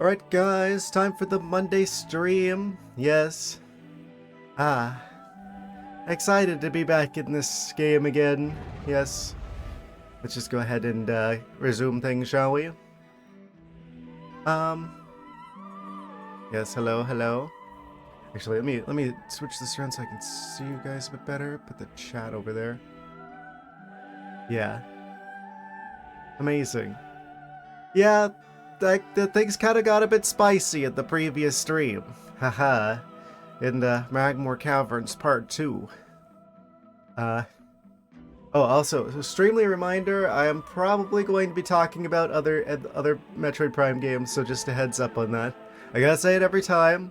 Alright guys, time for the Monday stream. Yes. Ah. Excited to be back in this game again. Yes. Let's just go ahead and resume things, shall we? Um. Yes, hello, hello. Actually, let me switch this around so I can see you guys a bit better. Put the chat over there. Yeah. Amazing. Yeah, the things kind of got a bit spicy at the previous stream. Haha. In the Magmore Caverns Part 2. Oh, also, a streamly reminder, I am probably going to be talking about other Metroid Prime games, so just a heads up on that. I gotta say it every time,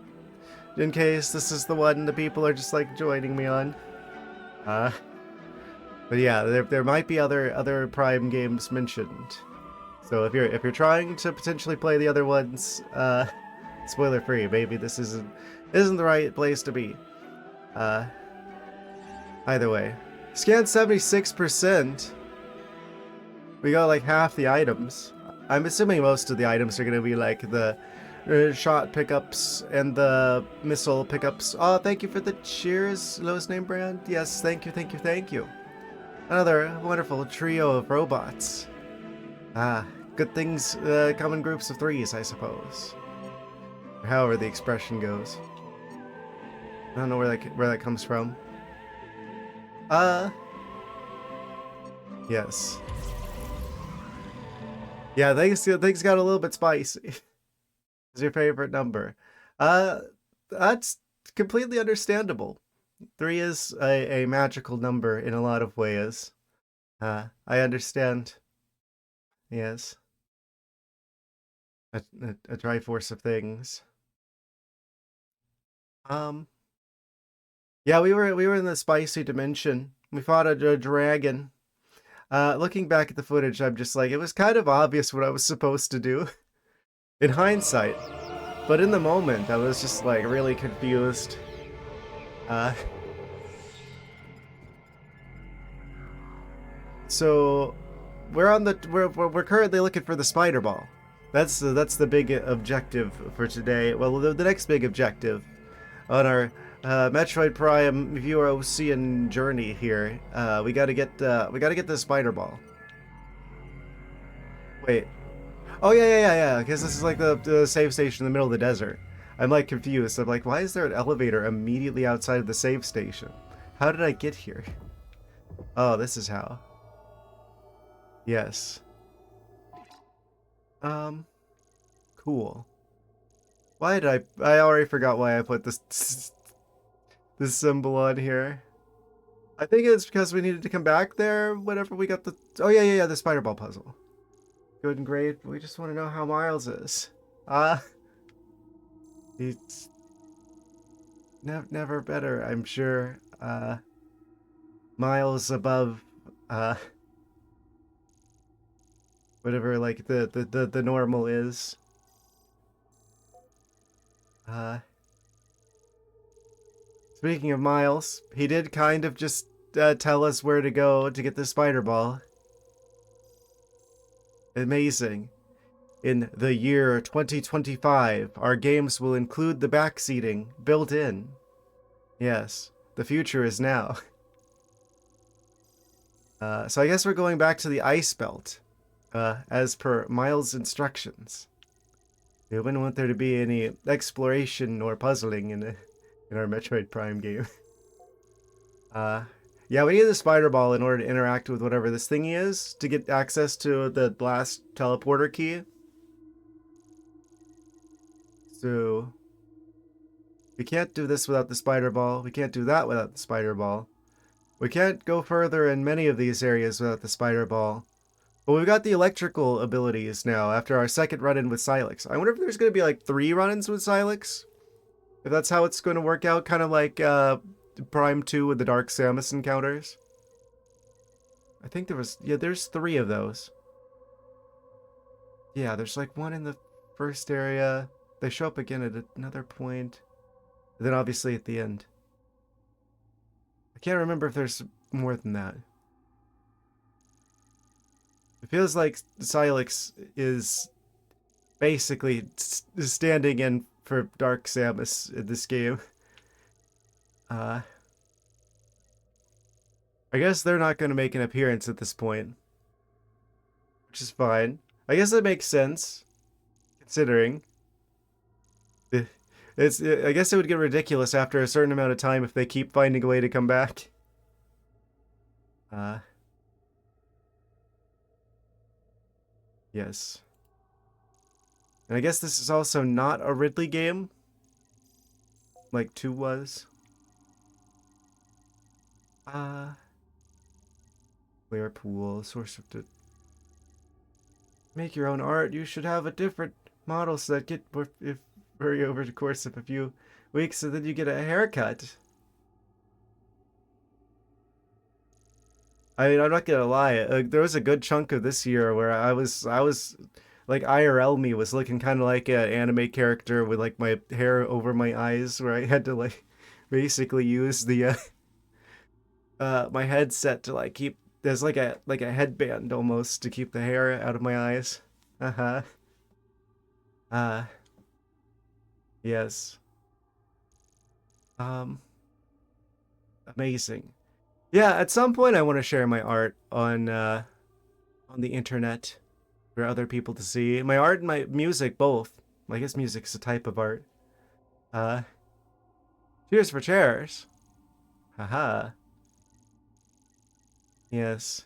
in case this is the one the people are just like joining me on. Uh, but yeah, there might be other Prime games mentioned. So if you're trying to potentially play the other ones, spoiler free, maybe this isn't the right place to be. Either way. Scan 76%. We got like half the items. I'm assuming most of the items are going to be like the shot pickups and the missile pickups. Oh, thank you for the cheers, lowest name brand. Yes, thank you, thank you, thank you. Another wonderful trio of robots. Ah, good things come in groups of threes, I suppose. Or however the expression goes. I don't know where that comes from. Yes. Yeah, things got a little bit spicy. Is your favorite number? Uh, that's completely understandable. 3 is a magical number in a lot of ways. I understand. Yes. A Triforce of things. Yeah, we were in the spicy dimension. We fought a dragon. Looking back at the footage, I'm just like, it was kind of obvious what I was supposed to do. In hindsight. But in the moment, I was just like really confused. So we're currently looking for the spider ball. That's the big objective for today. Well, the next big objective on our Metroid Prime Eurocean journey here. We gotta get the spider ball. Wait. Oh yeah. Because this is like the save station in the middle of the desert. I'm like confused. I'm like, why is there an elevator immediately outside of the save station? How did I get here? Oh, this is how. Yes. Cool. Why did I already forgot why I put this symbol on here. I think it's because we needed to come back there whenever we got the... Oh, yeah, the spider ball puzzle. Good and great. We just want to know how Miles is. He's never better, I'm sure. Miles above, whatever, like, the normal is. Speaking of Miles, he did kind of just tell us where to go to get the spider ball. Amazing. In the year 2025, our games will include the backseating built in. Yes, the future is now. So I guess we're going back to the ice belt, as per Miles' instructions. We wouldn't want there to be any exploration or puzzling in our Metroid Prime game. Yeah, we need the spider ball in order to interact with whatever this thingy is to get access to the last teleporter key. So we can't do this without the spider ball. We can't do that without the spider ball. We can't go further in many of these areas without the spider ball. But we've got the electrical abilities now after our second run-in with Silex. I wonder if there's going to be like 3 run-ins with Silex? If that's how it's going to work out, kind of like Prime 2 with the Dark Samus encounters. I think there's 3 of those. Yeah, there's like 1 in the first area. They show up again at another point. And then obviously at the end. I can't remember if there's more than that. It feels like Silex is basically standing in for Dark Samus in this game. Uh, I guess they're not going to make an appearance at this point, which is fine. I guess that makes sense, considering. I guess it would get ridiculous after a certain amount of time if they keep finding a way to come back. Yes. And I guess this is also not a Ridley game, like 2 was. Clear pool, source of the... Make your own art. You should have a different model set. Get hurry over the course of a few weeks, so then you get a haircut. I mean, I'm not gonna lie. There was a good chunk of this year where I was like IRL me was looking kind of like an anime character with like my hair over my eyes, where I had to like basically use the my headset to like keep there's like a headband almost to keep the hair out of my eyes. Uh-huh. Yes. Um Amazing. Yeah, at some point I want to share my art on the internet for other people to see. My art and my music both. I guess music's a type of art. Uh Cheers for chairs. Haha. Yes.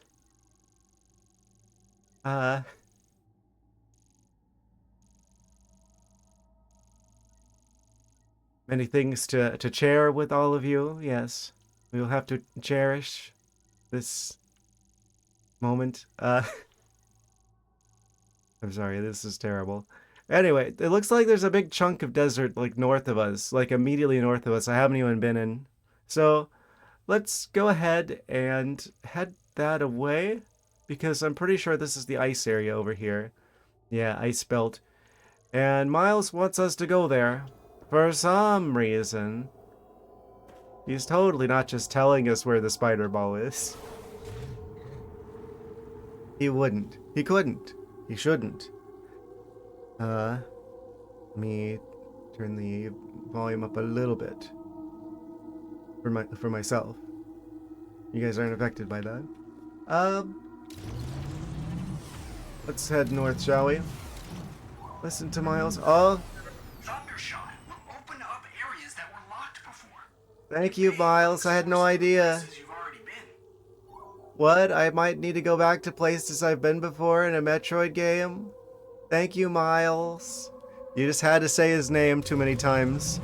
Uh Many things to share with all of you. Yes. We will have to cherish this moment. I'm sorry, this is terrible. Anyway, it looks like there's a big chunk of desert like north of us, like immediately north of us. I haven't even been in. So, let's go ahead and head that away because I'm pretty sure this is the ice area over here. Yeah, ice belt. And Miles wants us to go there for some reason. He's totally not just telling us where the spider ball is. He wouldn't. He couldn't. He shouldn't. Let me turn the volume up a little bit for myself. You guys aren't affected by that. Let's head north, shall we? Listen to Miles. Oh, Thundershot will open up areas that were locked before. thank you, Miles. I had no idea. What? I might need to go back to places I've been before in a Metroid game? Thank you, Miles. You just had to say his name too many times.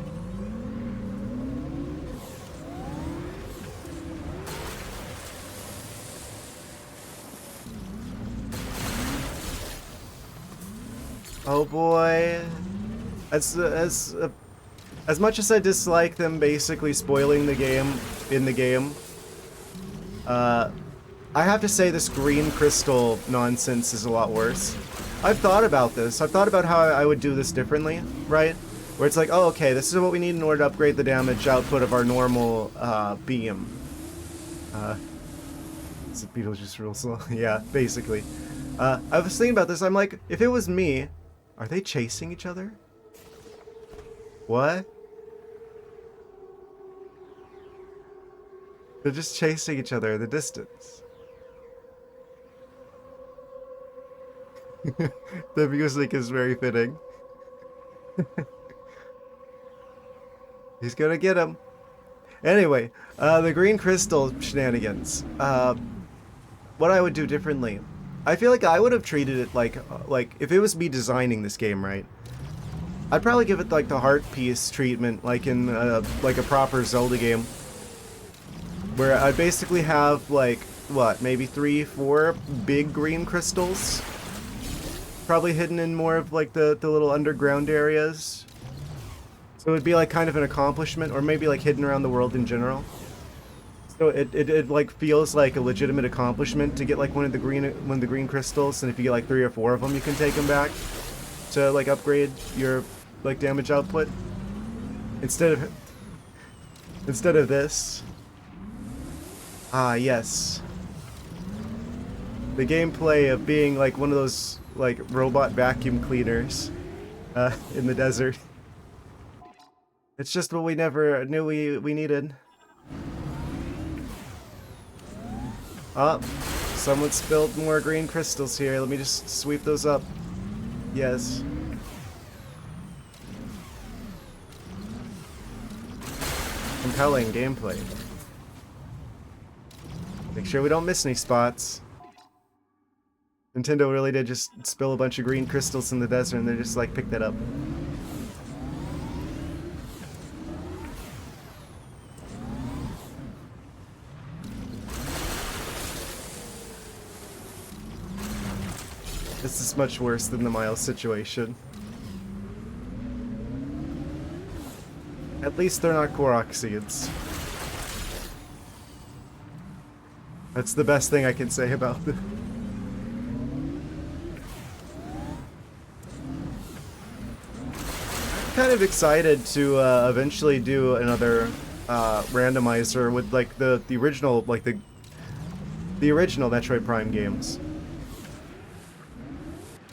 Oh boy. As much as I dislike them basically spoiling the game in the game, I have to say this green crystal nonsense is a lot worse. I've thought about this. I've thought about how I would do this differently, right? Where it's like, oh, okay, this is what we need in order to upgrade the damage output of our normal beam. Is it Beetlejuice real slow? Yeah, basically. I was thinking about this. I'm like, if it was me, are they chasing each other? What? They're just chasing each other in the distance. The music is very fitting. He's gonna get him. Anyway, the green crystal shenanigans. What I would do differently. I feel like I would have treated it like if it was me designing this game, right? I'd probably give it like the heart piece treatment, like in like a proper Zelda game, where I'd basically have like what, maybe 3, 4 big green crystals, probably hidden in more of like the little underground areas. So it would be like kind of an accomplishment, or maybe like hidden around the world in general. So it like feels like a legitimate accomplishment to get like one of the green crystals, and if you get like 3 or 4 of them, you can take them back to like upgrade your like damage output instead of this. Ah, yes. The gameplay of being like one of those like robot vacuum cleaners in the desert. It's just what we never knew we needed. Oh, someone spilled more green crystals here. Let me just sweep those up. Yes. Compelling gameplay. Make sure we don't miss any spots. Nintendo really did just spill a bunch of green crystals in the desert and they just like picked that up. This is much worse than the Miles situation. At least they're not Korok seeds. That's the best thing I can say about them. I'm kind of excited to eventually do another randomizer with like the original the original Metroid Prime games.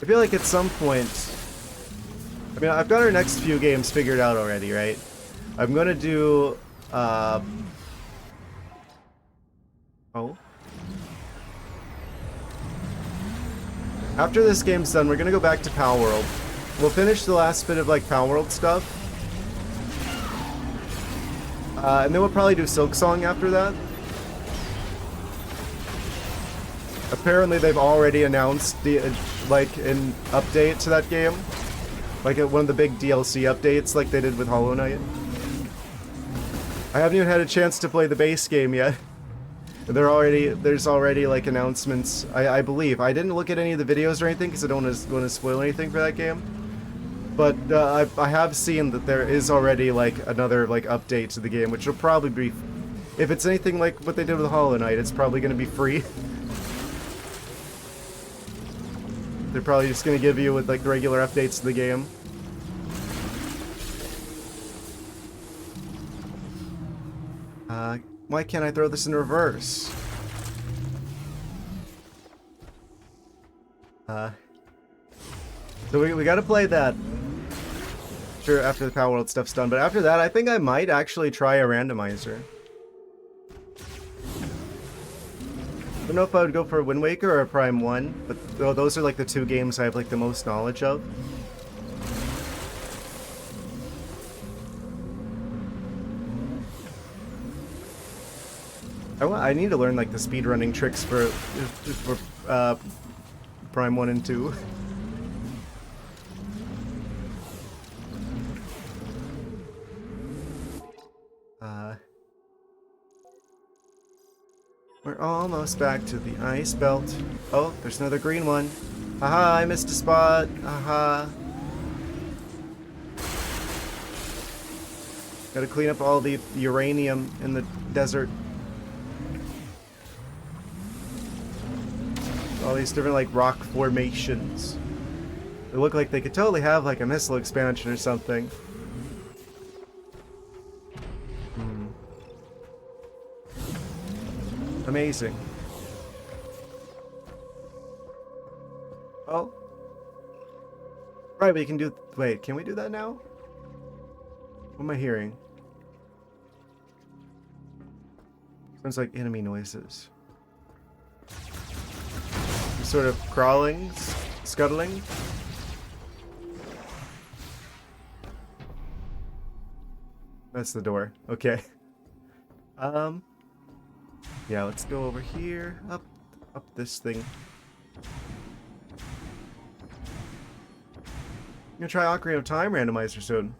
I feel like at some point, I mean, I've got our next few games figured out already, right? I'm gonna do, oh. After this game's done, we're gonna go back to Power World. We'll finish the last bit of, like, Power World stuff. And then we'll probably do Silk Song after that. Apparently they've already announced the, like, an update to that game. Like, one of the big DLC updates like they did with Hollow Knight. I haven't even had a chance to play the base game yet. There's already like announcements, I believe. I didn't look at any of the videos or anything because I don't want to spoil anything for that game. But I have seen that there is already like another like update to the game, which will probably be, if it's anything like what they did with Hollow Knight, it's probably going to be free. They're probably just going to give you with like the regular updates to the game. Why can't I throw this in reverse? So we gotta play that. Sure, after the Power World stuff's done, but after that, I think I might actually try a randomizer. I don't know if I would go for a Wind Waker or a Prime 1, but those are like the two games I have like the most knowledge of. I need to learn like the speedrunning tricks for Prime 1 and 2. We're almost back to the ice belt. Oh, there's another green one. Haha, I missed a spot. Haha. Gotta clean up all the uranium in the desert. All these different like rock formations. They look like they could totally have like a missile expansion or something. Amazing. Oh. Right, we can do... Wait, can we do that now? What am I hearing? Sounds like enemy noises. Sort of crawling, scuttling. That's the door. Okay. Yeah, let's go over here, up this thing. I'm gonna try Ocarina of Time randomizer soon.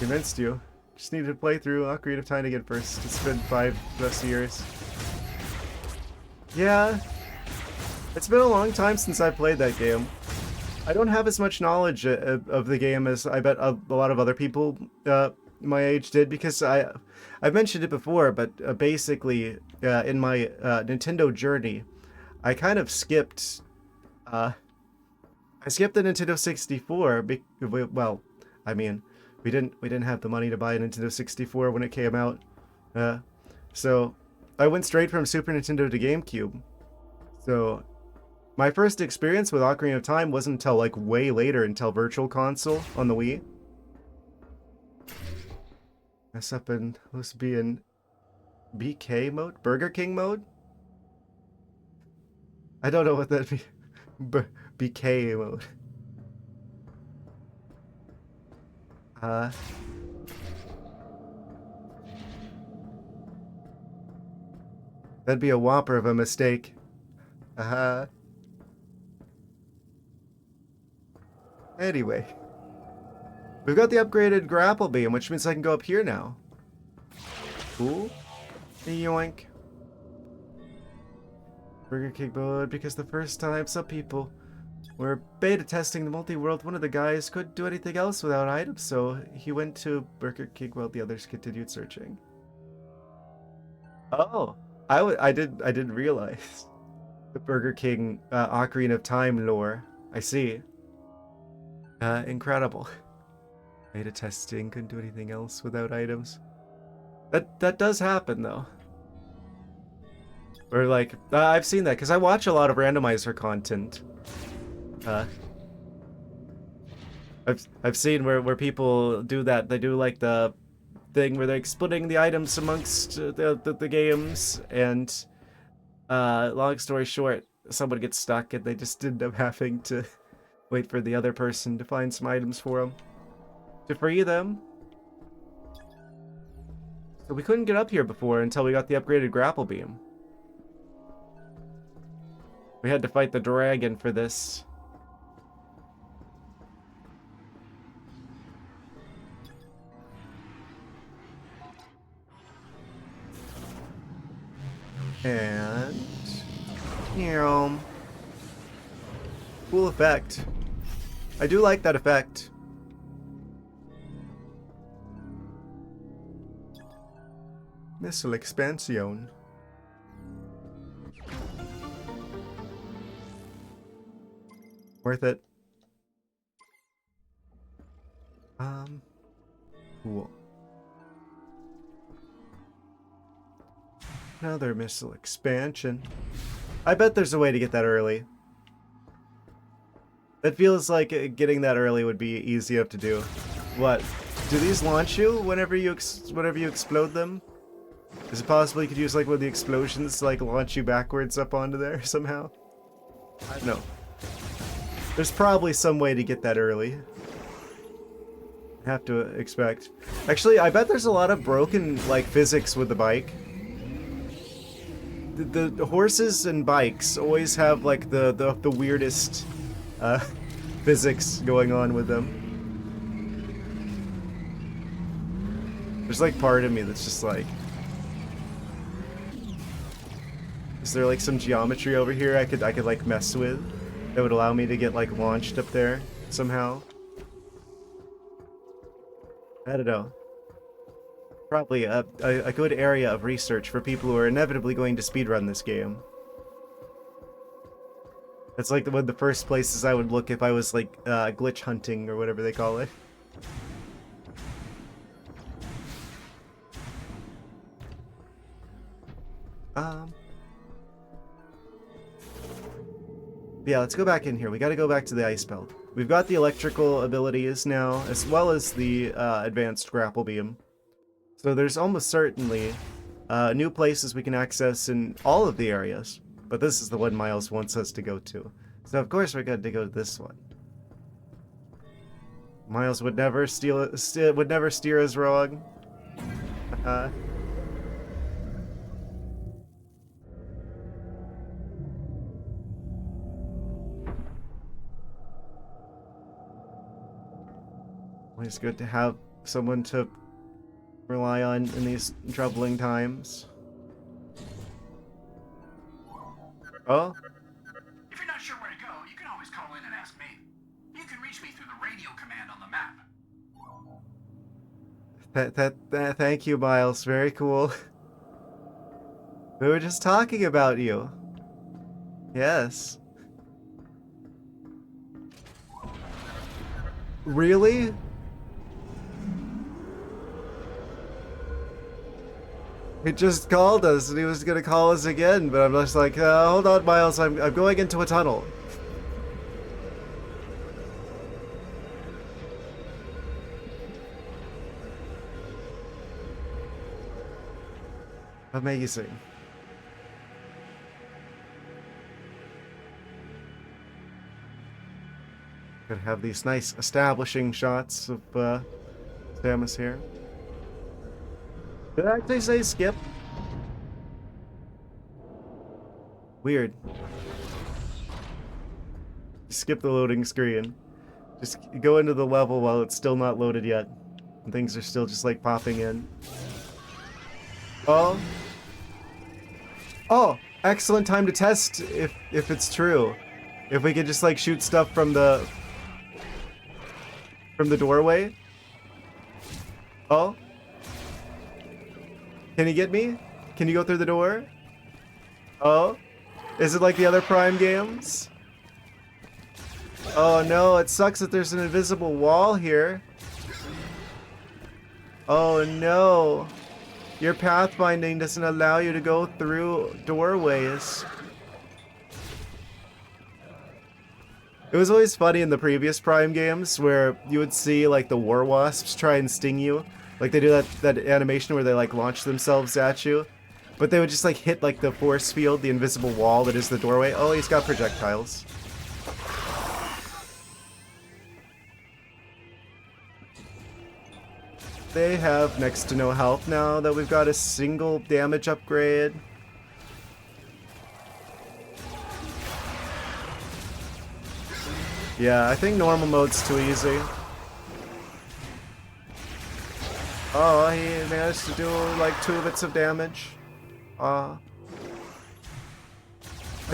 Convinced you. Just needed to play through Ocarina of Time again first. It's been 5+ years. Yeah. It's been a long time since I played that game. I don't have as much knowledge of the game as I bet a lot of other people my age did, because I've mentioned it before, but basically in my Nintendo journey, I kind of skipped I skipped the Nintendo 64. Well, I mean, we didn't have the money to buy a Nintendo 64 when it came out, so I went straight from Super Nintendo to GameCube. So My first experience with Ocarina of Time wasn't until like way later, until Virtual Console on the Wii. Mess up in, let's be in BK mode? Burger King mode? I don't know what that be. BK mode. That'd be a whopper of a mistake. Anyway. We've got the upgraded grapple beam, which means I can go up here now. Cool. Yoink. Burger King mode, because the first time some people were beta testing the multi-world, one of the guys couldn't do anything else without items, so he went to Burger King while the others continued searching. Oh, I didn't realize the Burger King Ocarina of Time lore. I see. Incredible. Beta testing, couldn't do anything else without items. That does happen though. Or like, I've seen that because I watch a lot of randomizer content. I've seen where people do that. They do like the thing where they're like splitting the items amongst the games, and long story short, someone gets stuck and they just end up having to wait for the other person to find some items for them to free them. So we couldn't get up here before until we got the upgraded grapple beam. We had to fight the dragon for this. And... cool effect. I do like that effect. Missile expansion. Worth it. Cool. Another missile expansion. I bet there's a way to get that early. It feels like getting that early would be easy enough to do. What? Do these launch you whenever you explode them? Is it possible you could use like one of the explosions to like launch you backwards up onto there somehow? I don't know. There's probably some way to get that early. Have to expect. Actually, I bet there's a lot of broken like physics with the bike. The horses and bikes always have like the weirdest physics going on with them. There's like part of me that's just like, is there like some geometry over here I could like mess with that would allow me to get like launched up there somehow? I don't know. Probably a good area of research for people who are inevitably going to speedrun this game. That's like one of the first places I would look if I was like glitch hunting or whatever they call it. Yeah, let's go back in here. We gotta go back to the ice belt. We've got the electrical abilities now, as well as the advanced grapple beam. So there's almost certainly new places we can access in all of the areas. But this is the one Miles wants us to go to. So of course we're going to go to this one. Miles would never steer us wrong. Always good to have someone to rely on in these troubling times. Oh? If you're not sure where to go, you can always call in and ask me. You can reach me through the radio command on the map. Thank you, Miles. Very cool. We were just talking about you. Yes. Really? He just called us, and he was gonna call us again, but I'm just like, hold on, Miles, I'm going into a tunnel. Amazing. Gonna have these nice establishing shots of Samus here. Did I actually say skip? Weird. Skip the loading screen. Just go into the level while it's still not loaded yet. And things are still just like popping in. Oh. Oh, excellent time to test if it's true. If we could just like shoot stuff from the doorway. Oh. Can you get me? Can you go through the door? Oh. Is it like the other Prime games? Oh no, it sucks that there's an invisible wall here. Oh no. Your pathfinding doesn't allow you to go through doorways. It was always funny in the previous Prime games where you would see like the war wasps try and sting you. Like they do that animation where they like launch themselves at you. But they would just like hit like the force field, the invisible wall that is the doorway. Oh, he's got projectiles. They have next to no health now that we've got a single damage upgrade. Yeah, I think normal mode's too easy. Oh, he managed to do like 2 bits of damage. I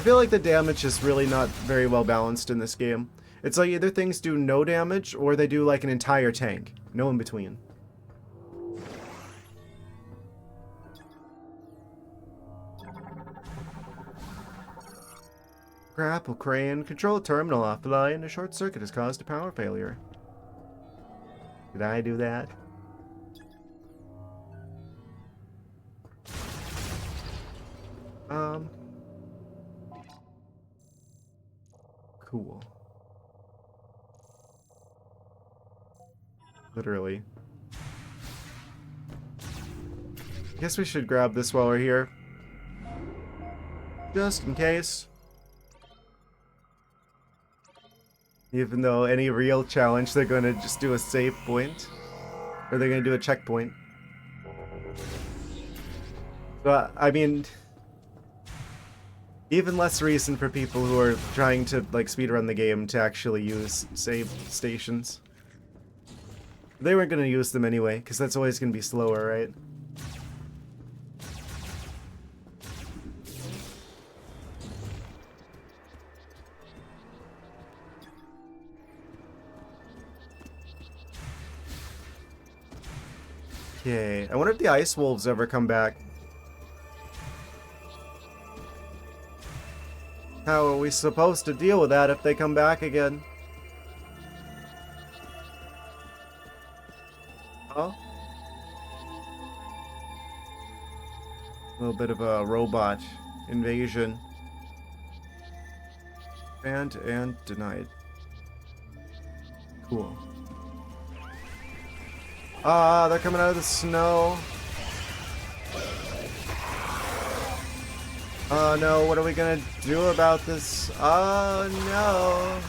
feel like the damage is really not very well balanced in this game. It's like either things do no damage or they do like an entire tank. No in between. Grapple crane. Control terminal offline. A short circuit has caused a power failure. Did I do that? Cool. Literally. Guess we should grab this while we're here. Just in case. Even though any real challenge, they're going to just do a save point. Or they're going to do a checkpoint. But, I mean... even less reason for people who are trying to, like, speedrun the game to actually use save stations. They weren't going to use them anyway, because that's always going to be slower, right? Okay, I wonder if the ice wolves ever come back. How are we supposed to deal with that if they come back again? Oh? A little bit of a robot invasion. Banned and denied. Cool. Ah, they're coming out of the snow. Oh no, what are we gonna do about this? Oh no.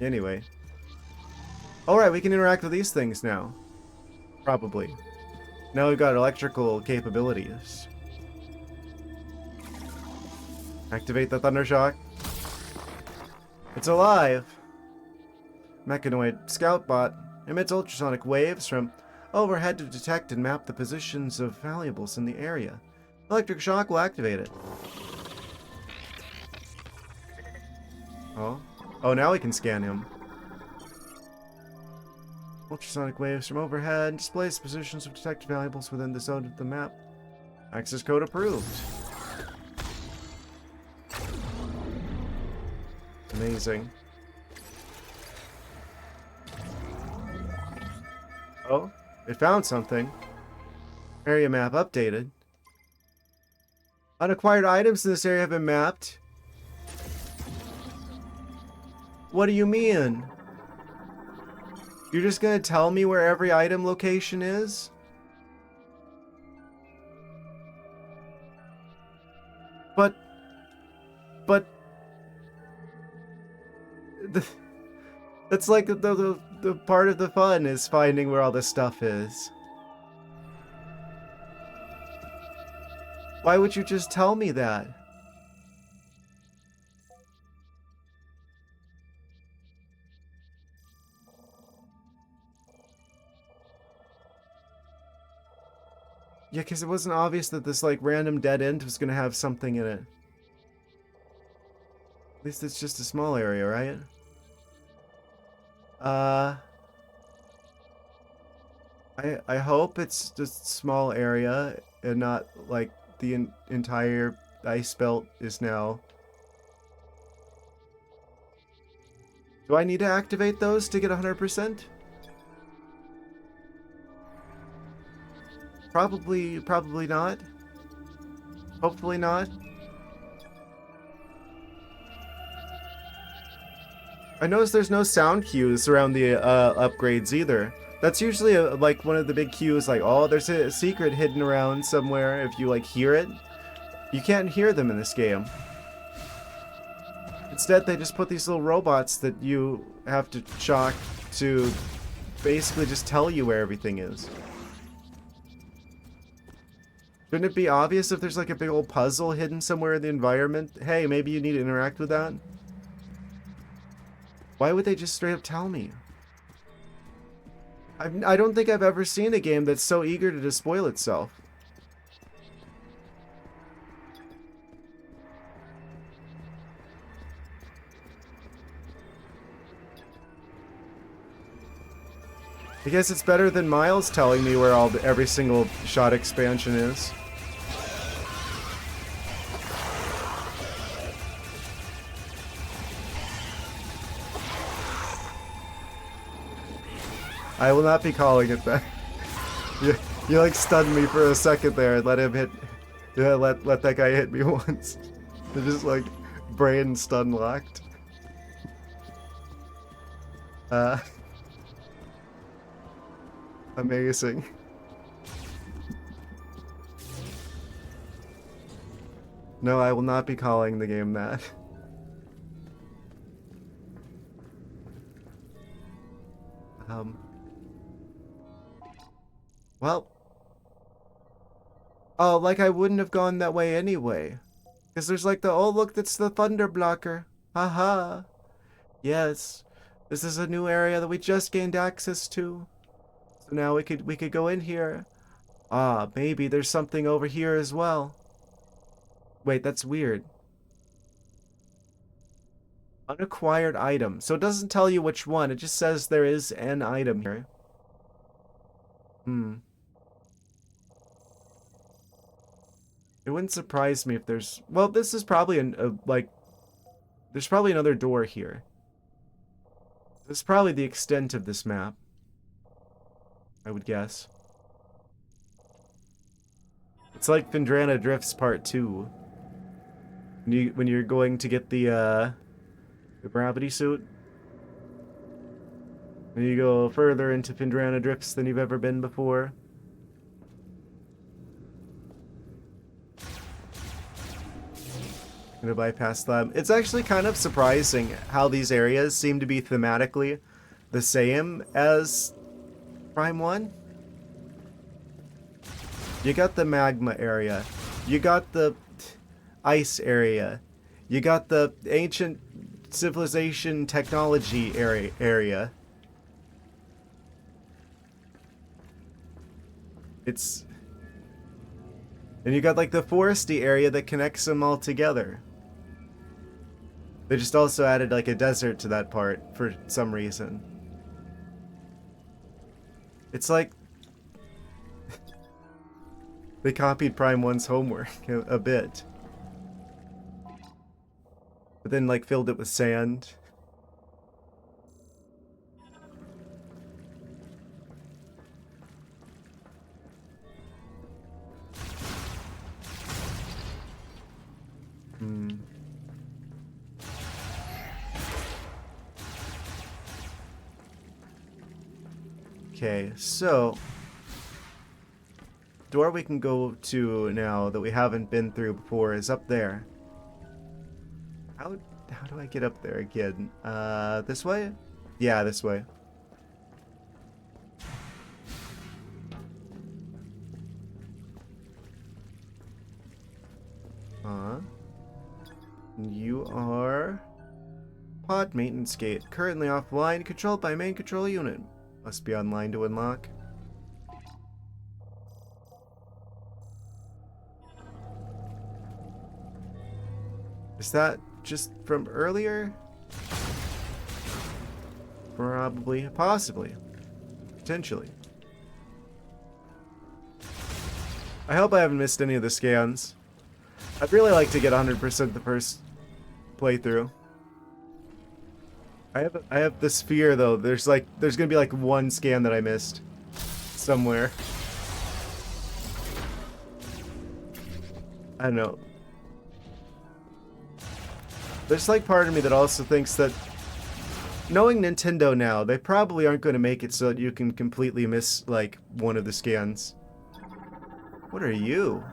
Anyway. Alright, we can interact with these things now. Probably. Now we've got electrical capabilities. Activate the Thunder Shock. It's alive! Mechanoid Scout Bot emits ultrasonic waves from overhead to detect and map the positions of valuables in the area. Electric shock will activate it. Oh? Oh, now we can scan him. Ultrasonic waves from overhead displays positions of detected valuables within the zone of the map. Access code approved. Amazing. Oh, it found something. Area map updated. Unacquired items in this area have been mapped. What do you mean? You're just gonna tell me where every item location is? But that's like the part of the fun is finding where all this stuff is. Why would you just tell me that? Yeah, because it wasn't obvious that this like random dead end was gonna have something in it. At least it's just a small area, right? I hope it's just a small area and not like the entire ice belt is now. Do I need to activate those to get 100%? Probably not. Hopefully not. I noticed there's no sound cues around the upgrades either. That's usually like one of the big cues, like, oh, there's a secret hidden around somewhere if you like hear it. You can't hear them in this game. Instead, they just put these little robots that you have to shock to basically just tell you where everything is. Shouldn't it be obvious if there's like a big old puzzle hidden somewhere in the environment? Hey, maybe you need to interact with that? Why would they just straight up tell me? I don't think I've ever seen a game that's so eager to despoil itself. I guess it's better than Miles telling me where every single shot expansion is. I will not be calling it that. You like stunned me for a second there and let him hit. Yeah, let that guy hit me once. They're just like brain stun locked. Amazing. No, I will not be calling the game that. Well. Oh, like I wouldn't have gone that way anyway. Because there's like the, oh look, that's the thunder blocker. Haha. Yes. This is a new area that we just gained access to. So now we could go in here. Ah, maybe there's something over here as well. Wait, that's weird. Unacquired item. So it doesn't tell you which one. It just says there is an item here. It wouldn't surprise me if there's... Well, this is probably there's probably another door here. This is probably the extent of this map, I would guess. It's like Phendrana Drifts Part 2. When you're going to get the gravity suit. And you go further into Phendrana Drifts than you've ever been before. I'm gonna bypass them. It's actually kind of surprising how these areas seem to be thematically the same as Prime 1. You got the magma area. You got the ice area. You got the ancient civilization technology area. And you got like the foresty area that connects them all together. They just also added like a desert to that part for some reason. It's like they copied Prime 1's homework a bit. but then like filled it with sand. Hmm. Okay, so door we can go to now that we haven't been through before is up there. How do I get up there again? This way? Yeah, this way. You are pod maintenance gate, currently offline, controlled by main control unit. Must be online to unlock. Is that just from earlier? Probably. Possibly. Potentially. I hope I haven't missed any of the scans. I'd really like to get 100% the first playthrough. I have this fear though. There's gonna be like one scan that I missed somewhere. I don't know. There's like part of me that also thinks that knowing Nintendo now, they probably aren't going to make it so that you can completely miss like one of the scans. What are you?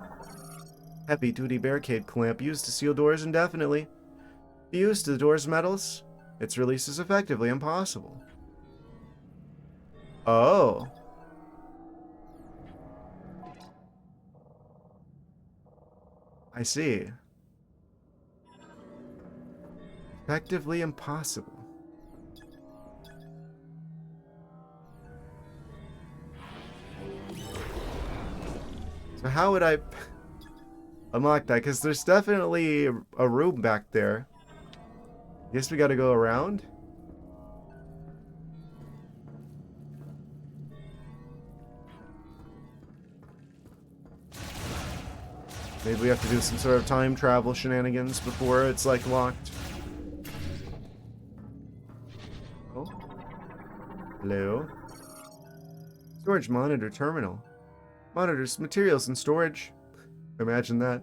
Heavy duty barricade clamp used to seal doors indefinitely. Fused to the door's metals, its release is effectively impossible. Oh. I see. Effectively impossible. So how would I unlock that? Because there's definitely a room back there. Guess we gotta go around? Maybe we have to do some sort of time travel shenanigans before it's like locked. Oh. Hello. Storage monitor terminal. Monitors, materials, and storage. Imagine that.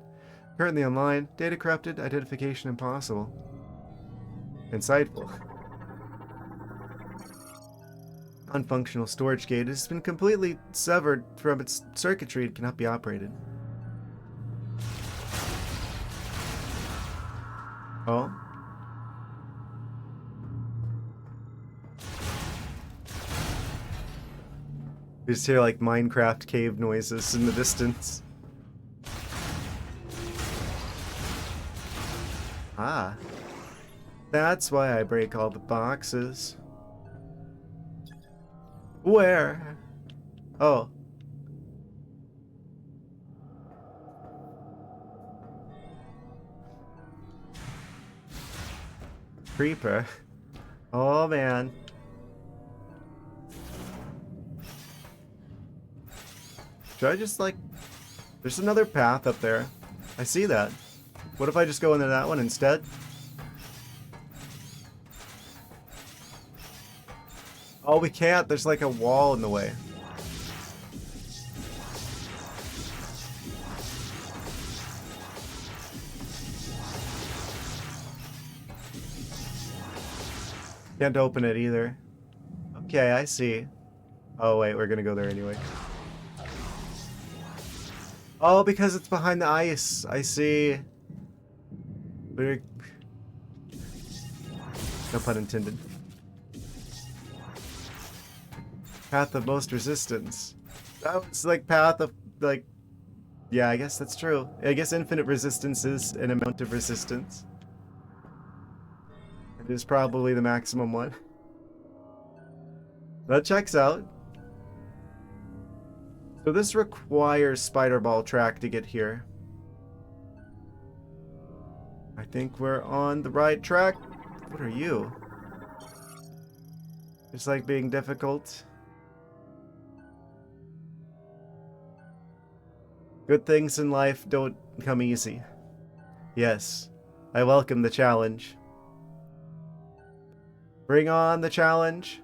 Currently online. Data corrupted. Identification impossible. Insightful. Unfunctional storage gate has been completely severed from its circuitry and cannot be operated. Oh. You just hear like Minecraft cave noises in the distance. Ah. That's why I break all the boxes. Where? Oh. Creeper. Oh man. Should I just like... There's another path up there. I see that. What if I just go into that one instead? Oh, we can't. There's like a wall in the way. Can't open it either. Okay, I see. Oh wait, we're gonna go there anyway. Oh, because it's behind the ice. I see. We're... No pun intended. Path of most resistance. That was like path of like... Yeah, I guess that's true. I guess infinite resistance is an amount of resistance. It is probably the maximum one. That checks out. So this requires spider ball track to get here. I think we're on the right track. What are you? It's like being difficult. Good things in life don't come easy. Yes. I welcome the challenge. Bring on the challenge.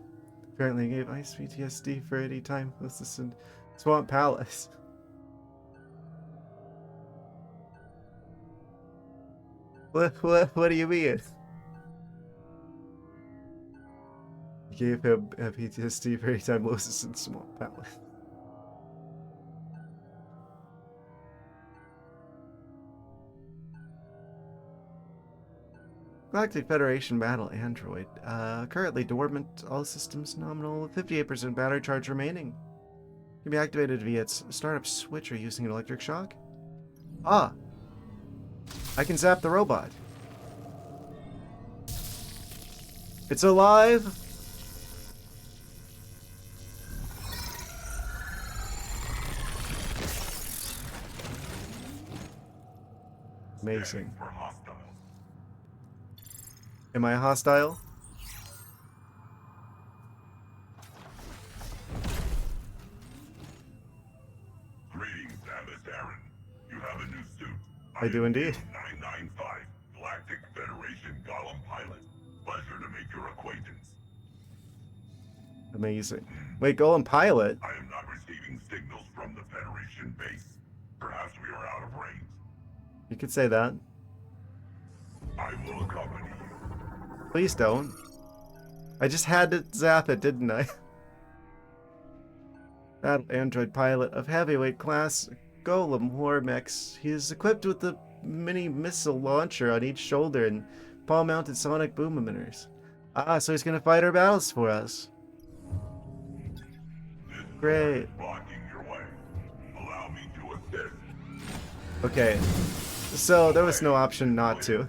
Apparently gave ice PTSD for any time this in Swamp Palace. What do you mean? Gave him a PTSD for any time Moses in Swamp Palace. Galactic Federation Battle Android. Currently dormant, all systems nominal, 58% battery charge remaining. Can be activated via its startup switch or using an electric shock. Ah! I can zap the robot. It's alive! Amazing. Am I hostile? Greetings, Samus Aran. You have a new suit. I do indeed. 995, Galactic Federation Golem Pilot. Pleasure to make your acquaintance. Amazing. Wait, Golem Pilot? I am not receiving signals from the Federation base. Perhaps we are out of range. You could say that. I will accompany you. Please don't. I just had to zap it, didn't I? Battle android pilot of heavyweight class Golem Hormex. He is equipped with the mini missile launcher on each shoulder and palm-mounted sonic boom emitters. Ah, so he's gonna fight our battles for us. This Great. door is blocking your way. Allow me to assist. Okay, so there was no option not to.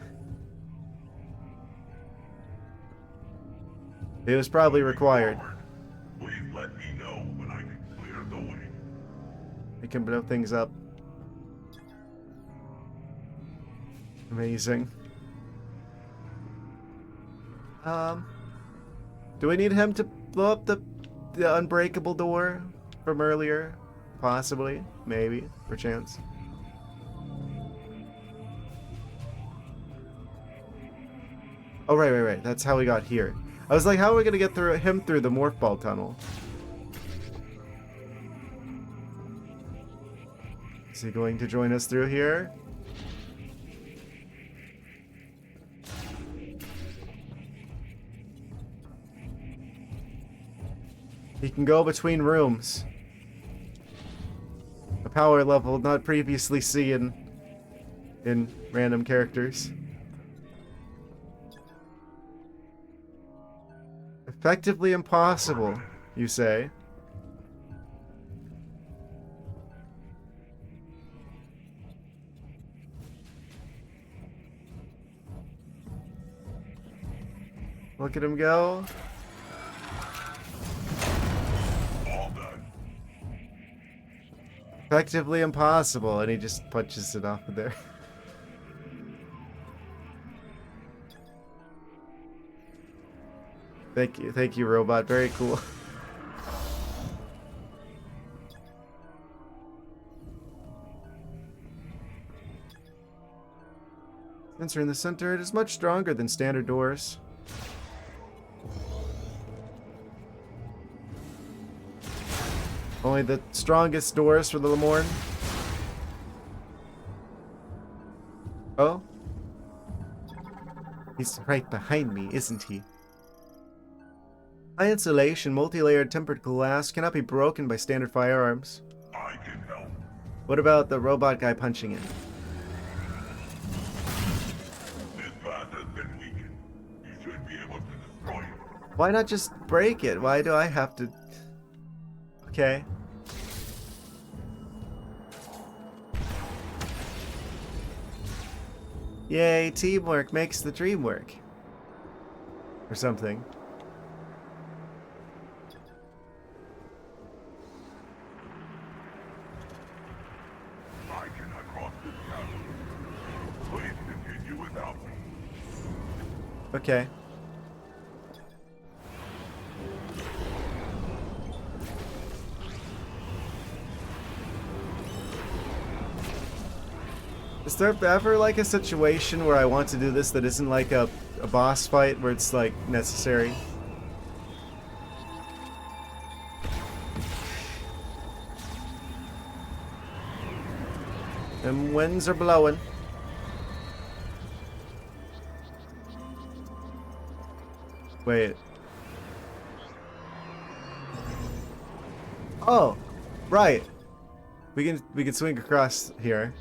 It was probably required. Please let me know when I can clear the way. I can blow things up. Amazing. Do we need him to blow up the unbreakable door from earlier? Possibly. Maybe. Perchance. Oh, right. That's how we got here. I was like, how are we gonna get through him through the morph ball tunnel? Is he going to join us through here? He can go between rooms. A power level not previously seen in random characters. Effectively impossible, you say? Look at him go. All done. Effectively impossible, and he just punches it off of there. Thank you, robot. Very cool. Sensor in the center, it is much stronger than standard doors. Only the strongest doors for the Lemorn. Oh? He's right behind me, isn't he? High insulation, multi-layered tempered glass cannot be broken by standard firearms. I can help. What about the robot guy punching it? This path has been weakened. You should be able to destroy it. Why not just break it? Why do I have to... Okay. Yay, teamwork makes the dream work. Or something. I cannot cross this chasm. Please continue without me. Okay. Is there ever like a situation where I want to do this that isn't like a boss fight where it's like necessary? Them winds are blowing. Wait. Oh, right. We can swing across here.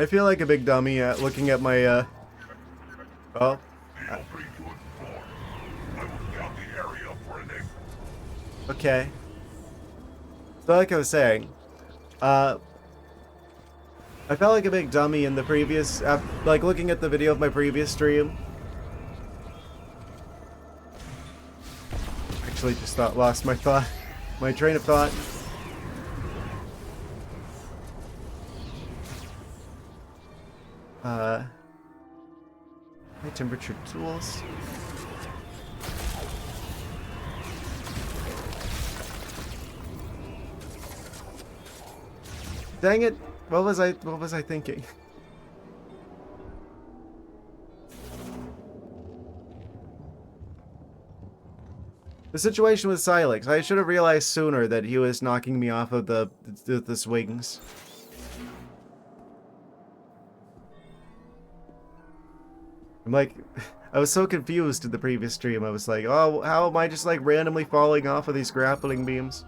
I feel like a big dummy looking at my oh. Feel free to explore. I will scout the area for an exit. Okay. So like I was saying, I felt like a big dummy in the previous, like looking at the video of my previous stream. Actually, just lost my my train of thought. High temperature tools. Dang it! What was I thinking? The situation with Silex. I should have realized sooner that he was knocking me off of the swings. I'm like, I was so confused in the previous stream. I was like, oh, how am I just like randomly falling off of these grappling beams?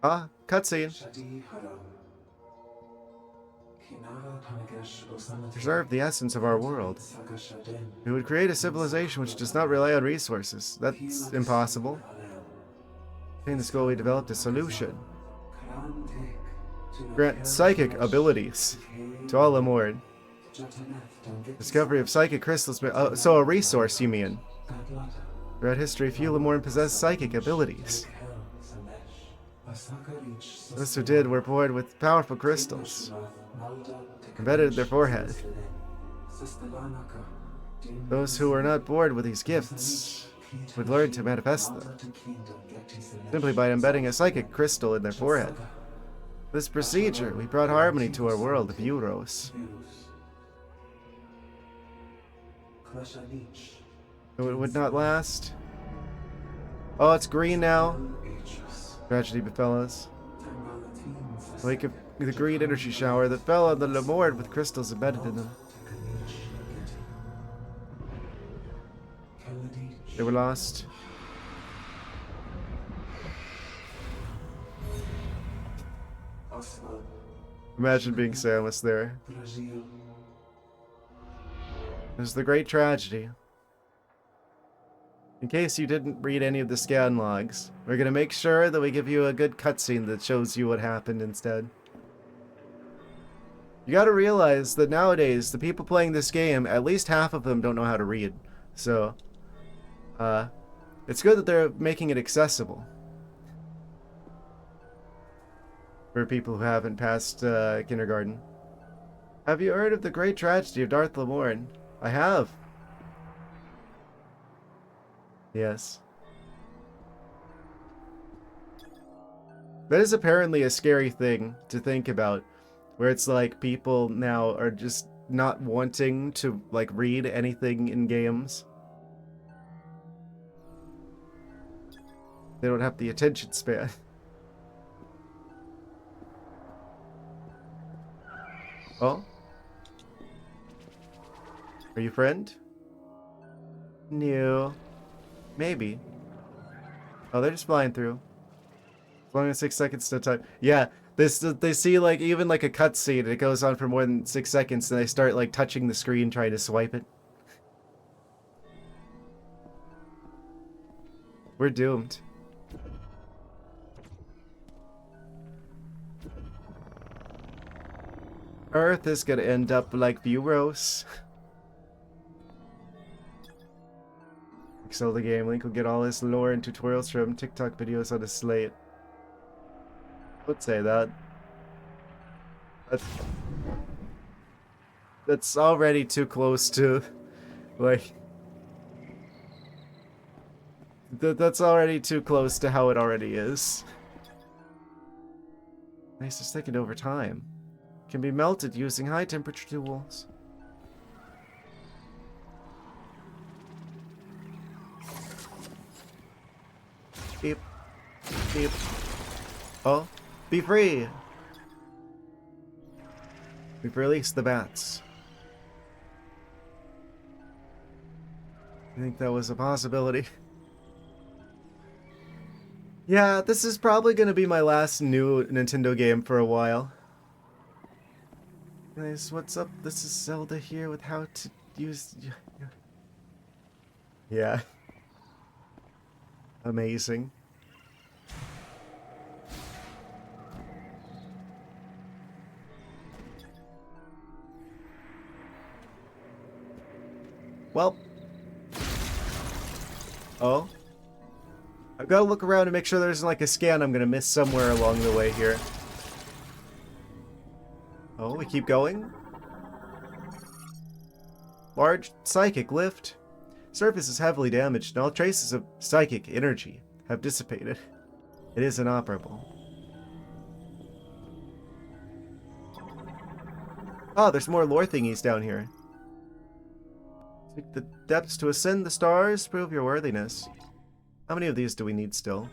Ah, cutscene. Preserve the essence of our world. We would create a civilization which does not rely on resources. That's impossible. In this goal, we developed a solution. Grant psychic abilities to all Lemord. Discovery of psychic crystals. So a resource, you mean? Throughout history, few Lemord possessed psychic abilities. Those who did were born with powerful crystals embedded in their forehead. Those who were not born with these gifts would learn to manifest them simply by embedding a psychic crystal in their forehead. This procedure, we brought harmony to our world of Euros. So it would not last. Oh, it's green now. Tragedy befell us. Like the green energy shower that fell on the Lemord with crystals embedded in them. They were lost. Imagine being Samus there. It was the great tragedy. In case you didn't read any of the scan logs, we're gonna make sure that we give you a good cutscene that shows you what happened instead. You gotta realize that nowadays, the people playing this game, at least half of them don't know how to read. So, it's good that they're making it accessible for people who haven't passed kindergarten. Have you heard of the great tragedy of Darth Lemorn? I have. Yes. That is apparently a scary thing to think about, where it's like people now are just not wanting to like read anything in games. They don't have the attention span. Oh? Are you friend? No. Maybe. Oh, they're just flying through. As long as 6 seconds to time. Yeah, they see like even like a cutscene and it goes on for more than 6 seconds and they start like touching the screen trying to swipe it. We're doomed. Earth is gonna end up like Buros. So the game link will get all his lore and tutorials from TikTok videos on his slate. I would say that. That's already too close to, like... That's already too close to how it already is. Nice, it's taken over time. Can be melted using high temperature tools. Beep. Beep. Oh, be free! We've released the bats. I think that was a possibility. Yeah, this is probably going to be my last new Nintendo game for a while. Guys, what's up? This is Zelda here with how to use... Yeah. Amazing. Well. Oh. I've got to look around and make sure there isn't like a scan I'm going to miss somewhere along the way here. Oh, we keep going. Large psychic lift. Surface is heavily damaged and all traces of psychic energy have dissipated. It is inoperable. Oh, there's more lore thingies down here. Seek the depths to ascend the stars, prove your worthiness. How many of these do we need still?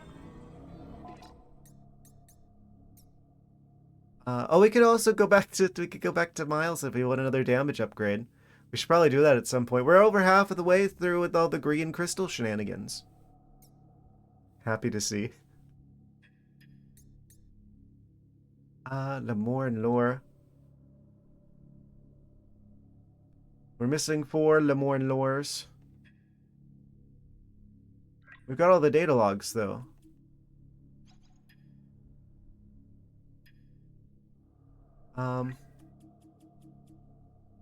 Oh, we could also go back to Miles if we want another damage upgrade. We should probably do that at some point. We're over half of the way through with all the green crystal shenanigans. Happy to see. Lemore and Lore. We're missing 4 Lemore and Lores. We've got all the data logs, though.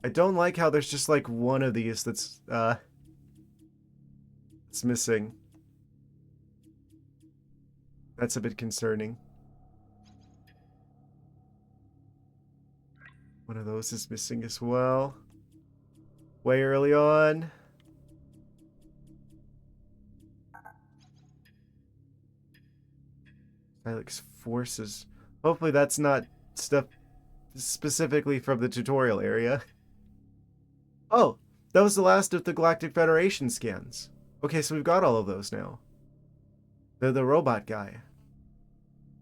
I don't like how there's just like one of these that's it's missing. That's a bit concerning. One of those is missing as well. Way early on. Alex forces. Hopefully that's not stuff specifically from the tutorial area. Oh, that was the last of the Galactic Federation scans. Okay, so we've got all of those now. They're the robot guy.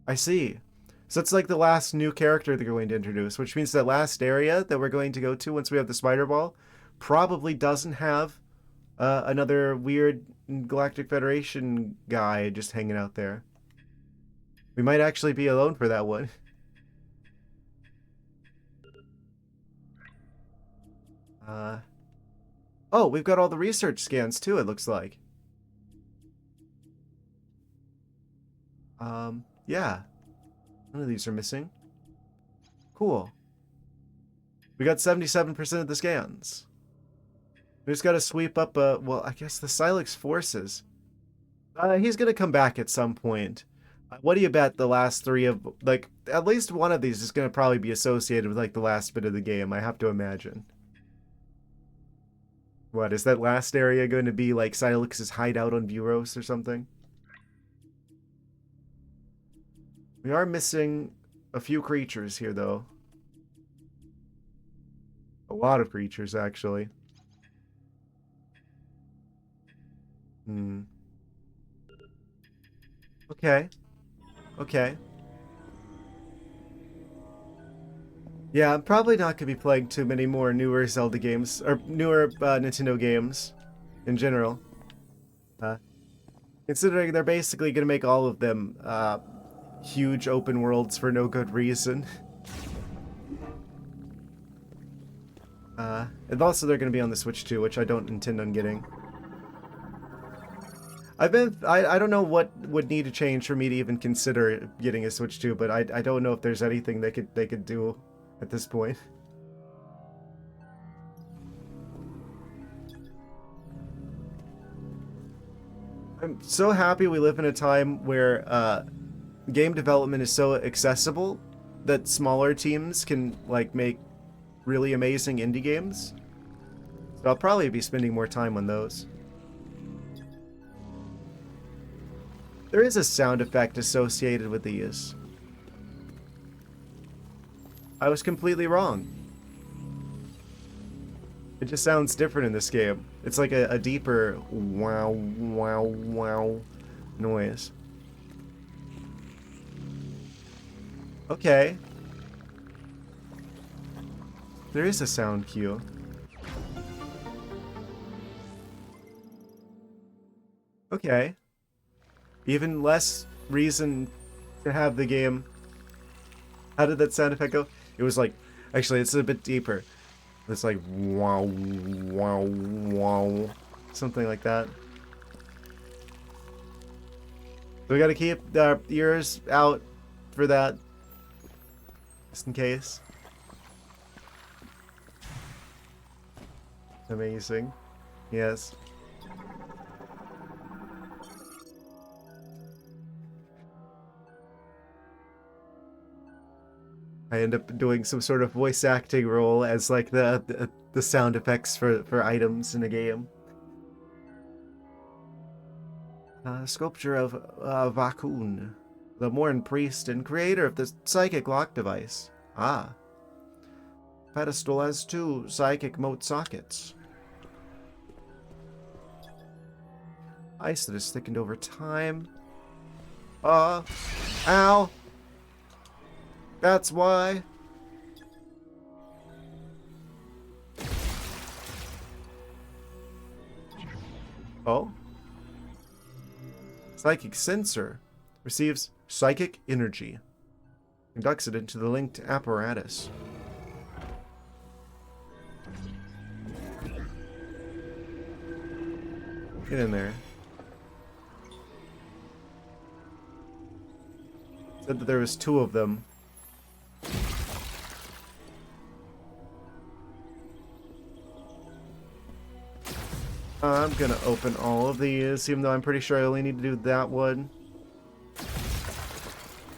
I see. So it's like the last new character they're going to introduce, which means that last area that we're going to go to once we have the spider ball probably doesn't have another weird Galactic Federation guy just hanging out there. We might actually be alone for that one. Oh, we've got all the research scans too, it looks like. Yeah. None of these are missing. Cool. We got 77% of the scans. We just gotta sweep up, well, I guess the Silex forces. He's gonna come back at some point. What do you bet the last 3 of, like, at least one of these is gonna probably be associated with, like, the last bit of the game, I have to imagine. What, is that last area going to be, like, Silex's hideout on Buros or something? We are missing a few creatures here, though. A lot of creatures, actually. Okay. Okay. Yeah, I'm probably not going to be playing too many more newer Zelda games, or newer Nintendo games in general. Considering they're basically going to make all of them huge open worlds for no good reason. And also they're going to be on the Switch too, which I don't intend on getting. I don't know what would need to change for me to even consider getting a Switch 2, but I don't know if there's anything they could do at this point. I'm so happy we live in a time where game development is so accessible that smaller teams can like make really amazing indie games. So I'll probably be spending more time on those. There is a sound effect associated with these. I was completely wrong. It just sounds different in this game. It's like a deeper wow, wow, wow noise. Okay. There is a sound cue. Okay. Even less reason to have the game. How did that sound effect go? It was like, actually, it's a bit deeper. It's like wow, wow, wow, something like that. So we gotta keep our ears out for that, just in case. Amazing. Yes. I end up doing some sort of voice acting role as like the sound effects for items in a game. Sculpture of Vakun, the Morn priest and creator of the psychic lock device. Ah. Pedestal has 2 psychic mote sockets. Ice that has thickened over time. Ow! That's why. Oh? Psychic sensor receives psychic energy. Conducts it into the linked apparatus. Get in there. Said that there was 2 of them. I'm gonna open all of these, even though I'm pretty sure I only need to do that one.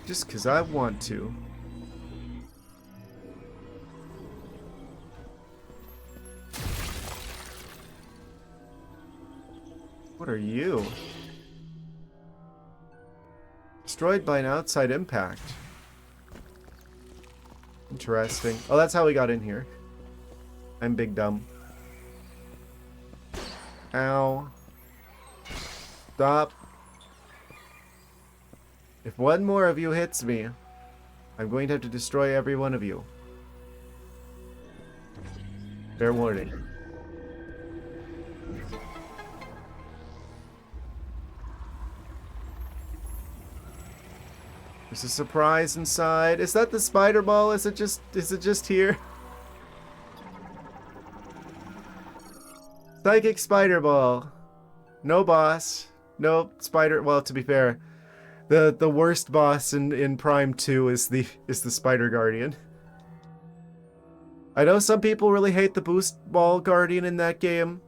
Just because I want to. What are you? Destroyed by an outside impact. Interesting. Oh, that's how we got in here. I'm big dumb. Ow. Stop. If one more of you hits me, I'm going to have to destroy every one of you. Fair warning. There's a surprise inside. Is that the spider ball? Is it just here? Psychic spider ball. No boss. No spider. Well, to be fair, the worst boss in Prime 2 is the Spider Guardian. I know some people really hate the boost ball guardian in that game.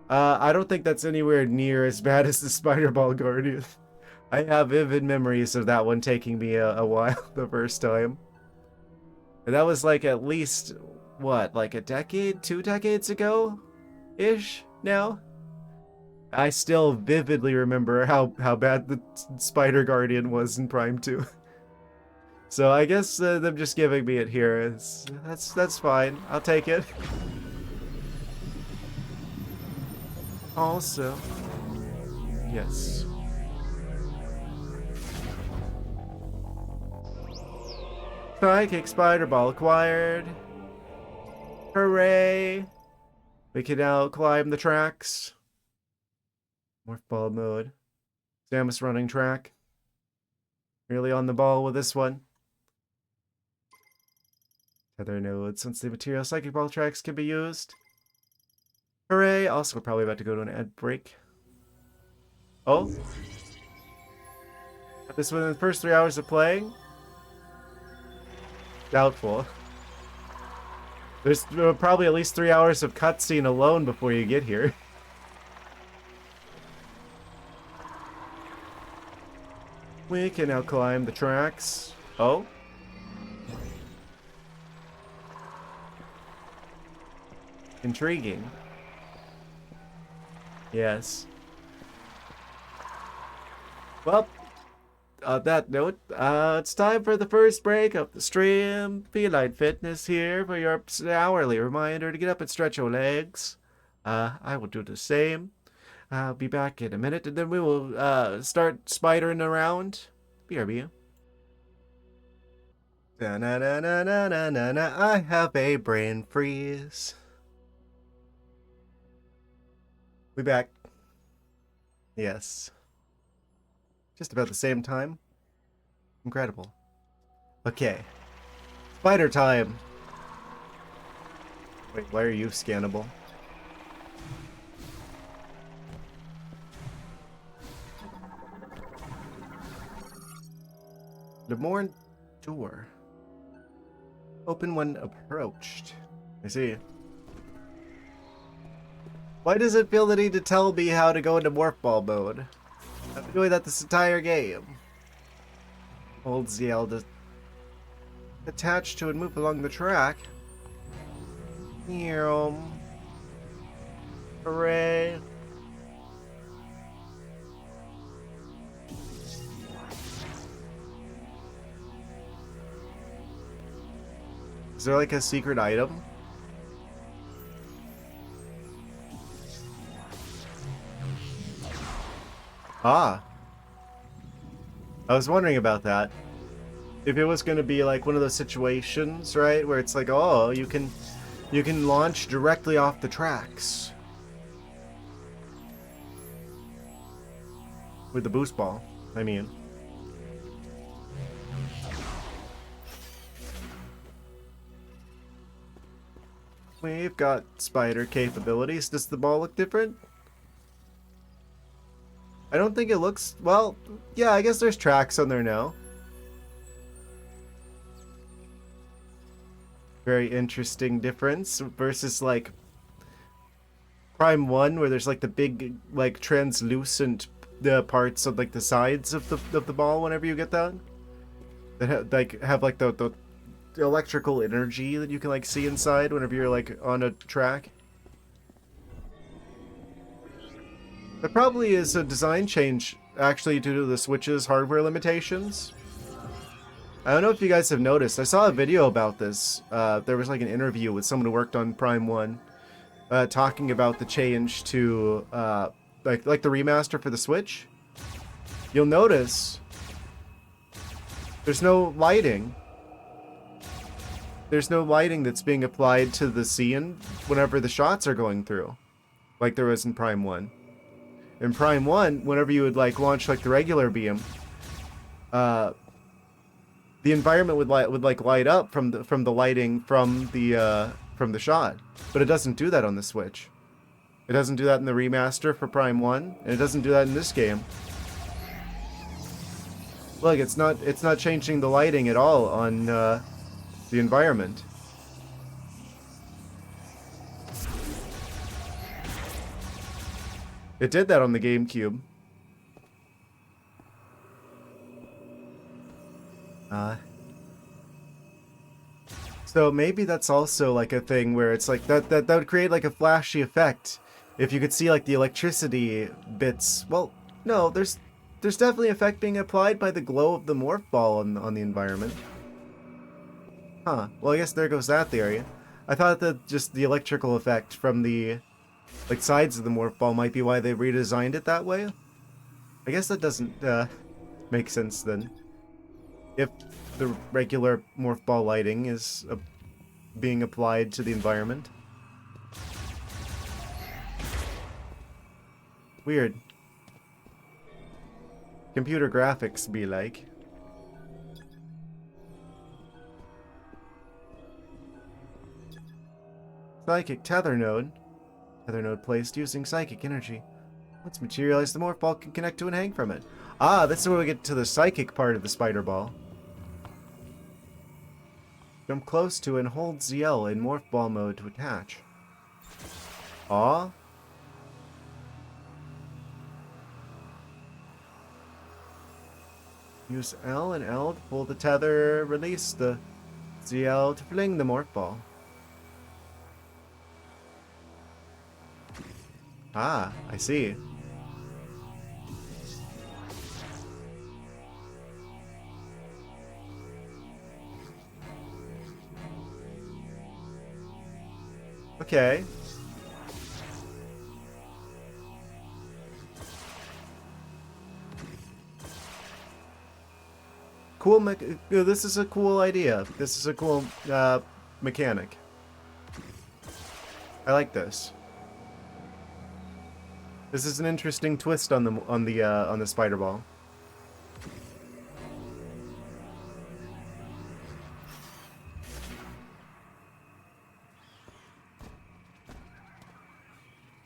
I don't think that's anywhere near as bad as the spider ball guardian. I have vivid memories of that one taking me a while the first time. And that was like at least, what, like a decade, 2 decades ago-ish now? I still vividly remember how bad the Spider Guardian was in Prime 2. So I guess them just giving me it here that's fine. I'll take it. Also, yes. Psychic Spider Ball acquired. Hooray! We can now climb the tracks. Morph ball mode. Samus running track. Really on the ball with this one. Tether nodes. Since the material psychic ball tracks can be used. Hooray! Also, we're probably about to go to an ad break. Oh. This within the first 3 hours of playing? Doubtful. There's probably at least 3 hours of cutscene alone before you get here. We can now climb the tracks. Oh? Intriguing. Yes. Well, on that note, it's time for the first break of the stream. Feline Fitness here for your hourly reminder to get up and stretch your legs. I will do the same. I'll be back in a minute, and then we will start spidering around. BRB. Da-na-na-na-na-na-na, I have a brain freeze. We back. Yes. Just about the same time. Incredible. Okay. Spider time. Wait, why are you scannable? Lemourne door. Open when approached. I see. Why does it feel the need to tell me how to go into morph ball mode? I've been doing that this entire game. Hold ZL to attach to and move along the track. Hooray. Is there like a secret item? Ah. I was wondering about that. If it was going to be like one of those situations, right, where it's like, oh, you can launch directly off the tracks with the boost ball. I mean, we've got spider capabilities. Does the ball look different? I don't think it looks... Well, yeah, I guess there's tracks on there now. Very interesting difference versus, like, Prime 1, where there's, like, the big, like, translucent parts of, like, the sides of the ball whenever you get that. That have like, the electrical energy that you can, like, see inside whenever you're, like, on a track. That probably is a design change, actually, due to the Switch's hardware limitations. I don't know if you guys have noticed. I saw a video about this. There was like an interview with someone who worked on Prime 1, talking about the change to like the remaster for the Switch. You'll notice there's no lighting. There's no lighting that's being applied to the scene whenever the shots are going through, like there was in Prime 1. In Prime 1, whenever you would like launch like the regular beam, the environment would light up from the lighting from the shot, but it doesn't do that on the Switch. It doesn't do that in the remaster for Prime 1, and it doesn't do that in this game. Look, it's not changing the lighting at all on the environment. It did that on the GameCube. So maybe that's also like a thing where it's like that would create like a flashy effect if you could see like the electricity bits. Well, no, there's definitely effect being applied by the glow of the morph ball on the environment. Huh. Well, I guess there goes that theory. I thought that just the electrical effect from the like sides of the morph ball might be why they redesigned it that way. I guess that doesn't make sense then. If the regular morph ball lighting is being applied to the environment. Weird. Computer graphics be like. Psychic tether node. Tether node placed using psychic energy. Once materialized, the morph ball can connect to and hang from it. Ah, this is where we get to the psychic part of the spider ball. Jump close to and hold ZL in morph ball mode to attach. Aw. Use L and L to pull the tether, release the ZL to fling the morph ball. Ah, I see. Okay. Cool this is a cool idea. This is a cool mechanic. I like this. This is an interesting twist on the spider ball.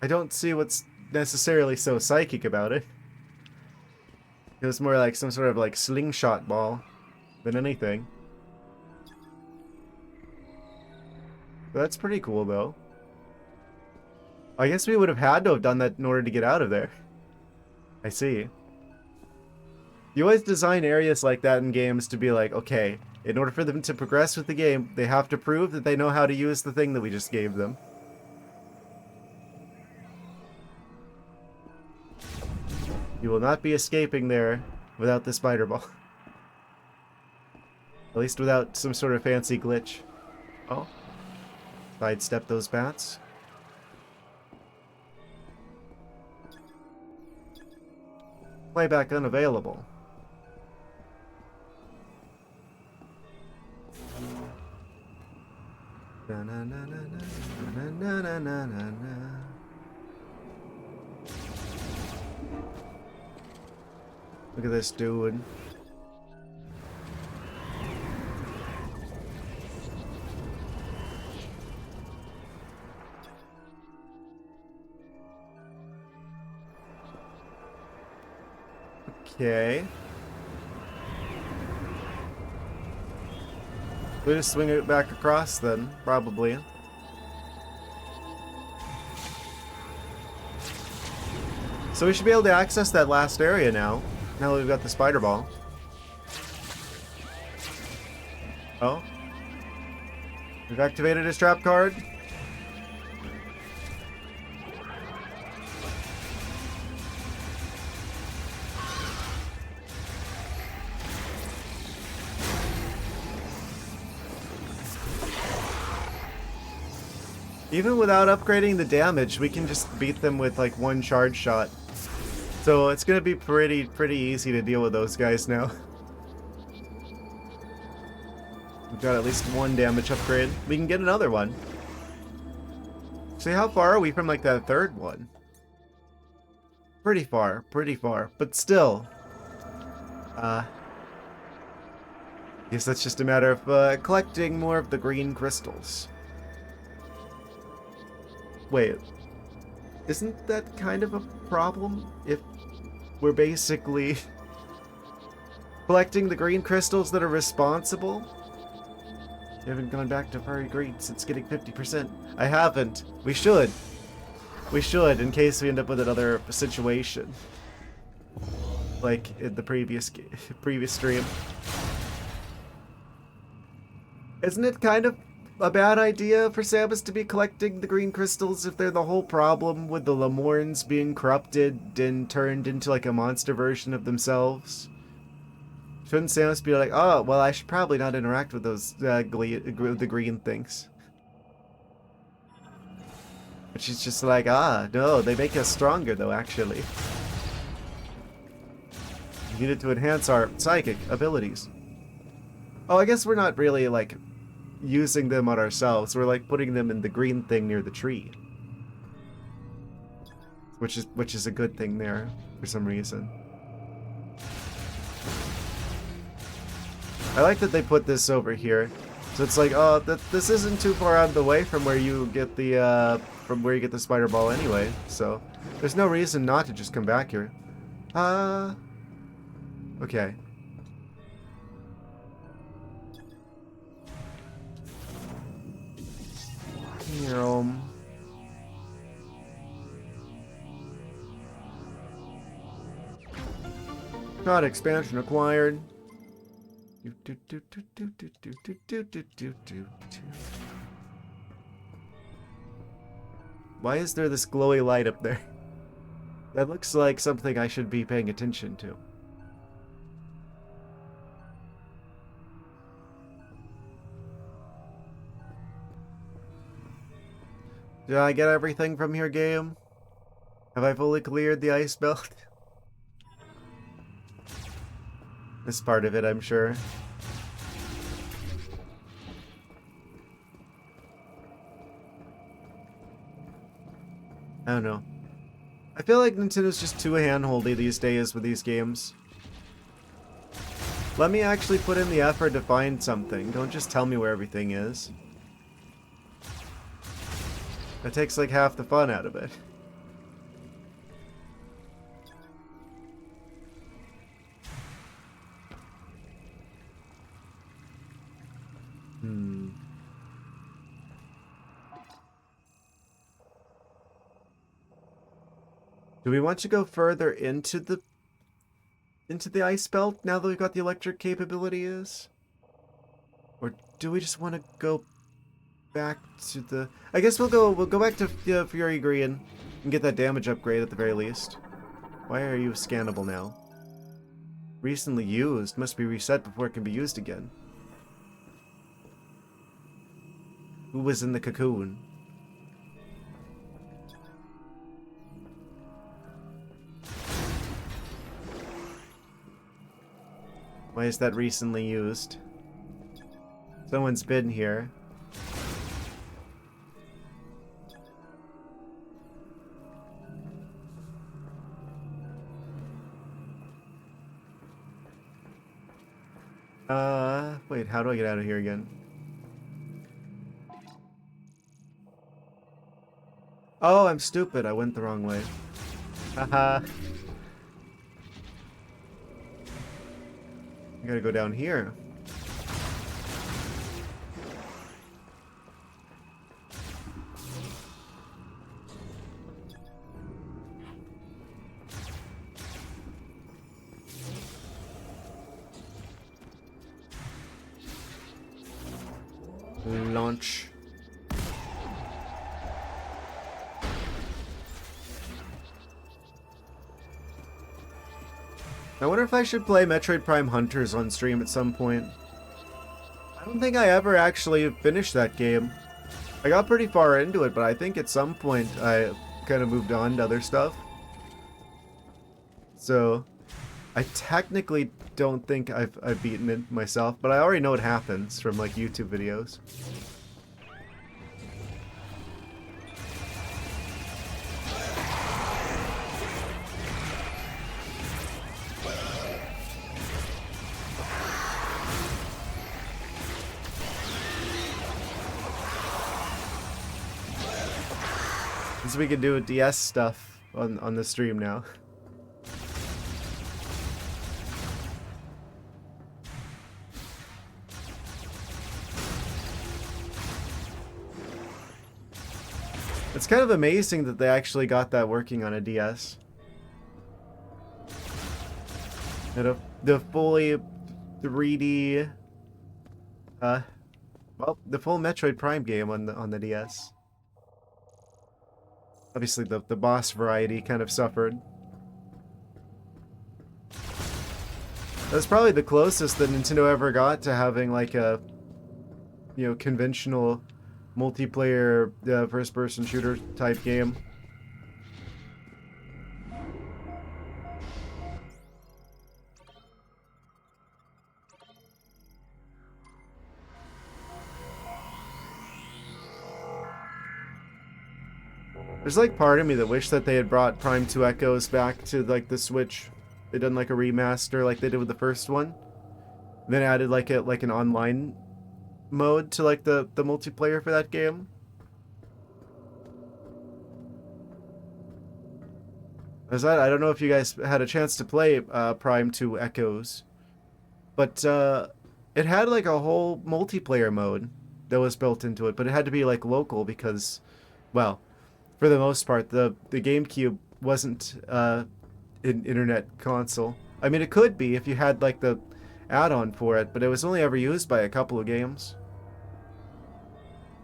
I don't see what's necessarily so psychic about it. It was more like some sort of like slingshot ball than anything. But that's pretty cool though. I guess we would have had to have done that in order to get out of there. I see. You always design areas like that in games to be like, okay, in order for them to progress with the game, they have to prove that they know how to use the thing that we just gave them. You will not be escaping there without the spider ball. At least without some sort of fancy glitch. Oh. Sidestep those bats. Playback unavailable. Na na na na na na na na na na. Look at this dude. Okay. We just swing it back across then, probably. So we should be able to access that last area now that we've got the spider ball. Oh. We've activated his trap card. Even without upgrading the damage, we can just beat them with like one charge shot. So it's gonna be pretty easy to deal with those guys now. We've got at least one damage upgrade. We can get another one. See, how far are we from like that third one? Pretty far, but still. Guess that's just a matter of collecting more of the green crystals. Wait, isn't that kind of a problem if we're basically collecting the green crystals that are responsible? You haven't gone back to Furry Green since getting 50%. I haven't. We should. We should, in case we end up with another situation. Like in the previous stream. Isn't it kind of a bad idea for Samus to be collecting the green crystals if they're the whole problem with the Lemurns being corrupted and turned into like a monster version of themselves? Shouldn't Samus be like, oh, well, I should probably not interact with those the green things? But she's just like, ah, no, they make us stronger though, actually. We needed to enhance our psychic abilities. Oh, I guess we're not really like using them on ourselves. We're like putting them in the green thing near the tree, which is a good thing there for some reason. I like that they put this over here, so it's like, oh, this isn't too far out of the way from where you get the spider ball anyway. So there's no reason not to just come back here. Okay. God expansion acquired. Why is there this glowy light up there? That looks like something I should be paying attention to. Did I get everything from here, game? Have I fully cleared the ice belt? This part of it, I'm sure. I don't know. I feel like Nintendo's just too handholdy these days with these games. Let me actually put in the effort to find something. Don't just tell me where everything is. That takes like half the fun out of it. Do we want to go further into the ice belt now that we've got the electric capabilities? Or do we just want to go back to the... I guess we'll go back to Fury Green and get that damage upgrade at the very least. Why are you scannable now? Recently used. Must be reset before it can be used again. Who was in the cocoon? Why is that recently used? Someone's been here. Wait, how do I get out of here again? Oh, I'm stupid. I went the wrong way. Haha. I gotta go down here. Launch. I wonder if I should play Metroid Prime Hunters on stream at some point. I don't think I ever actually finished that game. I got pretty far into it, but I think at some point I kind of moved on to other stuff. So, I technically don't think I've beaten it myself, but I already know what happens from like YouTube videos. So we can do DS stuff on the stream now. It's kind of amazing that they actually got that working on a DS. And the fully 3D, well, the full Metroid Prime game on the DS. Obviously, the boss variety kind of suffered. That's probably the closest that Nintendo ever got to having like a, you know, conventional multiplayer first-person shooter type game. There's like part of me that wished that they had brought Prime 2 Echoes back to like the Switch. They done like a remaster like they did with the first one. And then added like an online mode to like the multiplayer for that game. As I don't know if you guys had a chance to play Prime 2 Echoes, but it had like a whole multiplayer mode that was built into it, but it had to be like local because, well, for the most part, the GameCube wasn't an internet console. I mean, it could be if you had like the add-on for it, but it was only ever used by a couple of games.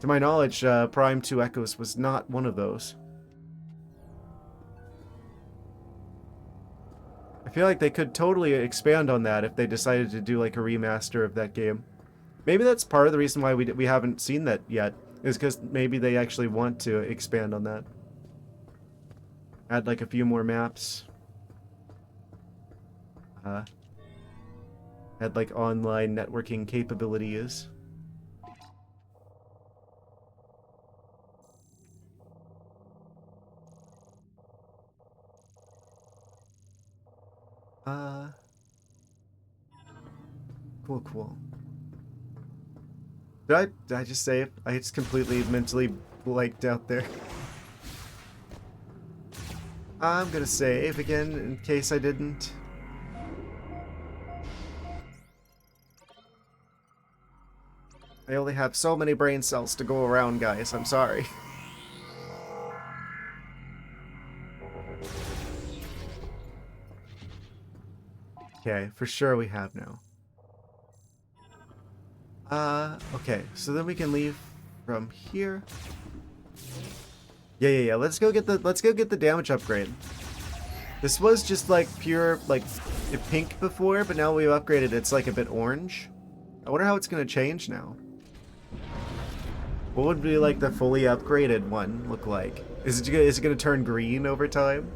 To my knowledge, Prime 2 Echoes was not one of those. I feel like they could totally expand on that if they decided to do like a remaster of that game. Maybe that's part of the reason why we haven't seen that yet, is because maybe they actually want to expand on that. Add like a few more maps. Add like online networking capabilities. Cool, cool. Did I just save? I just completely mentally blanked out there. I'm gonna save again in case I didn't. I only have so many brain cells to go around, guys. I'm sorry. Okay, for sure we have now. Okay, so then we can leave from here. Yeah. Let's go get the damage upgrade. This was just like pure like pink before, but now we've upgraded. It's like a bit orange. I wonder how it's gonna change now. What would be like the fully upgraded one look like? Is it gonna turn green over time?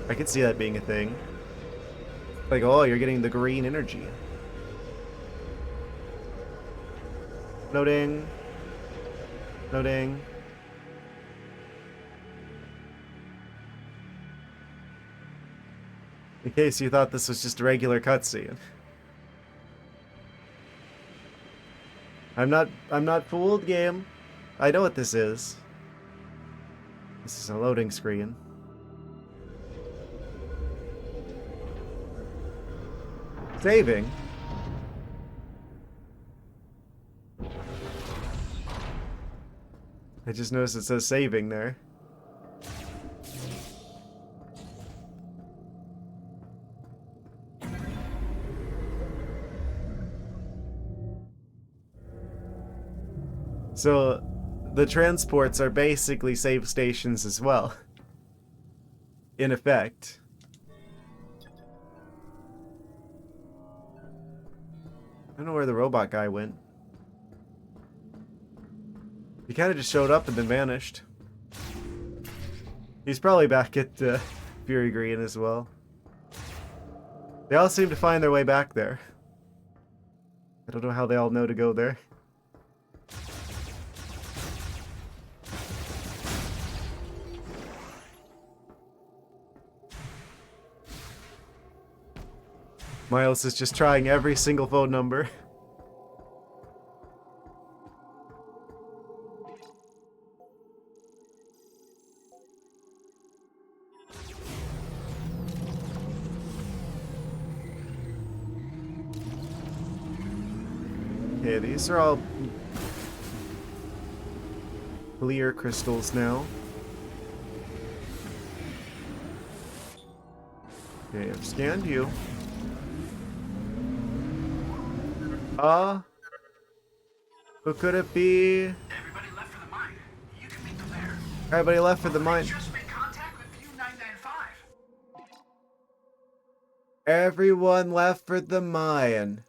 I could see that being a thing. Like, oh, you're getting the green energy. Loading. Loading. In case you thought this was just a regular cutscene. I'm not fooled, game. I know what this is. This is a loading screen. Saving? I just noticed it says saving there. So, the transports are basically save stations as well. In effect. I don't know where the robot guy went. He kind of just showed up and then vanished. He's probably back at Fury Green as well. They all seem to find their way back there. I don't know how they all know to go there. Miles is just trying every single phone number. Okay, these are all clear crystals now. Okay, I've scanned you. Who could it be? Everybody left for the mine. You can meet them there. Everybody left for the mine. Just made contact with View 995. Everyone left for the mine.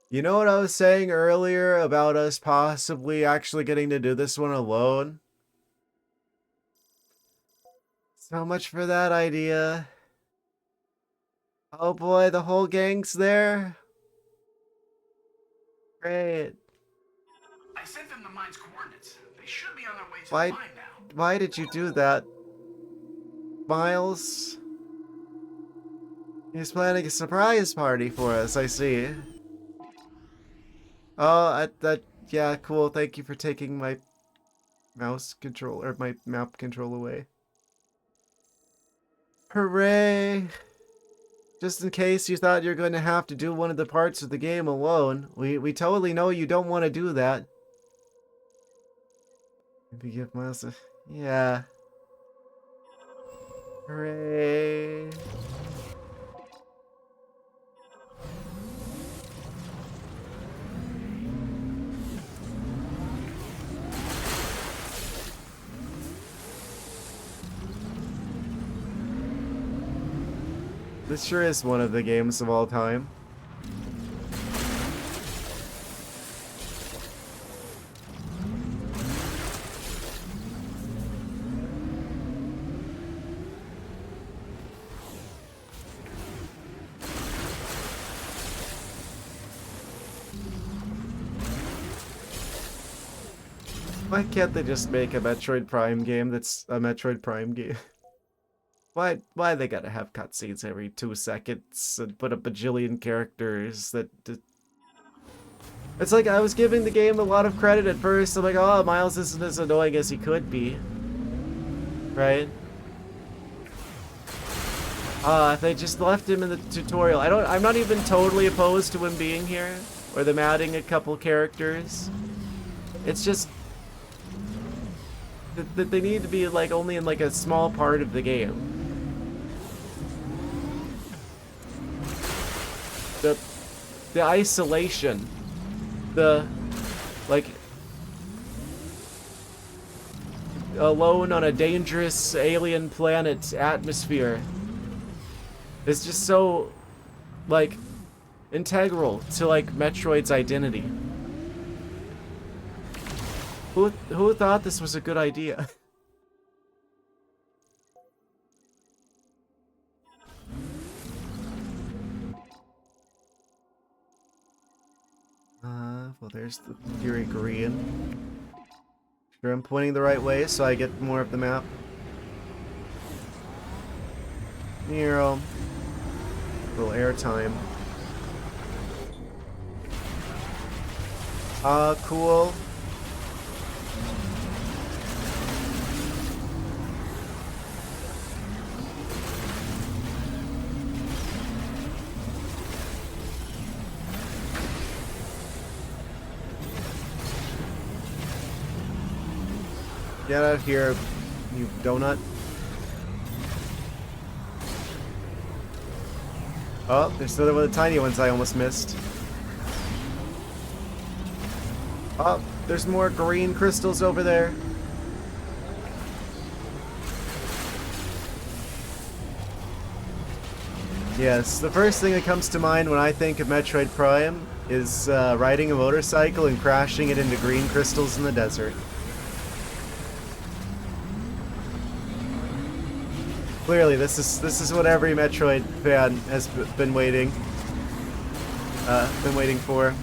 You know what I was saying earlier about us possibly actually getting to do this one alone? So much for that idea. Oh boy, the whole gang's there? Great. I sent them the mine's coordinates. They should be on their way to the mine now. Why did you do that? Miles? He's planning a surprise party for us, I see. Oh, yeah, cool. Thank you for taking my mouse control, or my map control away. Hooray! Just in case you thought you're going to have to do one of the parts of the game alone, we totally know you don't want to do that. Maybe give Miles a... yeah. Hooray! This sure is one of the games of all time. Why can't they just make a Metroid Prime game that's a Metroid Prime game? Why they gotta have cutscenes every 2 seconds and put a bajillion characters that... It's like I was giving the game a lot of credit at first. I'm like, oh, Miles isn't as annoying as he could be. Right? If they just left him in the tutorial. I'm not even totally opposed to him being here. Or them adding a couple characters. It's just... that they need to be like only in like a small part of the game. The isolation, the like alone on a dangerous alien planet atmosphere is just so like integral to like Metroid's identity. Who thought this was a good idea? Well, there's the Fury Green. Sure, I'm pointing the right way so I get more of the map. Nero. Little airtime. Cool. Get out of here, you donut. Oh, there's another one of the tiny ones I almost missed. Oh, there's more green crystals over there. Yes, the first thing that comes to mind when I think of Metroid Prime is riding a motorcycle and crashing it into green crystals in the desert. Clearly, this is what every Metroid fan has been waiting for.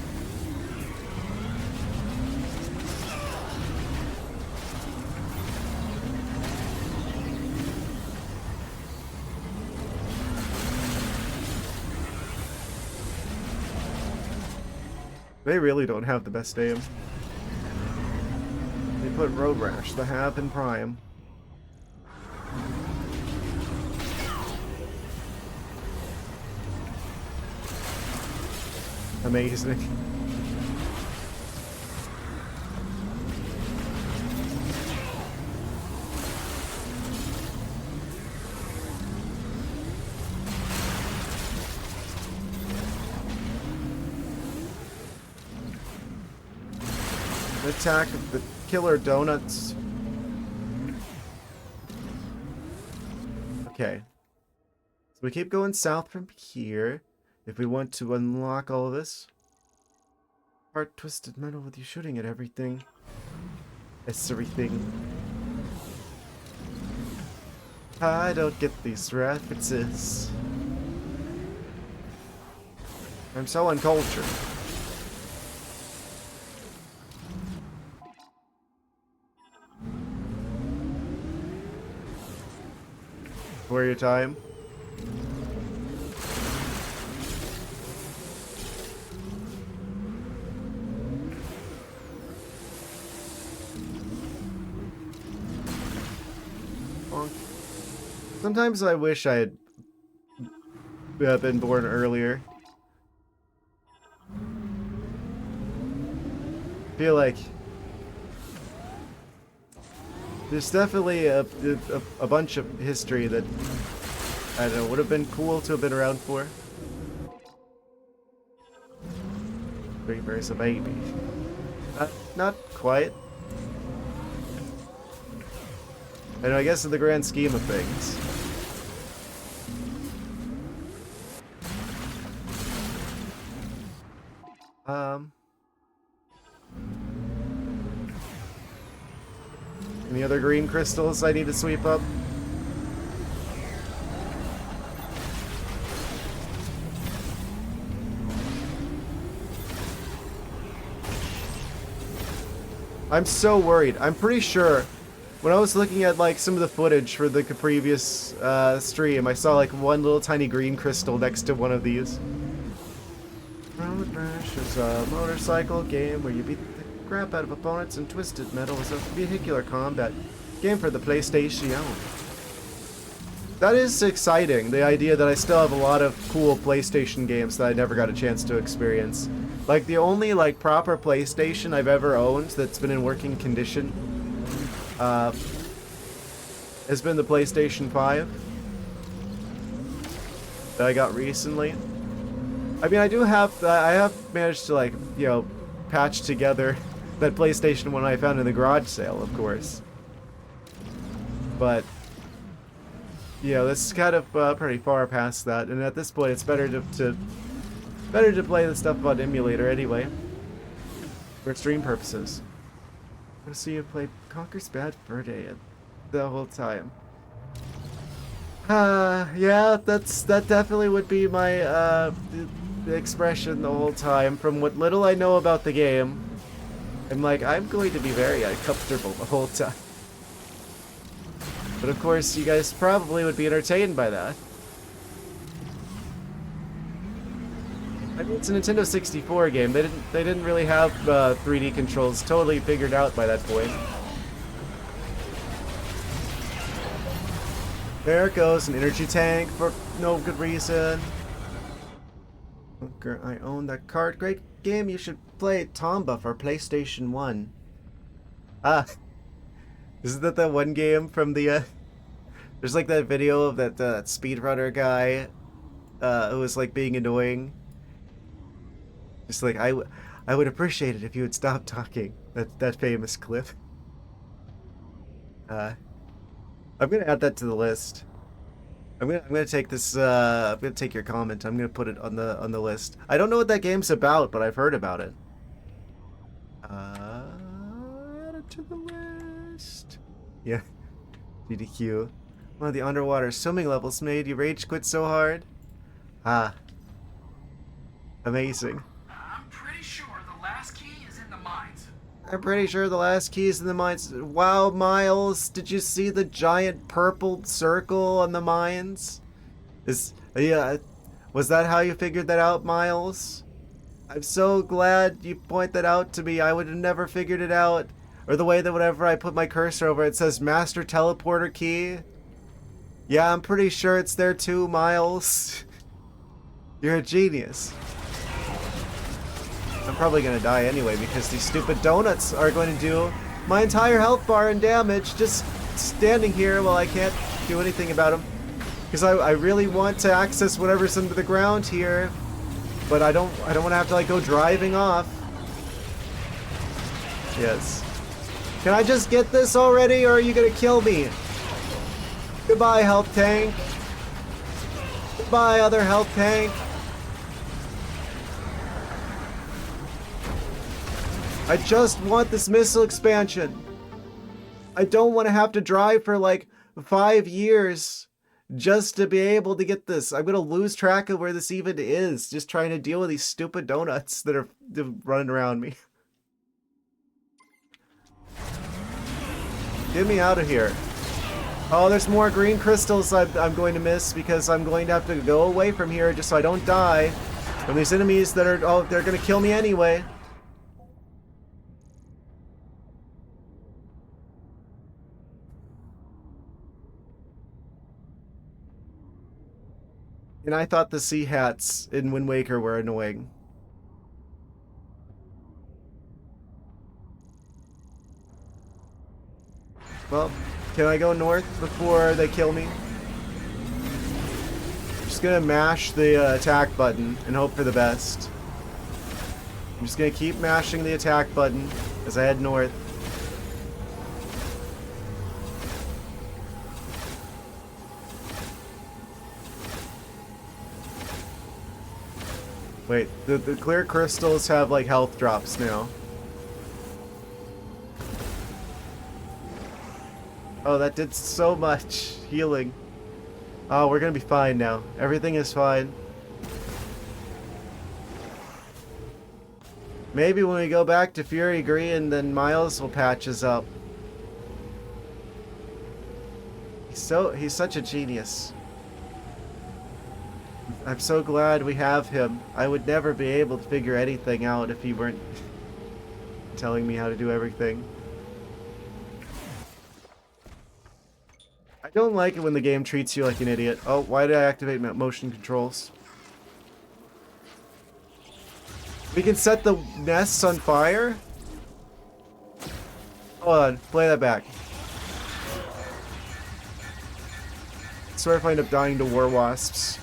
They really don't have the best aim. They put Road Rash, the Hab, in Prime. Amazing. The attack of the killer donuts. Okay. So we keep going south from here. If we want to unlock all of this. Heart twisted metal with you shooting at everything. It's everything. I don't get these references. I'm so uncultured. For your time. Sometimes I wish I had been born earlier. I feel like there's definitely a bunch of history that, I don't know, would have been cool to have been around for. Reaper's a baby. Not quite. And I guess in the grand scheme of things. Um, any other green crystals I need to sweep up? I'm so worried. I'm pretty sure when I was looking at like some of the footage for the previous stream, I saw like one little tiny green crystal next to one of these. Road Rash is a motorcycle game where you beat the crap out of opponents, and Twisted Metal is a vehicular combat game for the PlayStation. That is exciting, the idea that I still have a lot of cool PlayStation games that I never got a chance to experience. Like, the only, like, proper PlayStation I've ever owned that's been in working condition has been the PlayStation 5 that I got recently. I mean, I have managed to, like, you know, patch together that PlayStation one I found in the garage sale, of course. But, you know, this is kind of pretty far past that, and at this point it's better to play the stuff on emulator anyway, for stream purposes. I want to see you play Conker's Bad Fur Day the whole time. Yeah, that definitely would be my the expression the whole time. From what little I know about the game, I'm like, I'm going to be very uncomfortable the whole time. But of course, you guys probably would be entertained by that. I mean, it's a Nintendo 64 game. They didn't really have 3D controls totally figured out by that point. There it goes, an energy tank for no good reason. I own that card. Great game. You should play Tomba for PlayStation 1. Ah, isn't that one game from the? There's like that video of that speedrunner guy who was like being annoying. Just like, I would appreciate it if you would stop talking. That famous clip. I'm gonna add that to the list. I'm gonna take this. I'm gonna take your comment. I'm gonna put it on the list. I don't know what that game's about, but I've heard about it. Add it to the list. Yeah. GDQ. One of the underwater swimming levels made you rage quit so hard. Ah. Amazing. I'm pretty sure the last key is in the mines. I'm pretty sure the last key is in the mines. Wow, Miles, did you see the giant purple circle on the mines? Was that how you figured that out, Miles? I'm so glad you point that out to me. I would have never figured it out. Or the way that whenever I put my cursor over it says Master Teleporter Key. Yeah, I'm pretty sure it's there too, Miles. You're a genius. I'm probably gonna die anyway because these stupid donuts are going to do my entire health bar and damage just standing here while I can't do anything about them. Because I really want to access whatever's under the ground here, but I don't want to have to like go driving off. Yes. Can I just get this already, or are you gonna kill me? Goodbye, health tank. Goodbye, other health tank. I just want this missile expansion. I don't want to have to drive for like 5 years just to be able to get this. I'm gonna lose track of where this even is, just trying to deal with these stupid donuts that are running around me. Get me out of here. Oh, there's more green crystals I'm going to miss because I'm going to have to go away from here just so I don't die from these enemies that are, oh, they're going to kill me anyway. And I thought the sea hats in Wind Waker were annoying. Well, can I go north before they kill me? I'm just gonna mash the attack button and hope for the best. I'm just gonna keep mashing the attack button as I head north. Wait, the clear crystals have like health drops now. Oh, that did so much healing. Oh, we're gonna be fine now. Everything is fine. Maybe when we go back to Fury Green, then Miles will patch us up. He's such a genius. I'm so glad we have him. I would never be able to figure anything out if he weren't telling me how to do everything. I don't like it when the game treats you like an idiot. Oh, why did I activate motion controls? We can set the nests on fire? Hold on, play that back. I swear if I end up dying to war wasps.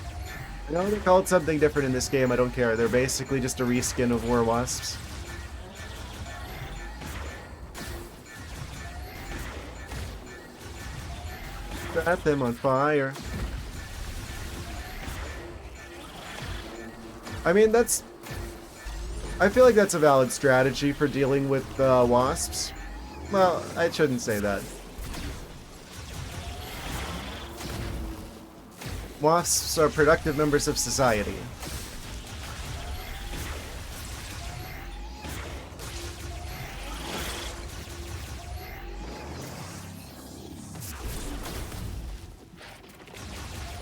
I know they called something different in this game, I don't care. They're basically just a reskin of war wasps. Set them on fire. I mean, I feel like that's a valid strategy for dealing with wasps. Well, I shouldn't say that. Wasps are productive members of society.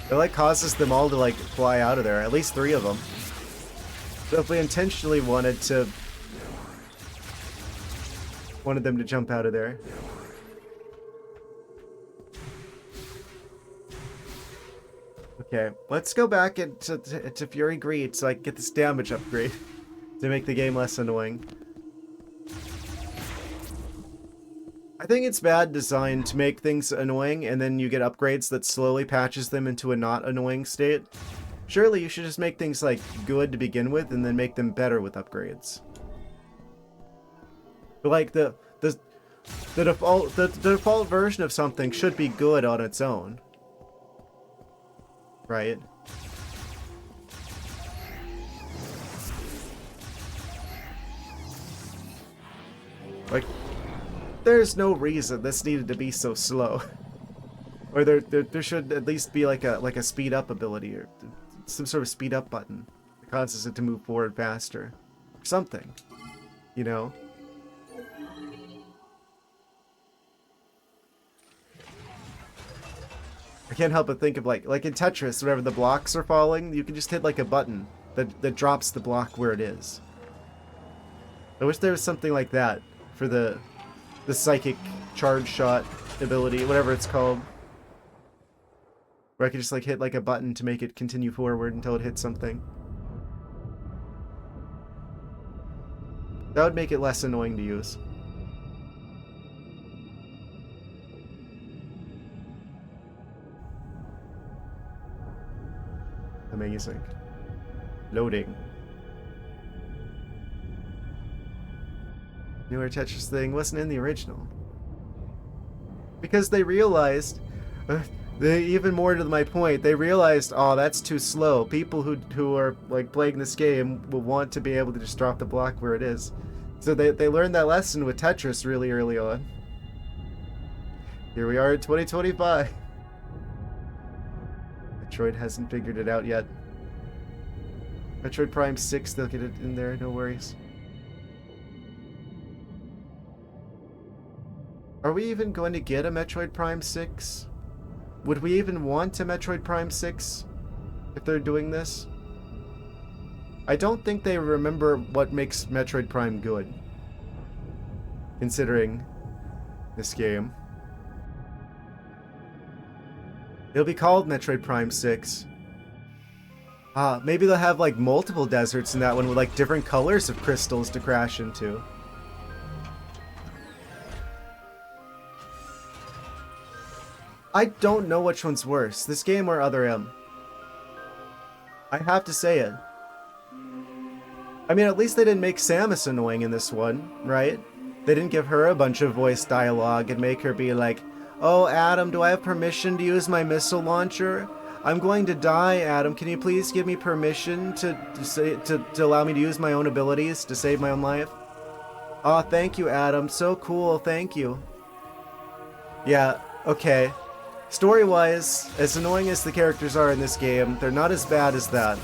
It like causes them all to like fly out of there, at least 3 of them. So if we intentionally wanted them to jump out of there. Okay, let's go back to Fury Green so I can get this damage upgrade to make the game less annoying. I think it's bad design to make things annoying and then you get upgrades that slowly patches them into a not annoying state. Surely you should just make things like good to begin with and then make them better with upgrades. But like the default version of something should be good on its own. Right? Like, there's no reason this needed to be so slow. Or there should at least be like a speed up ability or some sort of speed up button that causes it to move forward faster. Or something. You know? I can't help but think of like in Tetris, whenever the blocks are falling, you can just hit like a button that drops the block where it is. I wish there was something like that for the psychic charge shot ability, whatever it's called. Where I could just like hit like a button to make it continue forward until it hits something. That would make it less annoying to use. Amazing. Loading. Newer Tetris thing wasn't in the original. Because they realized, even more to my point, they realized, oh, that's too slow. People who are like playing this game will want to be able to just drop the block where it is. So they learned that lesson with Tetris really early on. Here we are in 2025. Metroid hasn't figured it out yet. Metroid Prime 6, they'll get it in there, no worries. Are we even going to get a Metroid Prime 6? Would we even want a Metroid Prime 6 if they're doing this? I don't think they remember what makes Metroid Prime good, considering this game. It'll be called Metroid Prime 6. Maybe they'll have like multiple deserts in that one with like different colors of crystals to crash into. I don't know which one's worse, this game or Other M. I have to say it. I mean, at least they didn't make Samus annoying in this one, right? They didn't give her a bunch of voice dialogue and make her be like, oh, Adam, do I have permission to use my missile launcher? I'm going to die, Adam. Can you please give me permission to allow me to use my own abilities to save my own life? Aw, thank you, Adam. So cool. Thank you. Yeah, okay. Story-wise, as annoying as the characters are in this game, they're not as bad as that.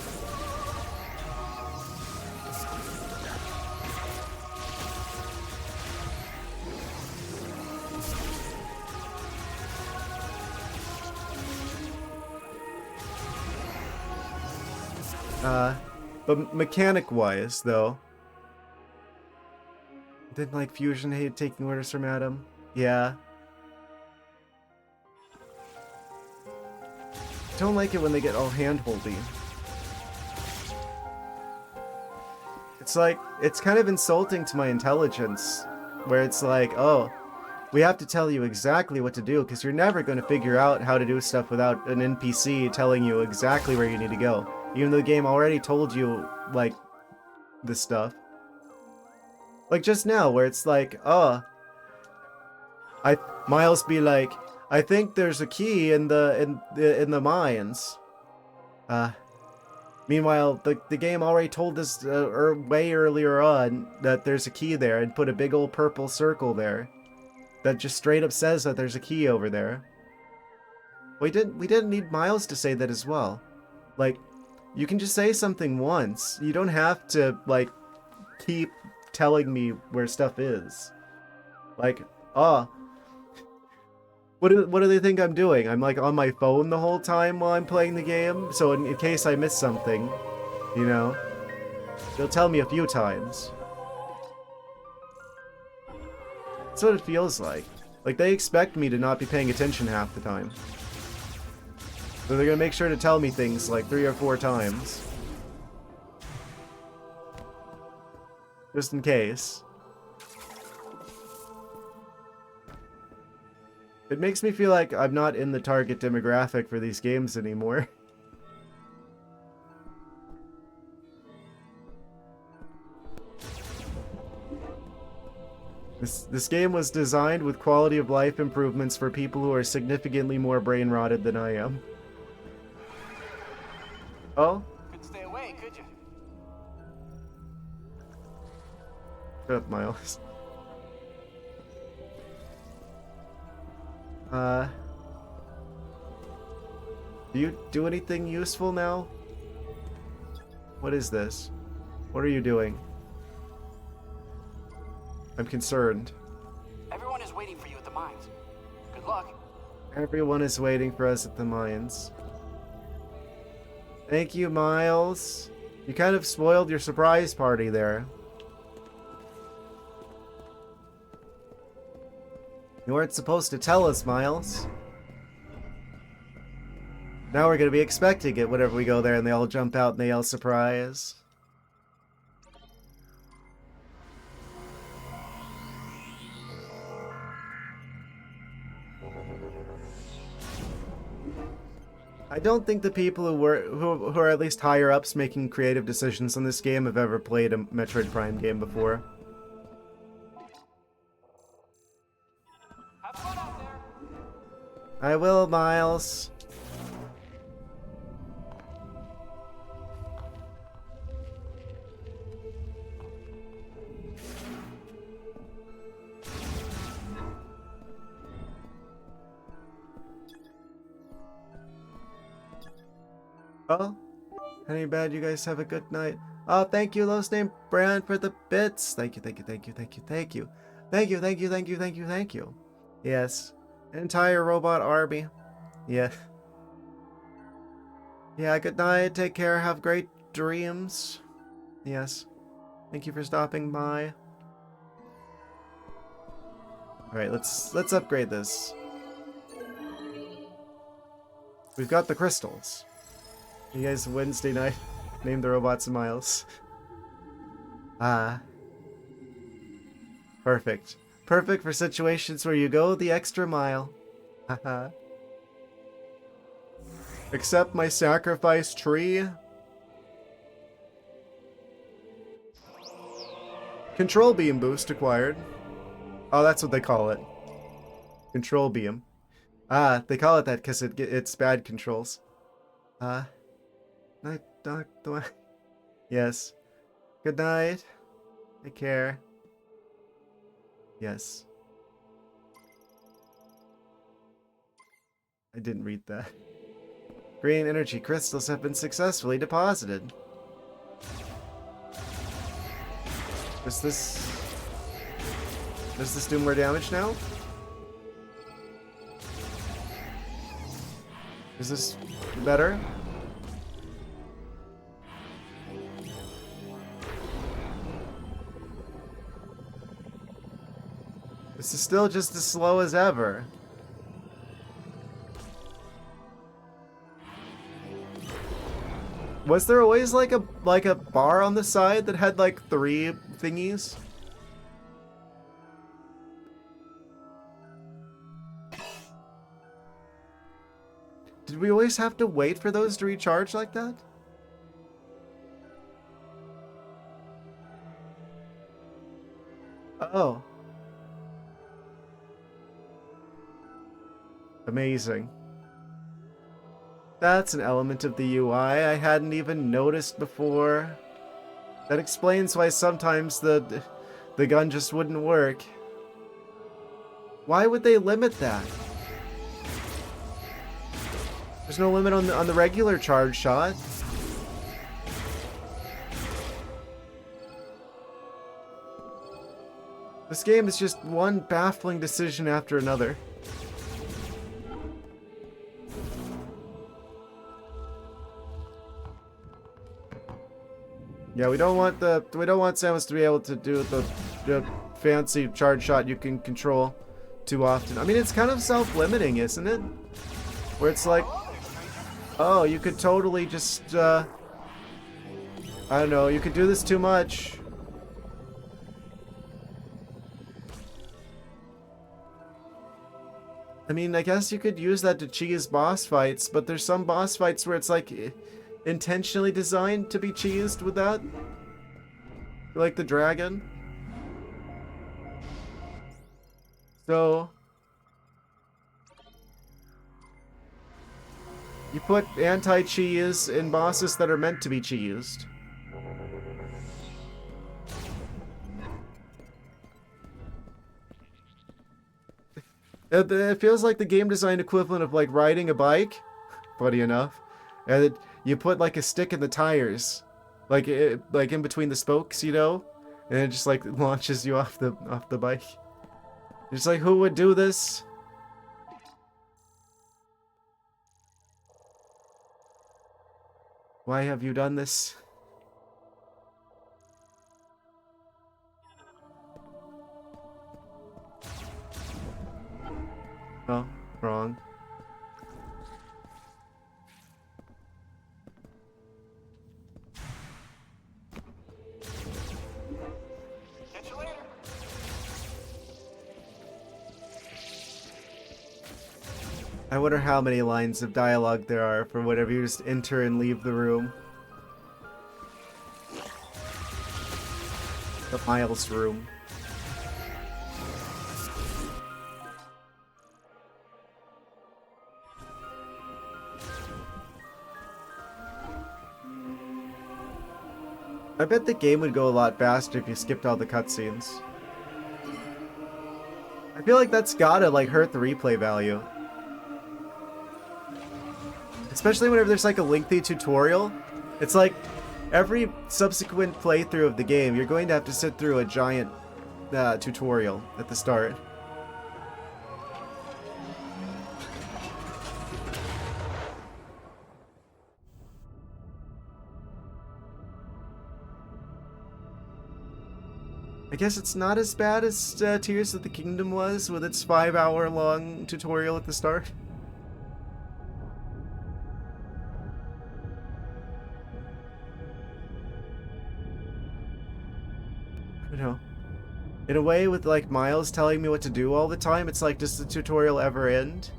But mechanic-wise, though, didn't like Fusion hate taking orders from Adam? Yeah. Don't like it when they get all hand-holdy. It's like, it's kind of insulting to my intelligence, where it's like, oh, we have to tell you exactly what to do, because you're never going to figure out how to do stuff without an NPC telling you exactly where you need to go. Even though the game already told you, like, this stuff. Like just now, where it's like, oh, Miles be like, I think there's a key in the mines. Meanwhile, the game already told us way earlier on that there's a key there and put a big old purple circle there that just straight up says that there's a key over there. We didn't need Miles to say that as well. Like, you can just say something once. You don't have to like keep telling me where stuff is. Like, what do they think I'm doing? I'm like on my phone the whole time while I'm playing the game, so in case I miss something, you know, they'll tell me a few times. That's what it feels like. Like they expect me to not be paying attention half the time. So they're gonna make sure to tell me things like 3 or 4 times. Just in case. It makes me feel like I'm not in the target demographic for these games anymore. This game was designed with quality of life improvements for people who are significantly more brain rotted than I am. Oh? Couldn't stay away, could you? Shut up, Miles. Do you do anything useful now? What is this? What are you doing? I'm concerned. Everyone is waiting for you at the mines. Good luck. Everyone is waiting for us at the mines. Thank you, Miles. You kind of spoiled your surprise party there. You weren't supposed to tell us, Miles. Now we're gonna be expecting it whenever we go there and they all jump out and they yell surprise. I don't think the people who are at least higher ups making creative decisions on this game have ever played a Metroid Prime game before. Have fun out there. I will, Miles. Oh, honey bad, you guys have a good night. Oh, thank you, Lost Name Brand, for the bits. Thank you, thank you, thank you, thank you, thank you. Thank you, thank you, thank you, thank you, thank you. Yes. Entire robot army. Yeah. Yeah, good night, take care, have great dreams. Yes. Thank you for stopping by. Alright, let's upgrade this. We've got the crystals. You guys Wednesday night name the robots Miles. Perfect. Perfect for situations where you go the extra mile. Haha. Accept my sacrifice tree. Control beam boost acquired. Oh, that's what they call it. Control beam. They call it that because it's bad controls. Night, Doctor. Yes. Good night. Take care. Yes. I didn't read that. Green energy crystals have been successfully deposited. Does this do more damage now? Is this better? This is still just as slow as ever. Was there always like a bar on the side that had like 3 thingies? Did we always have to wait for those to recharge like that? Oh. Amazing. That's an element of the UI I hadn't even noticed before. That explains why sometimes the gun just wouldn't work. Why would they limit that? There's no limit on the regular charge shot. This game is just one baffling decision after another. Yeah, we don't want Samus to be able to do the fancy charge shot you can control too often. I mean, it's kind of self-limiting, isn't it? Where it's like, oh, you could totally just, I don't know, you could do this too much. I mean, I guess you could use that to cheese boss fights, but there's some boss fights where it's like intentionally designed to be cheesed with that. Like the dragon. So you put anti-cheese in bosses that are meant to be cheesed. It feels like the game design equivalent of like riding a bike, funny enough, and you put like a stick in the tires, like in between the spokes, you know, and it just like launches you off the bike. It's like, who would do this? Why have you done this? Oh, wrong. Catch you later. I wonder how many lines of dialogue there are for whenever you just enter and leave the room. The Miles room. I bet the game would go a lot faster if you skipped all the cutscenes. I feel like that's gotta like hurt the replay value. Especially whenever there's like a lengthy tutorial. It's like every subsequent playthrough of the game, you're going to have to sit through a giant tutorial at the start. I guess it's not as bad as Tears of the Kingdom was with its 5-hour-long tutorial at the start. I don't know. In a way, with like Miles telling me what to do all the time, it's like, does the tutorial ever end?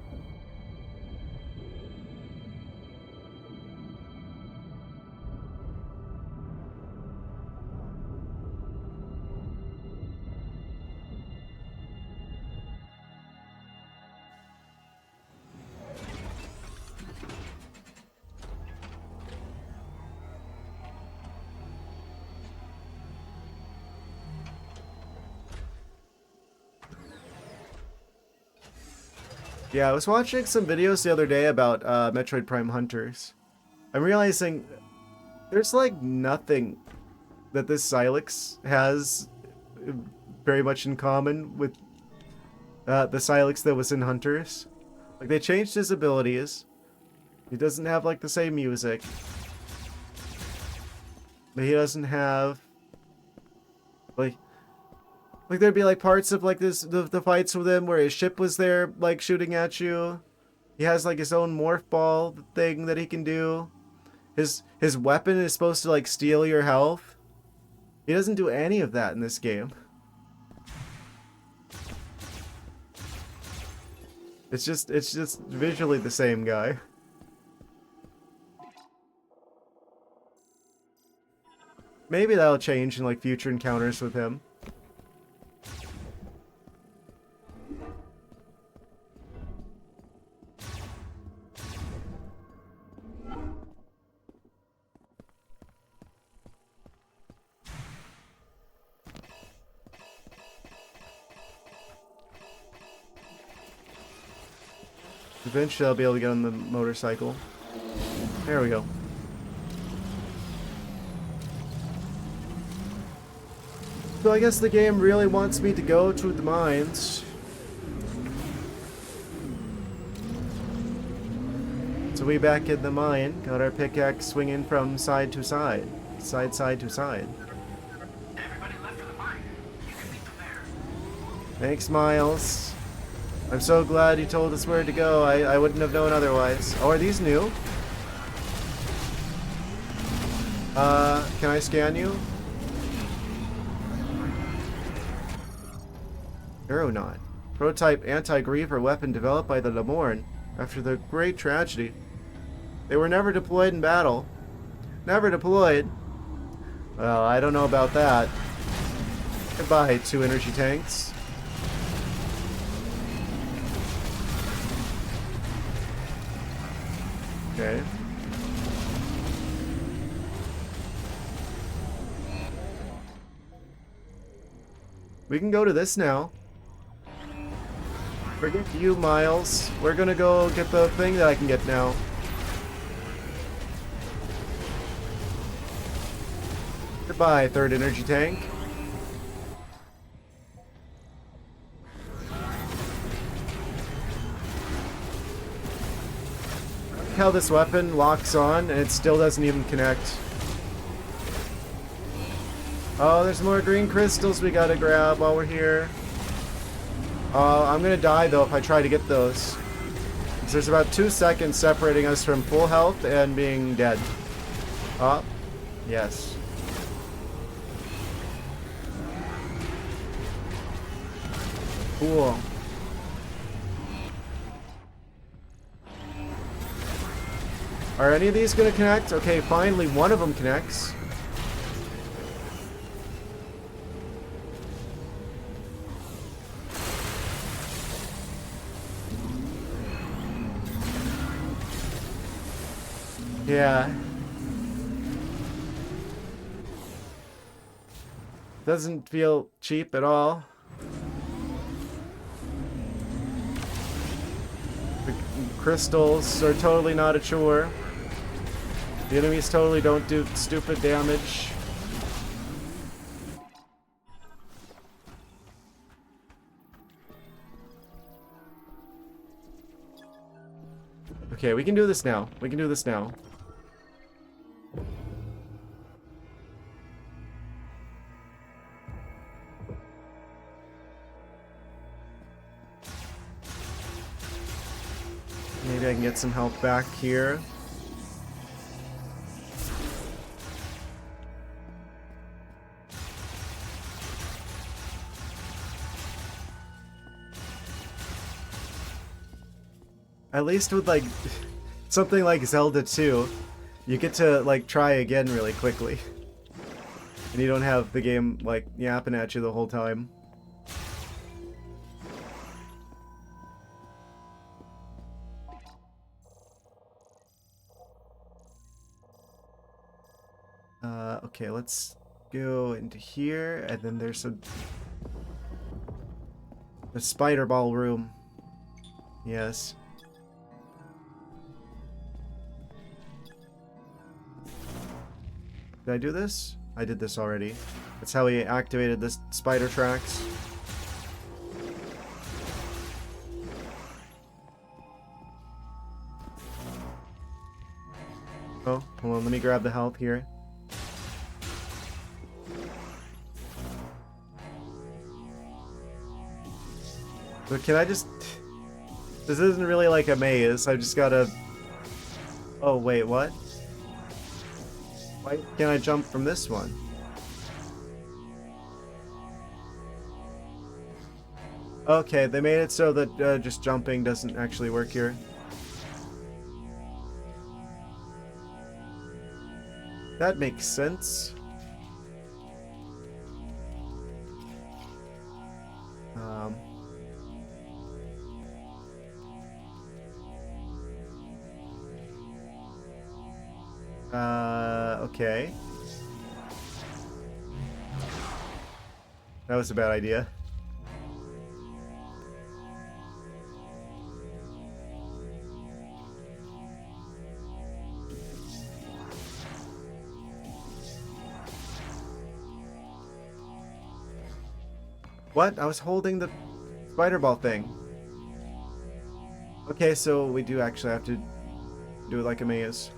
Yeah, I was watching some videos the other day about Metroid Prime Hunters. I'm realizing there's like nothing that this Silex has very much in common with the Silex that was in Hunters. Like, they changed his abilities. He doesn't have like the same music. But he doesn't have like there'd be like parts of like the fights with him where his ship was there like shooting at you. He has like his own morph ball thing that he can do. His weapon is supposed to like steal your health. He doesn't do any of that in this game. It's just visually the same guy. Maybe that'll change in like future encounters with him. Eventually I'll be able to get on the motorcycle. There we go. So I guess the game really wants me to go to the mines. So we back in the mine, got our pickaxe swinging from side to side. Side to side. Everybody left for the mine. You can meet them there. Thanks, Miles. I'm so glad you told us where to go. I wouldn't have known otherwise. Oh, are these new? Can I scan you? Aeronaut. Prototype anti-griever weapon developed by the Lemorn after the Great Tragedy. They were never deployed in battle. Never deployed. Well, I don't know about that. Goodbye, 2 energy tanks. Okay. We can go to this now. Forget you, Miles. We're gonna go get the thing that I can get now. Goodbye, 3rd energy tank. How this weapon locks on and it still doesn't even connect. Oh, there's more green crystals we gotta grab while we're here. I'm gonna die though if I try to get those. So there's about 2 seconds separating us from full health and being dead. Oh, yes. Cool. Are any of these gonna connect? Okay, finally one of them connects. Yeah. Doesn't feel cheap at all. The crystals are totally not a chore. The enemies totally don't do stupid damage. Okay, we can do this now. We can do this now. Maybe I can get some help back here. At least with like something like Zelda 2, you get to like try again really quickly. And you don't have the game like yapping at you the whole time. Okay, let's go into here, and then there's the spider ball room. Yes. Did I do this? I did this already. That's how we activated this spider tracks. Oh, hold on, let me grab the health here. But can I just... This isn't really like a maze, I just gotta... Oh, wait, what? Why can't I jump from this one? Okay, they made it so that just jumping doesn't actually work here. That makes sense. Okay. That was a bad idea. What? I was holding the spider ball thing. Okay, so we do actually have to do it like a maze.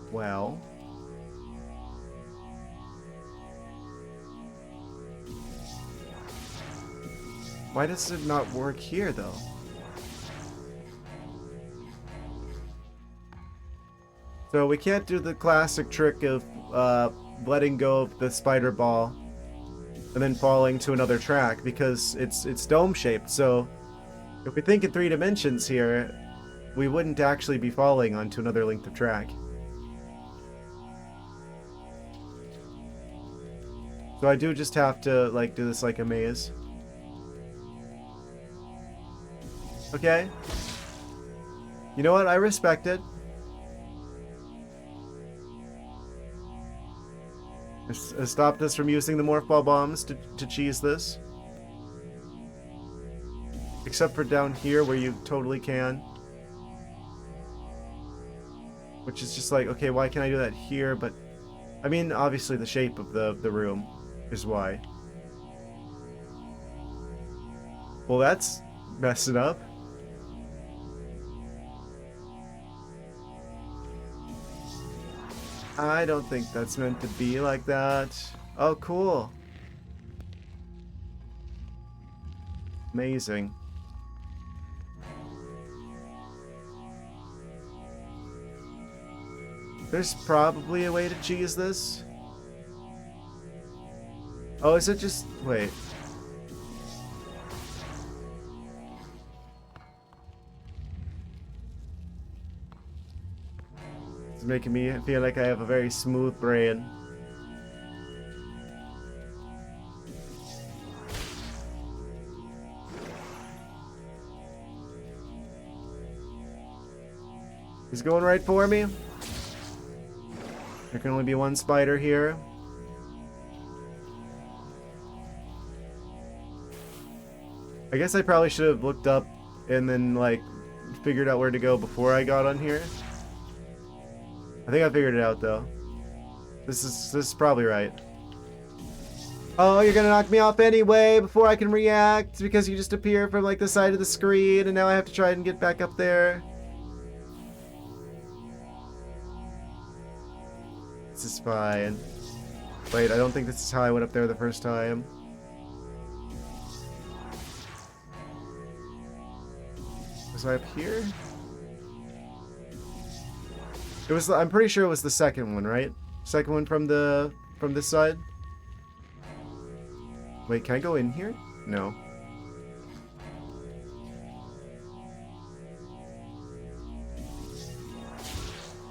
Well. Why does it not work here, though? So we can't do the classic trick of letting go of the spider ball and then falling to another track because it's dome-shaped. So if we think in 3 dimensions here, we wouldn't actually be falling onto another length of track. So I do just have to like do this like a maze. Okay. You know what? I respect it. It stopped us from using the morph ball bombs to cheese this. Except for down here where you totally can. Which is just like, okay, why can't I do that here? But, I mean, obviously the shape of the room is why. Well, that's messing up. I don't think that's meant to be like that. Oh, cool. Amazing. There's probably a way to cheese this. Oh, is it just... Wait. It's making me feel like I have a very smooth brain. He's going right for me. There can only be one spider here. I guess I probably should have looked up and then, like, figured out where to go before I got on here. I think I figured it out, though. This is probably right. Oh, you're gonna knock me off anyway before I can react because you just appear from, like, the side of the screen and now I have to try and get back up there. This is fine. Wait, I don't think this is how I went up there the first time. Was I up here? It was. I'm pretty sure it was the second one, right? Second one from this side. Wait, can I go in here? No.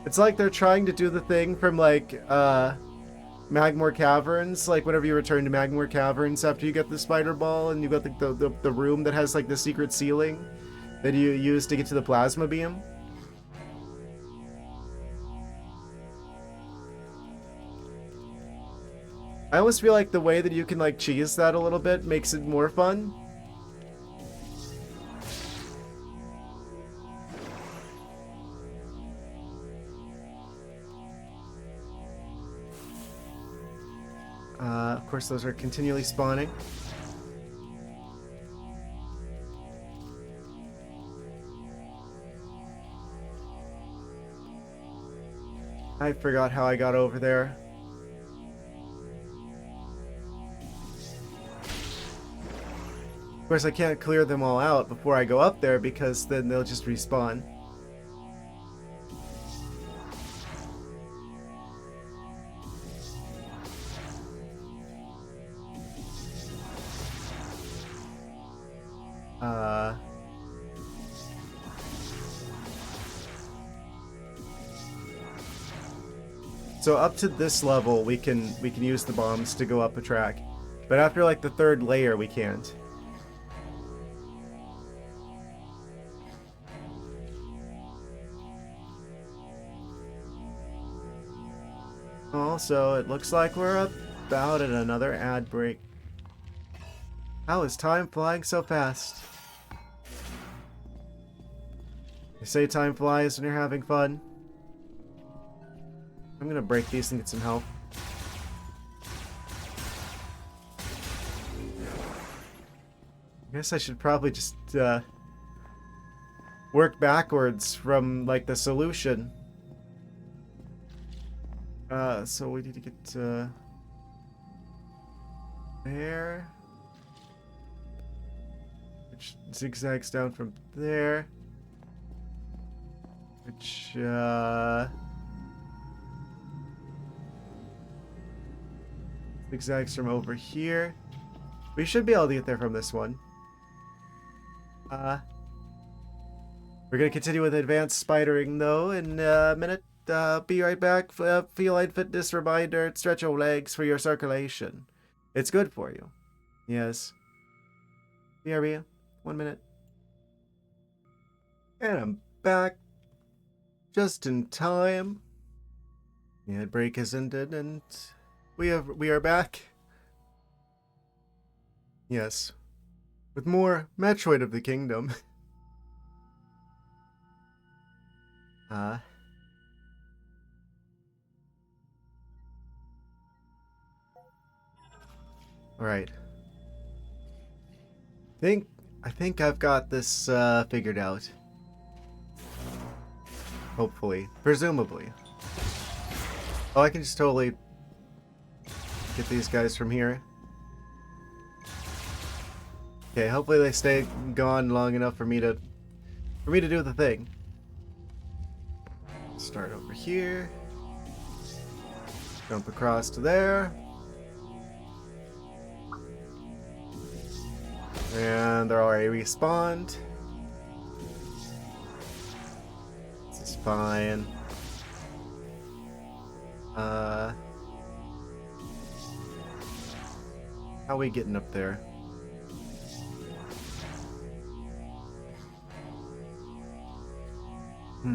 It's like they're trying to do the thing from like Magmoor Caverns, like whenever you return to Magmoor Caverns after you get the spider ball and you got the room that has like the secret ceiling that you use to get to the plasma beam. I almost feel like the way that you can like cheese that a little bit makes it more fun. Of course, those are continually spawning. I forgot how I got over there. Of course, I can't clear them all out before I go up there because then they'll just respawn. So up to this level, we can use the bombs to go up a track, but after like the third layer, we can't. Also, it looks like we're about at another ad break. How is time flying so fast? They say time flies when you're having fun. I'm gonna break these and get some help. I guess I should probably just work backwards from like the solution. So we need to get there, which zigzags down from there, which zigzags from over here. We should be able to get there from this one. We're gonna continue with advanced spidering though in a minute. Be right back. Feline fitness reminder: stretch your legs for your circulation. It's good for you. Yes. BRB. 1 minute. And I'm back. Just in time. The ad break has ended and we are back. Yes. With more Metroid of the Kingdom. Alright. I think I've got this figured out. Hopefully. Presumably. Oh, I can just totally get these guys from here. Okay, hopefully they stay gone long enough for me to do the thing. Start over here. Jump across to there. And they're already respawned. This is fine. How are we getting up there? We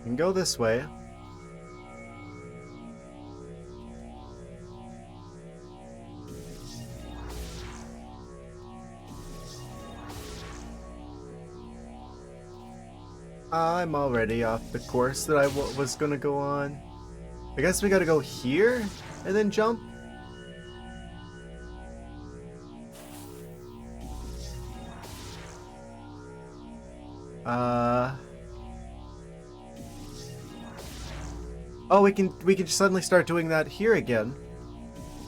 can go this way. I'm already off the course that I was gonna go on. I guess we gotta go here and then jump. Oh, we can just suddenly start doing that here again.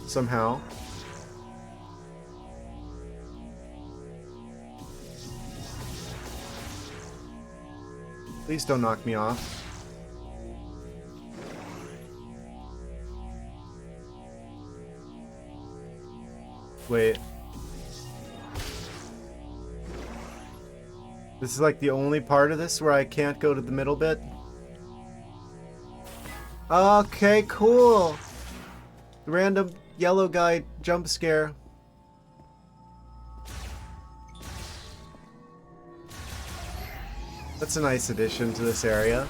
Somehow. Please don't knock me off. Wait. This is like the only part of this where I can't go to the middle bit? Okay, cool. Random yellow guy jump scare. That's a nice addition to this area.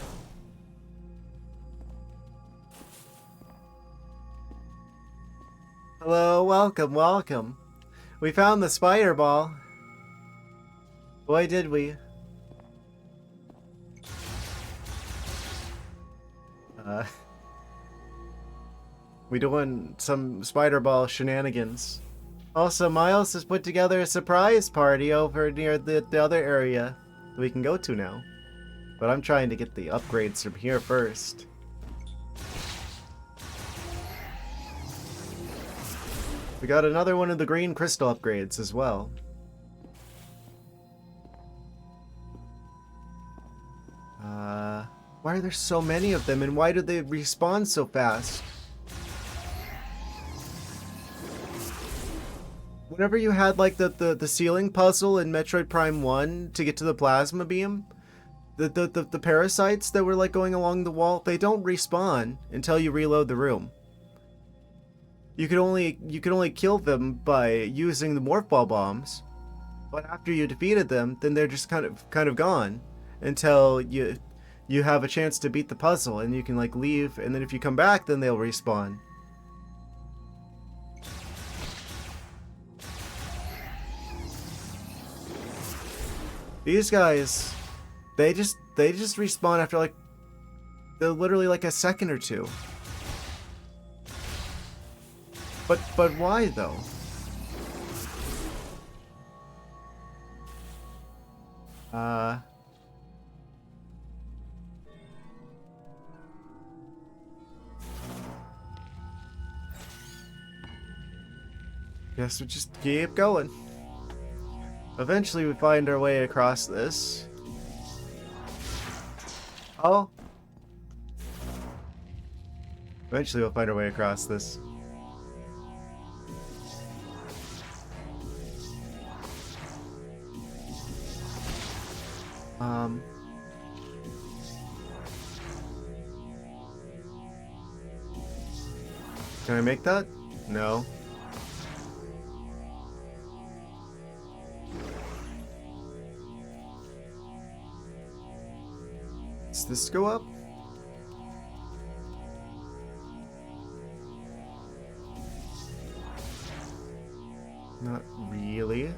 welcome, welcome. We found the spider ball. Boy, did we. We doing some spider ball shenanigans. Also, Miles has put together a surprise party over near the other area we can go to now. But I'm trying to get the upgrades from here first. We got another one of the green crystal upgrades as well. Why are there so many of them, and why do they respawn so fast? Whenever you had like the ceiling puzzle in Metroid Prime 1 to get to the plasma beam, the parasites that were like going along the wall, they don't respawn until you reload the room. You could only kill them by using the morph ball bombs, but after you defeated them, then they're just kind of gone until you have a chance to beat the puzzle, and you can like leave, and then if you come back, then they'll respawn. These guys, they just respawn after like literally like a second or two. But why though? Guess we just keep going. Eventually we find our way across this. Oh. Eventually we'll find our way across this. Can I make that? No. Does this go up? Not really.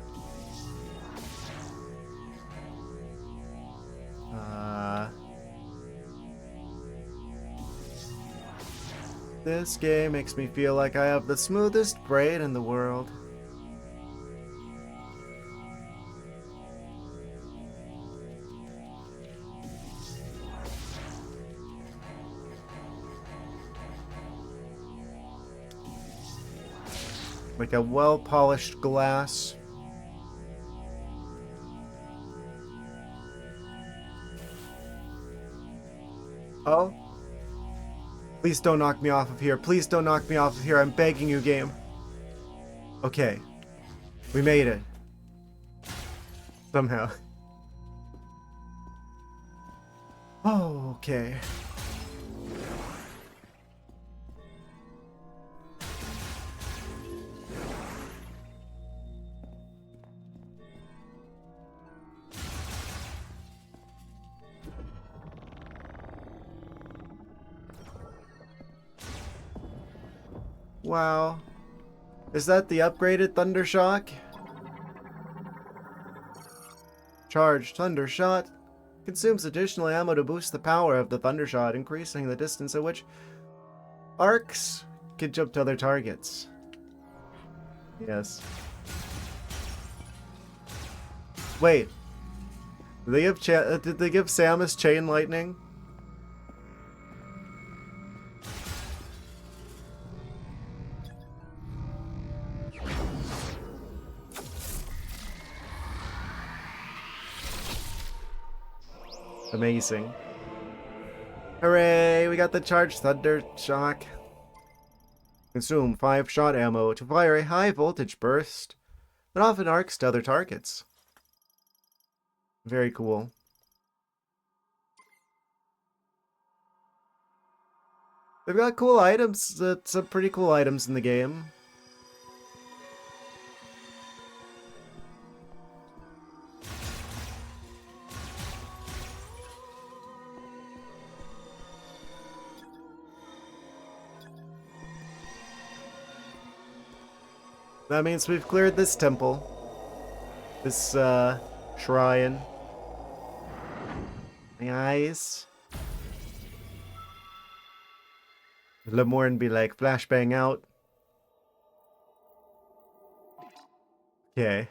This game makes me feel like I have the smoothest brain in the world. Like a well-polished glass. Oh? Please don't knock me off of here. Please don't knock me off of here. I'm begging you, game. Okay. We made it. Somehow. Oh, okay. Wow. Is that the upgraded Thundershock? Charged Thundershot. Consumes additional ammo to boost the power of the Thundershot, increasing the distance at which arcs can jump to other targets. Yes. Wait. Did they give Samus Chain Lightning? Amazing. Hooray! We got the charged Thunder Shock. Consume 5 shot ammo to fire a high voltage burst that often arcs to other targets. Very cool. They've got cool items, some pretty cool items in the game. That means we've cleared this temple. This, shrine. Nice. Lemorne be like, flashbang out. Okay.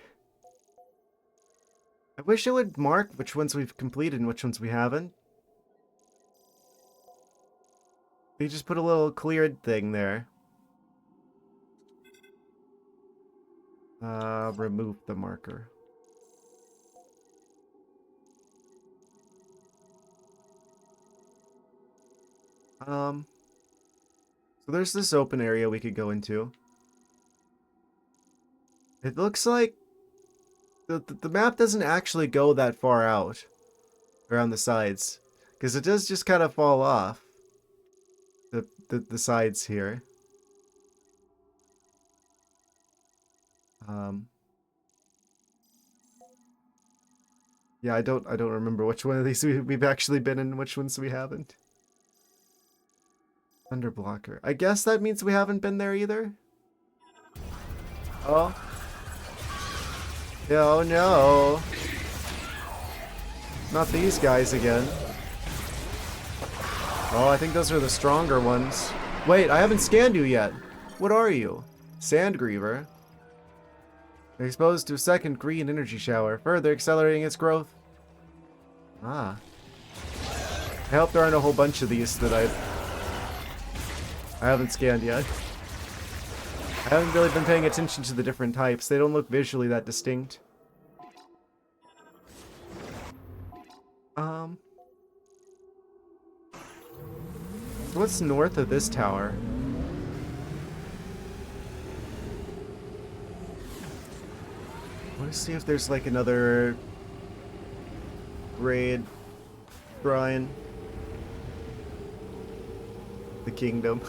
I wish it would mark which ones we've completed and which ones we haven't. They just put a little cleared thing there. Remove the marker. So there's this open area we could go into. It looks like the map doesn't actually go that far out around the sides, because it does just kind of fall off the sides here. Yeah, I don't remember which one of these we've actually been in, which ones we haven't. Thunderblocker. I guess that means we haven't been there either. Oh. Oh no. Not these guys again. Oh, I think those are the stronger ones. Wait, I haven't scanned you yet. What are you? Sandgriever. Exposed to a second green energy shower, further accelerating its growth. Ah. I hope there aren't a whole bunch of these that I haven't scanned yet. I haven't really been paying attention to the different types. They don't look visually that distinct. So what's north of this tower? I want to see if there's like another raid shrine. The kingdom.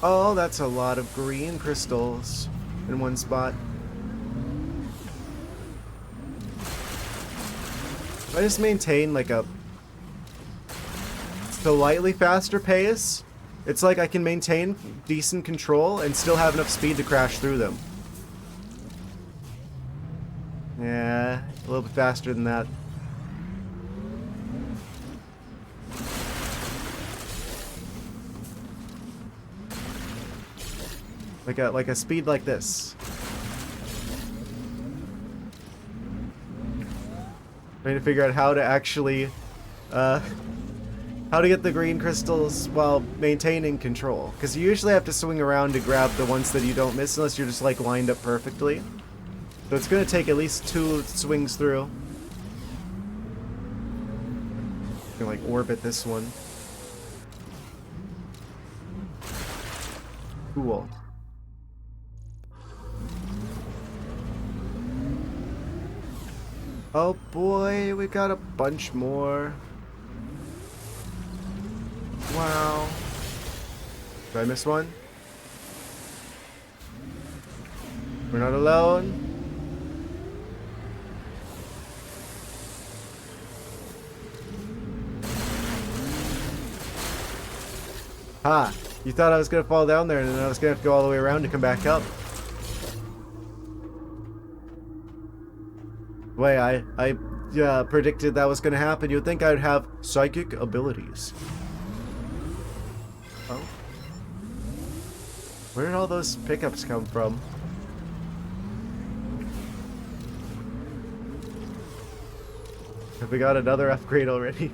Oh, that's a lot of green crystals in one spot. If I just maintain like a slightly faster pace, it's like I can maintain decent control and still have enough speed to crash through them. Yeah, a little bit faster than that. Like a speed like this. Trying to figure out how to actually how to get the green crystals while maintaining control, because you usually have to swing around to grab the ones that you don't miss unless you're just like lined up perfectly. So it's gonna take at least 2 swings through. I'm gonna like orbit this one. Cool. Oh boy, we got a bunch more. Wow. Did I miss one? We're not alone. Ha! You thought I was gonna fall down there and then I was gonna have to go all the way around to come back up. Way I predicted that was gonna happen. You'd think I'd have psychic abilities. Oh. Where did all those pickups come from? Have we got another upgrade already?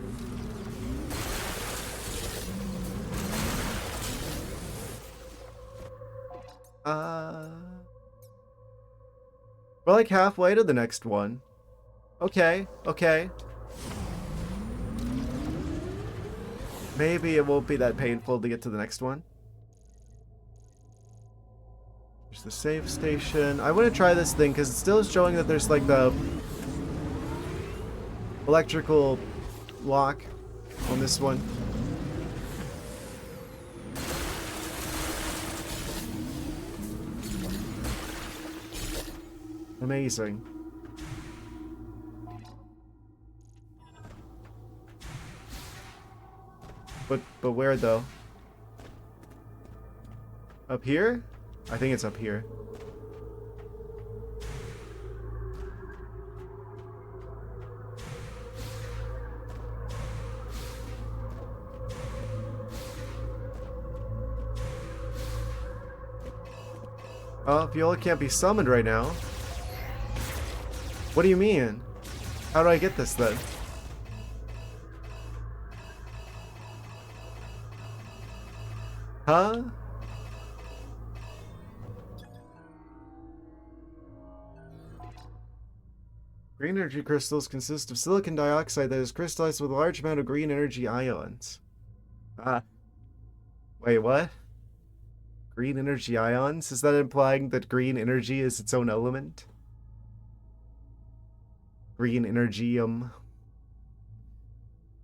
We're like halfway to the next one. Okay, okay. Maybe it won't be that painful to get to the next one. There's the save station. I want to try this thing because it's still showing that there's like the electrical lock on this one. Amazing. But where though? Up here? I think it's up here. Oh, Viola can't be summoned right now. What do you mean? How do I get this then? Huh? Green energy crystals consist of silicon dioxide that is crystallized with a large amount of green energy ions. Ah. Wait, what? Green energy ions? Is that implying that green energy is its own element? Green energium.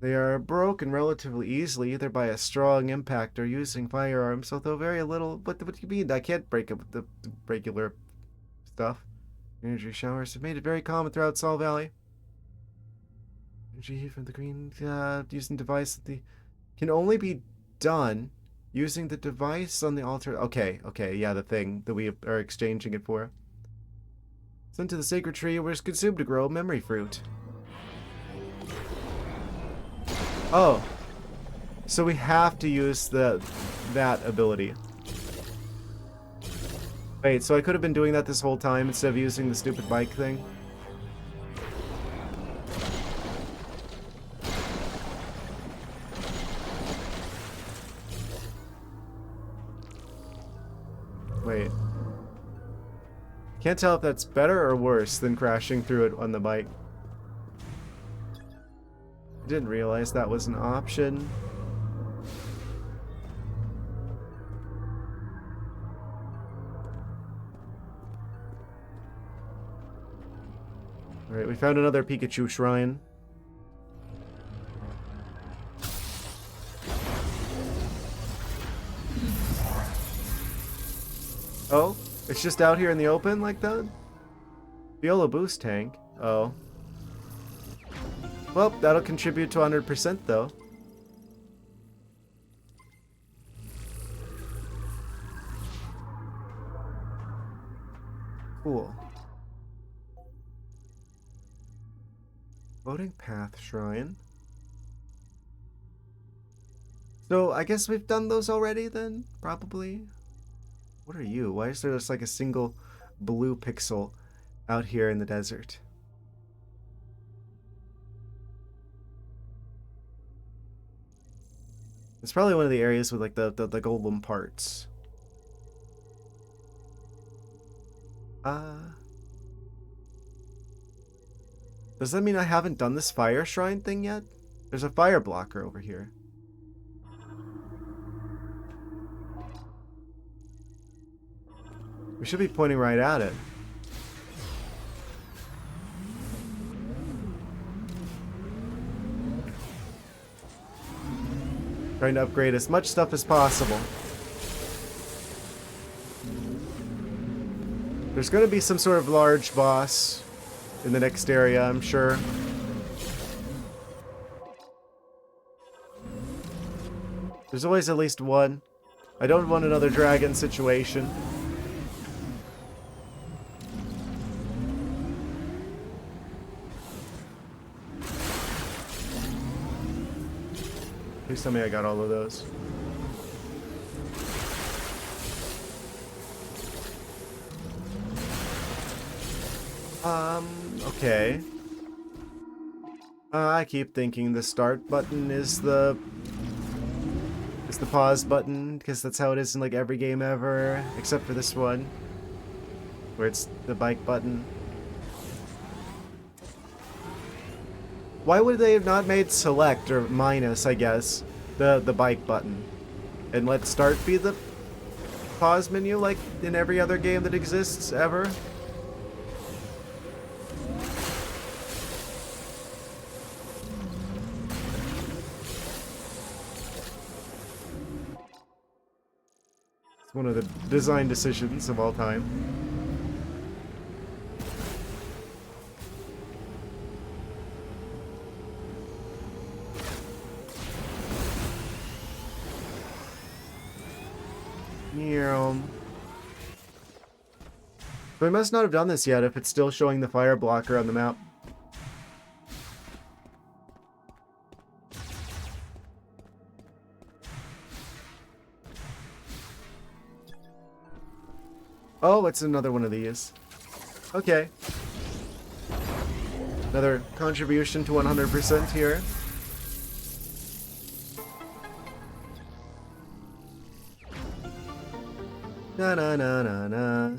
They are broken relatively easily, either by a strong impact or using firearms, although very little. What do you mean? I can't break up the regular stuff. Energy showers have made it very common throughout Sol Valley. Energy from the green using device that can only be done using the device on the altar. Okay, yeah, the thing that we are exchanging it for. Sent to the sacred tree where it's consumed to grow memory fruit. Oh, so we have to use that ability. Wait, so I could have been doing that this whole time instead of using the stupid bike thing? Wait. Can't tell if that's better or worse than crashing through it on the bike. I didn't realize that was an option. Alright, we found another Pikachu shrine. Oh, it's just out here in the open like that? Viola boost tank. Oh. Well, that'll contribute to 100% though. Cool. Floating Path Shrine. So, I guess we've done those already then? Probably. What are you? Why is there just like a single blue pixel out here in the desert? It's probably one of the areas with like the golem parts. Does that mean I haven't done this fire shrine thing yet? There's a fire blocker over here. We should be pointing right at it. Trying to upgrade as much stuff as possible. There's going to be some sort of large boss in the next area, I'm sure. There's always at least one. I don't want another dragon situation. Please tell me I got all of those. Okay. I keep thinking the start button is the pause button, because that's how it is in like every game ever, except for this one, where it's the bike button. Why would they have not made select or minus, I guess, the bike button, and let start be the pause menu like in every other game that exists ever? It's one of the design decisions of all time. Yeah. But I must not have done this yet if it's still showing the fire blocker on the map. Oh, it's another one of these. Okay. Another contribution to 100% here. Na na na na na.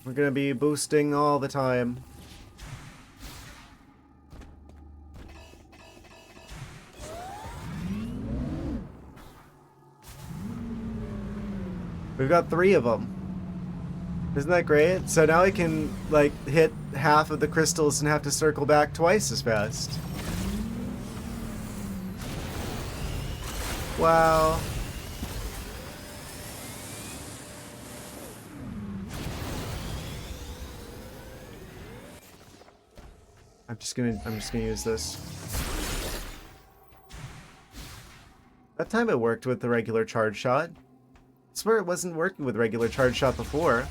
We're gonna be boosting all the time. We've got 3 of them. Isn't that great? So now I can, like, hit half of the crystals and have to circle back twice as fast. Wow. I'm just gonna use this. That time it worked with the regular charge shot. I swear it wasn't working with regular charge shot before.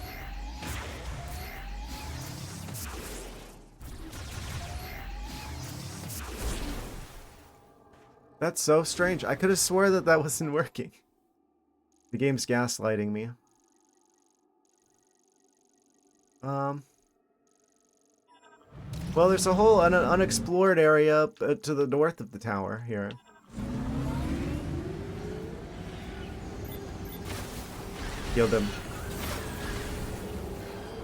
That's so strange. I could have swore that that wasn't working. The game's gaslighting me. Well, there's a whole unexplored area to the north of the tower here. Kill them.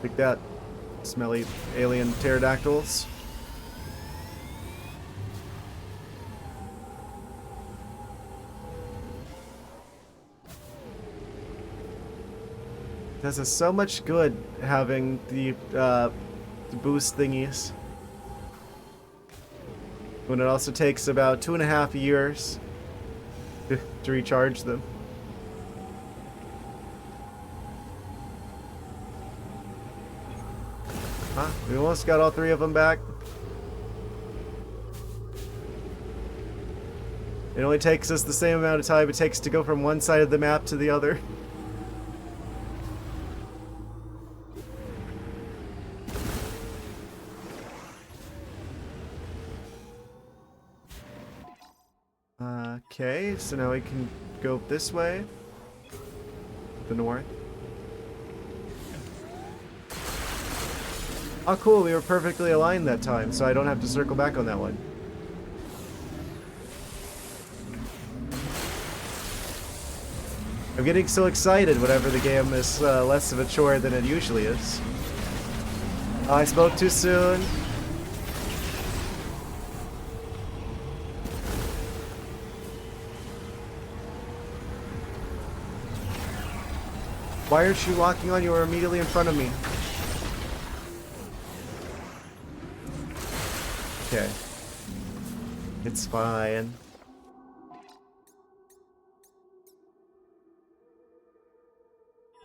Take that, smelly alien pterodactyls. It does us so much good having the boost thingies. When it also takes about 2.5 years to recharge them. Huh? We almost got all 3 of them back. It only takes us the same amount of time it takes to go from one side of the map to the other. Okay, so now we can go this way. The north. Oh cool, we were perfectly aligned that time, so I don't have to circle back on that one. I'm getting so excited whenever the game is less of a chore than it usually is. Oh, I spoke too soon. Why aren't you locking on? You were immediately in front of me. Okay. It's fine.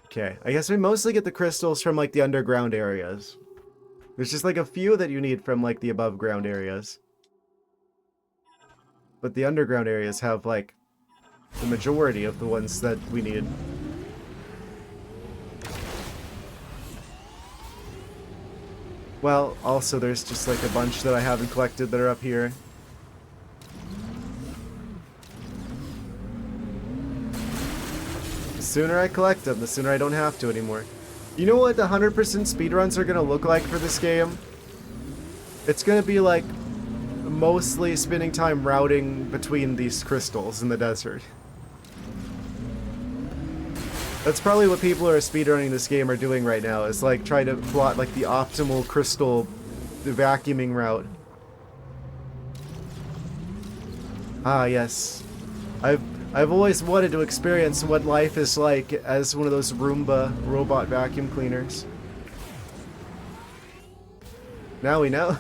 Okay, I guess we mostly get the crystals from like the underground areas. There's just like a few that you need from like the above ground areas. But the underground areas have like the majority of the ones that we need. Well, also there's just like a bunch that I haven't collected that are up here. The sooner I collect them, the sooner I don't have to anymore. You know what the 100% speedruns are gonna look like for this game? It's gonna be like mostly spending time routing between these crystals in the desert. That's probably what people who are speedrunning this game are doing right now, is like trying to plot like the optimal crystal vacuuming route. Ah yes. I've always wanted to experience what life is like as one of those Roomba robot vacuum cleaners. Now we know.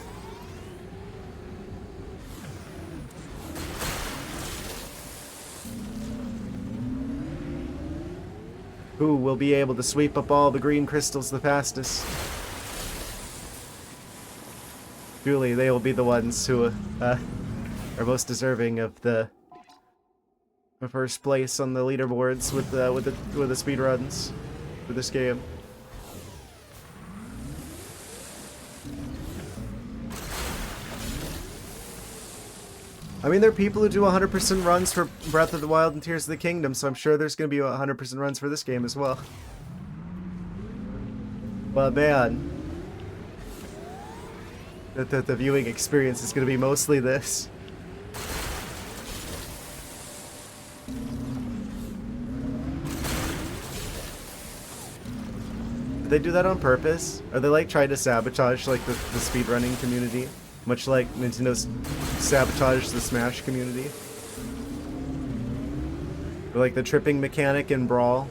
Who will be able to sweep up all the green crystals the fastest? Truly, they will be the ones who are most deserving of the my first place on the leaderboards with the speed runs for this game. I mean, there are people who do 100% runs for Breath of the Wild and Tears of the Kingdom, so I'm sure there's going to be 100% runs for this game as well. But man, the viewing experience is going to be mostly this. Did they do that on purpose? Are they like trying to sabotage like the speedrunning community? Much like Nintendo's sabotaged the Smash community? Or like the tripping mechanic in Brawl?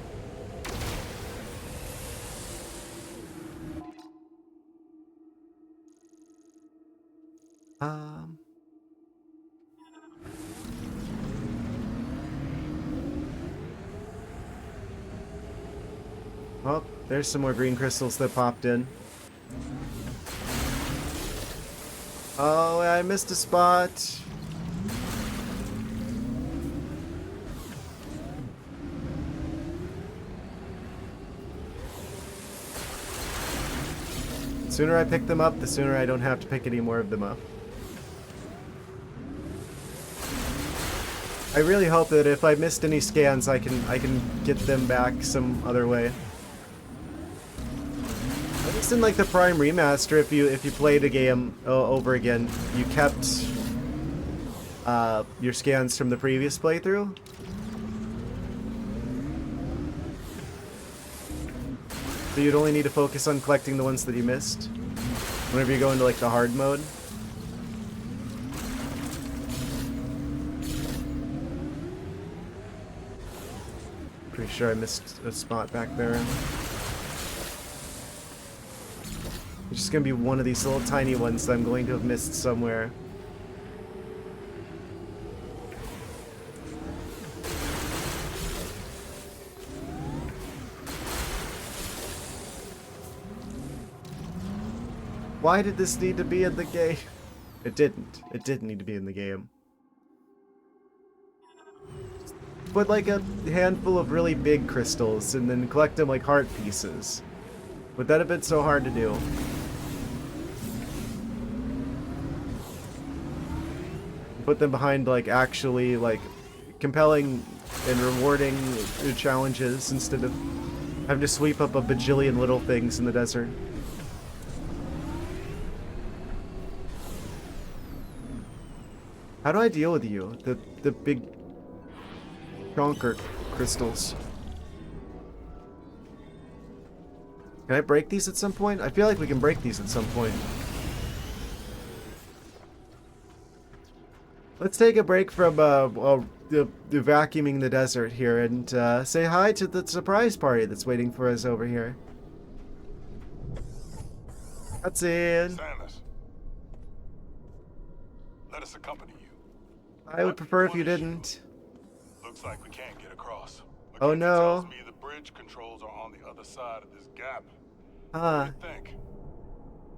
Oh, there's some more green crystals that popped in. Oh, I missed a spot. The sooner I pick them up, the sooner I don't have to pick any more of them up. I really hope that if I missed any scans, I can get them back some other way. At least in like the Prime Remaster, if you played a game over again, you kept your scans from the previous playthrough. So you'd only need to focus on collecting the ones that you missed whenever you go into like the hard mode. Pretty sure I missed a spot back there. It's just gonna be one of these little tiny ones that I'm going to have missed somewhere. Why did this need to be in the game? It didn't. It didn't need to be in the game. Put like a handful of really big crystals and then collect them like heart pieces. Would that have been so hard to do? Put them behind like actually like compelling and rewarding challenges instead of having to sweep up a bajillion little things in the desert. How do I deal with you? The big conker crystals. Can I break these at some point? I feel like we can break these at some point. Let's take a break from the vacuuming the desert here and say hi to the surprise party that's waiting for us over here. That's in. Samus, let us accompany you. I would prefer if you didn't. Looks like we can't get across. Oh Mackenzie no. tells me the bridge controls are on the other side of this gap. Huh. What do you think?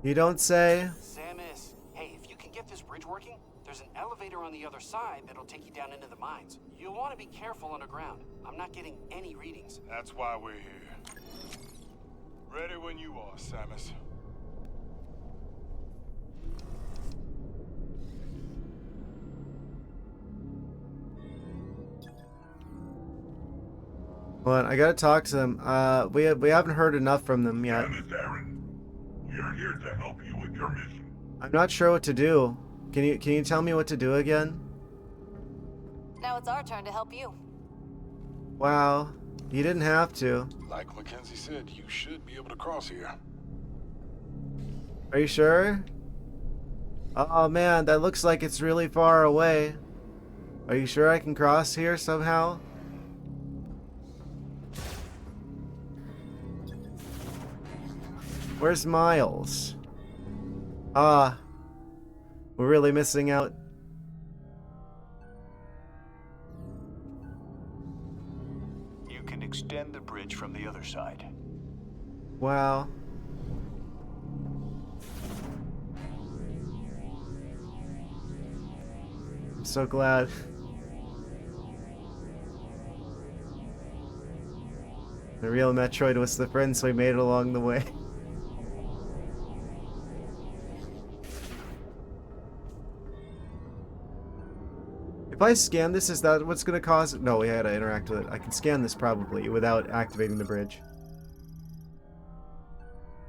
You don't say. Samus, hey, if you can get this bridge working, there's an elevator on the other side that'll take you down into the mines. You'll want to be careful underground. I'm not getting any readings. That's why we're here. Ready when you are, Samus. Well, I gotta talk to them. We haven't heard enough from them yet. Samus Aran, we are here to help you with your mission. I'm not sure what to do. Can you tell me what to do again? Now it's our turn to help you. Wow, you didn't have to. Like Mackenzie said, you should be able to cross here. Are you sure? Oh man, that looks like it's really far away. Are you sure I can cross here somehow? Where's Miles? Ah, we're really missing out. You can extend the bridge from the other side. Wow. I'm so glad. The real Metroid was the friends we made along the way. If I scan this, is that what's gonna cause it? No, we had to interact with it. I can scan this probably without activating the bridge.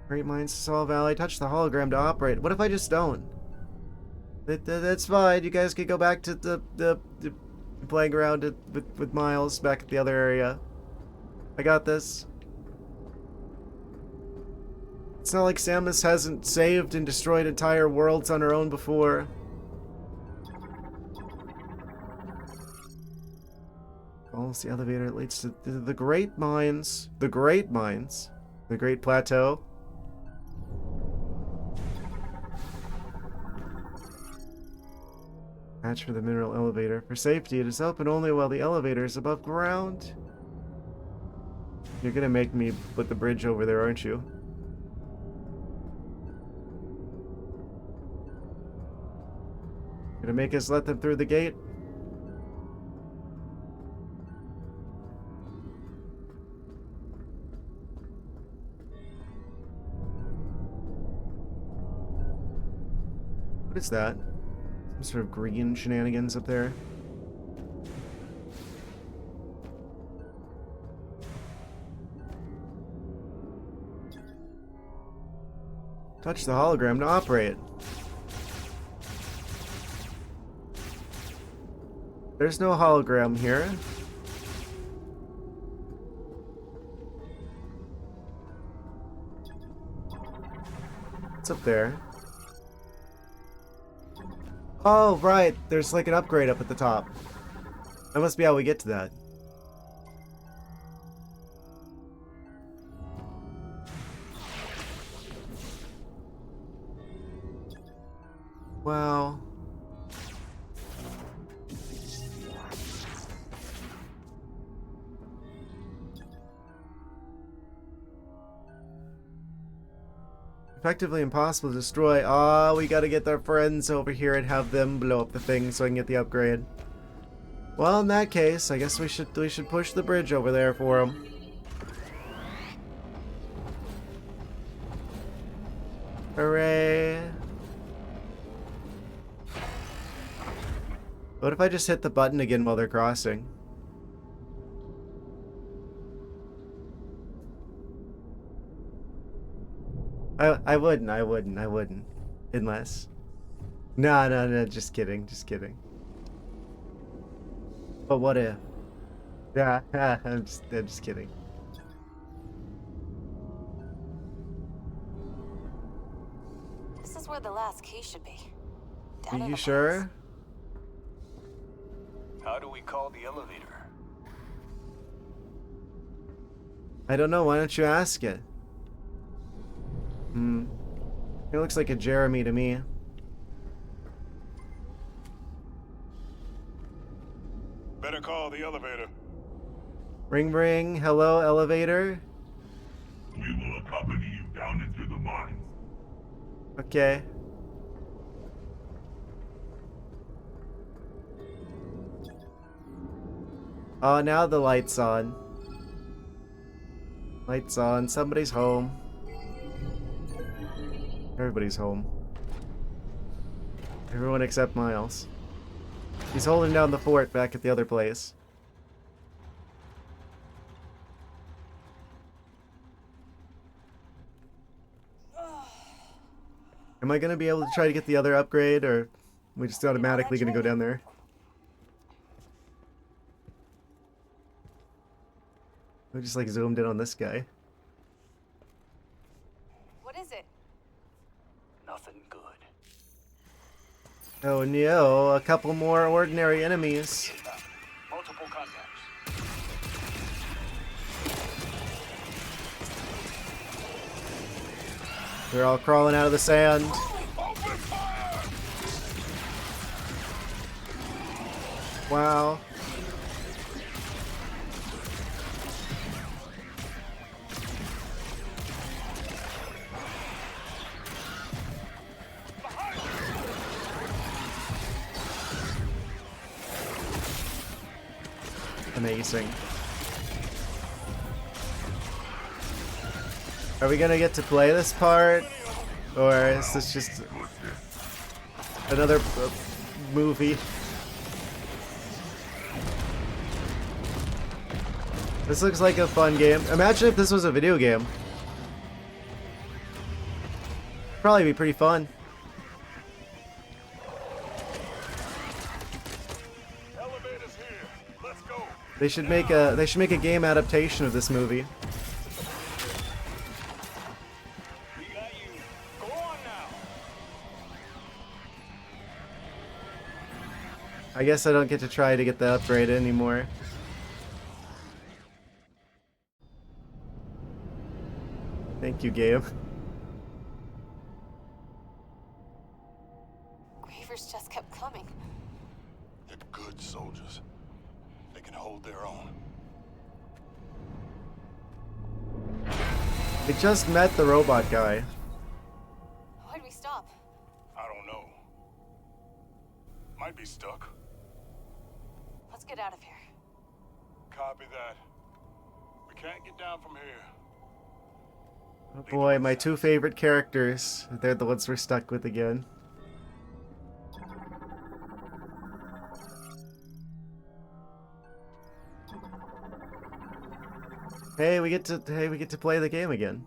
Great minds to solve Valley. Touch the hologram to operate. What if I just don't? That's fine. You guys can go back to the playing around with Miles back at the other area. I got this. It's not like Samus hasn't saved and destroyed entire worlds on her own before. Follows the elevator. It leads to the Great Mines. The Great Mines. The Great Plateau. Match for the mineral elevator. For safety, it is open only while the elevator is above ground. You're gonna make me put the bridge over there, aren't you? Gonna make us let them through the gate? What is that? Some sort of green shenanigans up there? Touch the hologram to operate. There's no hologram here. What's up there? Oh, right. There's like an upgrade up at the top. That must be how we get to that. Wow. Effectively impossible to destroy. Ah, we gotta get our friends over here and have them blow up the thing so I can get the upgrade. Well, in that case, I guess we should push the bridge over there for them. Hooray! What if I just hit the button again while they're crossing? I wouldn't. Unless. No, just kidding. But what if? Yeah, I'm just kidding. This is where the last key should be. Down Are in you the sure? mines. How do we call the elevator? I don't know, why don't you ask it? It looks like a Jeremy to me. Better call the elevator. Ring ring, hello elevator? We will accompany you down into the mines. Okay. Oh, now the light's on. Lights on, somebody's home. Everybody's home. Everyone except Miles. He's holding down the fort back at the other place. Am I gonna be able to try to get the other upgrade, or are we just automatically gonna go down there? We just like zoomed in on this guy. What is it? Nothing good. Oh no, a couple more ordinary enemies. Multiple contacts. They're all crawling out of the sand. Open fire! Wow. Amazing. Are we gonna get to play this part? Or is this just another movie? This looks like a fun game. Imagine if this was a video game. Probably be pretty fun. Elevators here. Let's go. They should make a game adaptation of this movie. We got you. Go on now. I guess I don't get to try to get the upgrade anymore. Thank you, game. Grievers just kept coming. They're good soldiers. They can hold their own. We just met the robot guy. Why'd we stop? I don't know. Might be stuck. Let's get out of here. Copy that. We can't get down from here. Oh boy, my two favorite characters. They're the ones we're stuck with again. Hey, we get to play the game again.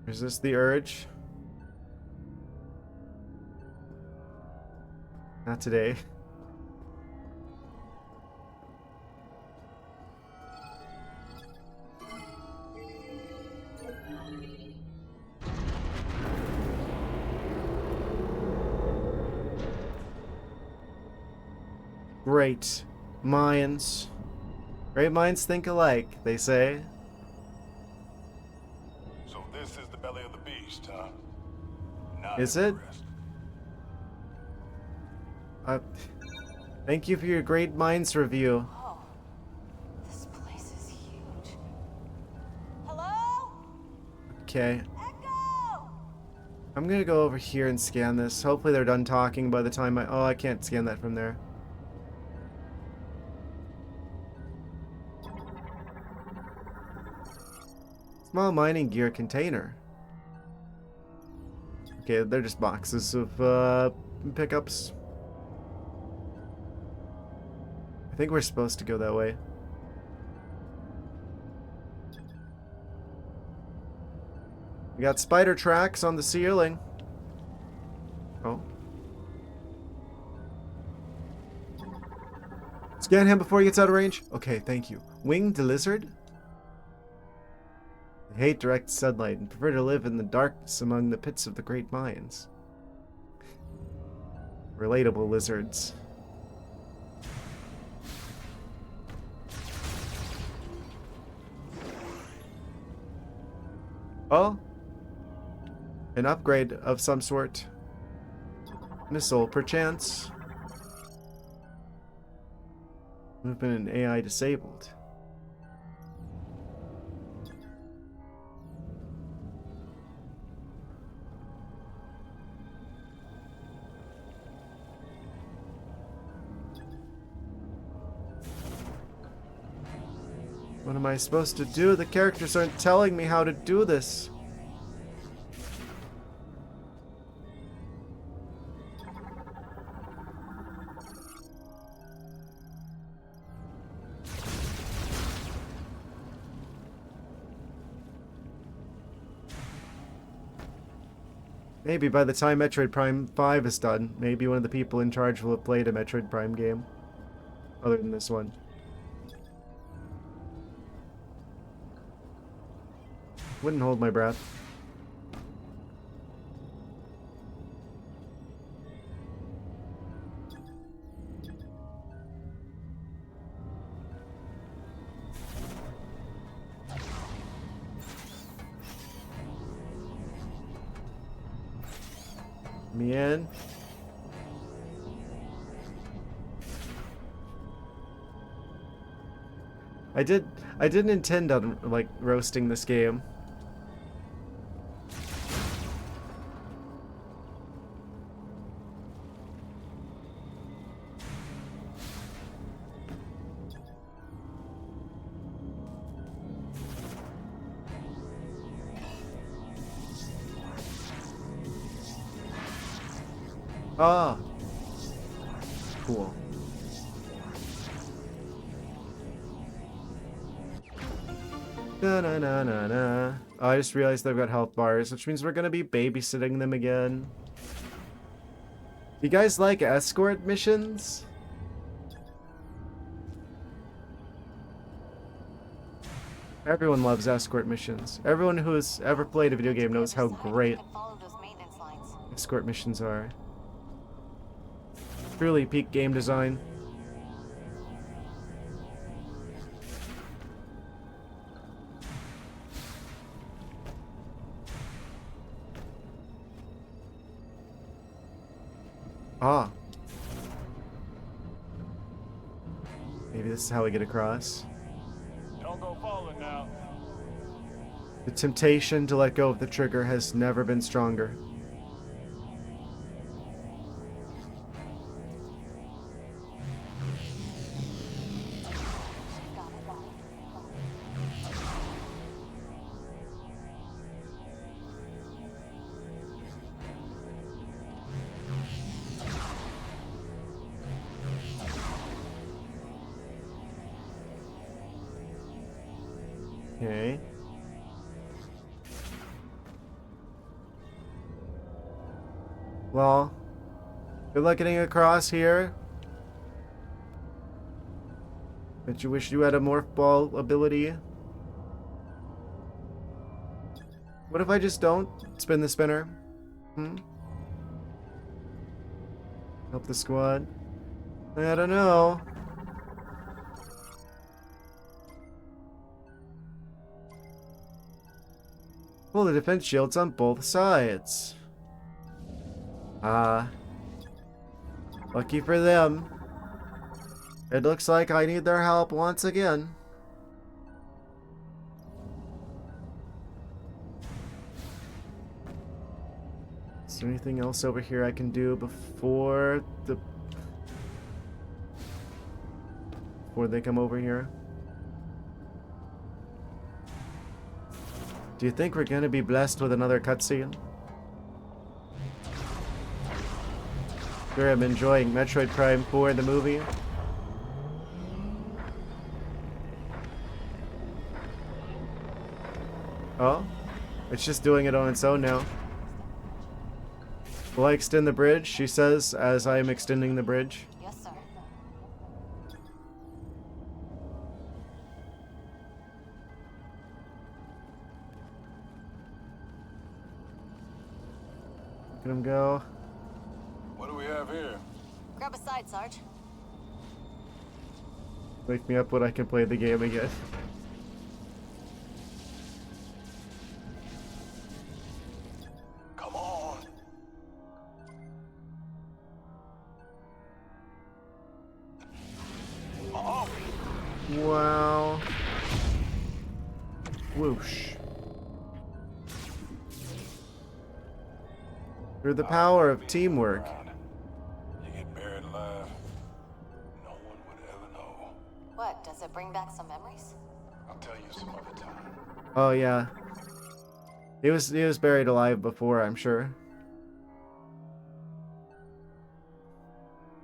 Resist the urge. Not today. Great minds. Great minds think alike, they say. So this is the belly of the beast, huh? Not Is it? impressed. Thank you for your great minds review. Oh, this place is huge. Hello? Okay. Echo! I'm gonna go over here and scan this. Hopefully they're done talking by the time oh, I can't scan that from there. Small mining gear container. Okay, they're just boxes of pickups. I think we're supposed to go that way. We got spider tracks on the ceiling. Oh. Scan him before he gets out of range. Okay, thank you. Winged lizard? They hate direct sunlight and prefer to live in the darkness among the pits of the great mines. Relatable lizards. Oh? An upgrade of some sort. Missile, perchance. Movement and AI disabled. What am I supposed to do? The characters aren't telling me how to do this. Maybe by the time Metroid Prime 5 is done, maybe one of the people in charge will have played a Metroid Prime game. Other than this one. Wouldn't hold my breath. Me in. I didn't intend on like roasting this game. Ah. Cool. Na na na na na. Oh, I just realized they've got health bars, which means we're gonna be babysitting them again. You guys like escort missions? Everyone loves escort missions. Everyone who has ever played a video game knows how great Follow those maintenance lines. escort missions are. Truly peak game design. Ah. Maybe this is how we get across. Don't go falling now. The temptation to let go of the trigger has never been stronger. Okay. Well, good luck getting across here. Bet you wish you had a morph ball ability. What if I just don't spin the spinner? Help the squad? I don't know. Pull the defense shields on both sides. Lucky for them. It looks like I need their help once again. Is there anything else over here I can do before they come over here? Do you think we're gonna be blessed with another cutscene? Sure, I'm enjoying Metroid Prime 4, the movie. Oh, it's just doing it on its own now. Will I extend the bridge? She says as I am extending the bridge. Yes, sir. Look at him go. What do we have here? Grab a side, Sarge. Wake me up when I can play the game again. Come on. Oh, Wow. Whoosh. Through the power of teamwork. you get buried alive. No one would ever know. What, does it bring back some memories? I'll tell you some other time. Oh yeah. He was buried alive before, I'm sure.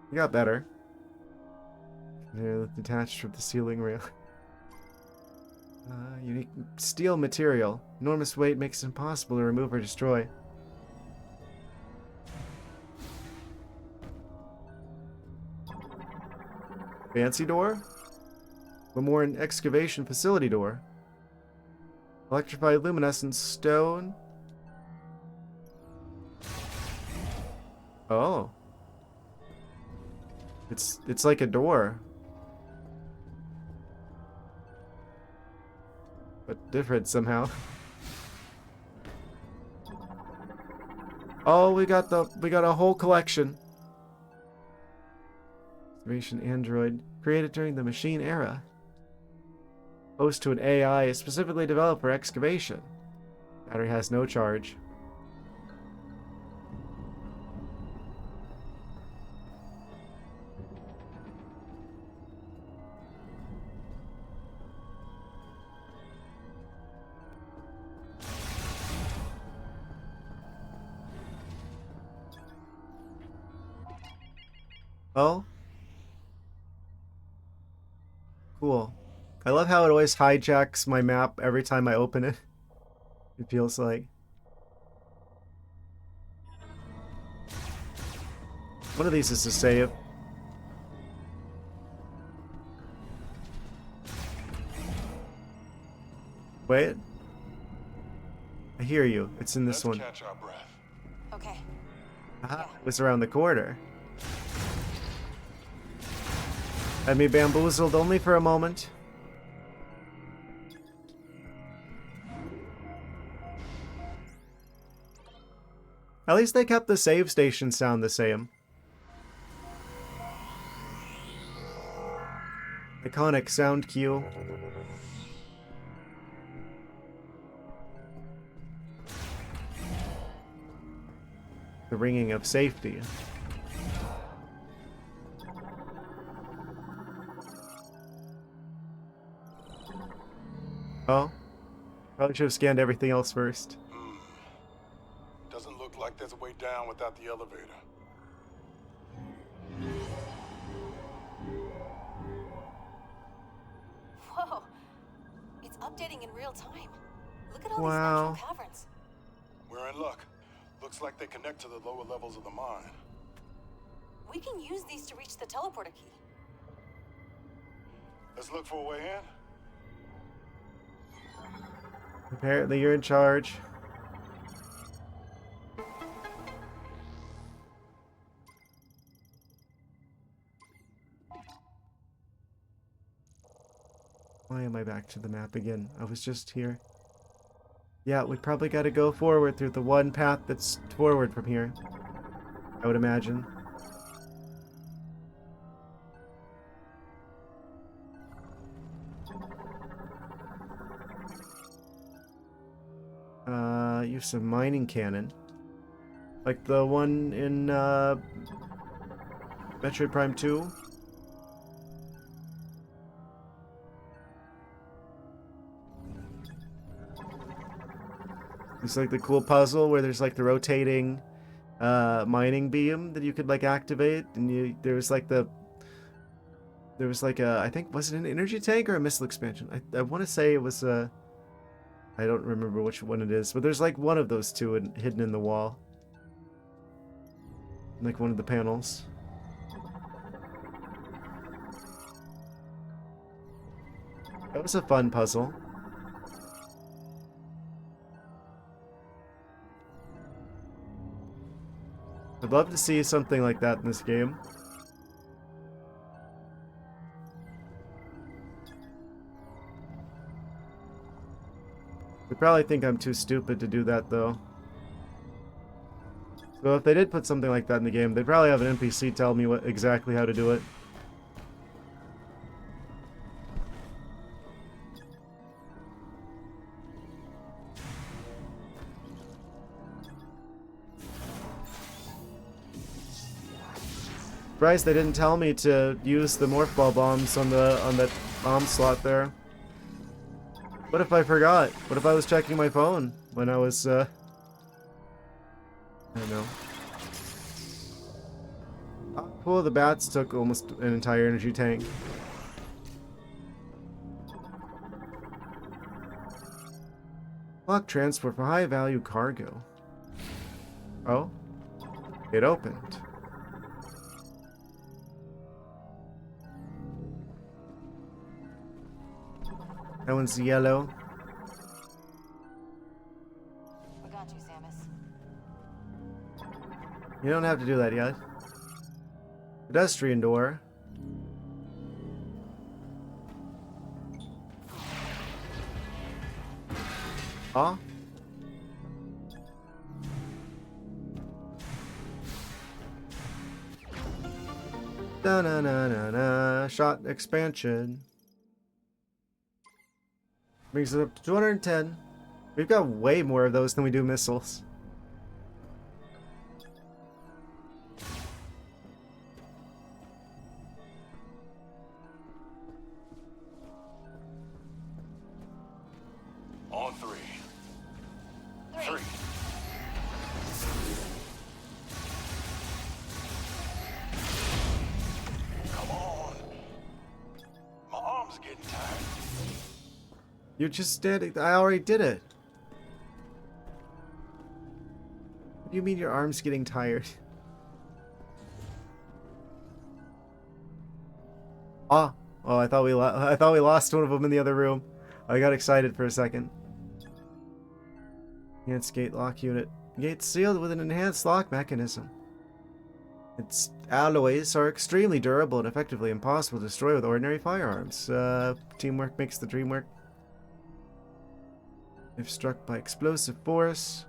He got better. They're detached from the ceiling rail. Unique steel material. Enormous weight makes it impossible to remove or destroy. Fancy door? Lemoran excavation facility door. Electrified luminescent stone. Oh. It's like a door. But different somehow. Oh, we got a whole collection. Excavation android created during the machine era. Host to an AI specifically developed for excavation. Battery has no charge. Oh? Cool. I love how it always hijacks my map every time I open it. It feels like. One of these is to save. Wait. I hear you. It's in this one. Catch our breath. Okay. Aha, it was around the corner. Had me bamboozled only for a moment. At least they kept the save station sound the same. Iconic sound cue. The ringing of safety. Oh? Probably should have scanned everything else first. Doesn't look like there's a way down without the elevator. Whoa. It's updating in real time. Look at all Wow. these natural caverns. We're in luck. Looks like they connect to the lower levels of the mine. We can use these to reach the teleporter key. Let's look for a way in. Apparently you're in charge. Why am I back to the map again? I was just here. Yeah, we probably gotta go forward through the one path that's forward from here. I would imagine. Use a mining cannon. Like the one in, Metroid Prime 2. It's like the cool puzzle where there's like the rotating mining beam that you could like activate, and there was like a, I think, was it an energy tank or a missile expansion? I want to say it was a, I don't remember which one it is, but there's like one of those two hidden in the wall. Like one of the panels. That was a fun puzzle. I'd love to see something like that in this game. They probably think I'm too stupid to do that, though. So if they did put something like that in the game, they'd probably have an NPC tell me exactly how to do it. Surprised they didn't tell me to use the morph ball bombs on that bomb slot there. What if I forgot? What if I was checking my phone when I was I don't know. Oh, cool, the bats took almost an entire energy tank. Block transport for high value cargo. Oh? It opened. That one's yellow. We got you, Samus. You don't have to do that yet. Pedestrian door. Huh? Da na na na na. Shot expansion. Brings it up to 210. We've got way more of those than we do missiles. On three. Three. You're just standing. I already did it. What do you mean your arm's getting tired? Ah. Oh, I thought we lost one of them in the other room. I got excited for a second. Enhanced gate lock unit. Gate sealed with an enhanced lock mechanism. Its alloys are extremely durable and effectively impossible to destroy with ordinary firearms. Teamwork makes the dream work. If struck by explosive force.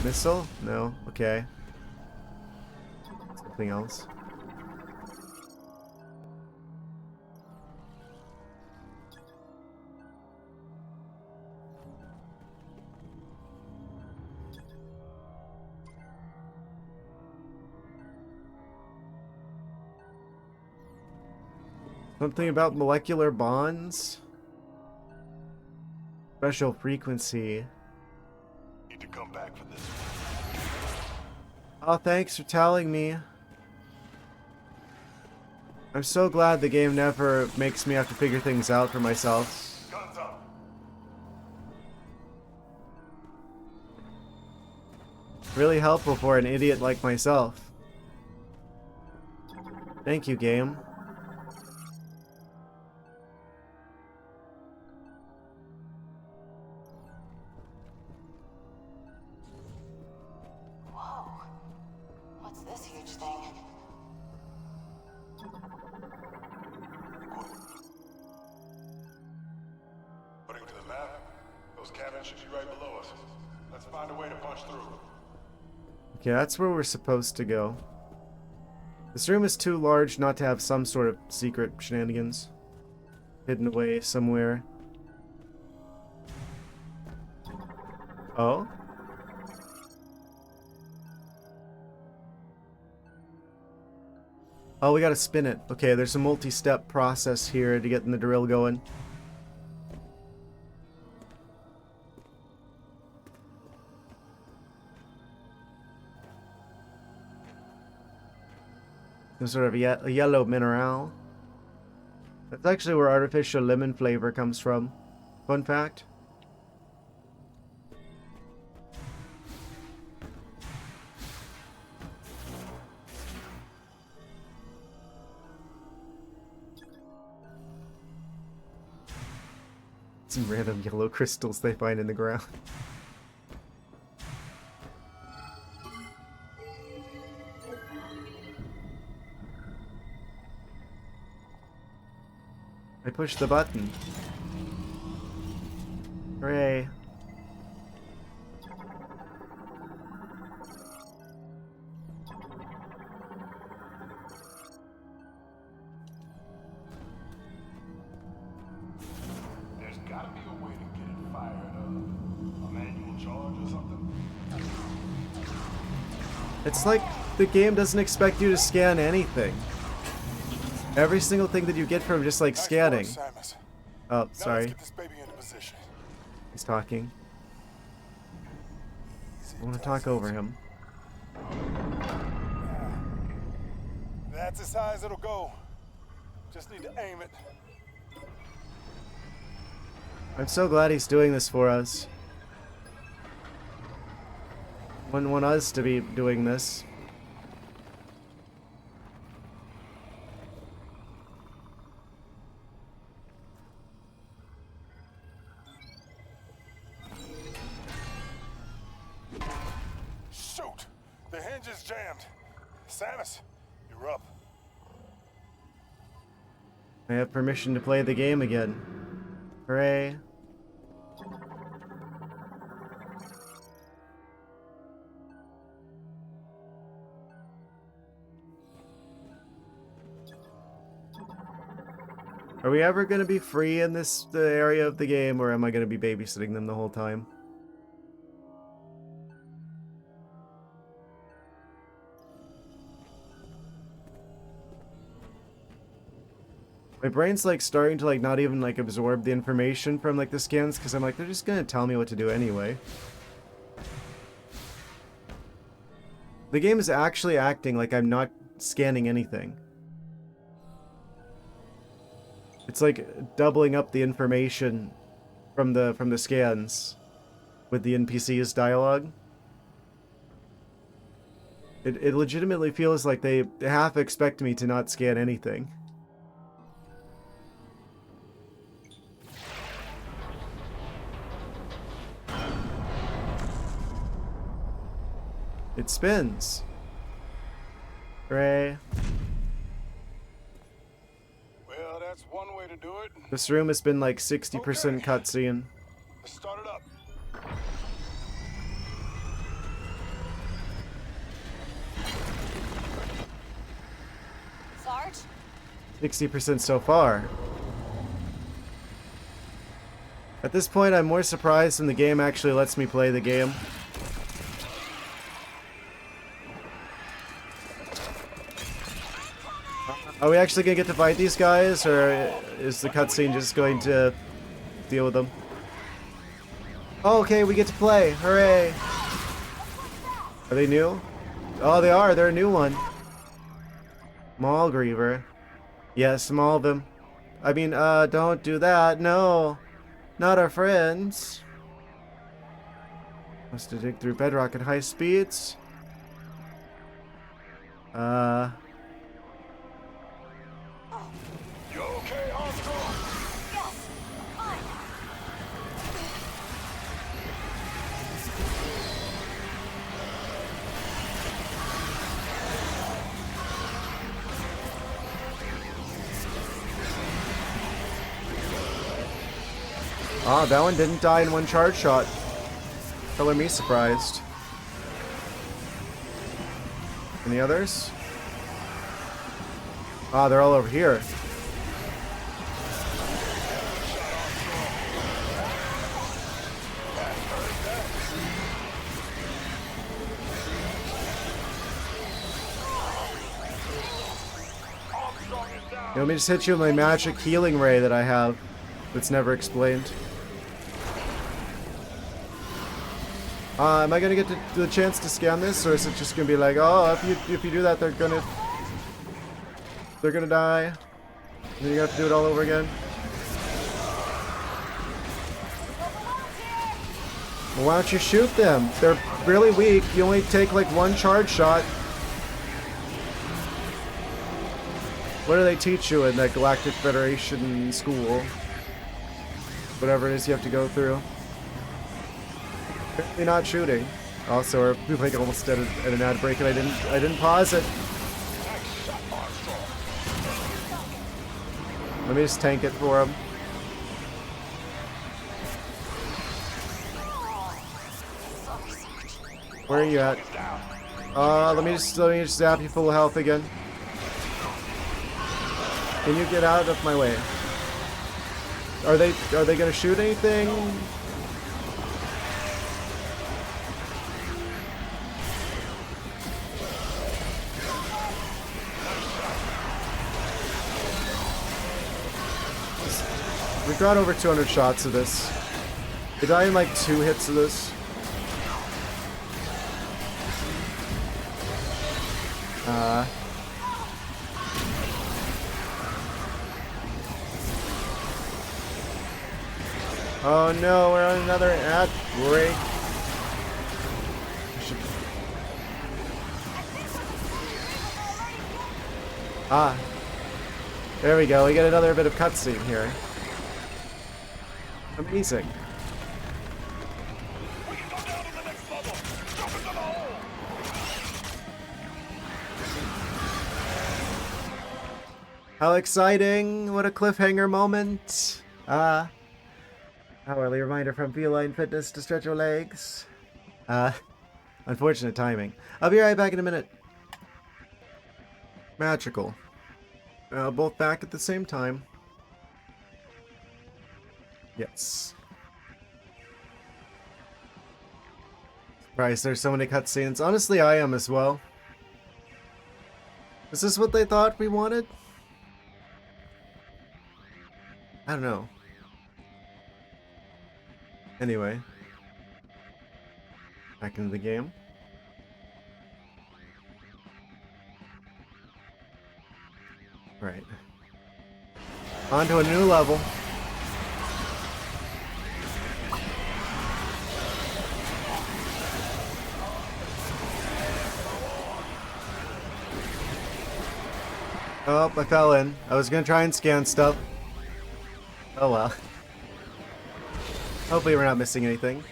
Missile? No. Okay. Something else. Something about molecular bonds? Special frequency. Need to come back for this. Oh, thanks for telling me. I'm so glad the game never makes me have to figure things out for myself. Guns up. Really helpful for an idiot like myself. Thank you, game. Whoa. What's this huge thing? According to the map, those cannons should be right below us. Let's find a way to punch through. Okay, that's where we're supposed to go. This room is too large not to have some sort of secret shenanigans hidden away somewhere. Oh? Oh, we gotta spin it. Okay, there's a multi-step process here to getting the drill going. Some sort of a yellow mineral. That's actually where artificial lemon flavor comes from. Fun fact. Some random yellow crystals they find in the ground. I pushed the button. Hooray. There's gotta be a way to get it fired up. A manual charge or something? It's like the game doesn't expect you to scan anything. Every single thing that you get from just like scanning. Samus. Oh, Now sorry. let's get this baby into position. He's talking. I want to talk over him. That's as high as it'll go. Just need to aim it. I'm so glad he's doing this for us. Wouldn't want us to be doing this. Shoot! The hinge is jammed. Samus, you're up. I have permission to play the game again. Hooray. Are we ever going to be free in this area of the game, or am I going to be babysitting them the whole time? My brain's like starting to like not even like absorb the information from like the scans, because I'm like, they're just gonna tell me what to do anyway. The game is actually acting like I'm not scanning anything. It's like doubling up the information from the scans with the NPC's dialogue. It legitimately feels like they half expect me to not scan anything. It spins. Hooray. Well, that's one way to do it. This room has been like 60% cutscene. Let's start it up. Sarge? 60% so far. At this point, I'm more surprised when the game actually lets me play the game. Are we actually gonna get to fight these guys, or is the cutscene just going to deal with them? Oh, okay, we get to play. Hooray! Are they new? Oh, they are. They're a new one. Maulgriever. Yes, small of them. I mean, don't do that. No. Not our friends. Must to dig through bedrock at high speeds. You okay, Armstrong? Yes! Fine! Ah, that one didn't die in one charge shot. Color me surprised. Any others? Ah, they're all over here. Let me just hit you with my magic healing ray that I have. That's never explained. Am I gonna get the chance to scan this, or is it just gonna be like, oh, if you do that, they're gonna die, and then you have to do it all over again? Well, why don't you shoot them? They're really weak. You only take like one charge shot. What do they teach you in that Galactic Federation school? Whatever it is you have to go through. Apparently not shooting. Also, we're like almost at an ad break, and I didn't pause it. Let me just tank it for him. Where are you at? Let me just zap you full of health again. Can you get out of my way? Are they gonna shoot anything? We've got over 200 shots of this. They die in like 2 hits of this. Oh no, we're on another ad break. Ah. There we go, we get another bit of cutscene here. Amazing. We can go down to the next level. Jump into the hole. How exciting! What a cliffhanger moment! Hourly reminder from Feline Fitness to stretch your legs. Unfortunate timing. I'll be right back in a minute. Magical. Both back at the same time. Yes. Surprised there's so many cutscenes. Honestly, I am as well. Is this what they thought we wanted? I don't know. Anyway. Back into the game. Right. On to a new level. Oh, I fell in. I was gonna try and scan stuff. Oh well. Hopefully we're not missing anything.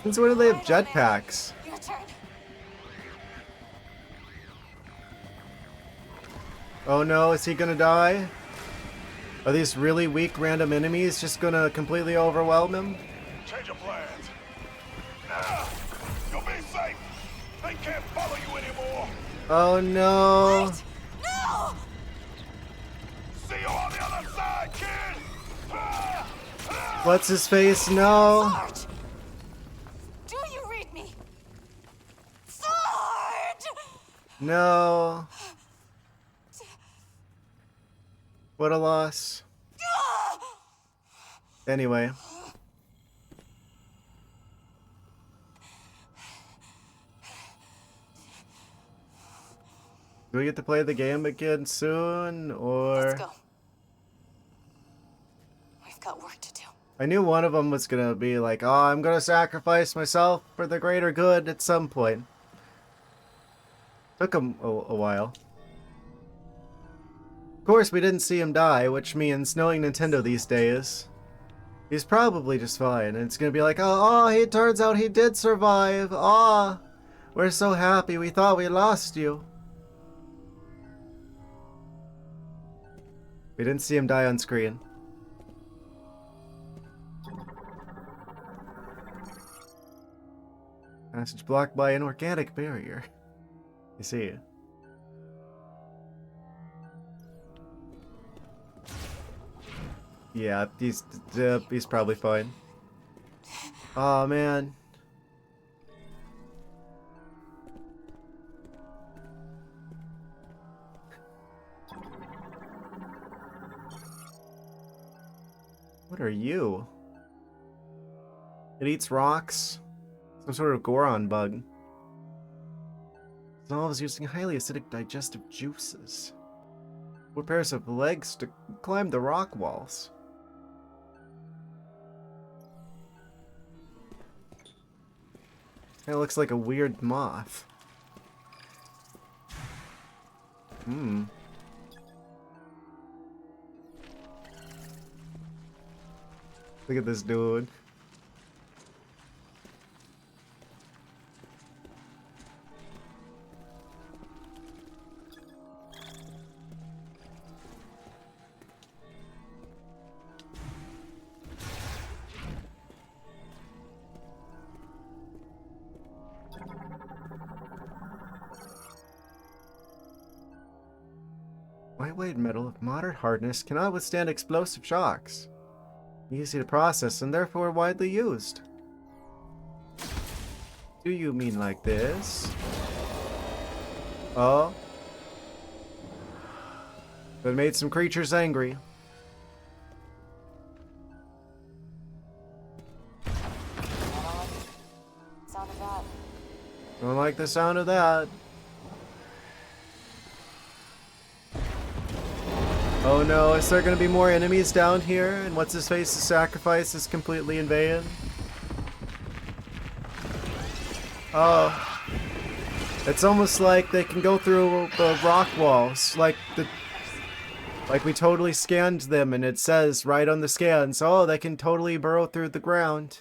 Since when do they have jetpacks? Your turn. Oh no, is he gonna die? Are these really weak random enemies just gonna completely overwhelm him? Change of plans. Nah, you'll be safe. They can't follow you anymore. Oh no! Wait! No! See you on the other side, kid. What's his face? No! Sarge! Do you read me? Sarge! No! What a loss. Anyway. Do we get to play the game again soon, or... Let's go. We've got work to do. I knew one of them was gonna be like, oh, I'm gonna sacrifice myself for the greater good at some point. Took him a while. Of course, we didn't see him die, which means, knowing Nintendo these days, he's probably just fine. And it's gonna be like, oh, he turns out he did survive. Oh, we're so happy. We thought we lost you. We didn't see him die on screen. Passage blocked by an organic barrier. You see. Yeah, he's probably fine. Oh man. What are you? It eats rocks. Some sort of Goron bug. Dissolves using highly acidic digestive juices. What pairs of legs to climb the rock walls? Kinda looks like a weird moth. Hmm. Look at this dude. Lightweight metal of moderate hardness cannot withstand explosive shocks. Easy to process and therefore widely used. Do you mean like this? Oh. That made some creatures angry. Sound of that. Don't like the sound of that. Oh no, is there gonna be more enemies down here? And what's his face's sacrifice is completely in vain? Oh. It's almost like they can go through the rock walls. Like we totally scanned them and it says right on the scans, oh, they can totally burrow through the ground.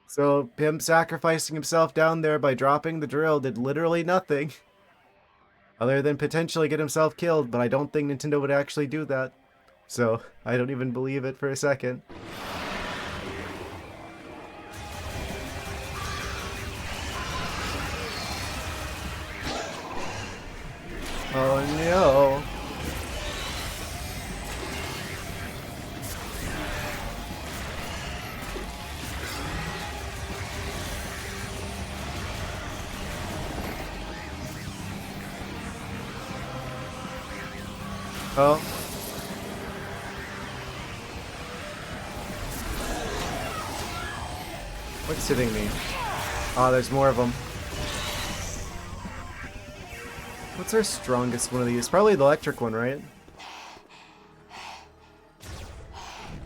So him sacrificing himself down there by dropping the drill did literally nothing. Other than potentially get himself killed, but I don't think Nintendo would actually do that. So, I don't even believe it for a second. Oh no! Oh. What's hitting me? Oh, there's more of them. What's our strongest one of these? Probably the electric one, right?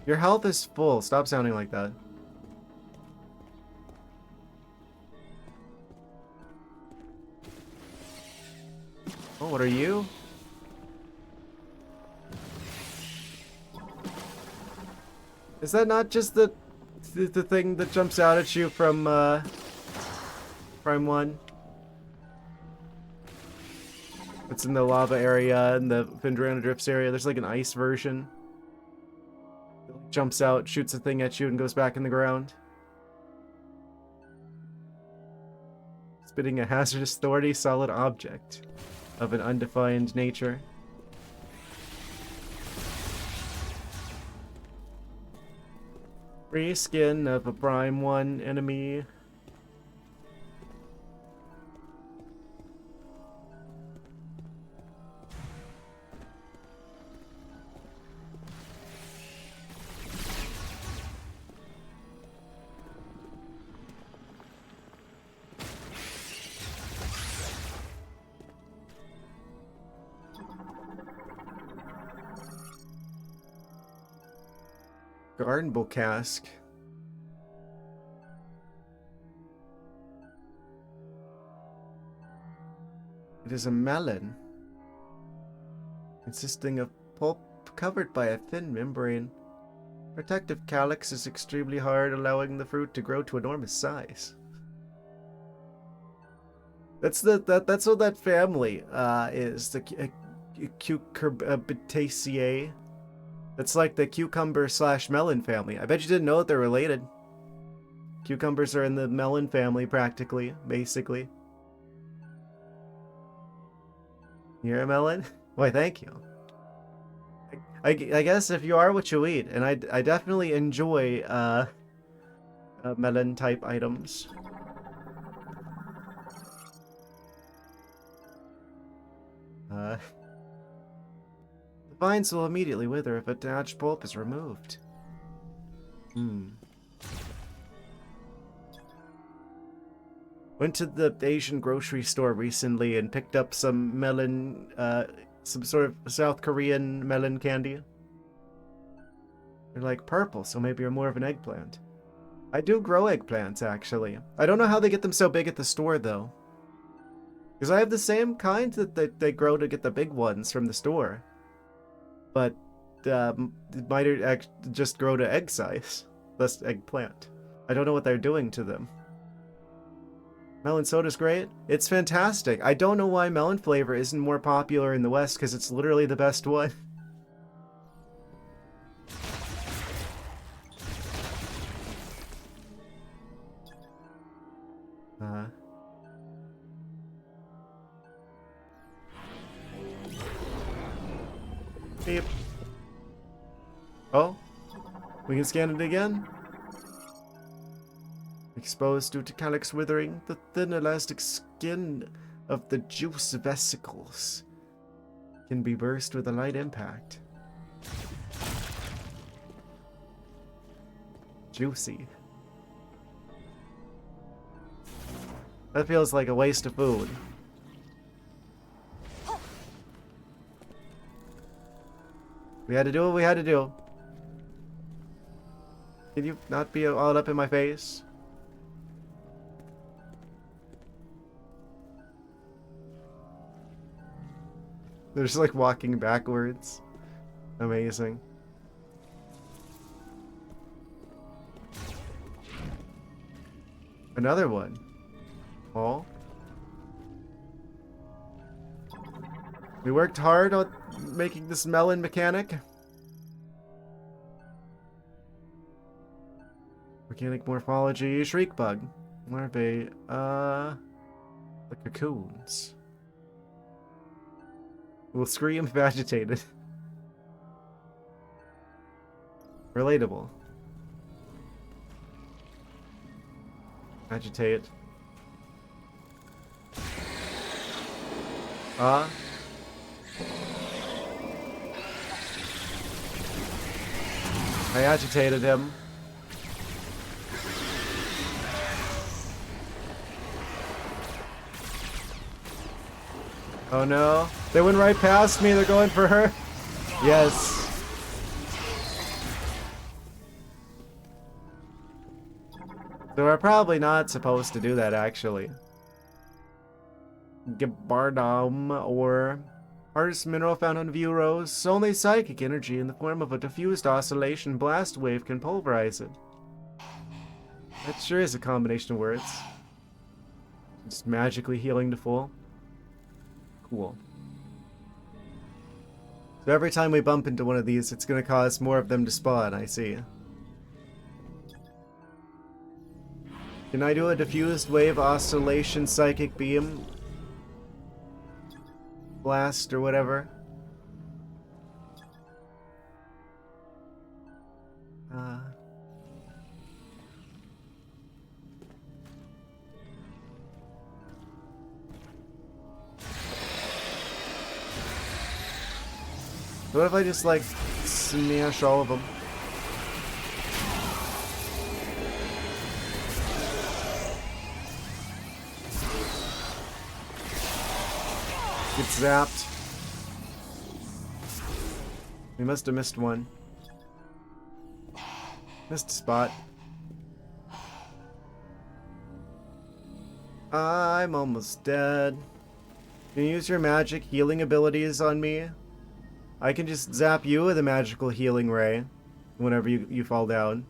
Your health is full. Stop sounding like that. Oh, what are you? Is that not just the thing that jumps out at you from Prime 1? It's in the lava area, in the Findrana Drifts area. There's like an ice version. It jumps out, shoots a thing at you, and goes back in the ground. Spitting a hazardous, thorny, solid object of an undefined nature. Free skin of a Prime 1 enemy. Gardenable cask. It is a melon, consisting of pulp covered by a thin membrane. Protective calyx is extremely hard, allowing the fruit to grow to enormous size. That's that's what that family is. The Cucurbitaceae. That's like the cucumber / melon family. I bet you didn't know that they're related. Cucumbers are in the melon family, practically, basically. You're a melon? Why, thank you. I guess if you are what you eat, and I definitely enjoy melon type items. The vines will immediately wither if attached pulp is removed. Went to the Asian grocery store recently and picked up some melon, some sort of South Korean melon candy. They're like purple, so maybe you're more of an eggplant. I do grow eggplants, actually. I don't know how they get them so big at the store, though. Because I have the same kind that they grow to get the big ones from the store. But it might just grow to egg size. Thus, eggplant. I don't know what they're doing to them. Melon soda's great. It's fantastic. I don't know why melon flavor isn't more popular in the West, because it's literally the best one. Beep. Oh, we can scan it again. Exposed due to calyx withering, the thin elastic skin of the juice vesicles can be burst with a light impact. Juicy. That feels like a waste of food. We had to do what we had to do. Can you not be all up in my face? They're just like walking backwards. Amazing. Another one. Oh. We worked hard on making this melon mechanic. Organic morphology, shriek bug. Larvae, the cocoons. Will scream if agitated. Relatable. Agitate. I agitated him. Oh no. They went right past me. They're going for her. Yes. So we're probably not supposed to do that, actually. Gibardum, or hardest mineral found on View Rose. Only psychic energy in the form of a diffused oscillation blast wave can pulverize it. That sure is a combination of words. Just magically healing to full. Cool. So every time we bump into one of these, it's going to cause more of them to spawn, I see. Can I do a diffused wave oscillation psychic beam? Blast or whatever? What if I just, like, smash all of them? Get zapped. We must have missed one. Missed a spot. I'm almost dead. Can you use your magic healing abilities on me? I can just zap you with a magical healing ray whenever you fall down.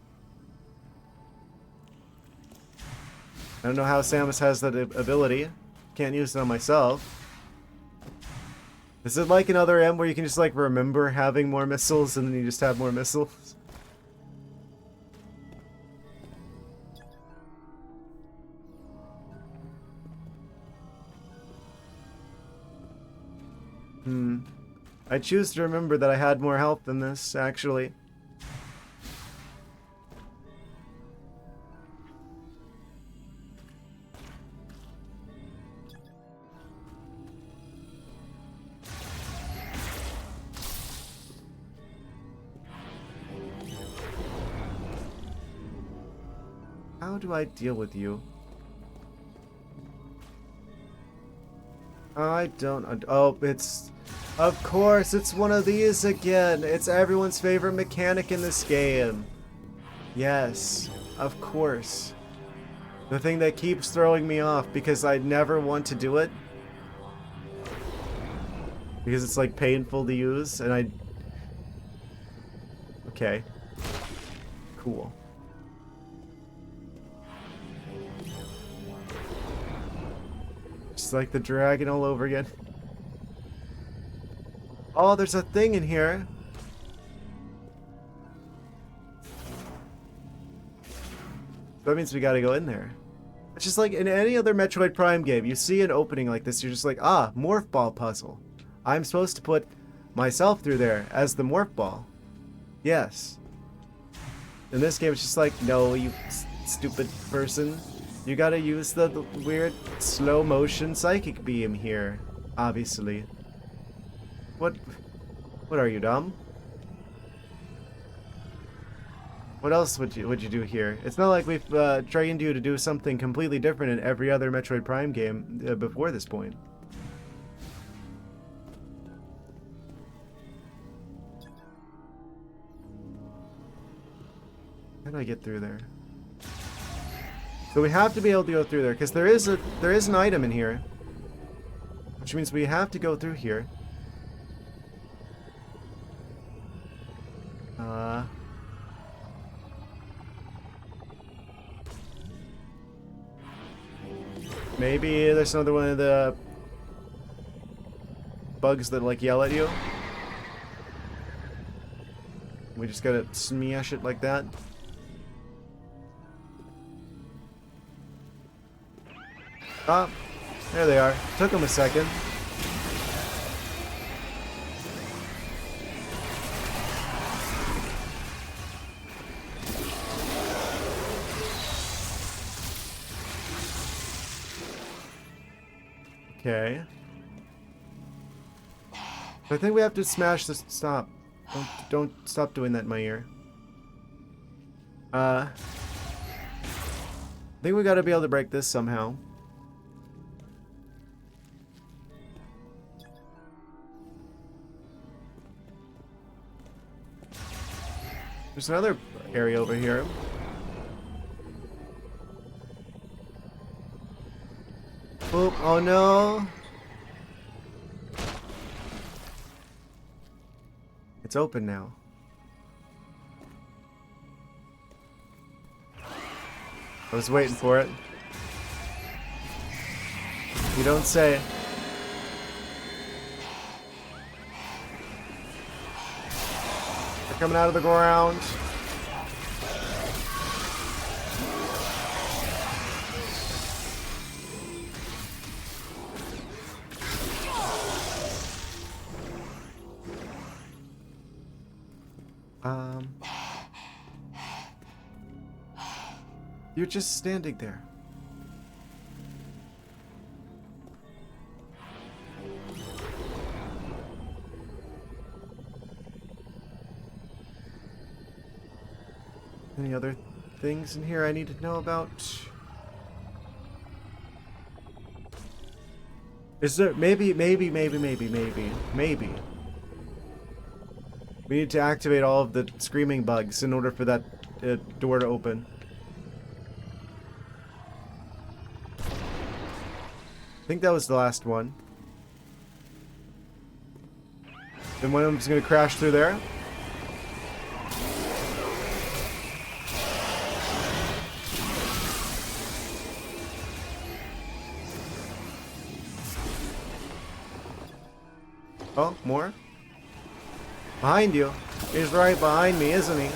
I don't know how Samus has that ability. Can't use it on myself. Is it like in Other M where you can just like remember having more missiles and then you just have more missiles? I choose to remember that I had more health than this, actually. How do I deal with you? I don't... Oh, it's... Of course, it's one of these again. It's everyone's favorite mechanic in this game. Yes, of course. The thing that keeps throwing me off because I never want to do it. Because it's like painful to use and I... Okay. Cool. Just like the dragon all over again. Oh, there's a thing in here. That means we gotta go in there. It's just like in any other Metroid Prime game, you see an opening like this, you're just like, ah, morph ball puzzle. I'm supposed to put myself through there as the morph ball. Yes. In this game, it's just like, no, you stupid person. You gotta use the weird slow motion psychic beam here, obviously. What are you, dumb? What else would you do here? It's not like we've trained you to do something completely different in every other Metroid Prime game before this point. How do I get through there? So we have to be able to go through there because there is an item in here, which means we have to go through here. Maybe there's another one of the bugs that like yell at you. We just gotta smash it like that. Ah, there they are. Took them a second. Okay. I think we have to smash this. Stop. Don't stop doing that in my ear. I think we gotta be able to break this somehow. There's another area over here. Oh no. It's open now. I was waiting for it. You don't say. They're coming out of the ground. You're just standing there. Any other things in here I need to know about? Is there maybe. We need to activate all of the screaming bugs in order for that door to open. I think that was the last one. Then one of them's gonna crash through there. Oh, more? Behind you. He's right behind me, isn't he?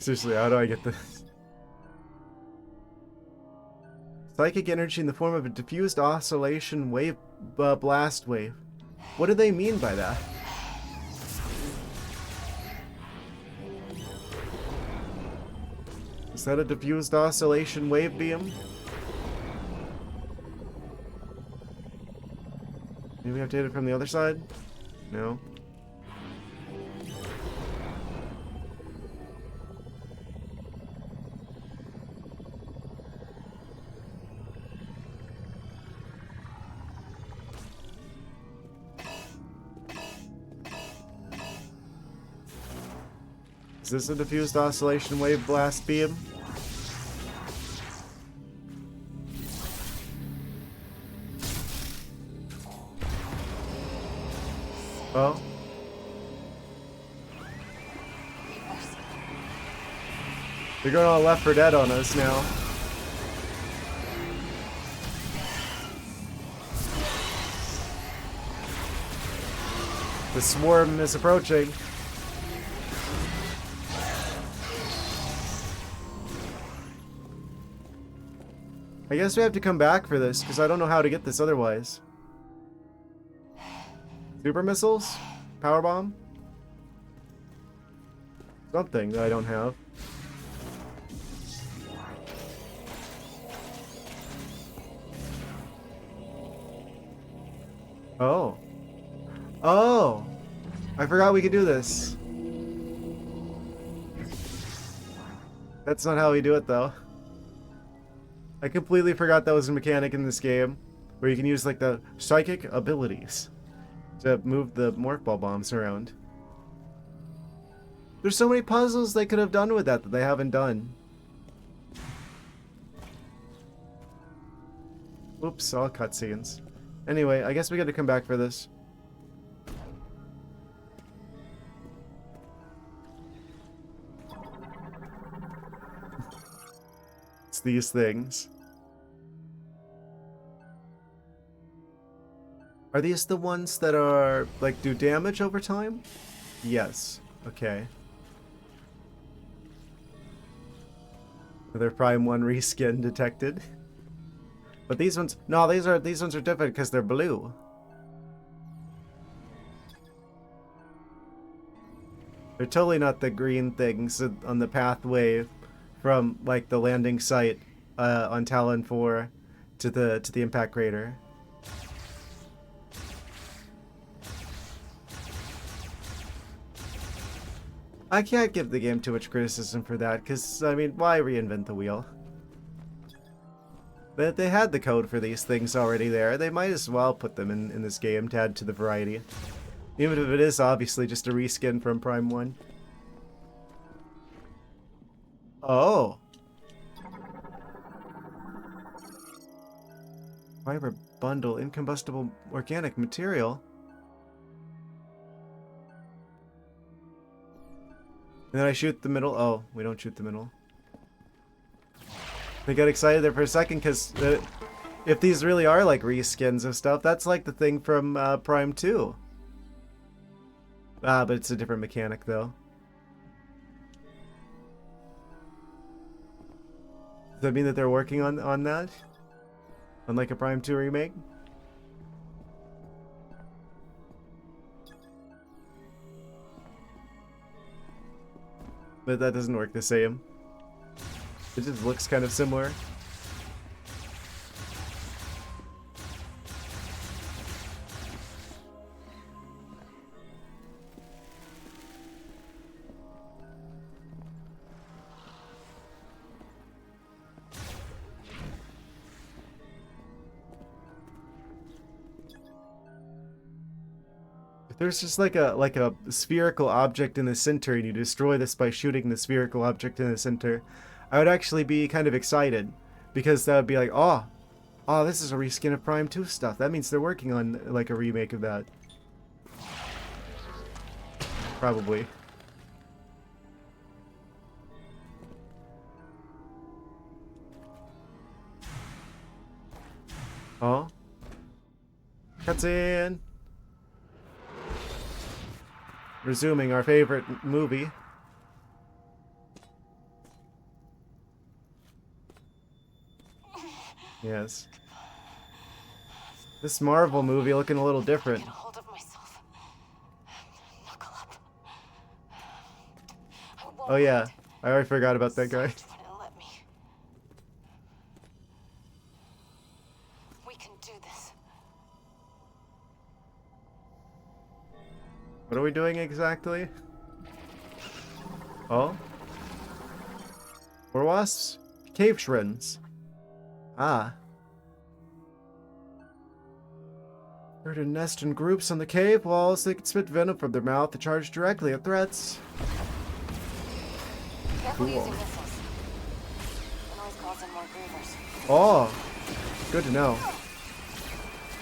Seriously, how do I get this? Psychic energy in the form of a diffused oscillation wave, blast wave. What do they mean by that? Is that a diffused oscillation wave beam? Maybe we have to hit it from the other side? No. Is this a diffused oscillation wave blast beam? Oh. They're going all Left 4 Dead on us now. The swarm is approaching. I guess we have to come back for this, because I don't know how to get this otherwise. Super missiles? Power bomb? Something that I don't have. Oh. Oh! I forgot we could do this. That's not how we do it, though. I completely forgot that was a mechanic in this game, where you can use, like, the psychic abilities to move the morph ball bombs around. There's so many puzzles they could have done with that they haven't done. Oops, all cutscenes. Anyway, I guess we gotta come back for this. It's these things. Are these the ones that are, like, do damage over time? Yes. Okay. They're Prime 1 reskin detected. But these ones, no, these ones are different because they're blue. They're totally not the green things on the pathway from, like, the landing site on Talon 4 to the impact crater. I can't give the game too much criticism for that, because, I mean, why reinvent the wheel? But they had the code for these things already there. They might as well put them in this game to add to the variety. Even if it is obviously just a reskin from Prime 1. Oh. Fiber bundle, incombustible organic material. And then I shoot the middle. Oh, we don't shoot the middle. I got excited there for a second because if these really are like reskins of stuff, that's like the thing from Prime 2. Ah, but it's a different mechanic though. Does that mean that they're working on that? On like a Prime 2 remake? But that doesn't work the same. It just looks kind of similar. There's just like a spherical object in the center and you destroy this by shooting the spherical object in the center, I would actually be kind of excited, because that would be like, oh, this is a reskin of Prime 2 stuff. That means they're working on like a remake of that. Probably. Oh. Cutscene. Resuming our favorite movie. Yes. This Marvel movie looking a little different. Get a hold of myself. Knuckle up. I won't Oh yeah, let I already forgot about that guy. Sarge wouldn't let me. We can do this. What are we doing exactly? Oh? More wasps? Cave shrins. Ah. They're to nest in groups on the cave walls. They can spit venom from their mouth to charge directly at threats. Careful Cool. using missiles. Can always cause in more grievers. Oh, good to know.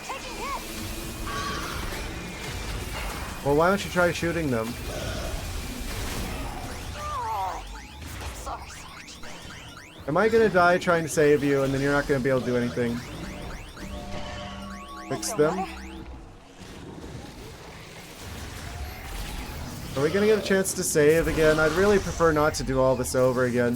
Taking hit! Well, why don't you try shooting them? Oh, sorry, Sarge. Am I gonna die trying to save you and then you're not gonna be able to do anything? Fix Feel them? better? Are we gonna get a chance to save again? I'd really prefer not to do all this over again.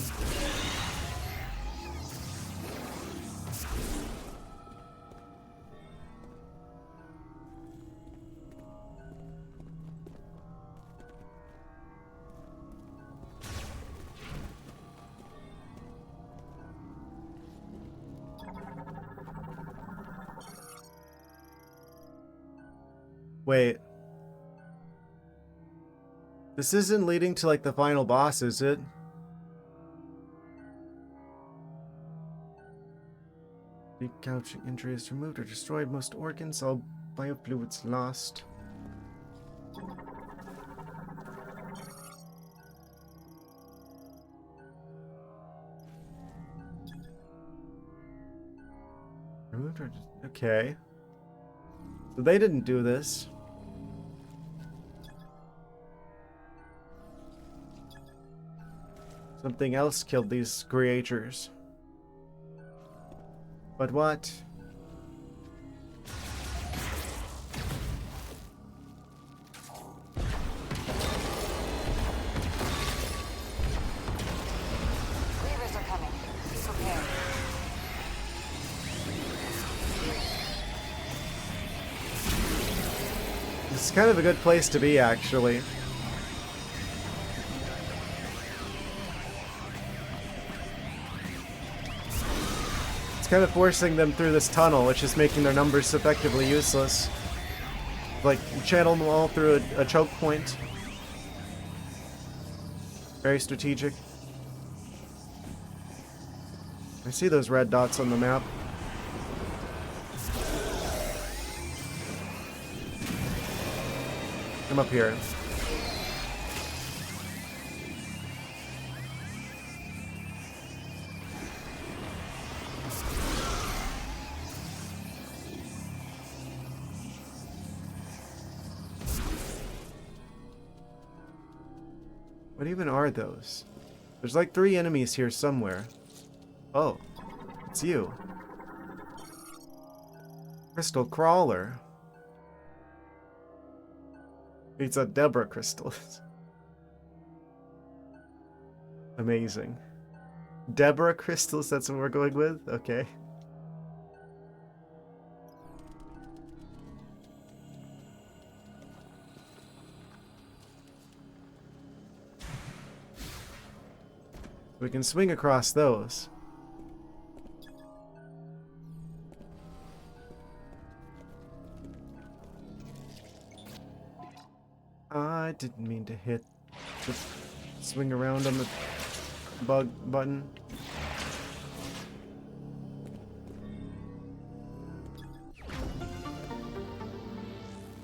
Wait. This isn't leading to like the final boss, is it? Decouching injuries removed or destroyed, most organs, all biofluids lost. Removed or okay. So they didn't do this. Something else killed these creatures. But what? Grievers are coming. Be prepared. This is kind of a good place to be, actually. Kind of forcing them through this tunnel, which is making their numbers effectively useless. Like, channel them all through a choke point. Very strategic. I see those red dots on the map. Come up here. What even are those? There's like 3 enemies here somewhere. Oh, it's you. Crystal Crawler. It's a Deborah crystal. Amazing. Deborah crystals, that's what we're going with? Okay. We can swing across those. I didn't mean to hit the swing around on the bug button.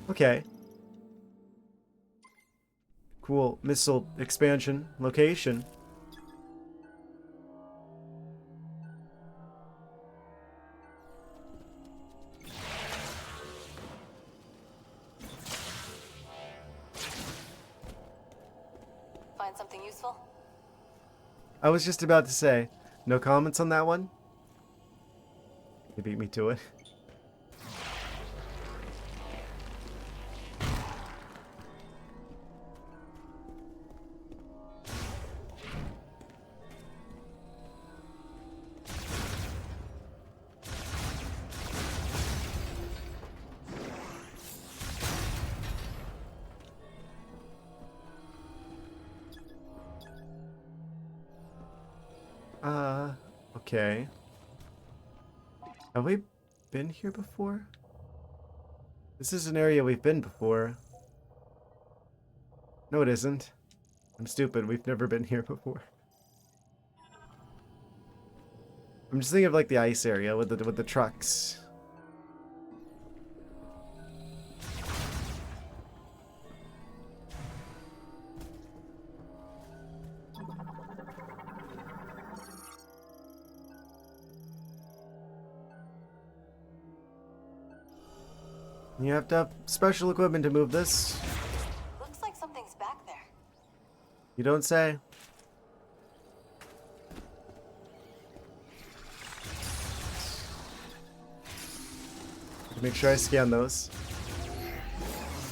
Okay. Cool missile expansion location. Find something useful? I was just about to say, no comments on that one? You beat me to it. Okay. Have we been here before? This is an area we've been before. No, it isn't. I'm stupid. We've never been here before. I'm just thinking of like the ice area with the trucks. You have to have special equipment to move this. Looks like something's back there. You don't say. Make sure I scan those.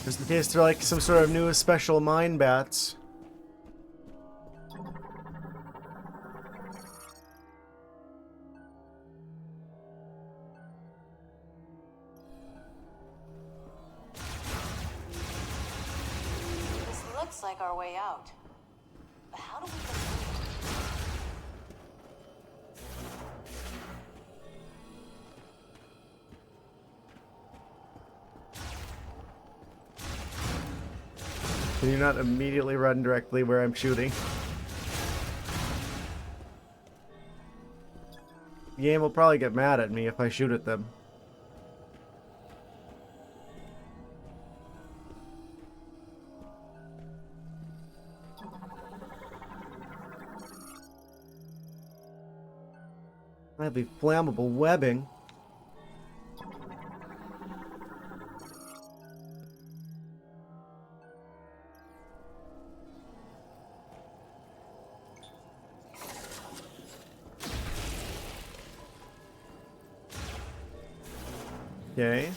Just in case they're like some sort of new special mine bats. This looks like our way out. But how do we get through? Can you not immediately run directly where I'm shooting? The game will probably get mad at me if I shoot at them. Highly flammable webbing. Okay.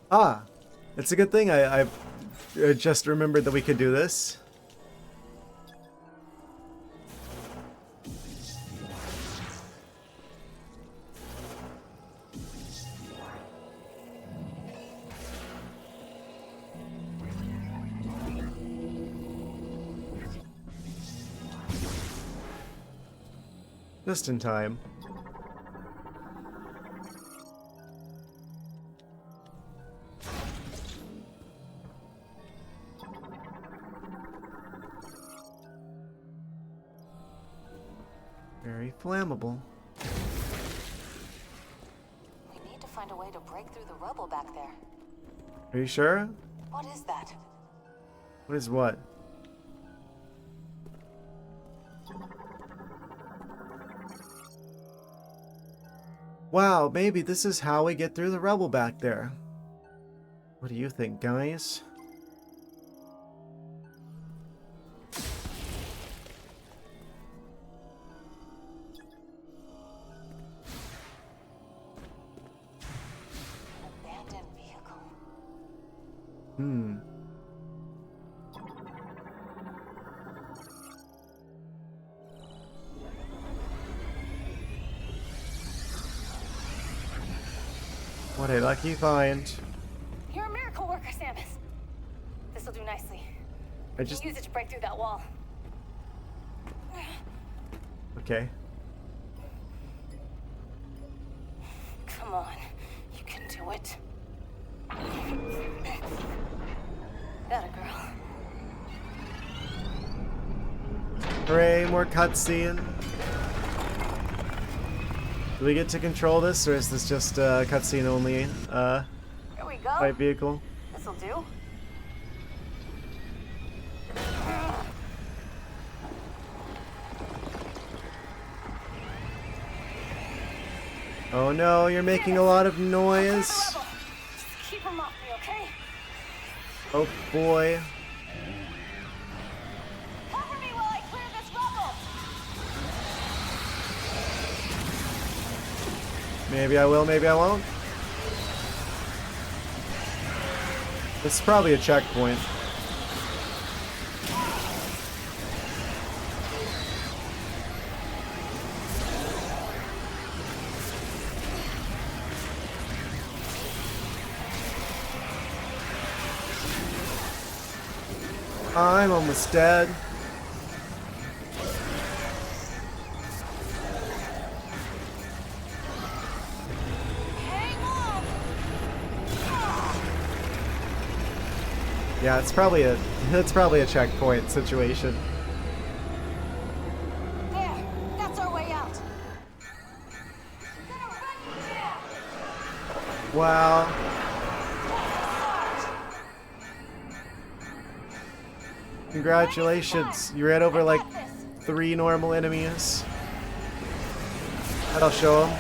Ah, it's a good thing I just remembered that we could do this. Just in time. Very flammable. We need to find a way to break through the rubble back there. Are you sure? What is that? What is what? Wow, maybe this is how we get through the rubble back there. What do you think, guys? Abandoned vehicle. Hmm. What a lucky find. You're a miracle worker, Samus. This'll do nicely. I You just... can use it to break through that wall. Okay. Come on, you can do it. That a girl. Hooray, more cutscene. Do we get to control this, or is this just a cutscene only Here we go. type vehicle? This'll do. Oh no, you're making a lot of noise. Just keep him off me, okay? Oh boy. Cover me while I clear this rubble. Maybe I will, maybe I won't. This is probably a checkpoint. I'm almost dead. Hang on. Yeah, it's probably a checkpoint situation. There, that's our way out. Gonna run you down. Wow. Congratulations, you ran over like 3 normal enemies. That'll show them.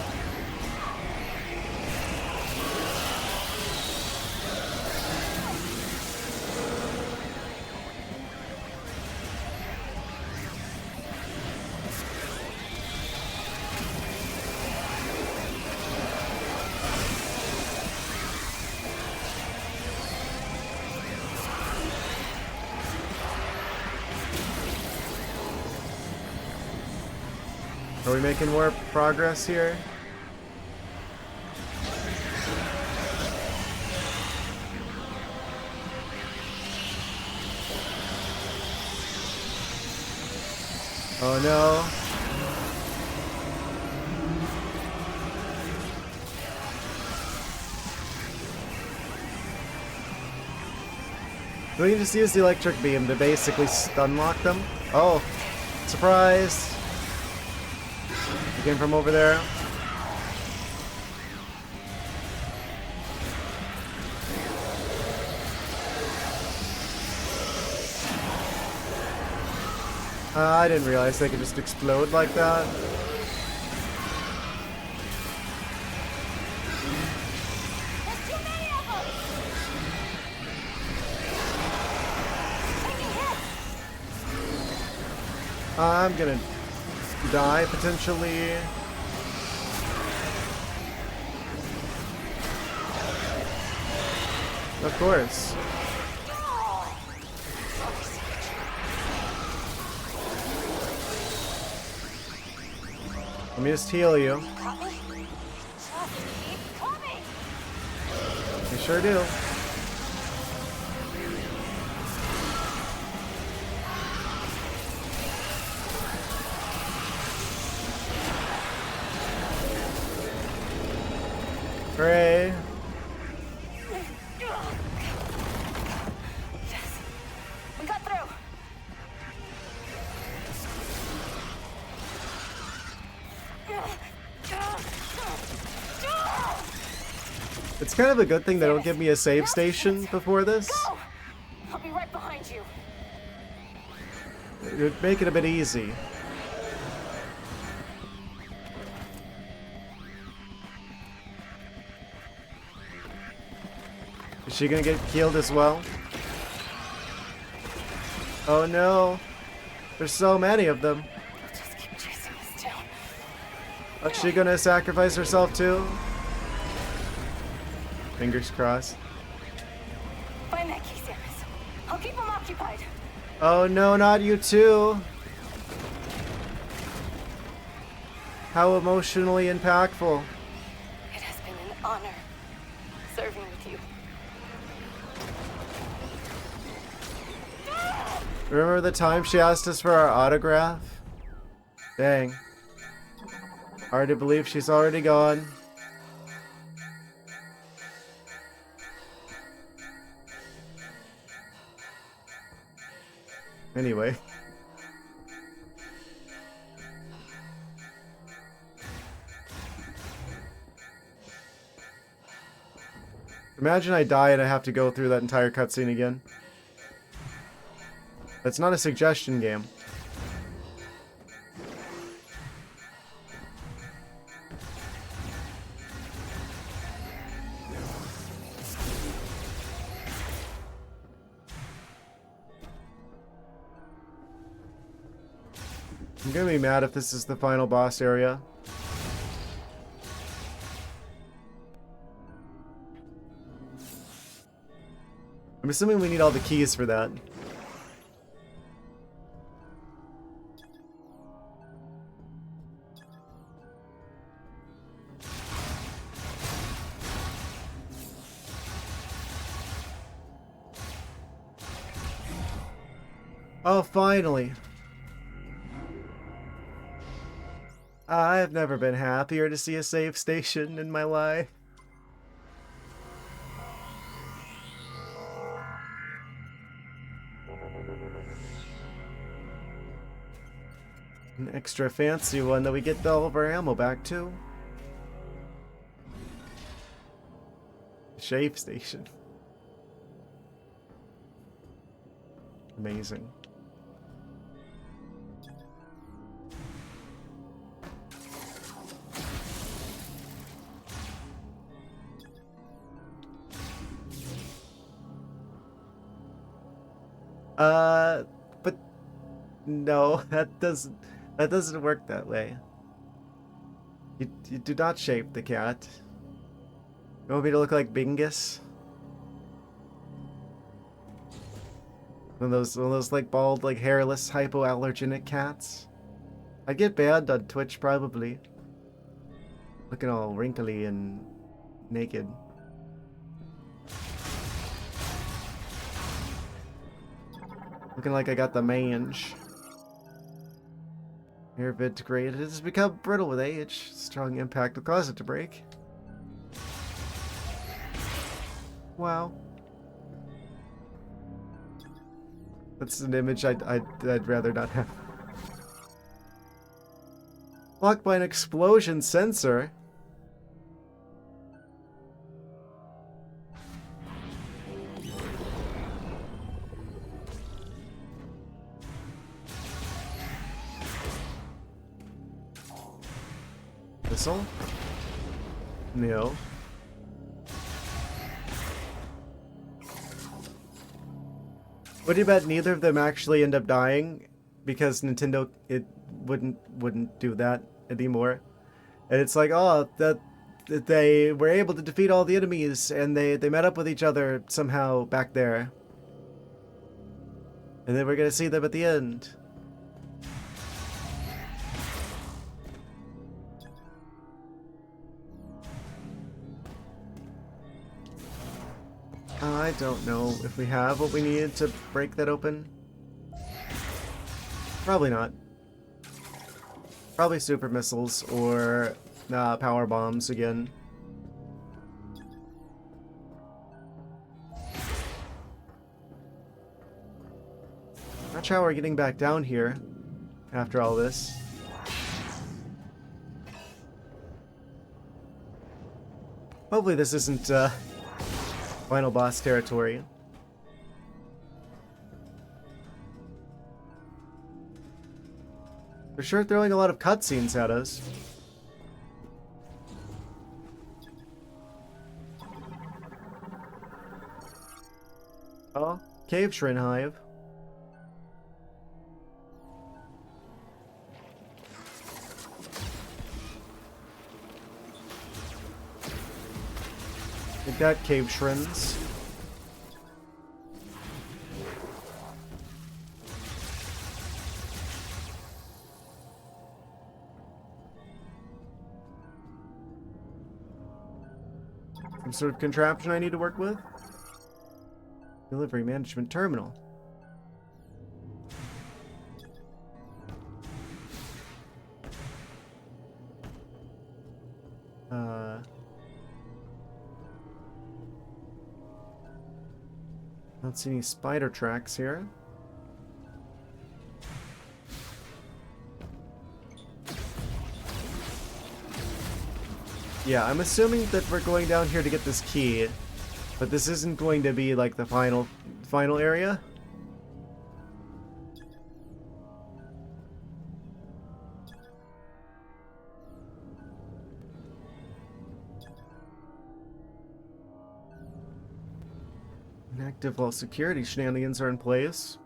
Are we making more progress here? Oh no. We can just use the electric beam to basically stun lock them. Oh, surprise! He came from over there. I didn't realize they could just explode like that. There's too many of them. Taking hits. I'm gonna die potentially. Of course. Let me just heal you. Got me? Just keep coming. I sure do. Hooray. Yes. We got through. It's kind of a good thing they don't give me a save station before this. Go! I'll be right behind you. It would make it a bit easy. Is she gonna get killed as well? Oh no! There's so many of them. Just keep chasing us down. Is she gonna sacrifice herself too? Fingers crossed. Find that key, Samus. I'll keep them occupied. Oh no, not you too! How emotionally impactful. It has been an honor serving with you. Remember the time she asked us for our autograph? Dang. Hard to believe she's already gone. Anyway. Imagine I die and I have to go through that entire cutscene again. That's not a suggestion game. I'm gonna be mad if this is the final boss area. I'm assuming we need all the keys for that. Oh, finally. I've never been happier to see a save station in my life. An extra fancy one that we get all of our ammo back too. Save station. Amazing. But no, that doesn't work that way. You do not shape the cat. You want me to look like Bingus? One of those like bald, like hairless, hypoallergenic cats. I'd get banned on Twitch probably. Looking all wrinkly and naked. Looking like I got the mange. Air vent degraded. It has become brittle with age. Strong impact will cause it to break. Wow. That's an image I'd rather not have. Blocked by an explosion sensor. Missile? No. What do you bet neither of them actually end up dying? Because Nintendo wouldn't do that anymore. And it's like, oh, that they were able to defeat all the enemies and they met up with each other somehow back there. And then we're gonna see them at the end. I don't know if we have what we needed to break that open. Probably not. Probably super missiles or power bombs again. Not sure how we're getting back down here after all this. Hopefully this isn't final boss territory. They're sure throwing a lot of cutscenes at us. Oh, Cave Shrine Hive. We've got cave shrines. Some sort of contraption I need to work with. Delivery management terminal. I don't see any spider tracks here. Yeah, I'm assuming that we're going down here to get this key, but this isn't going to be like the final area. Inactive while security shenanigans are in place.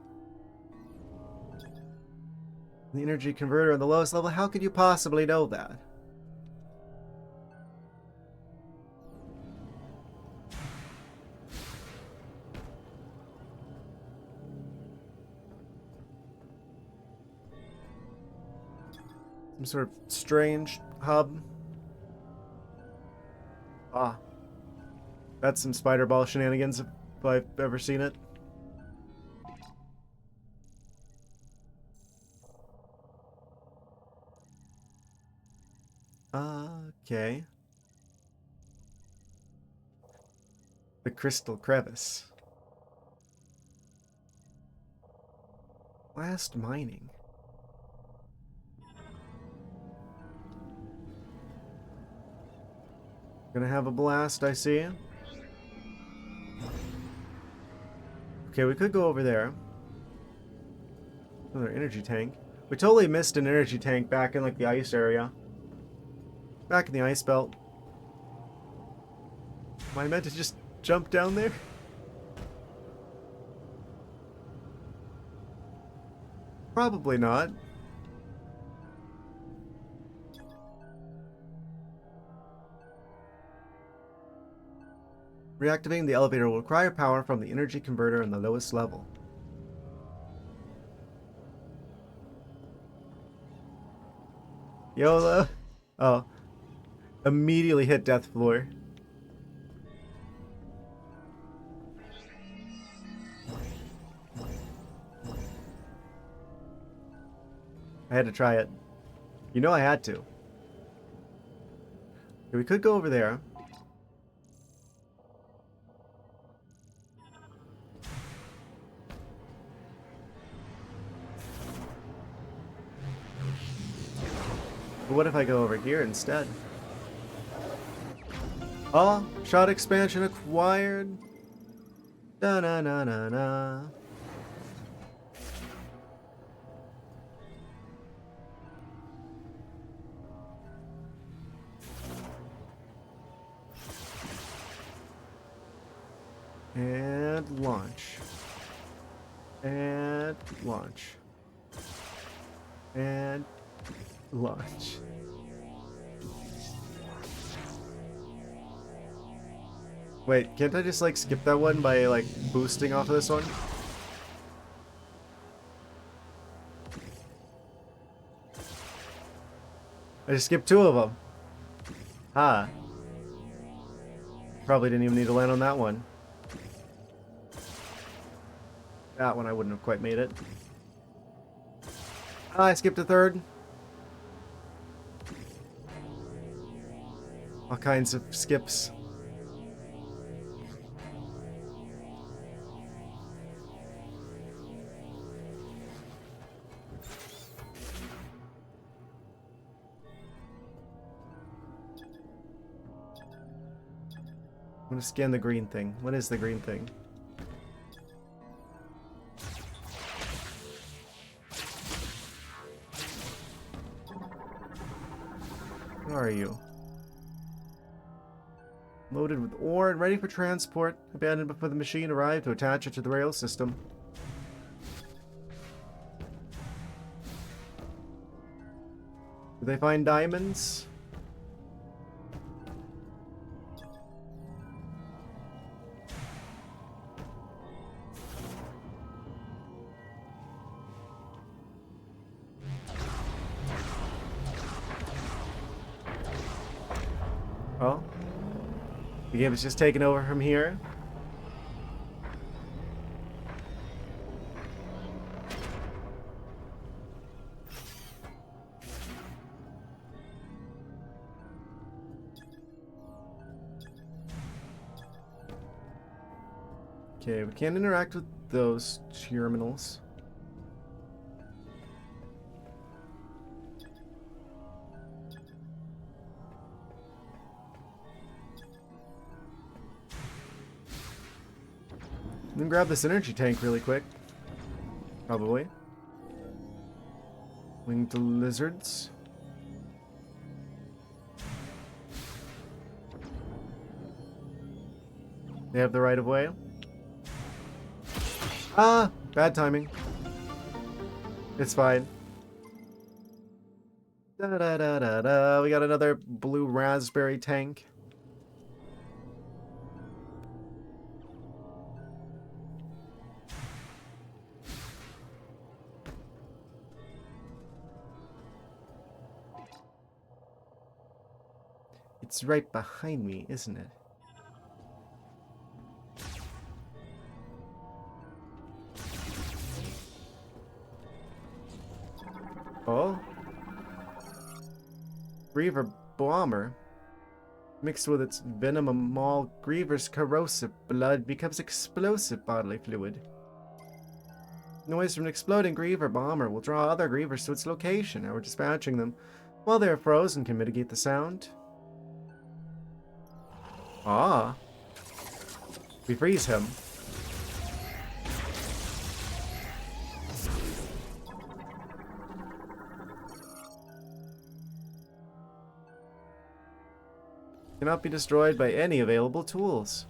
The energy converter on the lowest level, how could you possibly know that? Some sort of strange hub. Ah. That's some spider ball shenanigans if I've ever seen it. Okay. The crystal crevice. Blast mining. Gonna have a blast, I see. Okay, we could go over there. Another energy tank. We totally missed an energy tank back in like the ice area. Back in the ice belt. Am I meant to just jump down there? Probably not. Reactivating the elevator will require power from the energy converter on the lowest level. YOLO. Oh. Immediately hit death floor. I had to try it. You know I had to. Okay, we could go over there. But what if I go over here instead? Oh, shot expansion acquired. Da na na na na. And launch. And launch. And launch. Wait, can't I just like skip that one by like boosting off of this one? I just skipped two of them. Ha. Probably didn't even need to land on that one. That one I wouldn't have quite made it. Ah, I skipped a third. All kinds of skips. gonna scan the green thing. What is the green thing? Where are you? Loaded with ore and ready for transport. Abandoned before the machine arrived to attach it to the rail system. Did they find diamonds? Oh. The game is just taken over from here. Okay, we can't interact with those terminals. Then grab this energy tank really quick. Probably. Winged lizards. They have the right of way. Ah! Bad timing. It's fine. Da da da da da. We got another blue raspberry tank. It's right behind me, isn't it? Oh? Griever Bomber. Mixed with its venom, a maul Griever's corrosive blood becomes explosive bodily fluid. Noise from an exploding Griever Bomber will draw other Grievers to its location. Now we're dispatching them. While they are frozen, can mitigate the sound. Ah. We freeze him. Cannot be destroyed by any available tools.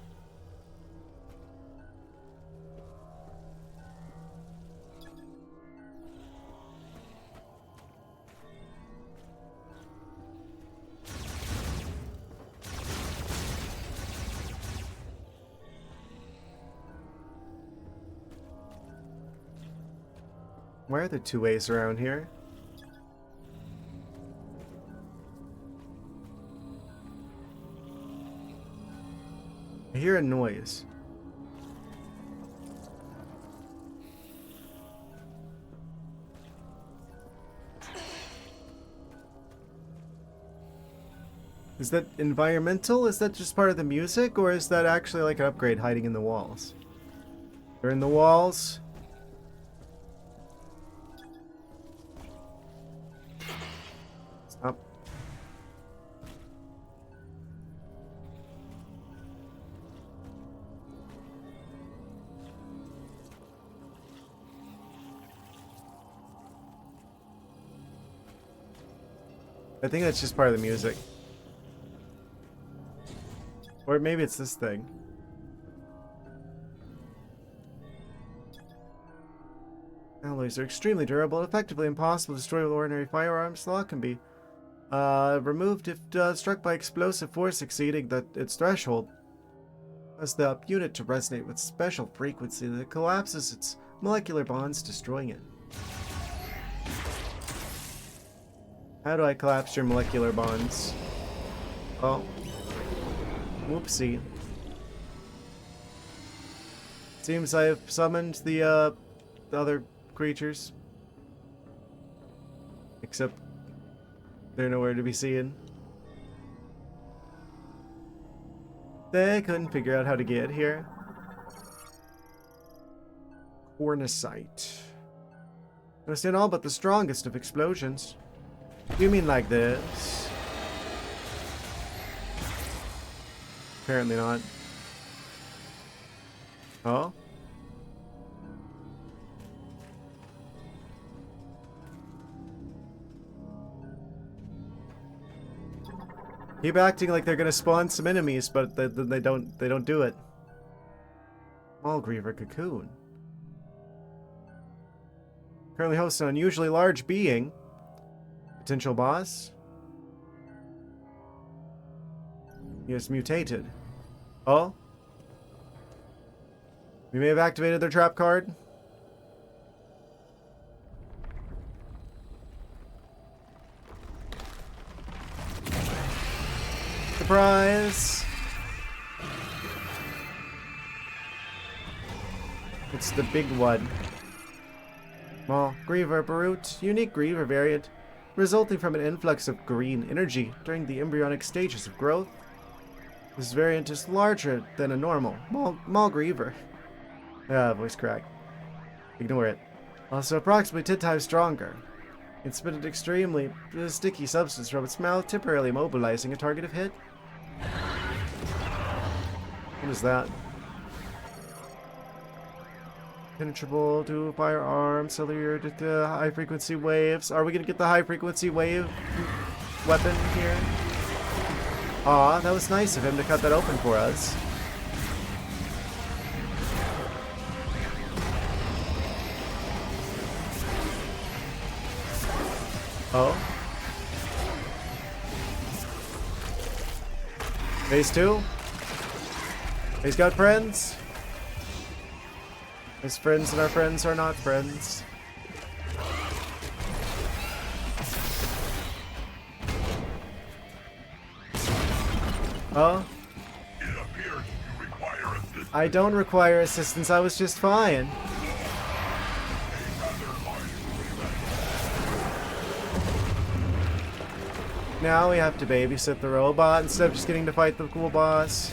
Why are there two ways around here? I hear a noise. Is that environmental? Is that just part of the music? Or is that actually like an upgrade hiding in the walls? They're in the walls. Stop. I think that's just part of the music. Or maybe it's this thing. Alloys are extremely durable and effectively impossible to destroy with ordinary firearms. The lock can be removed if struck by explosive force exceeding its threshold. As the unit to resonate with special frequency that collapses its molecular bonds, destroying it. How do I collapse your molecular bonds? Oh. Whoopsie. Seems I have summoned the other creatures. Except they're nowhere to be seen. They couldn't figure out how to get here. Cornicite. Understand all but the strongest of explosions. You mean like this? Apparently not. Oh? Keep acting like they're gonna spawn some enemies, but they don't do it. Maulgriever cocoon. Currently hosts an unusually large being. Potential boss. He has mutated. Oh? We may have activated their trap card. Surprise! It's the big one. Griever Brute, unique Griever variant, resulting from an influx of green energy during the embryonic stages of growth. This variant is larger than a normal Griever. Ah, voice crack. Ignore it. Also approximately 10 times stronger. It spit an extremely sticky substance from its mouth, temporarily immobilizing a target if hit. What is that? Penetrable to firearms, cellular to high frequency waves. Are we gonna get the high frequency wave weapon here? Aw, that was nice of him to cut that open for us. Oh. Phase 2? He's got friends? His friends and our friends are not friends. Oh? It appears you require assistance. I don't require assistance, I was just fine. Now we have to babysit the robot instead of just getting to fight the cool boss.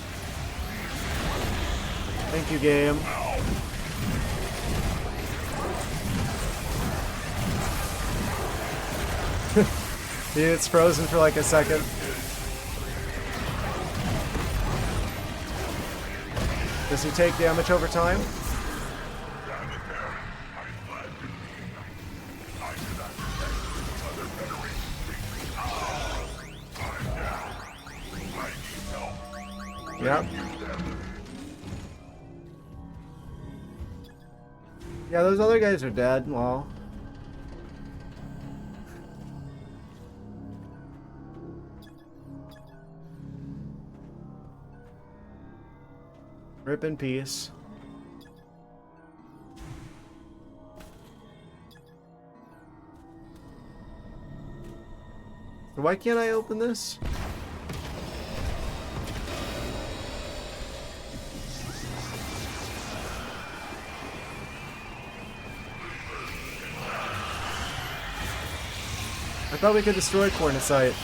Thank you, game. It's frozen for like a second. Does he take damage over time? Yep. Yeah, those other guys are dead. Well. Rip in peace. So why can't I open this? I thought we could destroy Cornicite.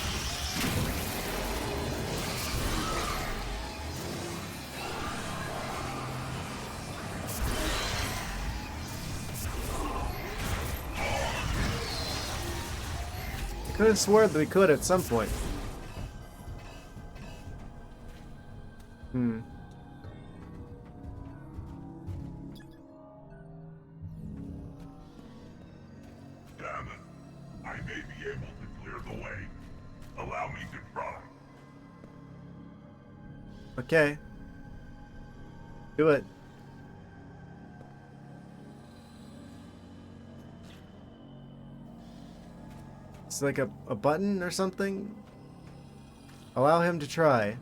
I could have sworn that we could at some point. Hmm. Damn it. I may be able to clear the way. Allow me to try. Okay. Do it. It's like a button or something? Allow him to try.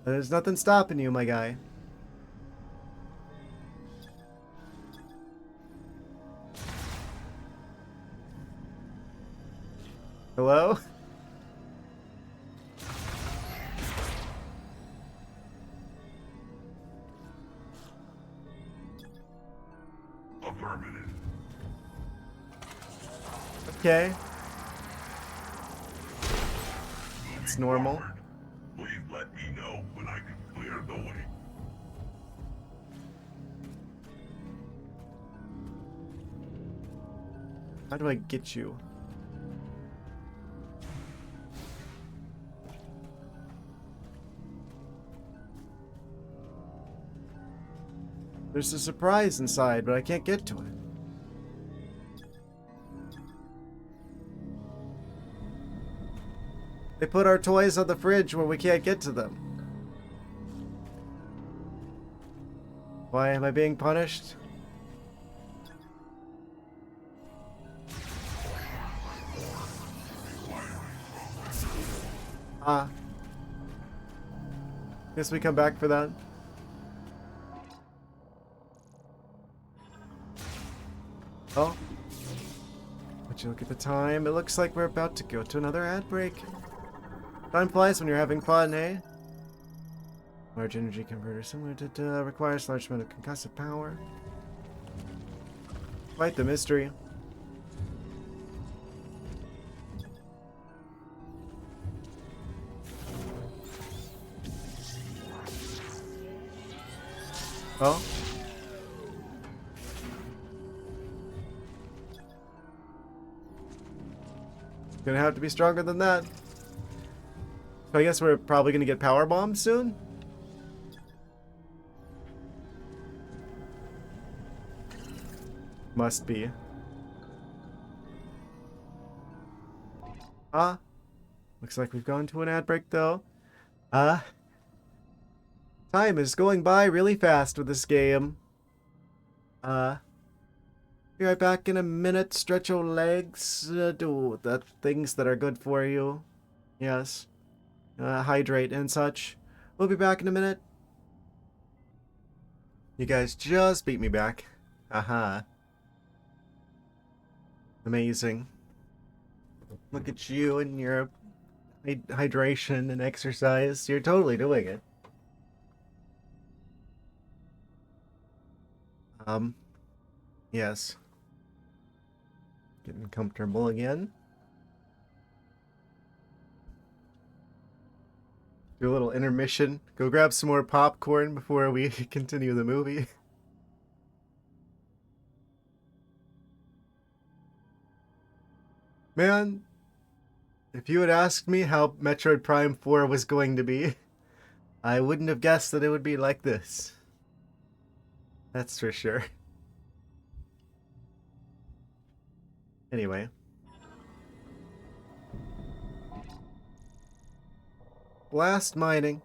There's nothing stopping you, my guy. Hello? Affirmative. Okay. It's normal. Forward. Please let me know when I can clear the way. How do I get you? There's a surprise inside, but I can't get to it. They put our toys on the fridge where we can't get to them. Why am I being punished? Guess we come back for that. Oh. Would you look at the time? It looks like we're about to go to another ad break. Time flies when you're having fun, eh? Large energy converter similar to requires large amount of concussive power. Quite the mystery. Oh. Gonna have to be stronger than that. So I guess we're probably gonna get power bombed soon? Must be. Looks like we've gone to an ad break though. Time is going by really fast with this game. Be right back in a minute. Stretch your legs. Do the things that are good for you. Yes. Hydrate and such. We'll be back in a minute. You guys just beat me back. Aha. Amazing. Look at you and your hydration and exercise. You're totally doing it. Yes. Getting comfortable again. Do a little intermission. Go grab some more popcorn before we continue the movie. Man, if you had asked me how Metroid Prime 4 was going to be, I wouldn't have guessed that it would be like this. That's for sure. Anyway. Blast mining.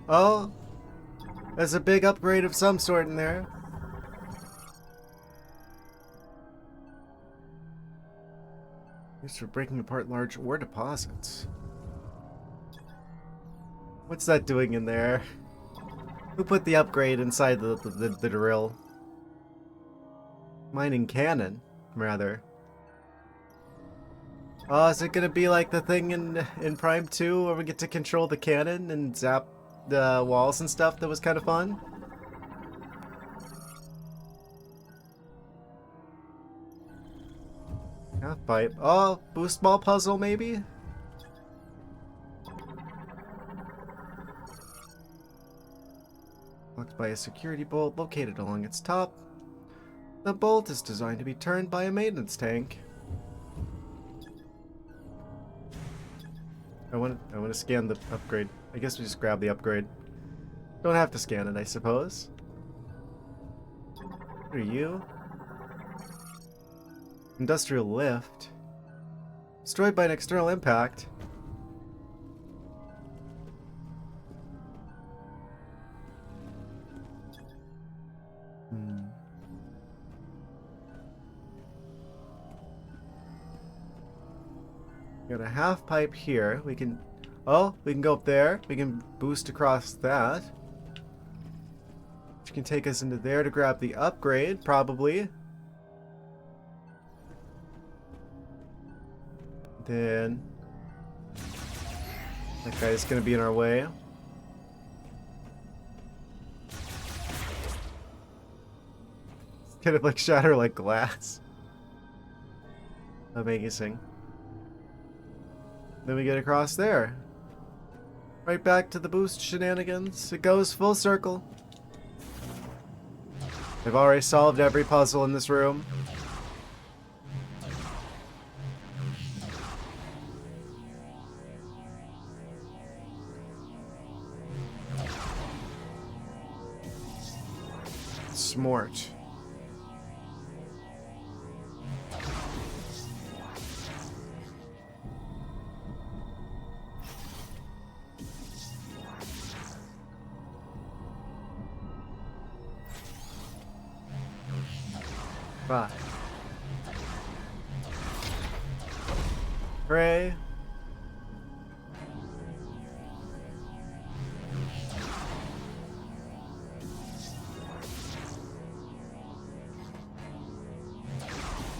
Oh, there's a big upgrade of some sort in there. Used for breaking apart large ore deposits. What's that doing in there? Who put the upgrade inside the drill? Mining cannon, rather. Oh, is it gonna be like the thing in Prime 2 where we get to control the cannon and zap the walls and stuff that was kind of fun? Half pipe. Oh, boost ball puzzle maybe? Blocked by a security bolt located along its top. The bolt is designed to be turned by a maintenance tank. I want to scan the upgrade. I guess we just grab the upgrade. Don't have to scan it, I suppose. What are you? Industrial lift. Destroyed by an external impact. Got a half pipe here. We can go up there. We can boost across that. Which can take us into there to grab the upgrade, probably. Then that guy's gonna be in our way. It's kind of like shatter like glass. Amazing. Then we get across there. Right back to the boost shenanigans. It goes full circle. I've already solved every puzzle in this room. Smart. Bye. Hooray.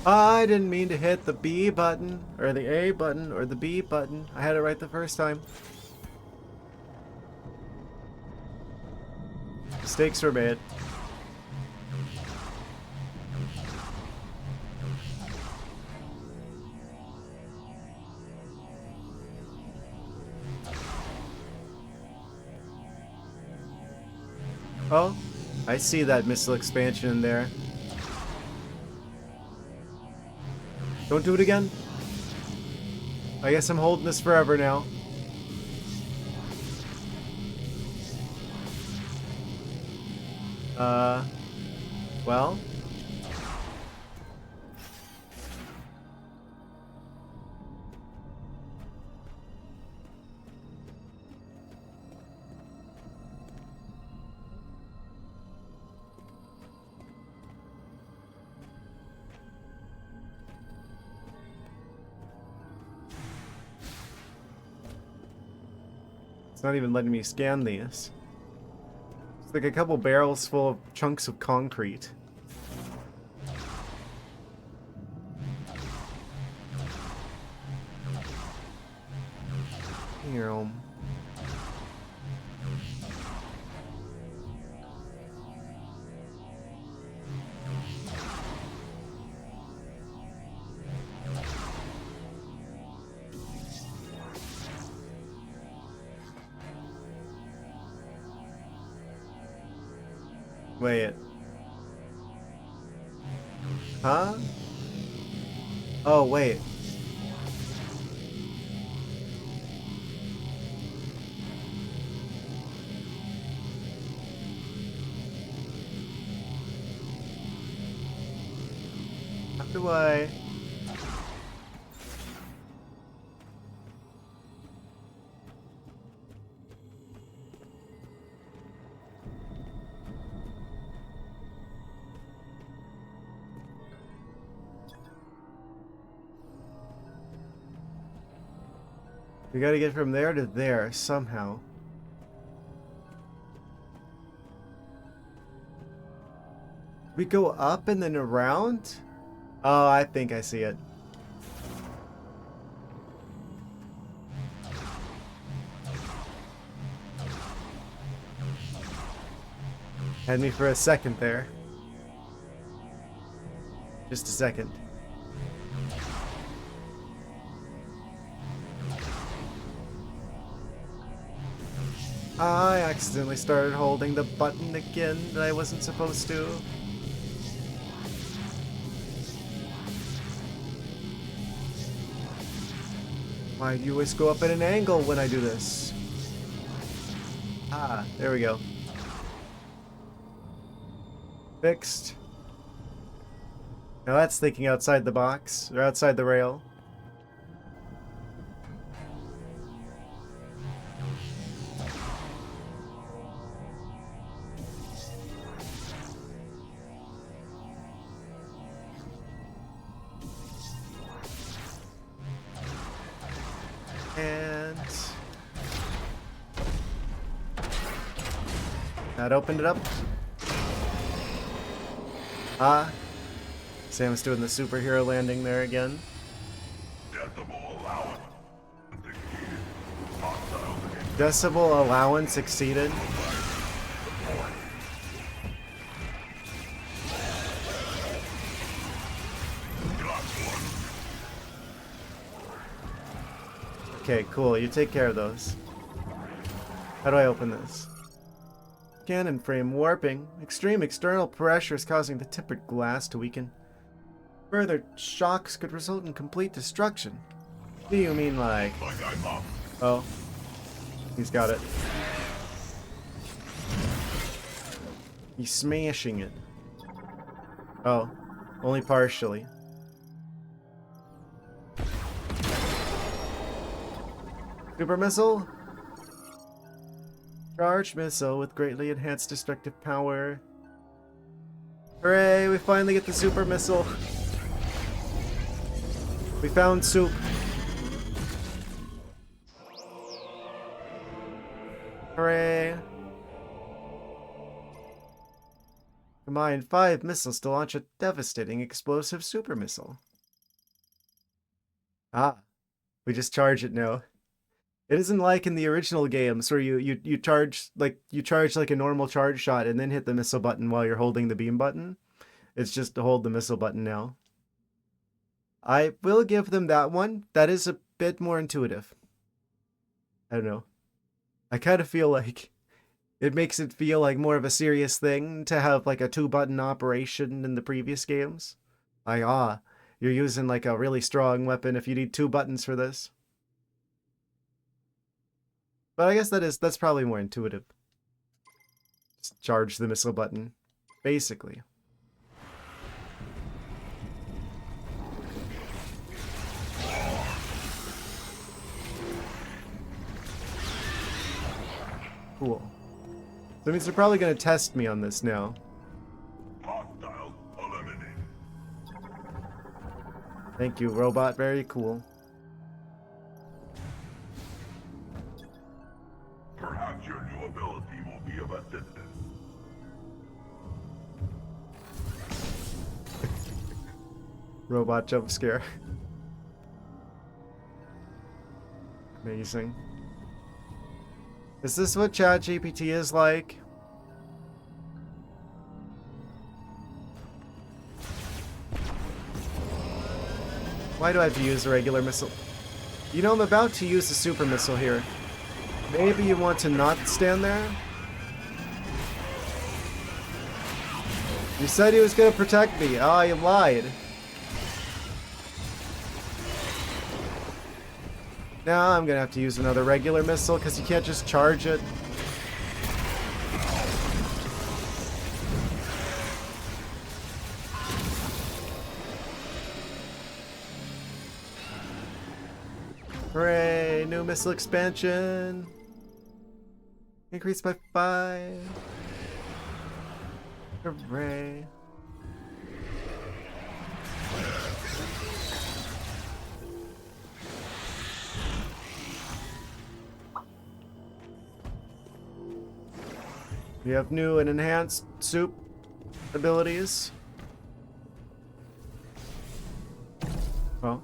I didn't mean to hit the B button, or the A button, or the B button. I had it right the first time. Mistakes were made. Oh, I see that missile expansion in there. Don't do it again. I guess I'm holding this forever now. Well. It's not even letting me scan these. It's like a couple barrels full of chunks of concrete. Here. Wait. Huh? Oh, wait. How do I... We gotta get from there to there, somehow. We go up and then around? Oh, I think I see it. Had me for a second there. Just a second. I accidentally started holding the button again that I wasn't supposed to. Why do you always go up at an angle when I do this? Ah, there we go. Fixed. Now that's thinking outside the box, or outside the rail. And that opened it up. Ah, Sam's doing the superhero landing there again. Decibel allowance exceeded. Hostile Decibel allowance exceeded. Okay, cool. You take care of those. How do I open this? Cannon frame warping. Extreme external pressure is causing the tempered glass to weaken. Further shocks could result in complete destruction. Do you mean like... I'm up. Oh. He's got it. He's smashing it. Oh, only partially. Super missile? Charged missile with greatly enhanced destructive power. Hooray, we finally get the super missile. We found soup. Hooray. Combine 5 missiles to launch a devastating explosive super missile. Ah, we just charge it now. It isn't like in the original games where you charge like a normal charge shot and then hit the missile button while you're holding the beam button. It's just to hold the missile button now. I will give them that one. That is a bit more intuitive. I don't know. I kind of feel like it makes it feel like more of a serious thing to have like a 2-button operation in the previous games. Like, you're using like a really strong weapon if you need 2 buttons for this. But I guess that's probably more intuitive. Just charge the missile button, basically. Cool. That means they're probably going to test me on this now. Hostile eliminated. Thank you, robot. Very cool. Perhaps your new ability will be of assistance. Robot jump scare. Amazing. Is this what ChatGPT is like? Why do I have to use a regular missile? You know, I'm about to use the super missile here. Maybe you want to not stand there? You said he was going to protect me. Ah, you lied. Now I'm going to have to use another regular missile because you can't just charge it. Hooray! New missile expansion! Increased by 5. Hooray! We have new and enhanced soup abilities. Well.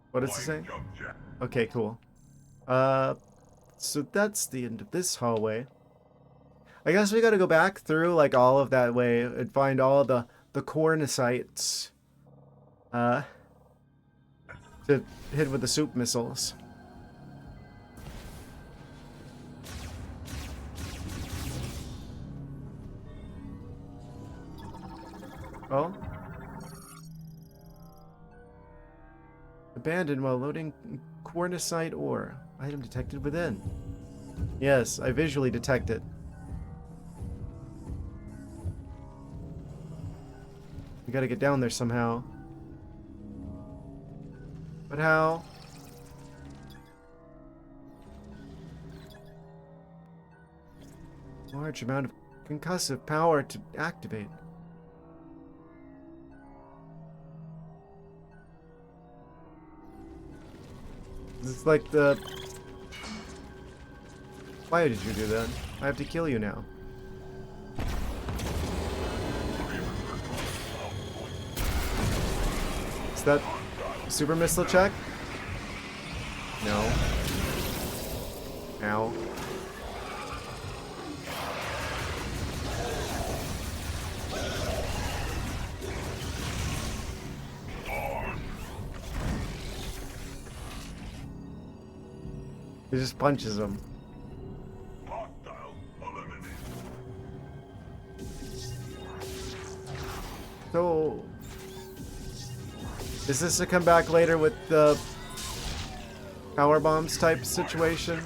What does it say? Okay, cool. So that's the end of this hallway. I guess we gotta go back through like all of that way and find all the cornicites to hit with the soup missiles. Oh. Abandoned while loading cornicite ore. Item detected within. Yes, I visually detect it. We gotta get down there somehow. But how? Large amount of concussive power to activate. It's like the... Why did you do that? I have to kill you now. Is that super missile check? No. Ow. He just punches him. Hostile eliminated. So... is this to come back later with the power bombs type situation?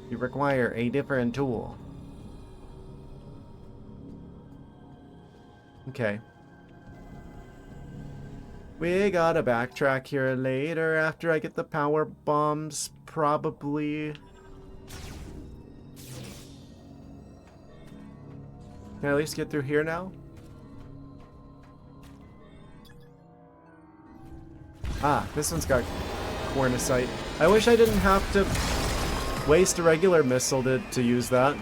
You require a different tool. Okay. We gotta backtrack here later after I get the power bombs, probably. Can I at least get through here now? Ah, this one's got cornicite. I wish I didn't have to waste a regular missile to use that.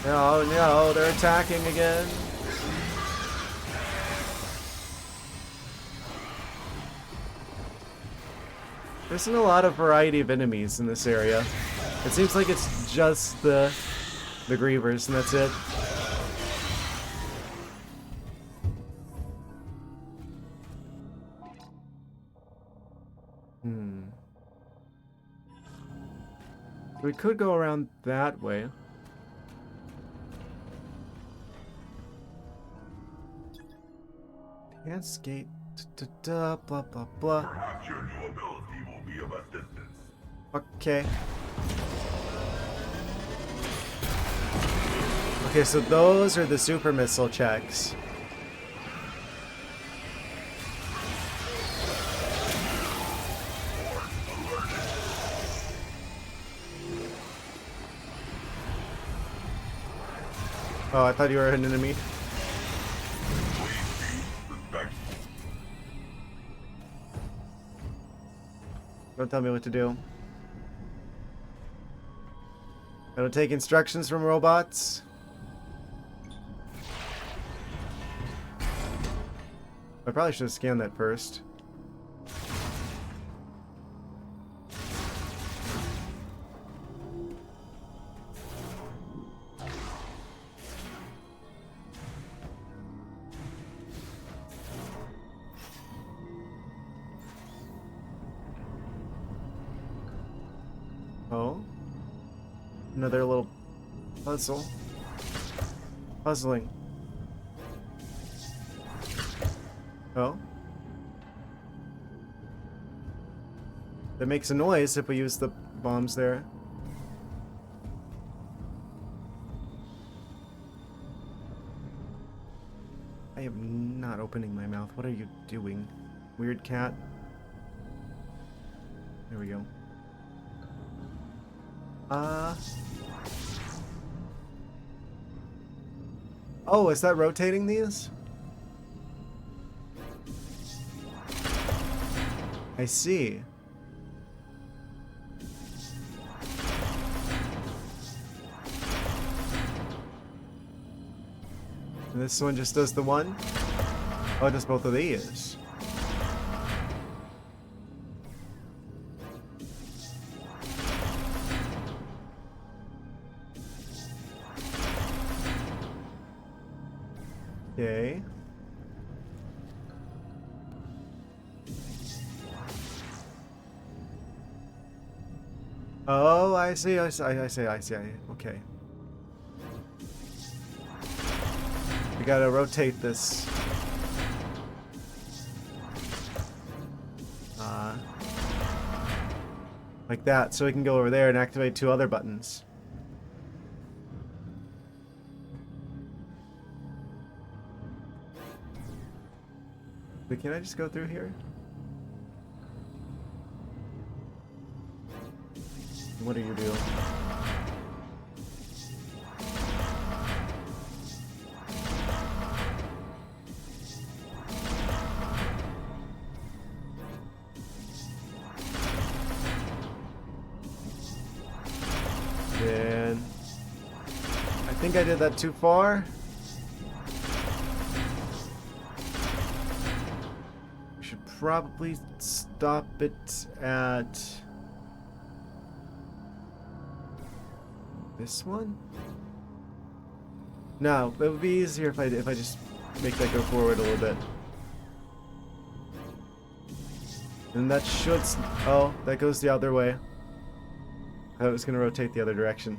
No, no, they're attacking again. There isn't a lot of variety of enemies in this area. It seems like it's just the Grievers, and that's it. We could go around that way. Can't skate. Blah blah blah. Perhaps your new ability will be of assistance. Okay. Okay, so those are the super missile checks. Oh, I thought you were an enemy. Don't tell me what to do. I don't take instructions from robots. I probably should have scanned that first. Oh. Another little puzzle. Puzzling. Oh. That makes a noise if we use the bombs there. I am not opening my mouth. What are you doing? Weird cat. There we go. Oh, is that rotating these? I see. And this one just does the one? Oh, it does both of these. Okay. Oh, I see. Okay. We gotta rotate this. Like that, so we can go over there and activate two other buttons. But can I just go through here? What do you do? And I think I did that too far. We should probably stop it at this one? No, it would be easier if I just make that go forward a little bit. And that should... Oh, that goes the other way. I thought it was going to rotate the other direction.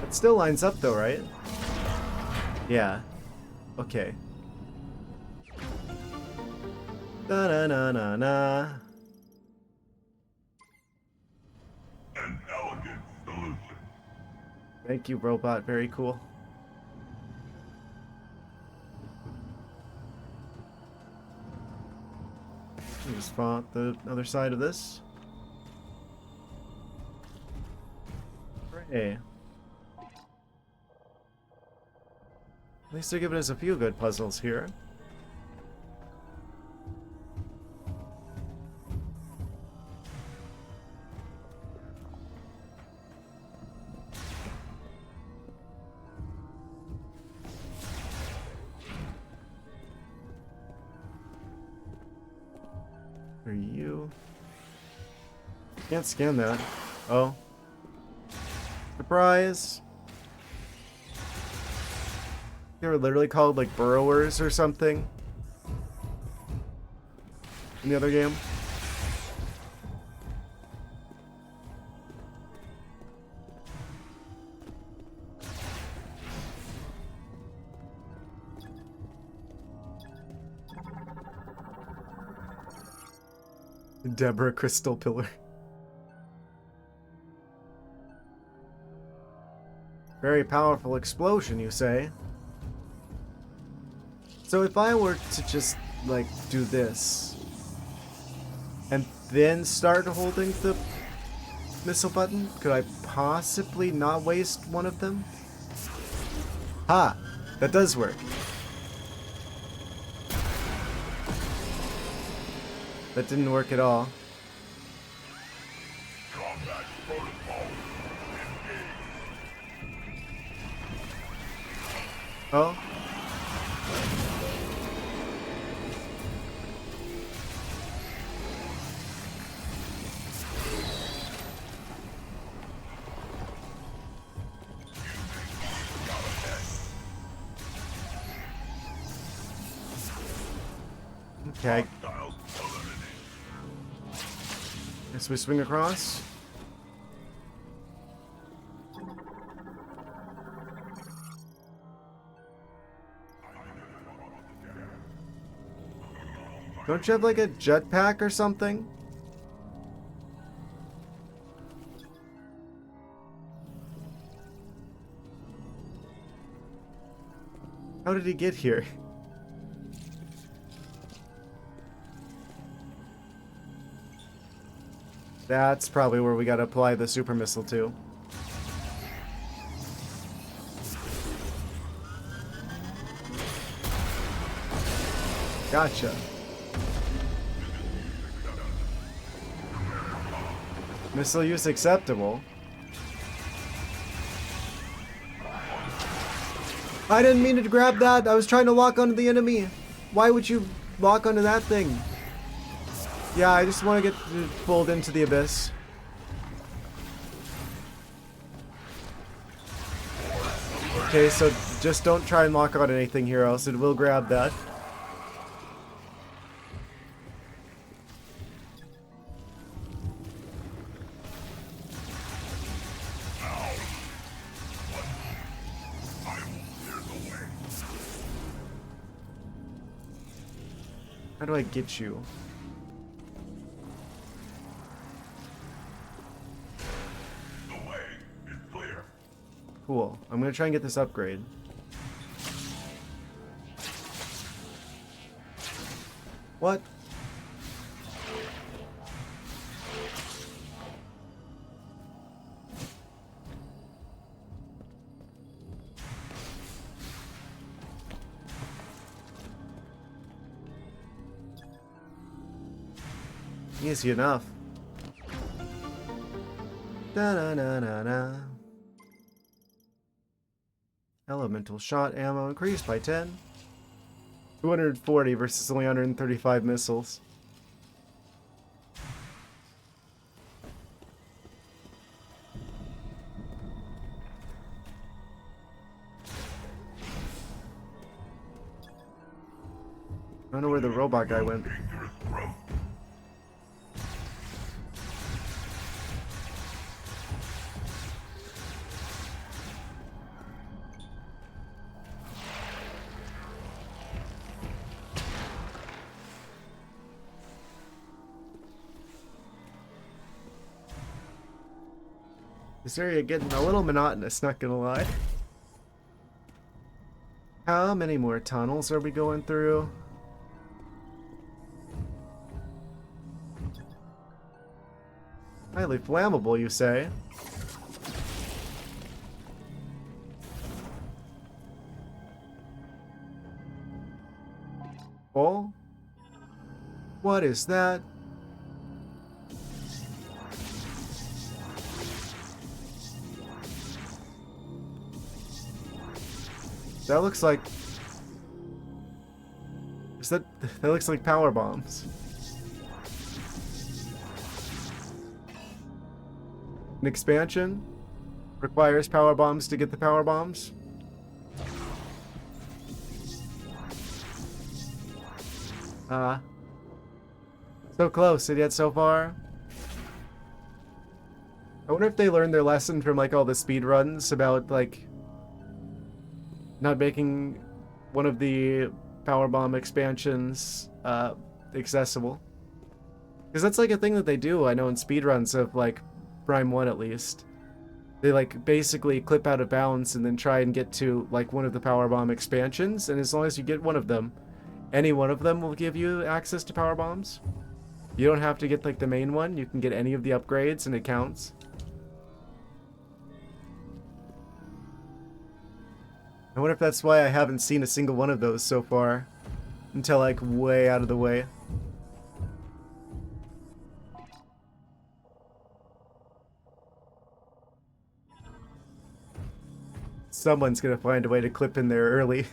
It still lines up though, right? Yeah. Okay. Na na na na na. An elegant solution. Thank you, robot. Very cool. Just spot the other side of this. Hooray. At least they're giving us a few good puzzles here. Are you? Can't scan that. Oh. Surprise! They were literally called like burrowers or something in the other game. Deborah Crystal Pillar. Very powerful explosion, you say? So if I were to just, like, do this, and then start holding the missile button, could I possibly not waste one of them? Ha! That does work. That didn't work at all. Combat protocol. Oh? Okay. Hostile eliminated. Guess we swing across. Don't you have like a jetpack or something? How did he get here? That's probably where we gotta apply the super missile to. Gotcha. Missile use acceptable. I didn't mean to grab that. I was trying to lock onto the enemy. Why would you lock onto that thing? Yeah, I just want to get pulled into the abyss. Okay, so just don't try and lock on anything here, else it will grab that. How do I get you? The way is clear. Cool. I'm gonna try and get this upgrade. What? Easy enough. Da na na na na. Elemental shot ammo increased by 10. 240 versus only 135 missiles. I don't know where the robot guy went. Dangerous growth. This area getting a little monotonous, not gonna lie. How many more tunnels are we going through? Highly flammable, you say? Oh? What is that? That looks like... that looks like power bombs. An expansion requires power bombs to get the power bombs. So close and yet so far. I wonder if they learned their lesson from like all the speed runs about like not making one of the power bomb expansions accessible. Because that's like a thing that they do, I know, in speed runs of like Prime 1 at least. They like basically clip out of bounds and then try and get to like one of the power bomb expansions, and as long as you get one of them, any one of them will give you access to power bombs. You don't have to get like the main one, you can get any of the upgrades and it counts. I wonder if that's why I haven't seen a single one of those so far. Until like way out of the way. Someone's gonna find a way to clip in there early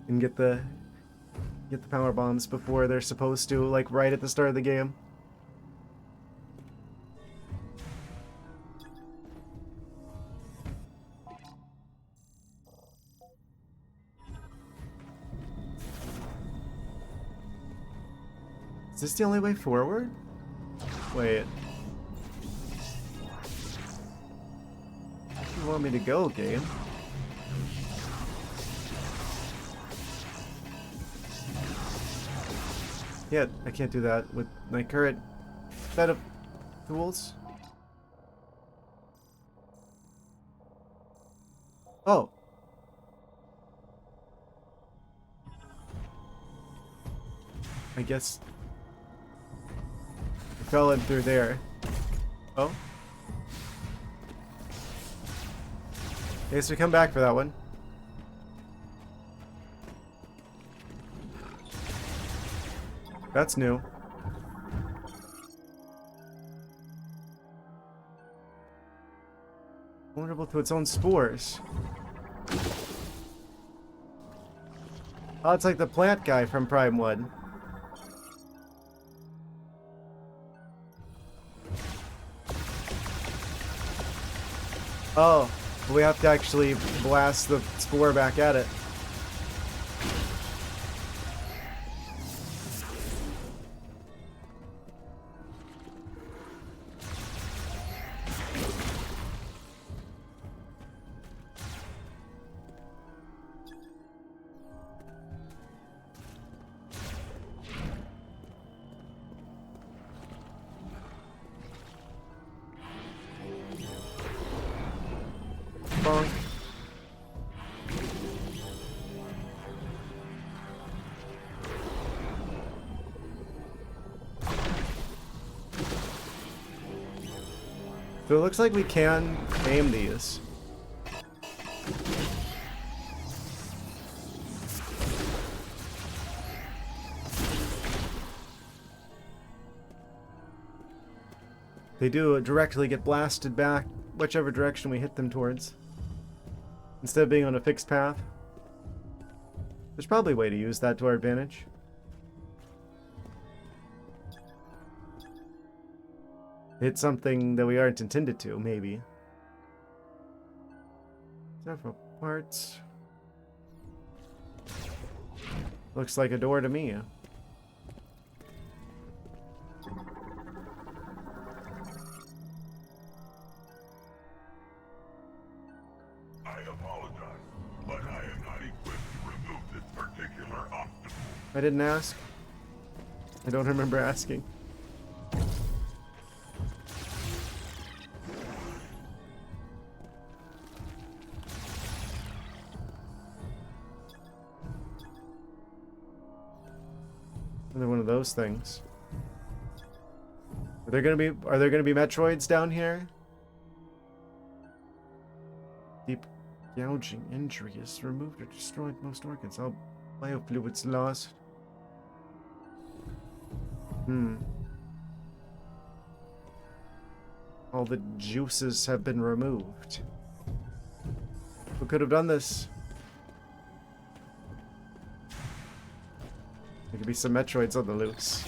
and get the power bombs before they're supposed to, like right at the start of the game. Is this the only way forward? Wait. Where do you want me to go, game? Yeah, I can't do that with my current set of tools. Oh. I guess I fell in through there. Oh. Okay, so we come back for that one. That's new. Vulnerable to its own spores. Oh, it's like the plant guy from Prime 1. Oh, we have to actually blast the spore back at it. Bonk. So it looks like we can aim these. They do directly get blasted back whichever direction we hit them towards, instead of being on a fixed path. There's probably a way to use that to our advantage. Hit something that we aren't intended to, maybe. Several parts. Looks like a door to me. I apologize, but I am not equipped to remove this particular obstacle. I didn't ask. I don't remember asking. Another one of those things. Are there gonna be Metroids down here? Deep gouging injury has removed or destroyed most organs. All biofluids lost. All the juices have been removed. Who could have done this? There could be some Metroids on the loose.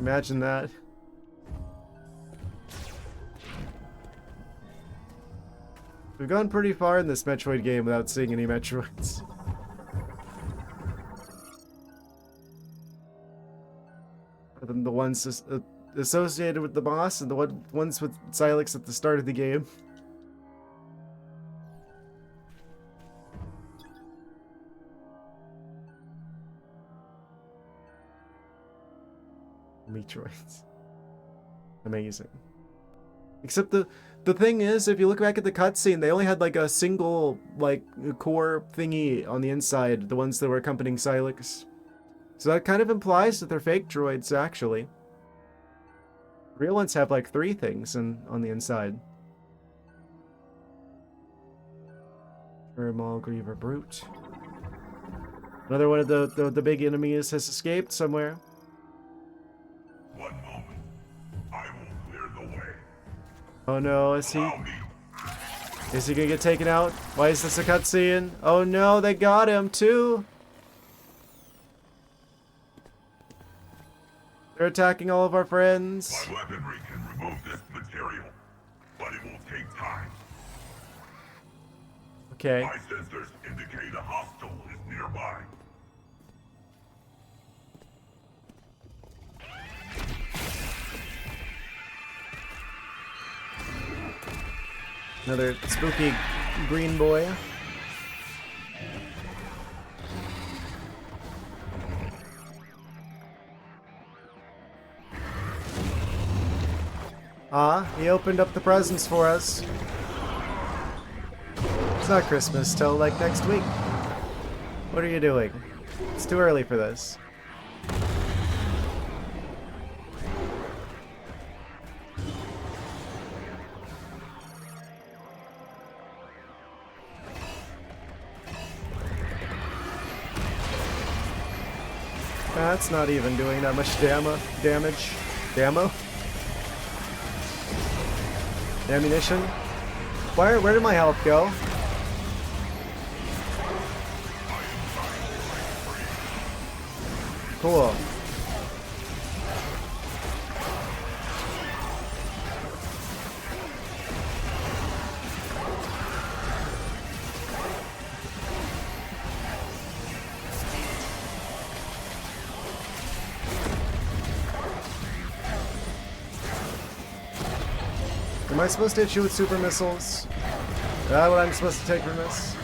Imagine that. We've gone pretty far in this Metroid game without seeing any Metroids. Other than the ones associated with the boss and the ones with Silex at the start of the game. Metroids. Amazing. Except the thing is, if you look back at the cutscene, they only had like a single like core thingy on the inside, the ones that were accompanying Silex. So that kind of implies that they're fake droids, actually. Real ones have like 3 things on the inside. Maul, Griever, Brute. Another one of the big enemies has escaped somewhere. One moment. I will clear the way. Oh no, is he Allow me. gonna get taken out? Why is this a cutscene? Oh no, they got him too! They're attacking all of our friends. My weaponry can remove this material, but it will take time. Okay. My sensors indicate a hostile is nearby. Another spooky green boy. Ah, he opened up the presents for us. It's not Christmas till like next week. What are you doing? It's too early for this. That's not even doing that much damage. Ammunition? Where did my health go? Cool. Am I supposed to hit you with super missiles? Is that what I'm supposed to take from this?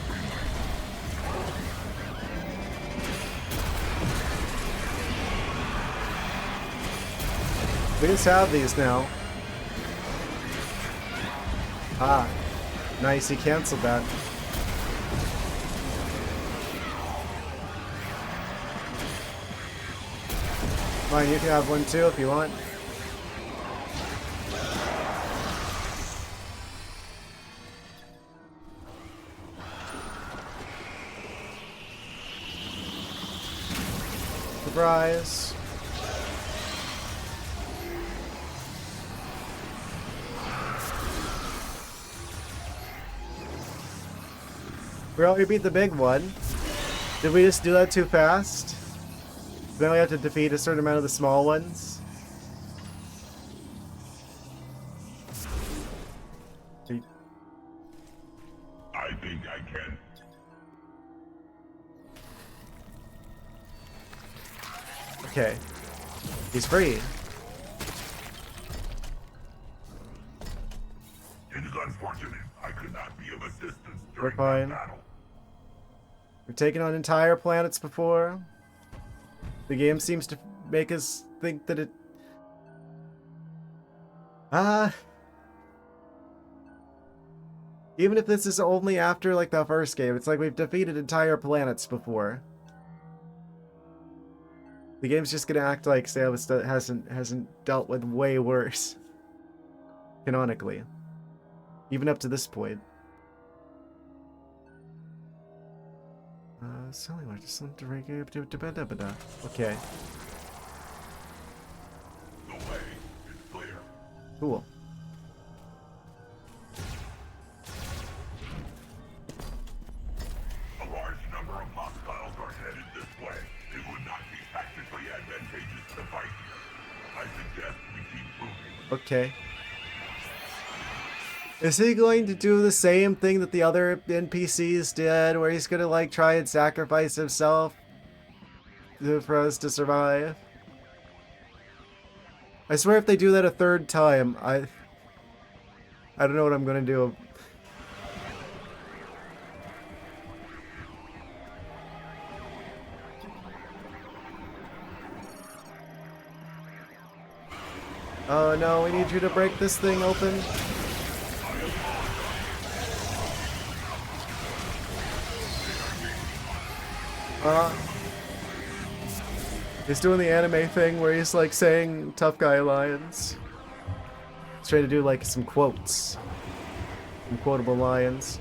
We just have these now. Ah, nice, he canceled that. Fine, you can have one too if you want. Surprise. We already beat the big one. Did we just do that too fast? Then we have to defeat a certain amount of the small ones? I think I can. Okay. He's free. It is unfortunate I could not be of assistance We're during fine. that battle. We've taken on entire planets before. The game seems to make us think that it... Even if this is only after, like, the first game, it's like we've defeated entire planets before. The game's just gonna act like Samus hasn't dealt with way worse. Canonically. Even up to this point. Selling what? Just to okay. The way is clear. Cool. A large number of hostiles are headed this way. It would not be tactically advantageous to fight here. I suggest we keep moving. Okay. Is he going to do the same thing that the other NPCs did, where he's gonna, like, try and sacrifice himself for us to survive? I swear if they do that a third time, I don't know what I'm gonna do. Oh no, we need you to break this thing open. He's doing the anime thing where he's like saying tough guy lines. He's trying to do like some quotes. Some quotable lines.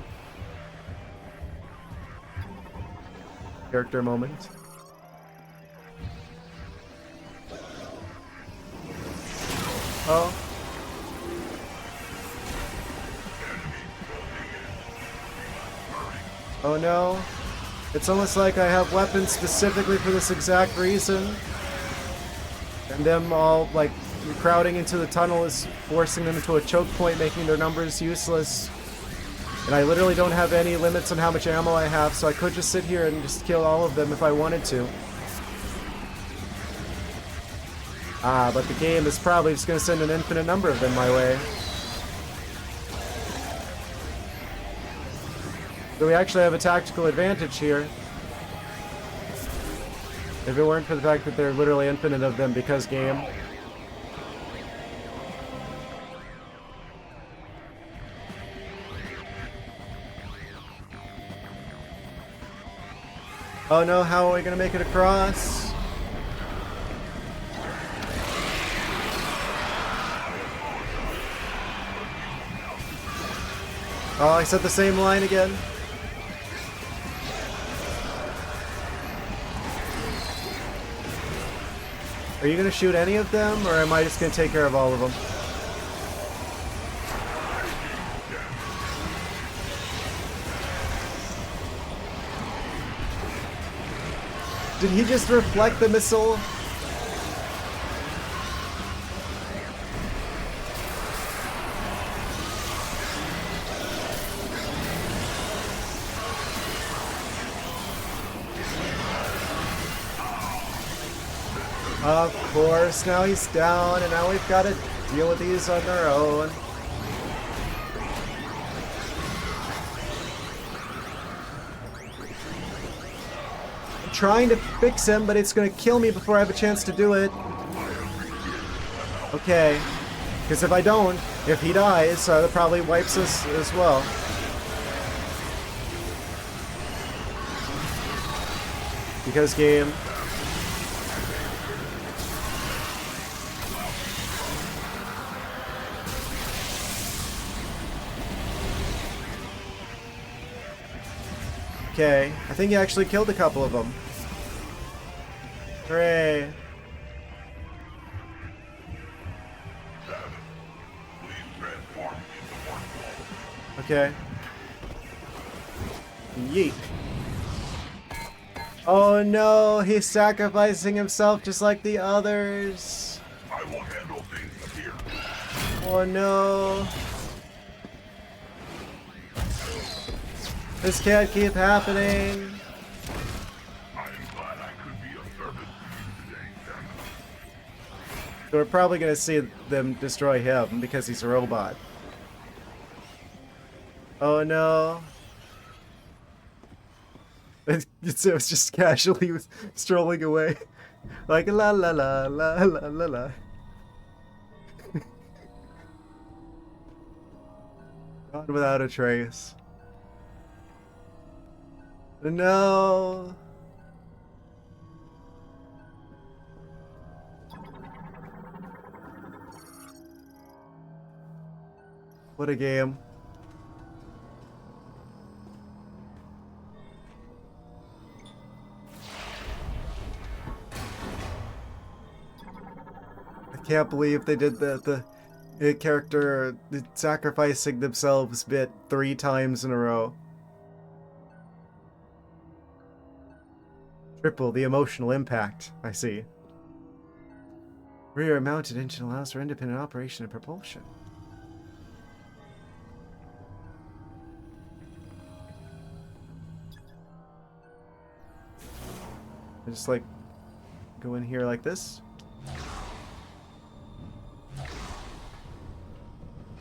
Character moment. Oh. Oh no. It's almost like I have weapons specifically for this exact reason. And them all, like, crowding into the tunnel is forcing them into a choke point, making their numbers useless. And I literally don't have any limits on how much ammo I have, so I could just sit here and just kill all of them if I wanted to. But the game is probably just going to send an infinite number of them my way. So we actually have a tactical advantage here. If it weren't for the fact that there are literally infinite of them because game. Oh no, how are we gonna make it across? Oh, I said the same line again. Are you gonna shoot any of them, or am I just gonna take care of all of them? Did he just reflect the missile? Of course, now he's down, and now we've got to deal with these on our own. I'm trying to fix him, but it's going to kill me before I have a chance to do it. Okay. Because if I don't, if he dies, that probably wipes us as well. Because game. Okay, I think he actually killed a couple of them. Hooray. Okay. Yeet. Oh no, he's sacrificing himself just like the others. I will handle things here. Oh no. This can't keep happening. I am glad I could be of service to you today, Samus. So we're probably going to see them destroy him because he's a robot. Oh no. It was just casually strolling away. Like la la la la la la la. Gone without a trace. No. What a game. I can't believe they did the character sacrificing themselves bit 3 times in a row. Triple the emotional impact, I see. Rear mounted engine allows for independent operation and propulsion. I just like go in here like this.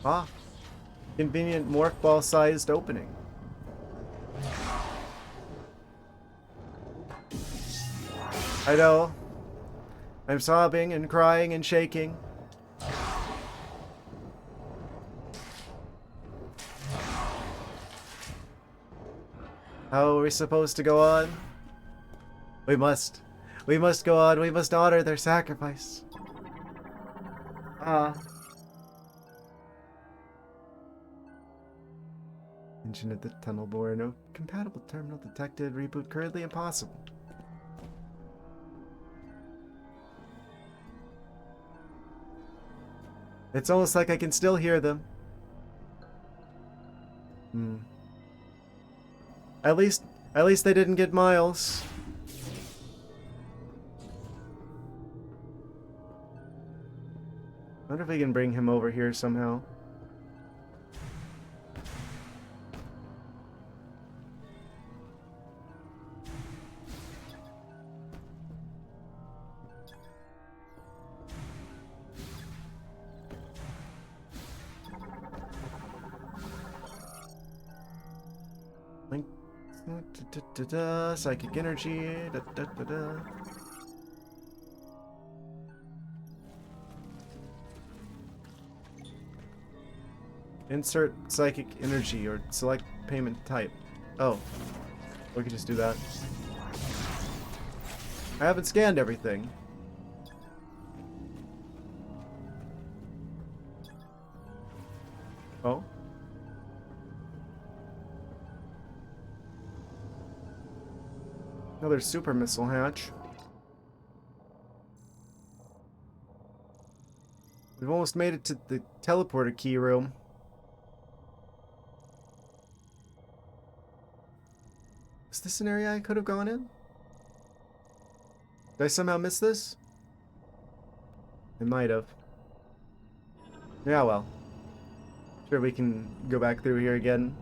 Ah, convenient morph ball sized opening. I know. I'm sobbing and crying and shaking. How are we supposed to go on? We must. We must go on. We must honor their sacrifice. Ah. Engine at the tunnel bore. No compatible terminal detected. Reboot currently impossible. It's almost like I can still hear them. At least they didn't get Miles. I wonder if we can bring him over here somehow. Link. Psychic energy. Insert psychic energy or select payment type. Oh. We can just do that. I haven't scanned everything. Oh. Another super missile hatch. We've almost made it to the teleporter key room. Is this an area I could have gone in? Did I somehow miss this? I might have. Yeah, well. Sure, we can go back through here again.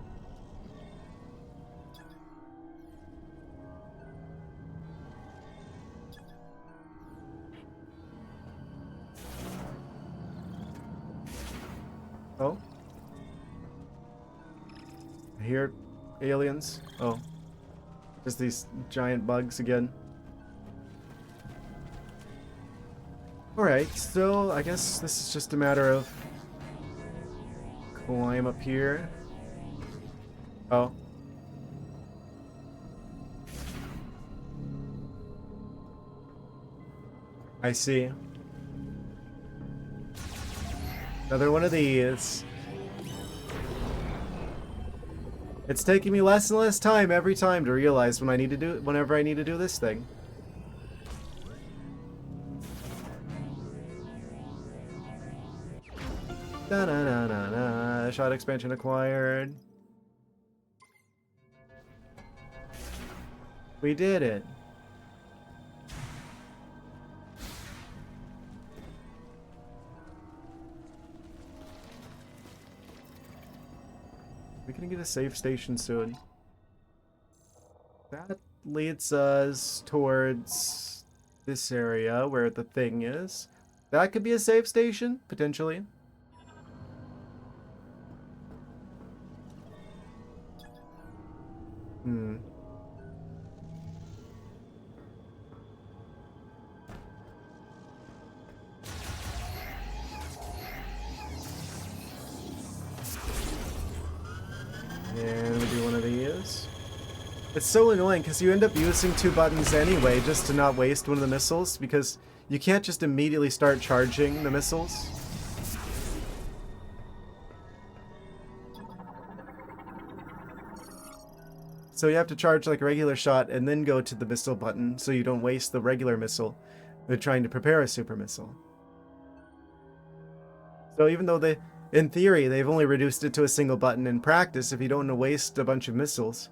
Oh. I hear aliens. Oh. Just these giant bugs again. Alright, so I guess this is just a matter of climb up here. Oh. I see. Another one of these. It's taking me less and less time every time to realize when I need to do whenever I need to do this thing. Da na na na na. Shot expansion acquired. We did it. We're gonna get a save station soon. That leads us towards this area where the thing is. That could be a save station, potentially. And we do one of these. It's so annoying because you end up using 2 buttons anyway just to not waste one of the missiles, because you can't just immediately start charging the missiles. So you have to charge like a regular shot and then go to the missile button so you don't waste the regular missile when trying to prepare a super missile. So even though in theory, they've only reduced it to a single button, in practice, if you don't want to waste a bunch of missiles,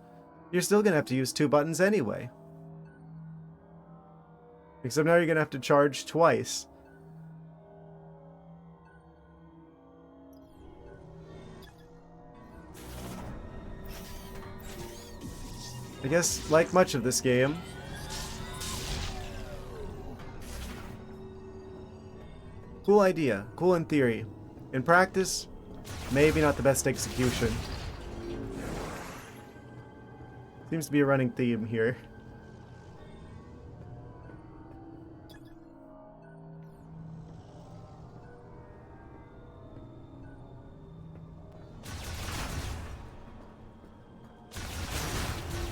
you're still going to have to use 2 buttons anyway. Except now you're going to have to charge twice. I guess, like much of this game, cool idea, cool in theory. In practice, maybe not the best execution. Seems to be a running theme here.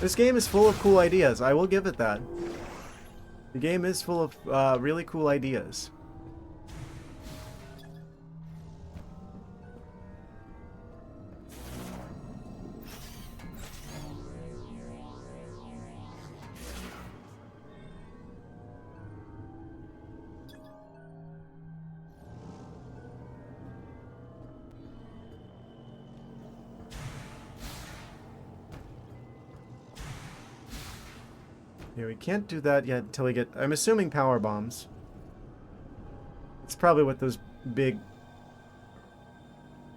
This game is full of cool ideas, I will give it that. The game is full of really cool ideas. Yeah, we can't do that yet until we get, I'm assuming, power bombs. It's probably what those big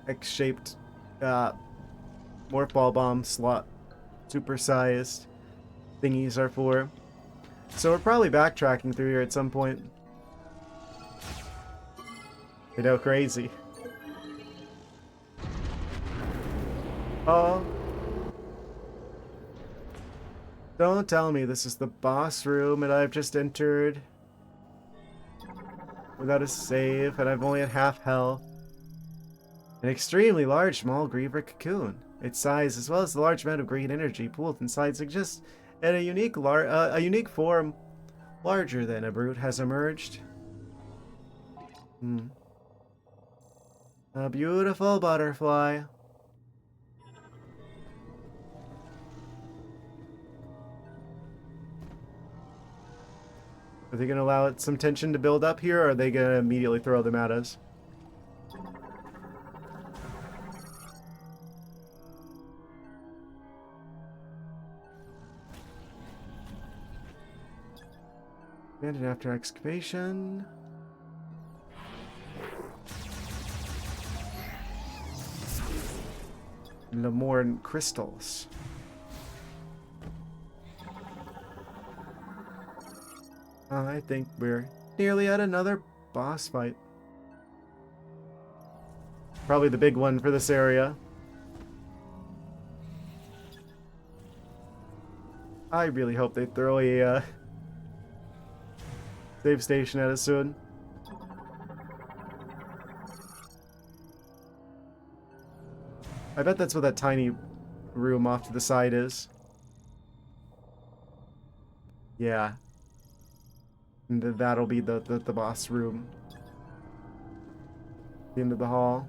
X-shaped morph ball bomb slot supersized thingies are for. So we're probably backtracking through here at some point. You know, crazy. Oh. Don't tell me this is the boss room and I've just entered without a save and I've only had half health. An extremely large small griever cocoon. Its size, as well as the large amount of green energy pooled inside, suggests that a unique form larger than a brute has emerged. A beautiful butterfly. Are they going to allow it some tension to build up here, or are they going to immediately throw them at us? Abandoned after excavation. Lemorn crystals. I think we're nearly at another boss fight. Probably the big one for this area. I really hope they throw a save station at us soon. I bet that's what that tiny room off to the side is. Yeah. And that'll be the boss room. The end of the hall.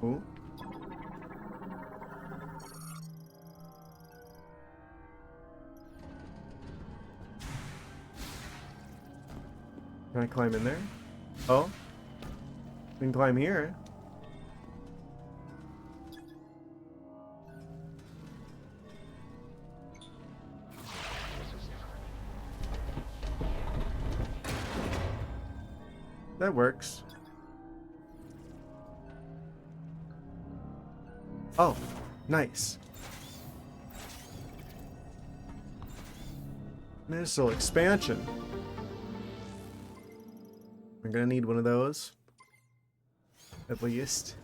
Ooh. Can I climb in there? Oh. We can climb here. That works. Oh, nice. Missile expansion. We're gonna need one of those. At least.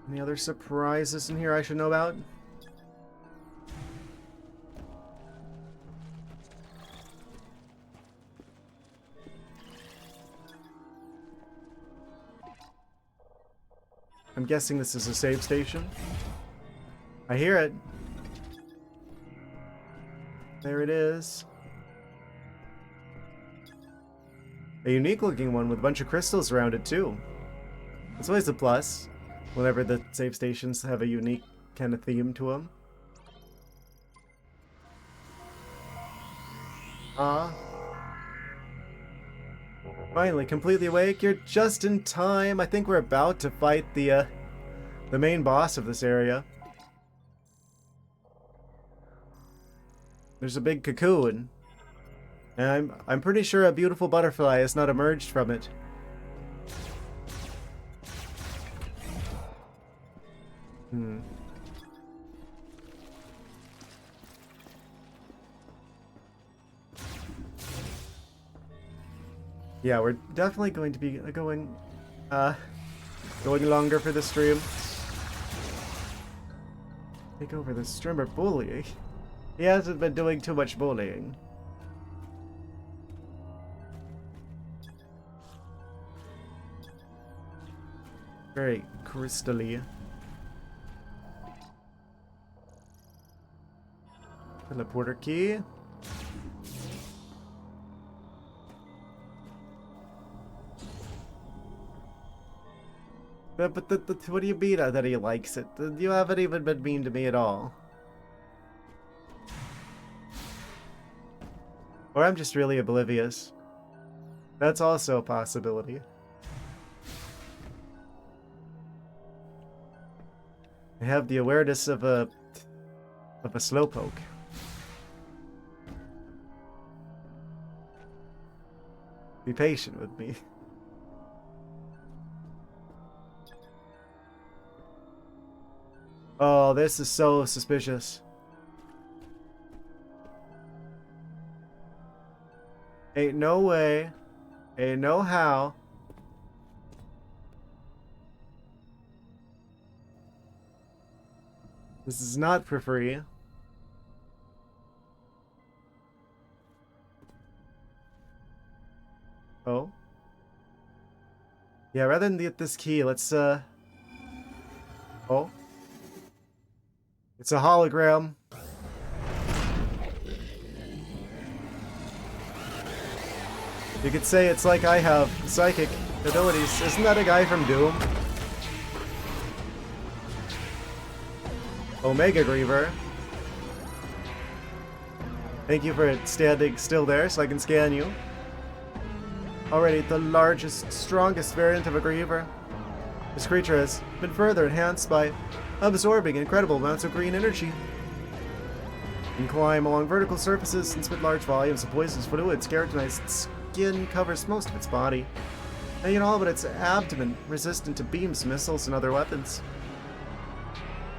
Any other surprises in here I should know about? I'm guessing this is a save station. I hear it. There it is. A unique looking one with a bunch of crystals around it too. It's always a plus whenever the save stations have a unique kind of theme to them. Finally, completely awake. You're just in time. I think we're about to fight the main boss of this area. There's a big cocoon. And I'm pretty sure a beautiful butterfly has not emerged from it. Yeah, we're definitely going to be going longer for the stream. Take over the streamer bullying. He hasn't been doing too much bullying. Very crystally. Teleporter key. But what do you mean that he likes it? You haven't even been mean to me at all. Or I'm just really oblivious. That's also a possibility. I have the awareness of a slowpoke. Be patient with me. Oh, this is so suspicious. Ain't no way. Ain't no how. This is not for free. Oh. Yeah, rather than get this key, let's Oh. It's a hologram. You could say it's like I have psychic abilities. Isn't that a guy from Doom? Omega Griever. Thank you for standing still there so I can scan you. Already the largest, strongest variant of a Griever. This creature has been further enhanced by absorbing incredible amounts of green energy. You can climb along vertical surfaces and spit large volumes of poisonous fluids. Keratinized skin covers most of its body, hanging all but its abdomen, resistant to beams, missiles, and other weapons.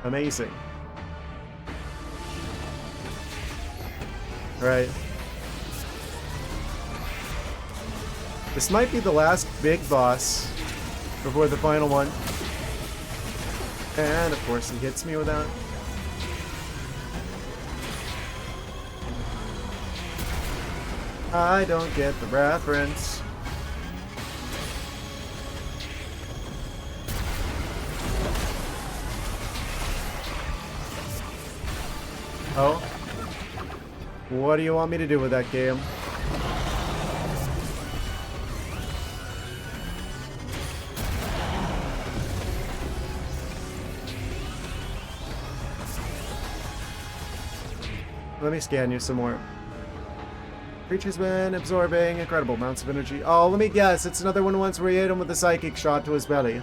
Amazing. Right. This might be the last big boss before the final one. And of course he hits me with that. I don't get the reference. Oh? What do you want me to do with that game? Let me scan you some more. Creature's been absorbing incredible amounts of energy. Oh, let me guess. It's another one of the ones where you hit him with a psychic shot to his belly.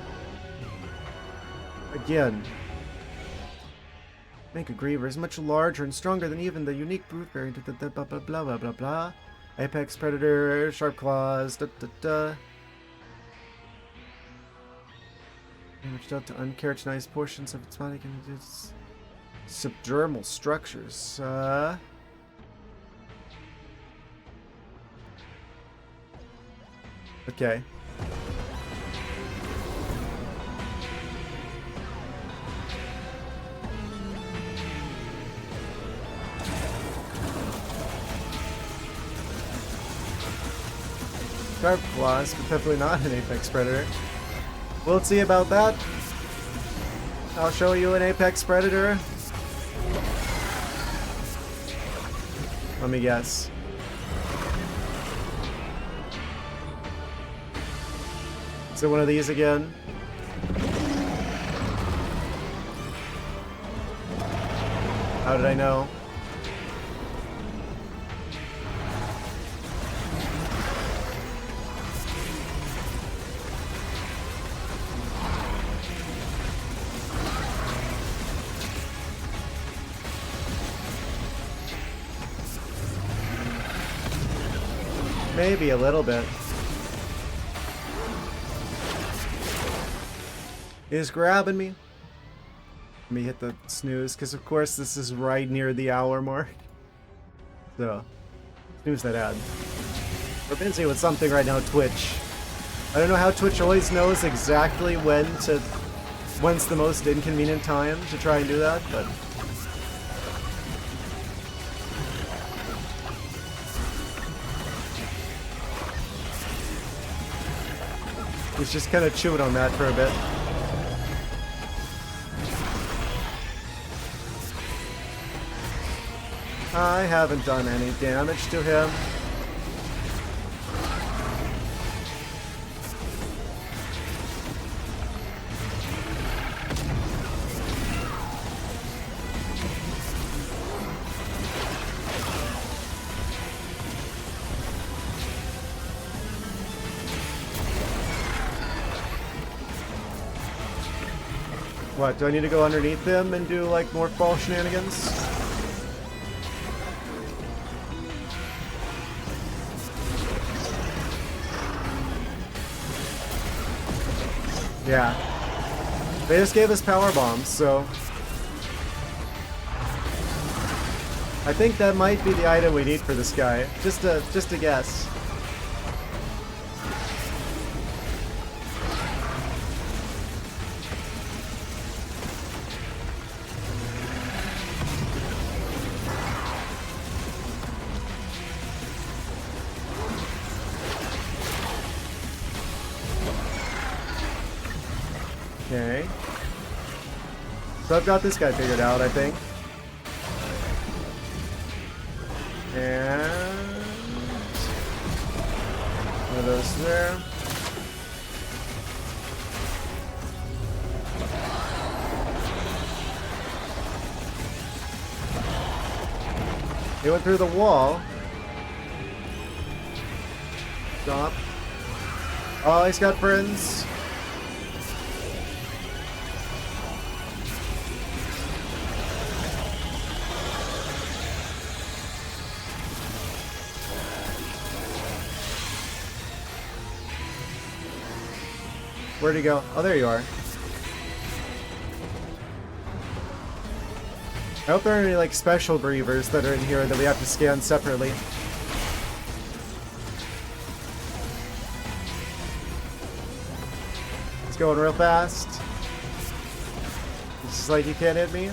Again. Mega Griever is much larger and stronger than even the unique brute variant of the blah blah blah blah blah blah. Apex Predator, Sharp Claws, Damage dealt to unkeratinized portions of its body can its subdermal structures. Okay. Sharp claws, but definitely not an apex predator. We'll see about that. I'll show you an apex predator. Let me guess. Is it one of these again? How did I know? Maybe a little bit. He's grabbing me. Let me hit the snooze, because of course this is right near the hour mark. So, snooze that ad. We're busy with something right now, Twitch. I don't know how Twitch always knows exactly when's the most inconvenient time to try and do that, but... He's just kind of chewing on that for a bit. I haven't done any damage to him. What, do I need to go underneath them and do like more fall shenanigans? Yeah. They just gave us power bombs, so I think that might be the item we need for this guy. Just a guess. Okay. So I've got this guy figured out, I think. And one of those there. He went through the wall. Stop. Oh, he's got friends. Where'd he go? Oh, there you are. I hope there aren't any like special grievers that are in here that we have to scan separately. It's going real fast. It's just like you can't hit me.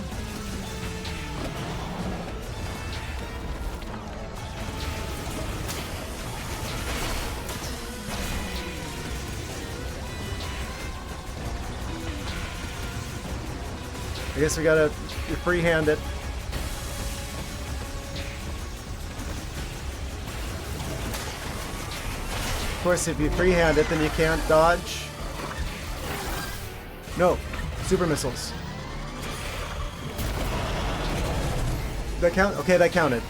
I guess we gotta freehand it. Of course, if you freehand it, then you can't dodge. No, super missiles. That count? Okay, that counted.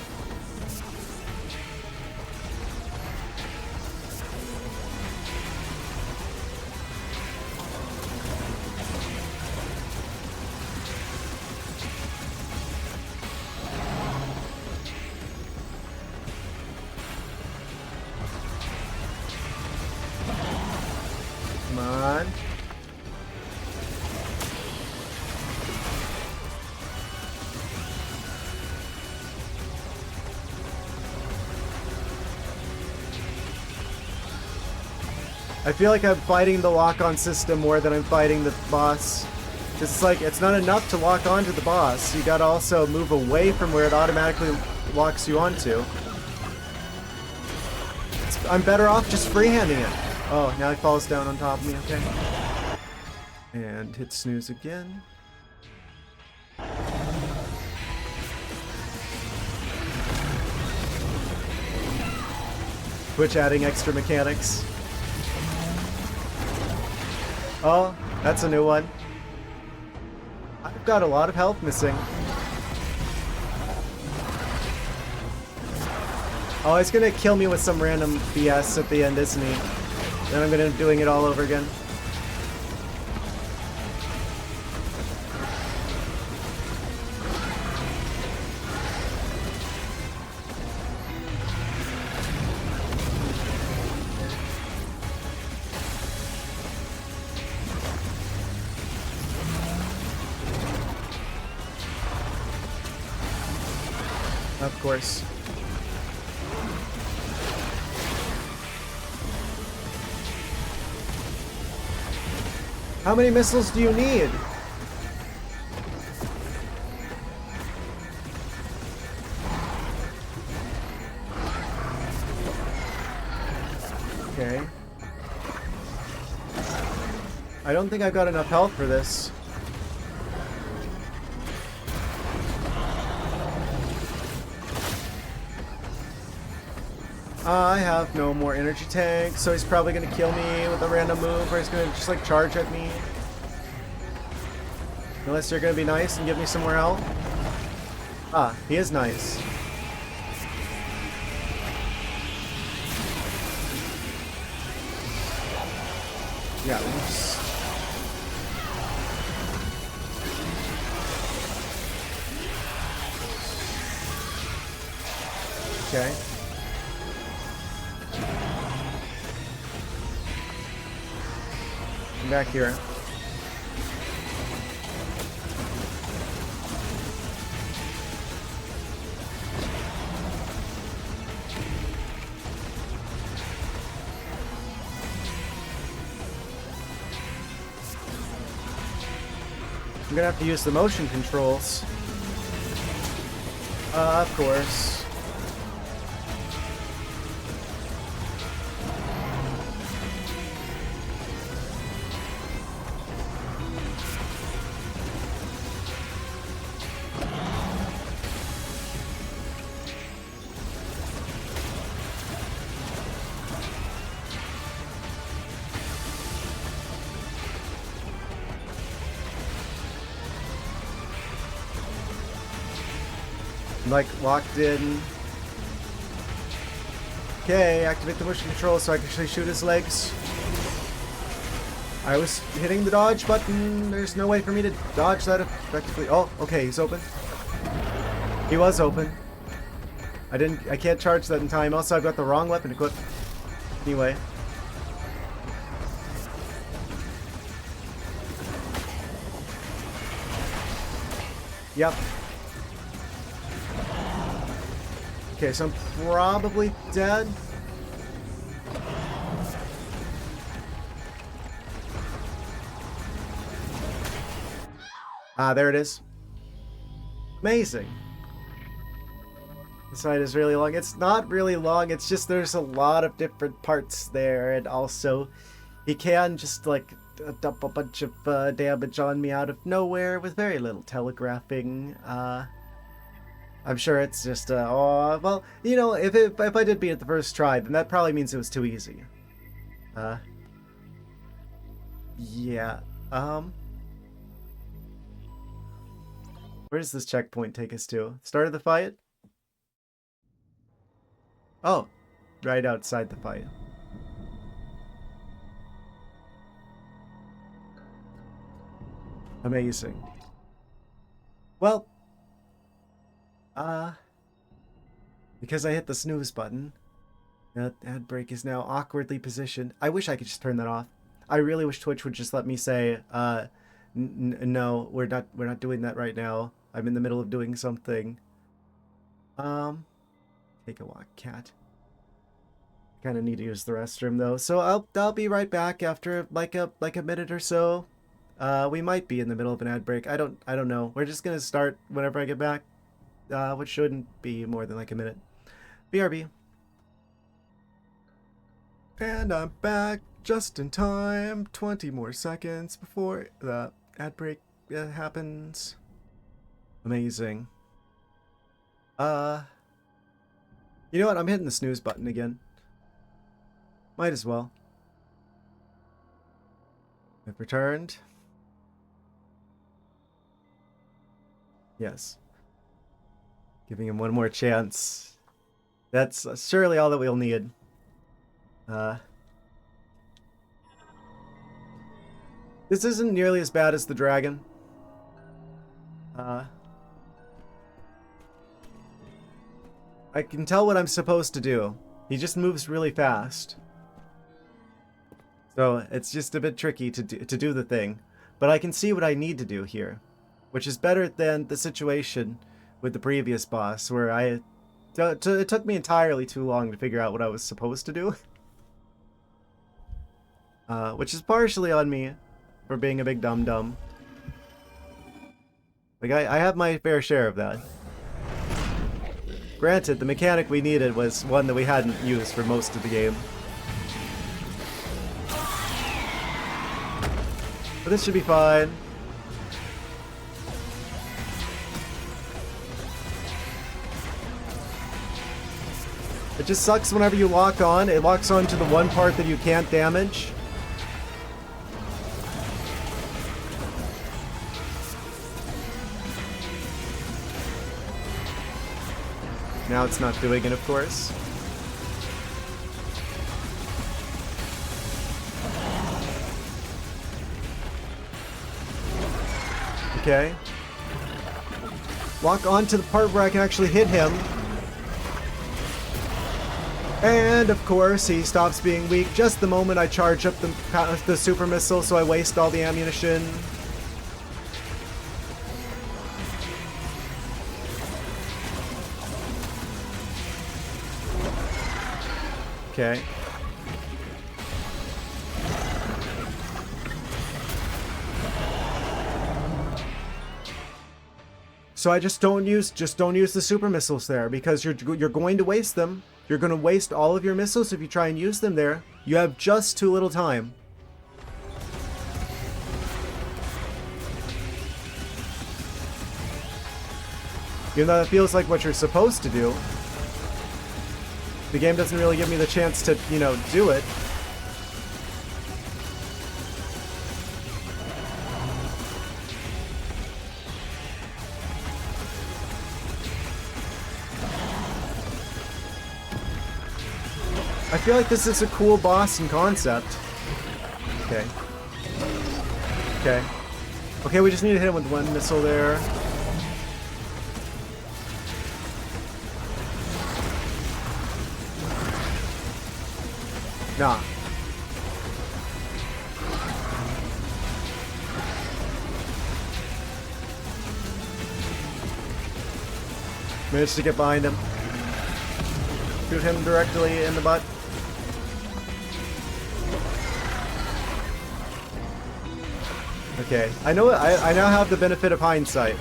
Come on. I feel like I'm fighting the lock-on system more than I'm fighting the boss. It's like, it's not enough to lock onto the boss. You gotta also move away from where it automatically locks you onto. It's I'm better off just freehanding it. Oh, now he falls down on top of me. Okay. And hit snooze again. Twitch adding extra mechanics. Oh, that's a new one. I've got a lot of health missing. Oh, he's gonna kill me with some random BS at the end, isn't he? Then I'm gonna be doing it all over again. Of course. How many missiles do you need? Okay. I don't think I've got enough health for this. I have no more energy tanks, so he's probably gonna kill me with a random move, or he's gonna just like charge at me. Unless you're gonna be nice and give me some more health. Ah, he is nice. Yeah, oops. Okay. Come back here. I'm gonna have to use the motion controls. Of course. Like locked in. Okay, activate the motion control so I can actually shoot his legs. I was hitting the dodge button. There's no way for me to dodge that effectively. Oh, okay, he's open. He was open. I can't charge that in time. Also, I've got the wrong weapon equipped. Anyway. Yep. Okay, so I'm probably dead. Ah, there it is. Amazing. This fight is really long. It's not really long, it's just there's a lot of different parts there, and also he can just like dump a bunch of damage on me out of nowhere with very little telegraphing. I'm sure it's just, oh, well, you know, if I did beat it the first try, then that probably means it was too easy. Yeah, where does this checkpoint take us to? Start of the fight? Oh, right outside the fight. Amazing. Well, because I hit the snooze button, that ad break is now awkwardly positioned. I wish I could just turn that off. I really wish Twitch would just let me say, no, we're not doing that right now. I'm in the middle of doing something. Take a walk, cat. Kind of need to use the restroom though, so I'll be right back after like a minute or so. We might be in the middle of an ad break. I don't know. We're just gonna start whenever I get back. Which shouldn't be more than like a minute. BRB. And I'm back just in time. 20 more seconds before the ad break happens. Amazing. You know what? I'm hitting the snooze button again. Might as well. I've returned. Yes. Giving him one more chance. That's surely all that we'll need. This isn't nearly as bad as the dragon. I can tell what I'm supposed to do. He just moves really fast. So it's just a bit tricky to do the thing. But I can see what I need to do here. Which is better than the situation with the previous boss where it took me entirely too long to figure out what I was supposed to do. Which is partially on me for being a big dum-dum. Like, I have my fair share of that. Granted, the mechanic we needed was one that we hadn't used for most of the game. But this should be fine. It just sucks whenever you lock on. It locks on to the one part that you can't damage. Now it's not doing it, of course. Okay. Lock on to the part where I can actually hit him. And, of course, he stops being weak just the moment I charge up the super missile, so I waste all the ammunition. Okay. So I just don't use the super missiles there because you're going to waste them. You're going to waste all of your missiles if you try and use them there. You have just too little time. Even though that feels like what you're supposed to do, the game doesn't really give me the chance to, you know, do it. I feel like this is a cool boss and concept. Okay. Okay. Okay, we just need to hit him with one missile there. Nah. Managed to get behind him. Shoot him directly in the butt. Okay, I know. I now have the benefit of hindsight.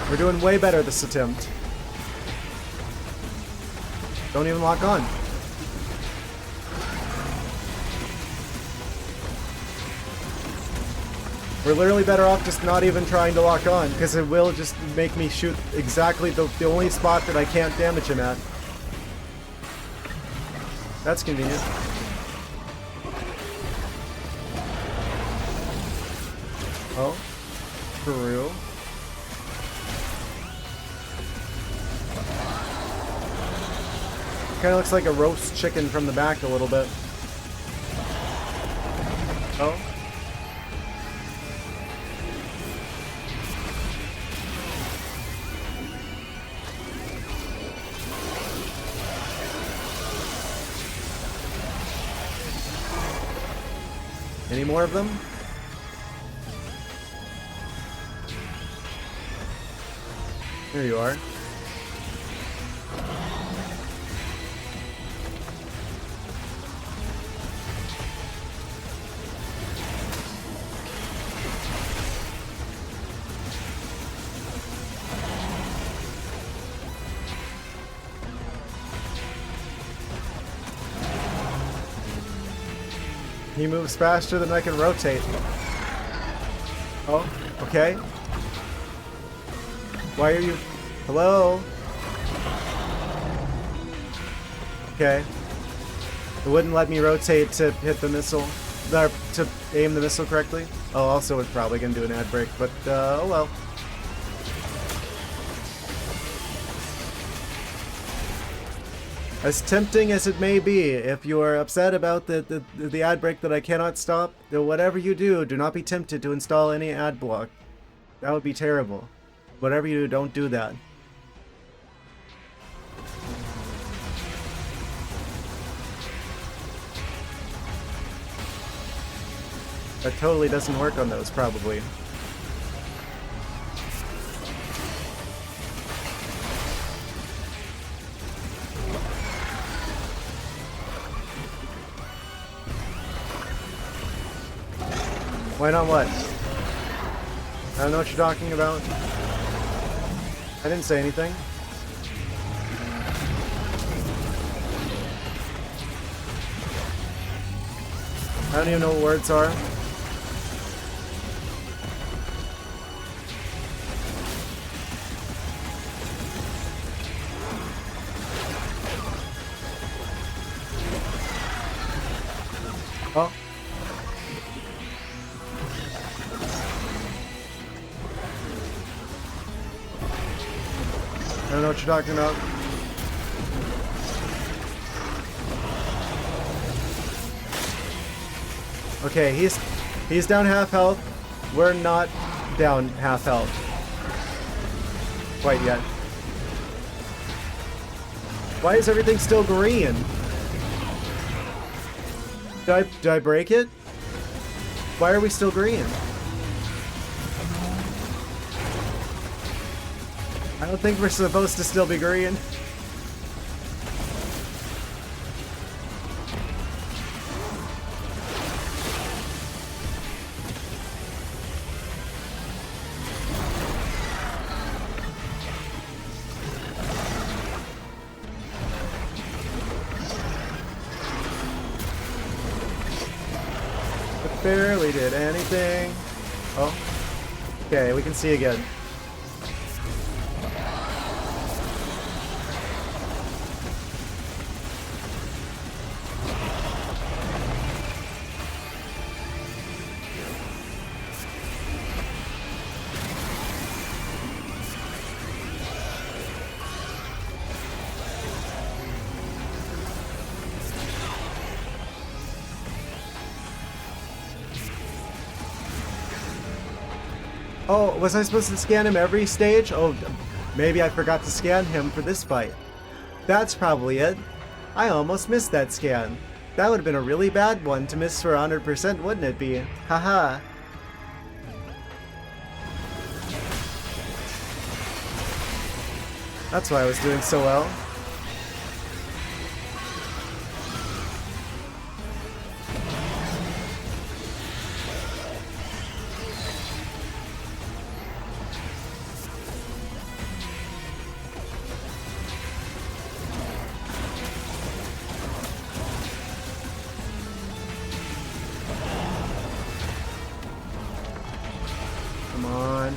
We're doing way better this attempt. Don't even lock on. We're literally better off just not even trying to lock on, because it will just make me shoot exactly the only spot that I can't damage him at. That's convenient. Oh, for real? Kind of looks like a roast chicken from the back a little bit. Oh. Any more of them? There you are. He moves faster than I can rotate. Oh, okay. Why are you... Hello? Okay. It wouldn't let me rotate to hit the missile. Or to aim the missile correctly. Oh, also it's probably gonna do an ad break, but oh well. As tempting as it may be, if you are upset about the ad break that I cannot stop, then whatever you do, do not be tempted to install any ad block. That would be terrible. Whatever you do, don't do that. That totally doesn't work on those, probably. Why not what? I don't know what you're talking about. I didn't say anything. I don't even know what words are. Oh. I don't know what you're talking about. Okay, he's down half health. We're not down half health. Quite yet. Why is everything still green? Did I break it? Why are we still green? I don't think we're supposed to still be green. Barely did anything. Oh. Okay, we can see again. Oh, was I supposed to scan him every stage? Oh, maybe I forgot to scan him for this fight. That's probably it. I almost missed that scan. That would have been a really bad one to miss for 100%, wouldn't it be? Haha. That's why I was doing so well. Come on.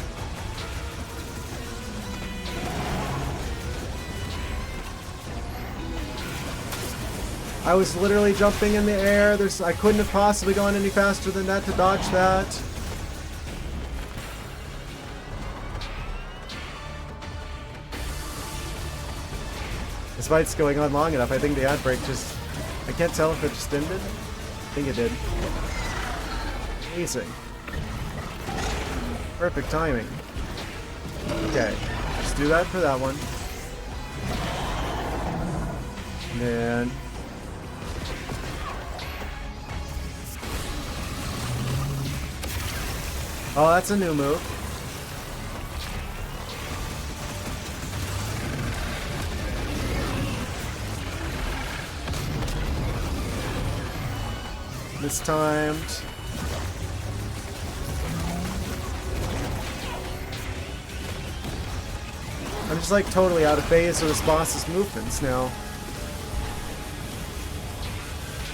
I was literally jumping in the air. I couldn't have possibly gone any faster than that to dodge that. This fight's going on long enough. I think the ad break just... I can't tell if it just ended. I think it did. Amazing. Perfect timing. Okay, just do that for that one. And then... Oh, that's a new move. Mistimed. I'm just like totally out of phase with this boss's movements now.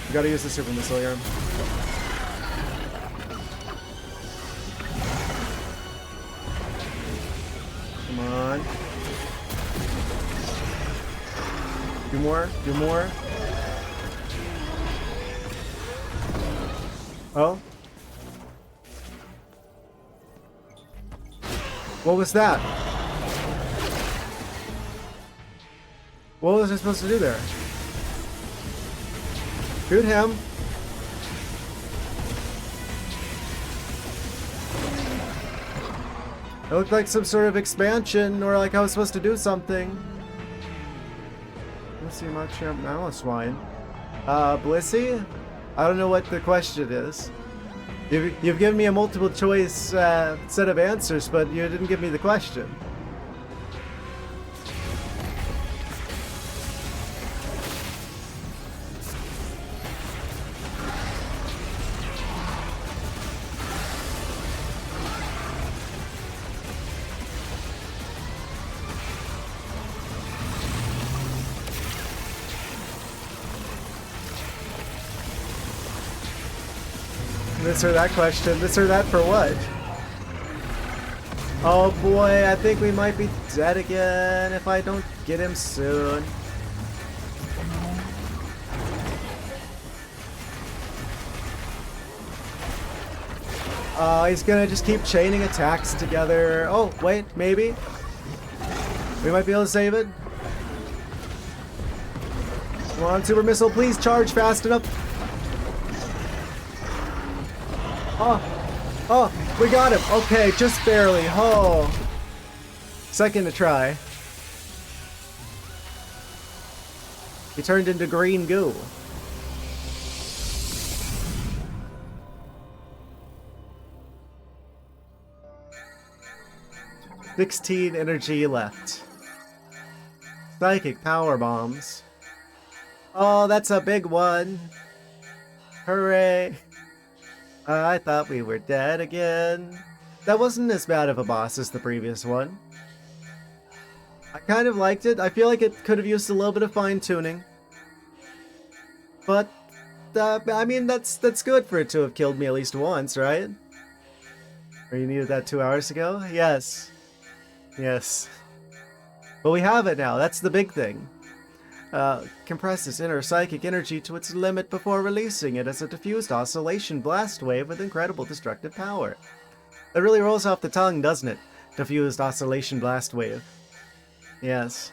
You gotta use the super missile here. Do more. Do more. Oh. What was that? What was I supposed to do there? Shoot him. It looked like some sort of expansion, or like I was supposed to do something. Let's see much. I'm a swine. Blissey? I don't know what the question is. You've given me a multiple choice set of answers, but you didn't give me the question. This or that question. This or that for what? Oh boy, I think we might be dead again if I don't get him soon. He's gonna just keep chaining attacks together. Oh, wait, maybe? We might be able to save it. Come on, Super Missile, please charge fast enough. Oh, we got him. Okay, just barely. Oh. Second to try. He turned into green goo. "16 energy left. Psychic power bombs. Oh, that's a big one. Hooray. I thought we were dead again. That wasn't as bad of a boss as the previous one. I kind of liked it. I feel like it could have used a little bit of fine-tuning. But, I mean, that's good for it to have killed me at least once, right? Or you needed that 2 hours ago? Yes. Yes. But we have it now. That's the big thing. Compresses inner psychic energy to its limit before releasing it as a diffused oscillation blast wave with incredible destructive power. That really rolls off the tongue, doesn't it? Diffused oscillation blast wave. Yes.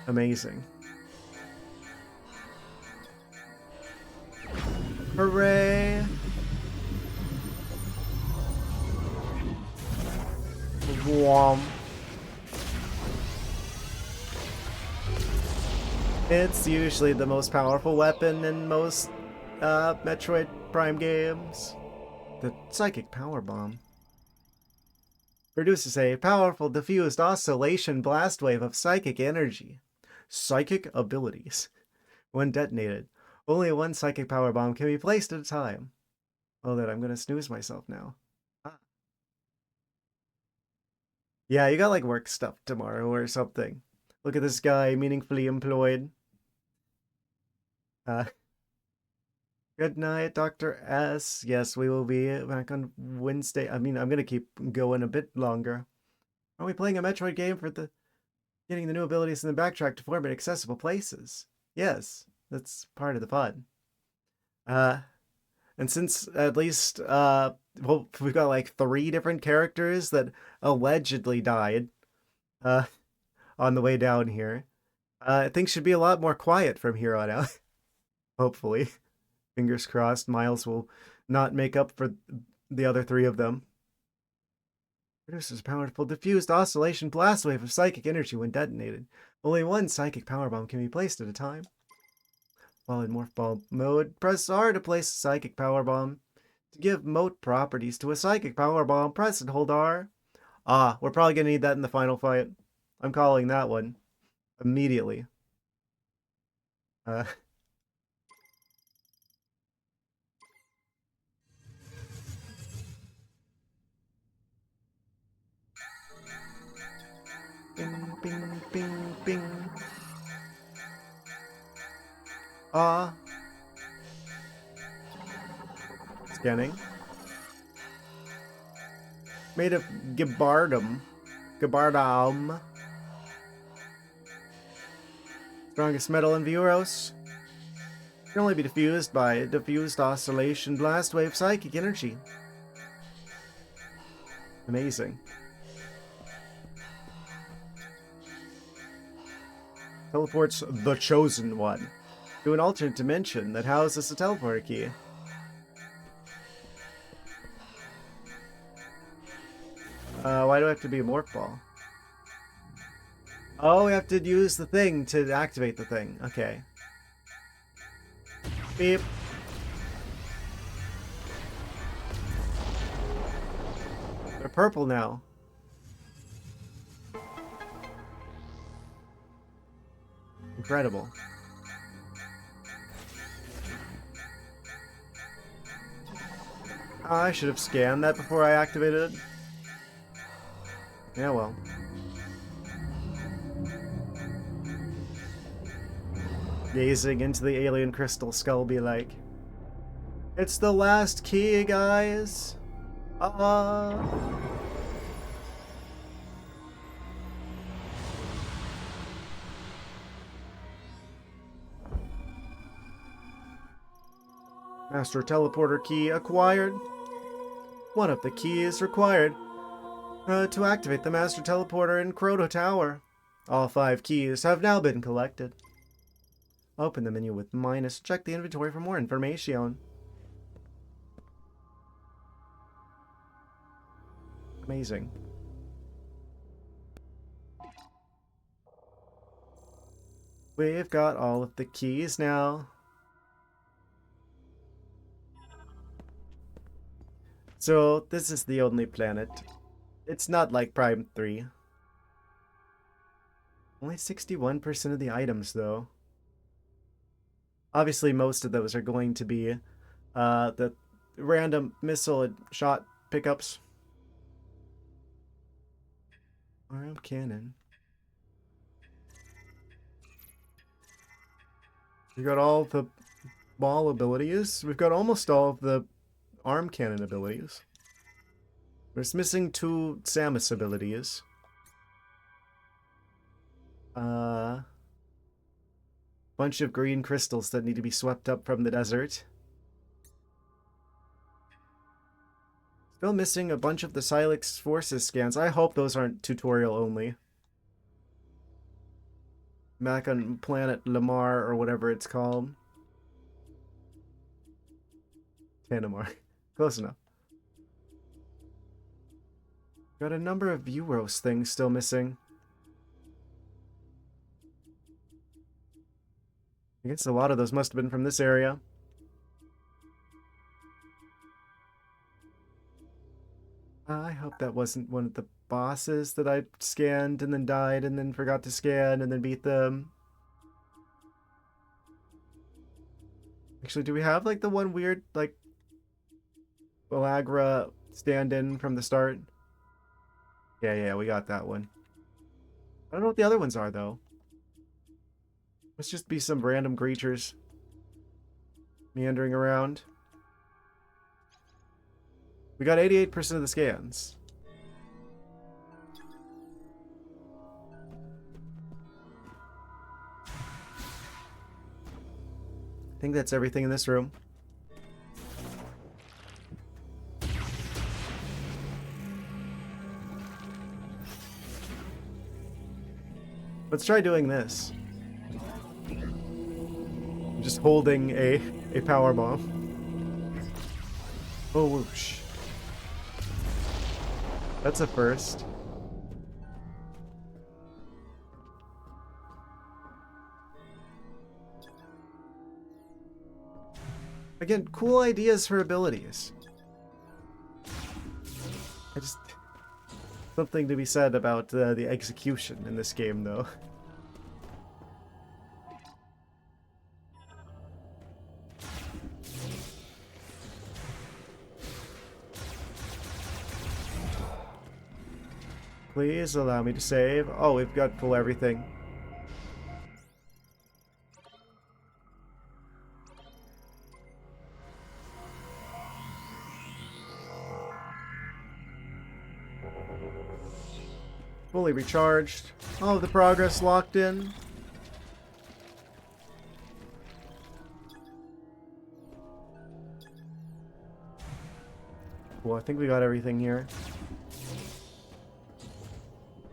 Amazing. Hooray! Whomp. It's usually the most powerful weapon in most Metroid Prime games. The Psychic Power Bomb produces a powerful diffused oscillation blast wave of psychic energy. Psychic abilities. When detonated, only one Psychic Power Bomb can be placed at a time. Oh, that I'm gonna snooze myself now. Ah. Yeah, you got like work stuff tomorrow or something. Look at this guy, meaningfully employed. Good night, Dr. S. Yes, we will be back on Wednesday. I mean, I'm gonna keep going a bit longer. Are we playing a Metroid game for getting the new abilities in the backtrack to form in accessible places? Yes, that's part of the fun. And since at least, well, we've got like 3 different characters that allegedly died, on the way down here. Things should be a lot more quiet from here on out. Hopefully. Fingers crossed Miles will not make up for the other 3 of them. Produces a powerful diffused oscillation blast wave of psychic energy when detonated. Only one psychic power bomb can be placed at a time. While in Morph Ball mode, press R to place a psychic power bomb. To give mote properties to a psychic power bomb, press and hold R. Ah, we're probably going to need that in the final fight. I'm calling that one. Immediately. Bing, bing, bing, bing. Ah. Scanning. Made of gibardum. Gibardum. Strongest metal in Vuros. Can only be diffused by a diffused oscillation blast wave psychic energy. Amazing. Teleports the Chosen One to an alternate dimension that houses a teleporter key. Why do I have to be a morph ball? Oh, we have to use the thing to activate the thing. Okay. Beep. They're purple now. Incredible. I should have scanned that before I activated it. Yeah, well. Gazing into the alien crystal skull be like, it's the last key, guys. Master teleporter key acquired. One of the keys required to activate the master teleporter in Croto Tower. All 5 keys have now been collected. Open the menu with minus. Check the inventory for more information. Amazing. We've got all of the keys now. So, this is the only planet. It's not like Prime 3. Only 61% of the items, though. Obviously, most of those are going to be the random missile and shot pickups. Arm cannon. We got all the ball abilities. We've got almost all of the arm cannon abilities. We're just missing 2 Samus abilities. Bunch of green crystals that need to be swept up from the desert. Still missing a bunch of the Silex Forces scans. I hope those aren't tutorial only. Back on planet Lamar or whatever it's called. Tanamar. Close enough. Got a number of Euros things still missing. I guess a lot of those must have been from this area. I hope that wasn't one of the bosses that I scanned and then died and then forgot to scan and then beat them. Actually, do we have like the one weird like Villagra stand-in from the start? Yeah, we got that one. I don't know what the other ones are though. Let's just be some random creatures meandering around. We got 88% of the scans. I think that's everything in this room. Let's try doing this. Just holding a power bomb. Oh, whoosh. That's a first. Again, cool ideas for abilities. Something to be said about the execution in this game, though. Please allow me to save. Oh, we've got full everything. Fully recharged. All of the progress locked in. Well, I think we got everything here.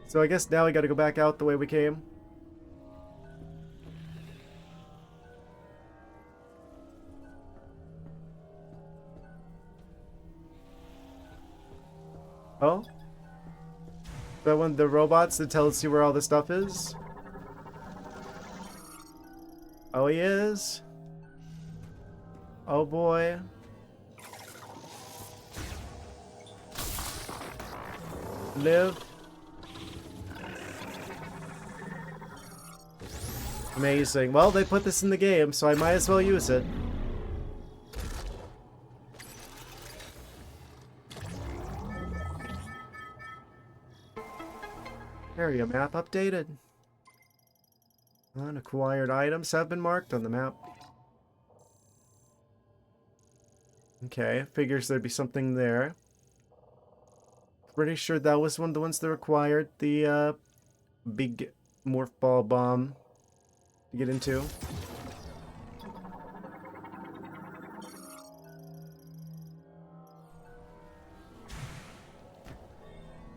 So I guess now we gotta go back out the way we came. Oh? That one, the robots that tells you where all the stuff is? Oh, he is? Oh boy. Live. Amazing. Well, they put this in the game, so I might as well use it. Area map updated. Unacquired items have been marked on the map. Okay, figures there'd be something there. Pretty sure that was one of the ones that required the big morph ball bomb to get into.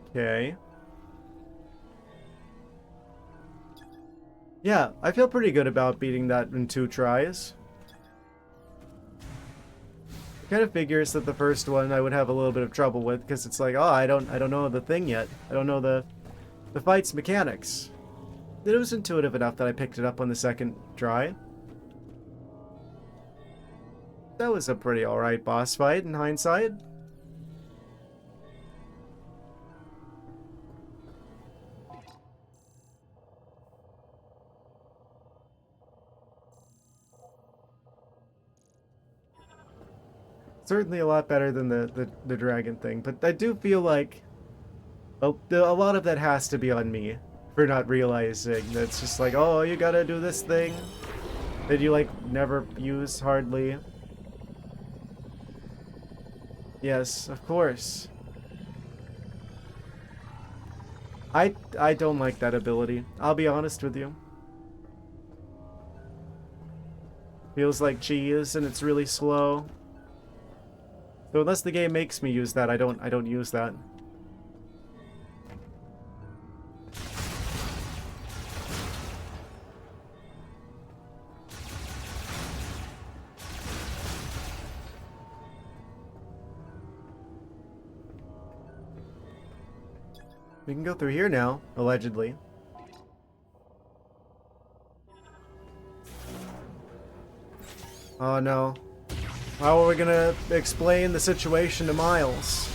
Okay. Yeah, I feel pretty good about beating that in 2 tries. It kind of figures that the first one I would have a little bit of trouble with because it's like, oh, I don't know the thing yet. I don't know the fight's mechanics. It was intuitive enough that I picked it up on the second try. That was a pretty alright boss fight in hindsight. Certainly a lot better than the dragon thing, but I do feel like a lot of that has to be on me for not realizing that it's just like, oh, you gotta do this thing that you like never use hardly. Yes, of course. I don't like that ability. I'll be honest with you. Feels like cheese and it's really slow. So unless the game makes me use that, I don't use that. We can go through here now, allegedly. Oh no. How are we gonna explain the situation to Miles?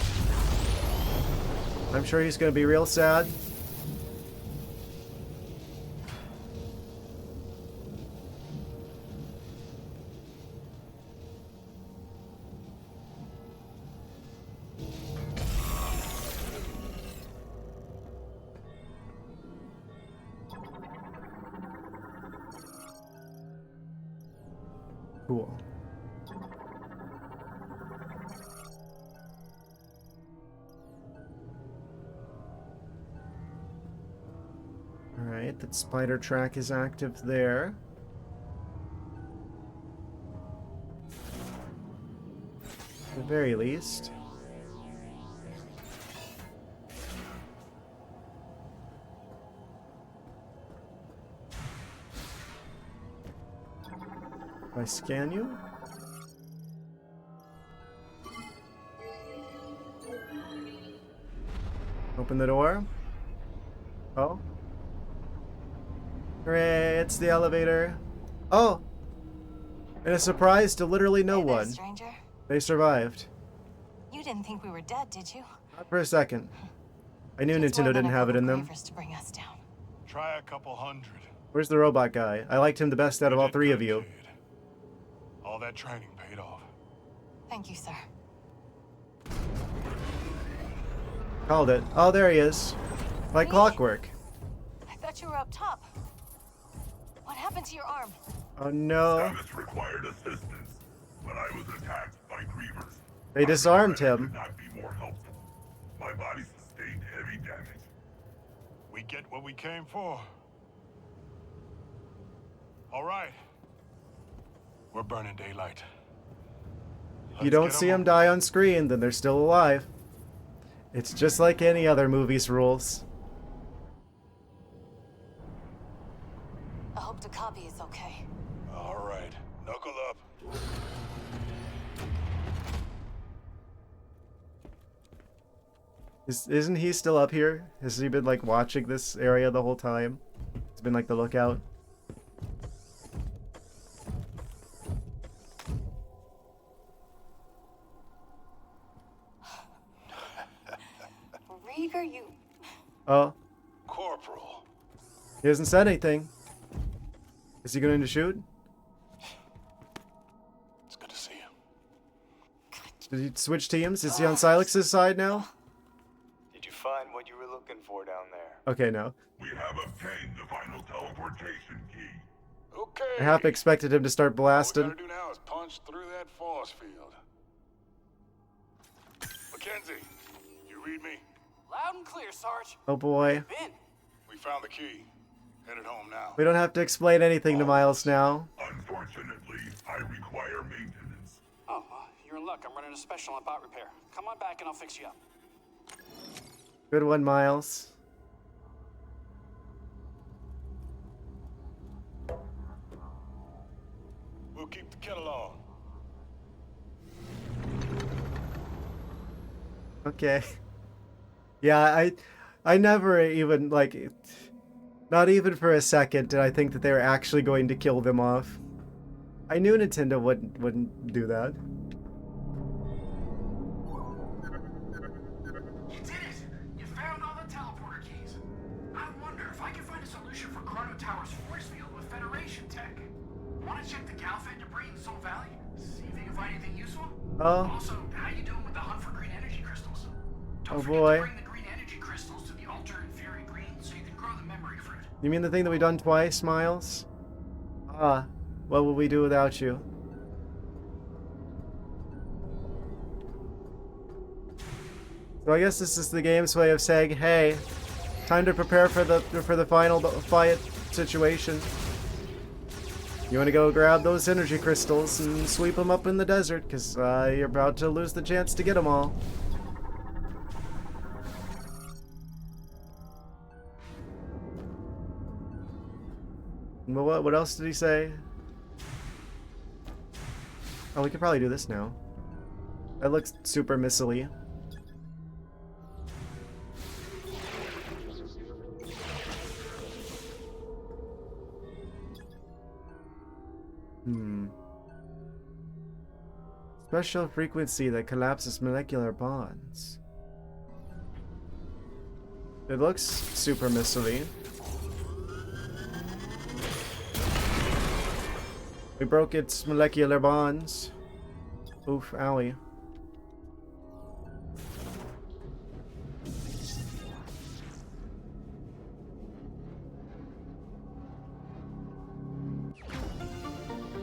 I'm sure he's gonna be real sad. Cool. Alright, that spider track is active there. At the very least. If I scan you? Open the door. Oh. Hooray, it's the elevator. Oh! And a surprise to literally no Hey there, one. stranger. They survived. You didn't think we were dead, did you? Not for a second. I knew Takes more Nintendo than didn't a have it couple in them. gravers to bring us down. Try a couple hundred. Where's the robot guy? I liked him the best out of You all did 3 of good, you. kid. All that training paid off. Thank you, sir. Called it. Oh, there he is. Like Me? clockwork. I thought you were up top. What happened to your arm? Oh no. Samus required assistance, but I was attacked by grievers. They disarmed I him. could not be more helpful. My body sustained heavy damage. We get what we came for. All right. We're burning daylight. you don't see them die on screen, then they're still alive. It's just like any other movie's rules. I hope the copy is okay. All right, knuckle up. Isn't he still up here? Has he been like watching this area the whole time? It's been like the lookout. Rieger, you... Oh, Corporal. he hasn't said anything. Is he going to shoot? It's good to see you. Did he switch teams? Is he on Silex's side now? Did you find what you were looking for down there? Okay, no. We have obtained the final teleportation key. Okay. I half expected him to start All we blasting. gotta do now is punch through that force field. Mackenzie, you read me? Loud and clear, Sarge. Oh boy. Ben, We found the key. Headed home now. We don't have to explain anything to Miles now. Unfortunately, I require maintenance. oh, you're in luck. I'm running a special on bot repair. Come on back and I'll fix you up. Good one, Miles. We'll keep the kettle on. Okay. Yeah, I never even, like, not even for a second did I think that they were actually going to kill them off. I knew Nintendo wouldn't do that. You did it! You found all the teleporter keys. I wonder if I can find a solution for Chrono Tower's force field with Federation tech. Want to check the Galfed debris in Soul Valley? See if you can find anything useful? Oh, Also, how you doing with the hunt for green energy crystals? Don't Oh, forget boy. to bring the green energy crystals to the altar in Fairy Green so you can grow the memory fruit. you mean the thing that we done twice, Miles? Ah, what would we do without you? So I guess this is the game's way of saying, hey, time to prepare for the final fight situation. You want to go grab those energy crystals and sweep them up in the desert, because you're about to lose the chance to get them all. Well, what else did he say? Oh, we could probably do this now. That looks super missile-y. Special frequency that collapses molecular bonds. It looks super missile-y. We broke its molecular bonds. Oof, owie.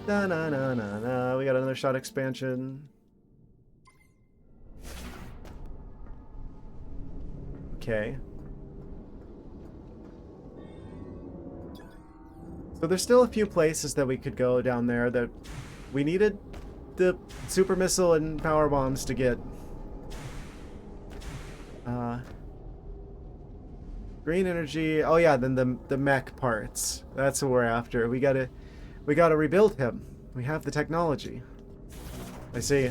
Na na na na na. We got another shot expansion. Okay. So there's still a few places that we could go down there that we needed the super missile and power bombs to get. Green energy. Oh yeah, then the mech parts. That's what we're after. We gotta rebuild him. We have the technology. I see.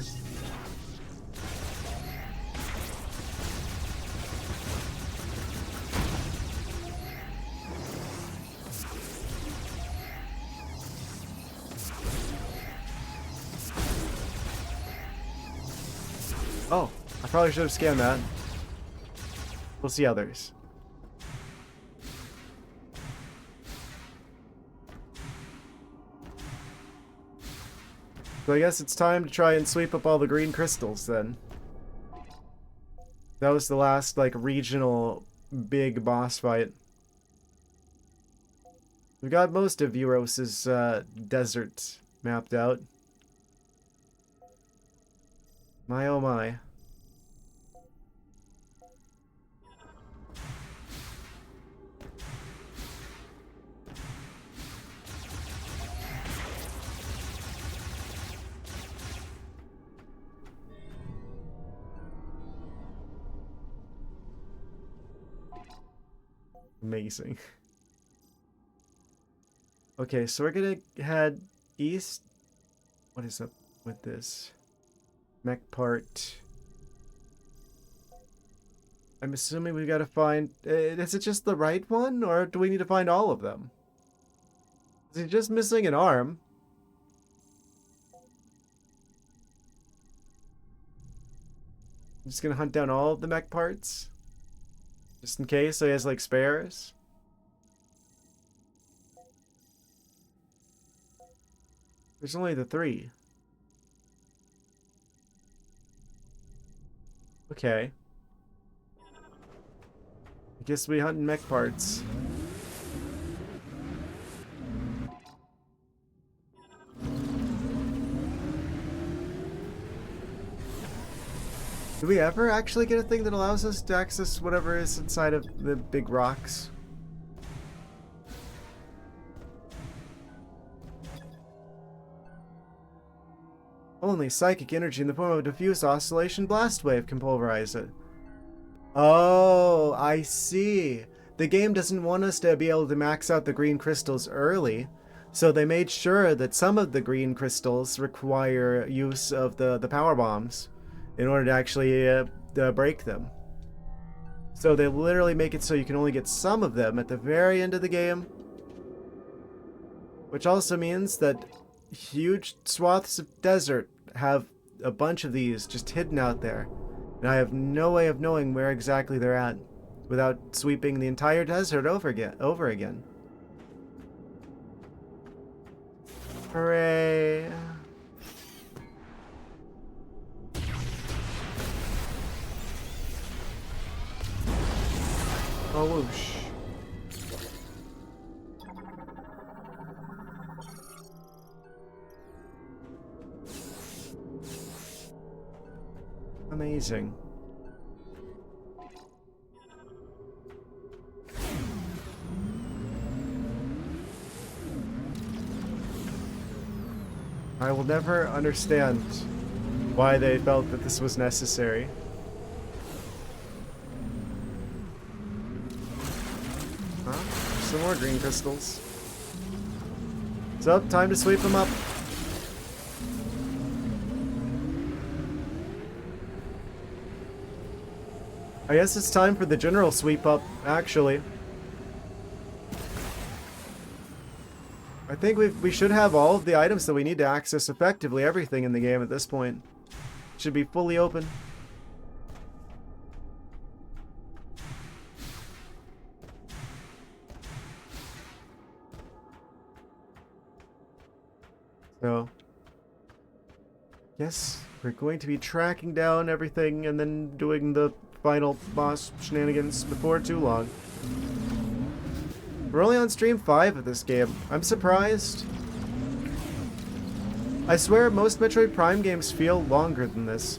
Oh, I probably should have scanned that. We'll see others. So I guess it's time to try and sweep up all the green crystals then. That was the last, like, regional big boss fight. We got most of Euros's desert mapped out. My oh my. Amazing. Okay, so we're gonna head east. What is up with this? Mech part. I'm assuming we gotta find... is it just the right one, or do we need to find all of them? Is he just missing an arm? I'm just gonna hunt down all of the mech parts? Just in case, so he has, like, spares? There's only the 3. Okay. I guess we hunt mech parts. Do we ever actually get a thing that allows us to access whatever is inside of the big rocks? Only psychic energy in the form of a diffuse oscillation blast wave can pulverize it. Oh, I see. The game doesn't want us to be able to max out the green crystals early, so they made sure that some of the green crystals require use of the power bombs in order to actually break them. So they literally make it so you can only get some of them at the very end of the game, which also means that huge swaths of desert have a bunch of these just hidden out there, and I have no way of knowing where exactly they're at without sweeping the entire desert over again. Hooray! Oh, whoosh. Amazing. I will never understand why they felt that this was necessary. Huh? Some more green crystals. So, time to sweep them up. I guess it's time for the general sweep up, actually. I think we should have all of the items that we need to access effectively everything in the game at this point. Should be fully open. So, yes, we're going to be tracking down everything and then doing the final boss shenanigans before too long. We're only on stream 5 of this game. I'm surprised. I swear most Metroid Prime games feel longer than this.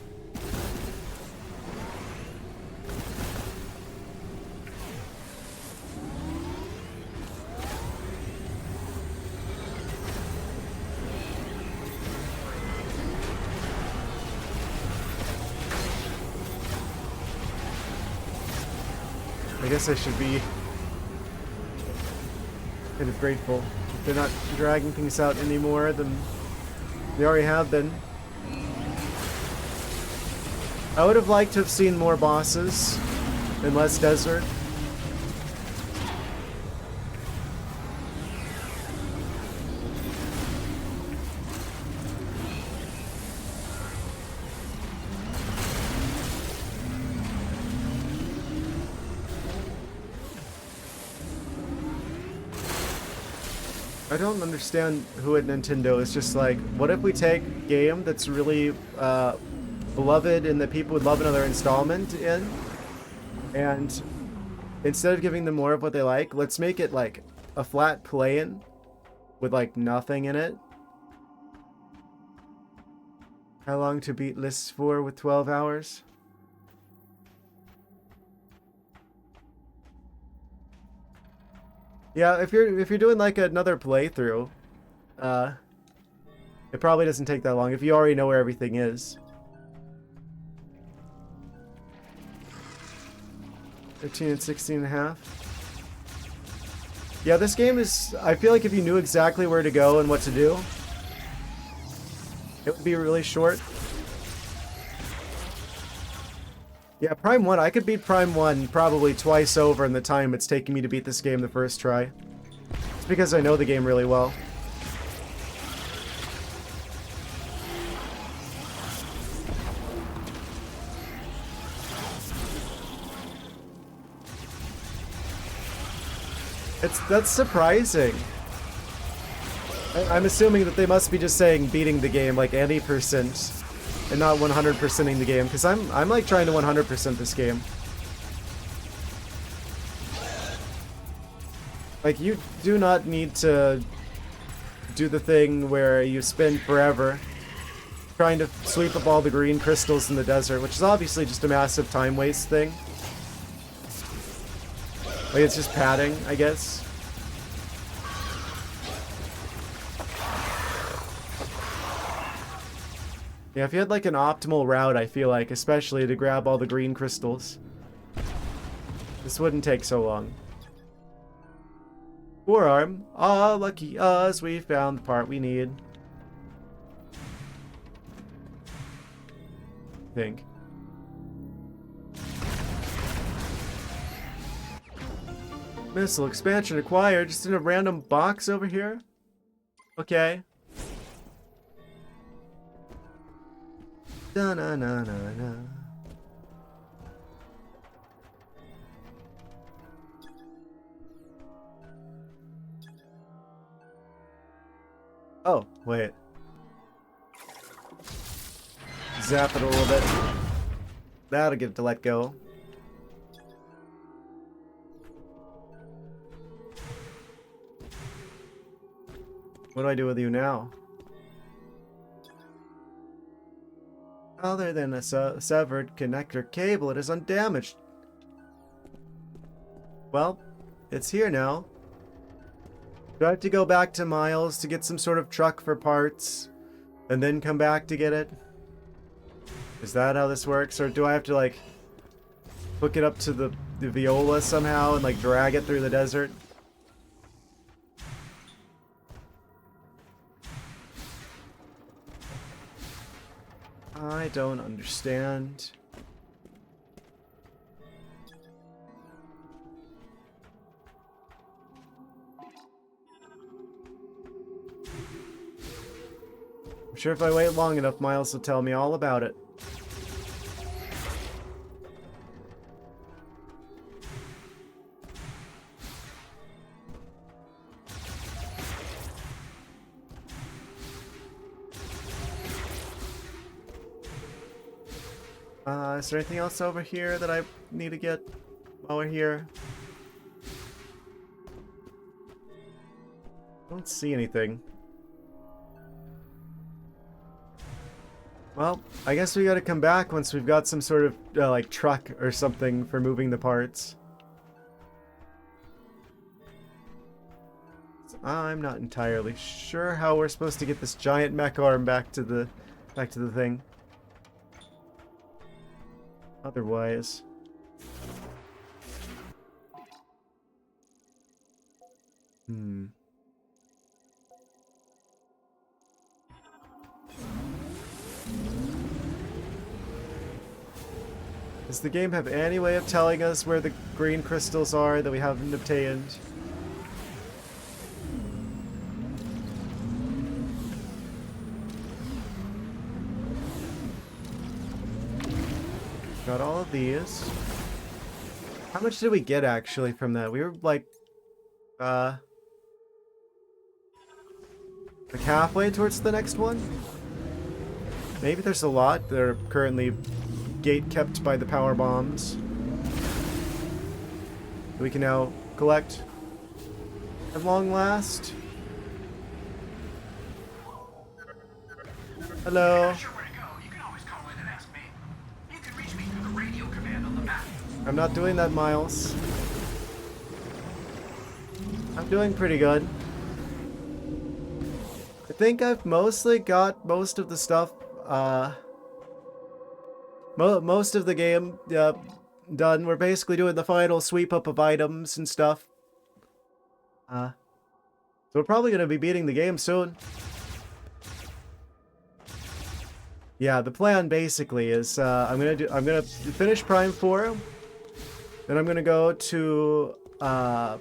I guess I should be kind of grateful. If they're not dragging things out anymore than they already have been. I would have liked to have seen more bosses and less desert. I don't understand who at Nintendo is just like, what if we take a game that's really beloved and that people would love another installment in, and instead of giving them more of what they like, let's make it like a flat play-in with like nothing in it. How long to beat lists for with 12 hours? Yeah, if you're doing like another playthrough, it probably doesn't take that long if you already know where everything is. 13 and 16 and a half. Yeah, this game is... I feel like if you knew exactly where to go and what to do, it would be really short. Yeah, Prime 1. I could beat Prime 1 probably twice over in the time it's taking me to beat this game the first try. It's because I know the game really well. That's surprising. I'm assuming that they must be just saying beating the game like any percent and not 100%ing the game, because I'm like trying to 100% this game. Like, you do not need to do the thing where you spend forever trying to sweep up all the green crystals in the desert, which is obviously just a massive time waste thing. Like, it's just padding, I guess. Yeah, if you had like an optimal route, I feel like, especially to grab all the green crystals, this wouldn't take so long. Forearm. Ah, lucky us, we found the part we need. Think. Missile expansion acquired, just in a random box over here? Okay. Da-na-na-na-na. Oh, wait. Zap it a little bit. That'll get it to let go. What do I do with you now? Other than a severed connector cable, it is undamaged. Well, it's here now. Do I have to go back to Miles to get some sort of truck for parts, and then come back to get it? Is that how this works? Or do I have to, like, hook it up to the Viola somehow and, like, drag it through the desert? I don't understand. I'm sure if I wait long enough, Miles will tell me all about it. Is there anything else over here that I need to get while we're here? Don't see anything. Well, I guess we gotta come back once we've got some sort of, like, truck or something for moving the parts. So I'm not entirely sure how we're supposed to get this giant mech arm back to the thing. Otherwise. Does the game have any way of telling us where the green crystals are that we haven't obtained? Got all of these. How much did we get actually from that? We were like halfway towards the next one? Maybe there's a lot that are currently gate kept by the power bombs. We can now collect at long last. Hello. Not sure where to go. You can always call in and ask me. You can reach me through the radio command on the map. I'm not doing that, Miles. I'm doing pretty good. I think I've mostly got most of the stuff, most of the game done. We're basically doing the final sweep up of items and stuff. So we're probably gonna be beating the game soon. Yeah, the plan basically is I'm gonna finish Prime 4, then I'm gonna go to I'm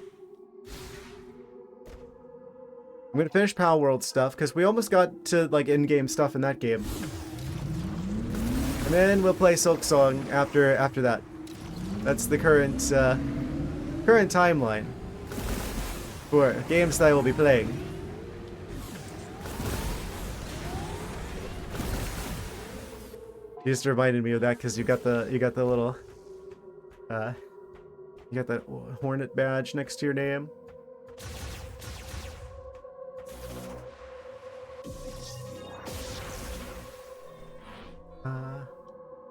gonna finish Pal World stuff because we almost got to like in-game stuff in that game, and then we'll play Silk Song after that. That's the current timeline for games that I will be playing. You just reminded me of that because you got the little you got that Hornet badge next to your name.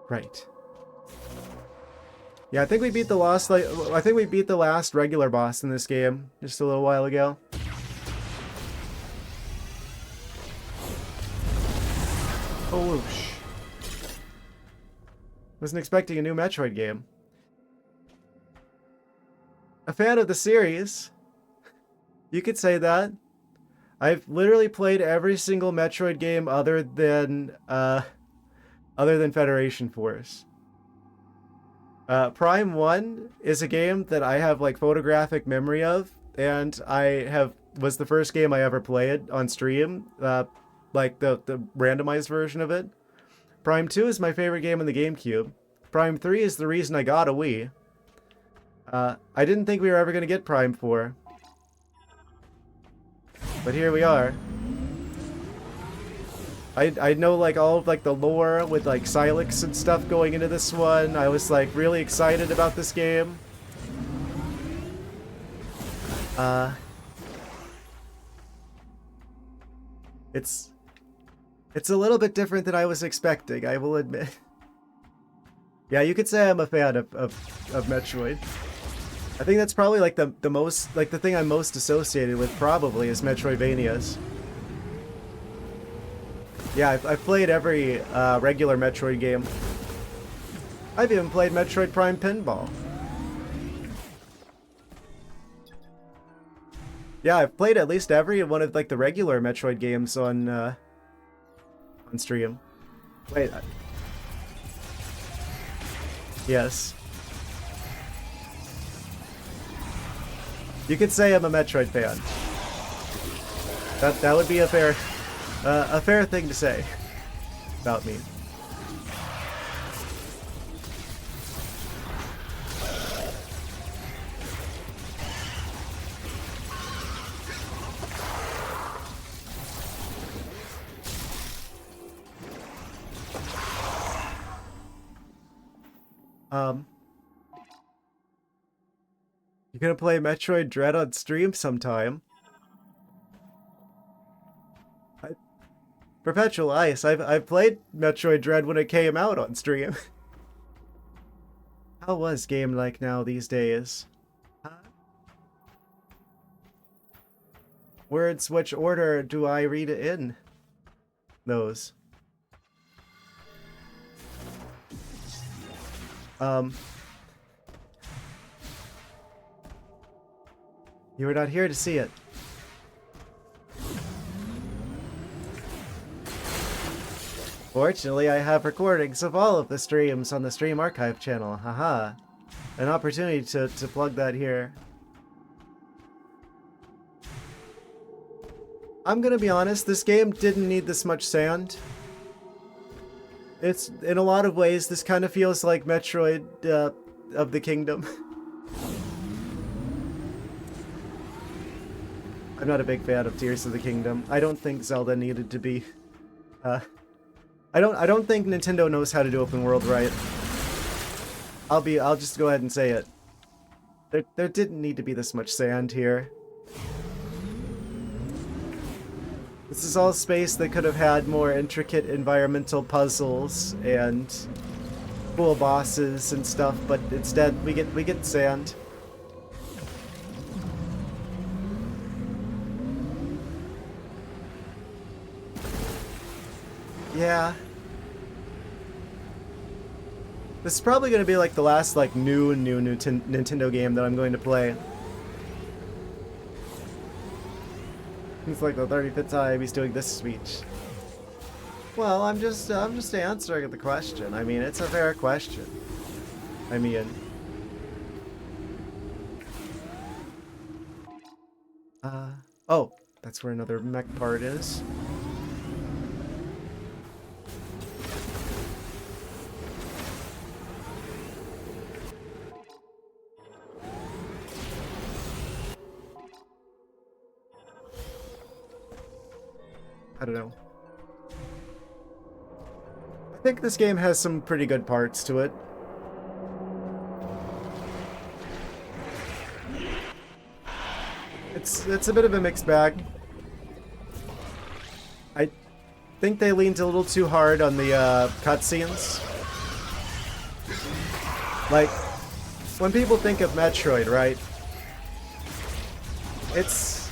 Right. Yeah, I think we beat the last regular boss in this game just a little while ago. Oh, whoosh. Wasn't expecting a new Metroid game. A fan of the series. You could say that. I've literally played every single Metroid game other than Federation Force. Prime 1 is a game that I have like photographic memory of, and was the first game I ever played on stream, like the randomized version of it. Prime 2 is my favorite game on the GameCube. Prime 3 is the reason I got a Wii. I didn't think we were ever going to get Prime 4. But here we are. I know like all of like the lore with like Silex and stuff going into this one. I was like really excited about this game. It's a little bit different than I was expecting, I will admit. Yeah, you could say I'm a fan of Metroid. I think that's probably like the most, like the thing I'm most associated with probably is Metroidvanias. Yeah, I've played every regular Metroid game. I've even played Metroid Prime Pinball. Yeah, I've played at least every one of like the regular Metroid games on stream. Wait. Yes. You could say I'm a Metroid fan. That would be a fair thing to say about me. You're gonna play Metroid Dread on stream sometime? Perpetual Ice. I've played Metroid Dread when it came out on stream. How was game like now these days? Huh? Words, which order do I read it in? Those. You were not here to see it. Fortunately, I have recordings of all of the streams on the Stream Archive channel. Haha. An opportunity to plug that here. I'm gonna be honest, this game didn't need this much sand. It's, in a lot of ways, this kind of feels like Metroid of the Kingdom. I'm not a big fan of Tears of the Kingdom. I don't think Zelda needed to be... I don't think Nintendo knows how to do open world right. I'll just go ahead and say it. There didn't need to be this much sand here. This is all space that could have had more intricate environmental puzzles and cool bosses and stuff, but instead we get sand. Yeah. This is probably going to be like the last like new Nintendo game that I'm going to play. It's like the 35th time he's doing this speech. Well, I'm just answering the question. I mean, it's a fair question. I mean, oh, that's where another mech part is. I don't know. I think this game has some pretty good parts to it. It's a bit of a mixed bag. I think they leaned a little too hard on the cutscenes. Like, when people think of Metroid, right? It's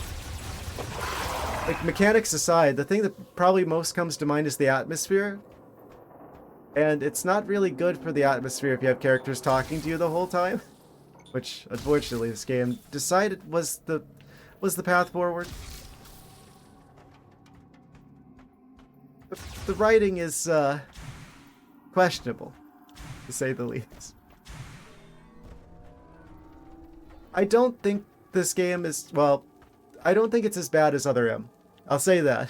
like, mechanics aside, the thing that probably most comes to mind is the atmosphere. And it's not really good for the atmosphere if you have characters talking to you the whole time. Which, unfortunately, this game decided was the path forward. The writing is questionable, to say the least. I don't think this game is, well, I don't think it's as bad as Other M. I'll say that.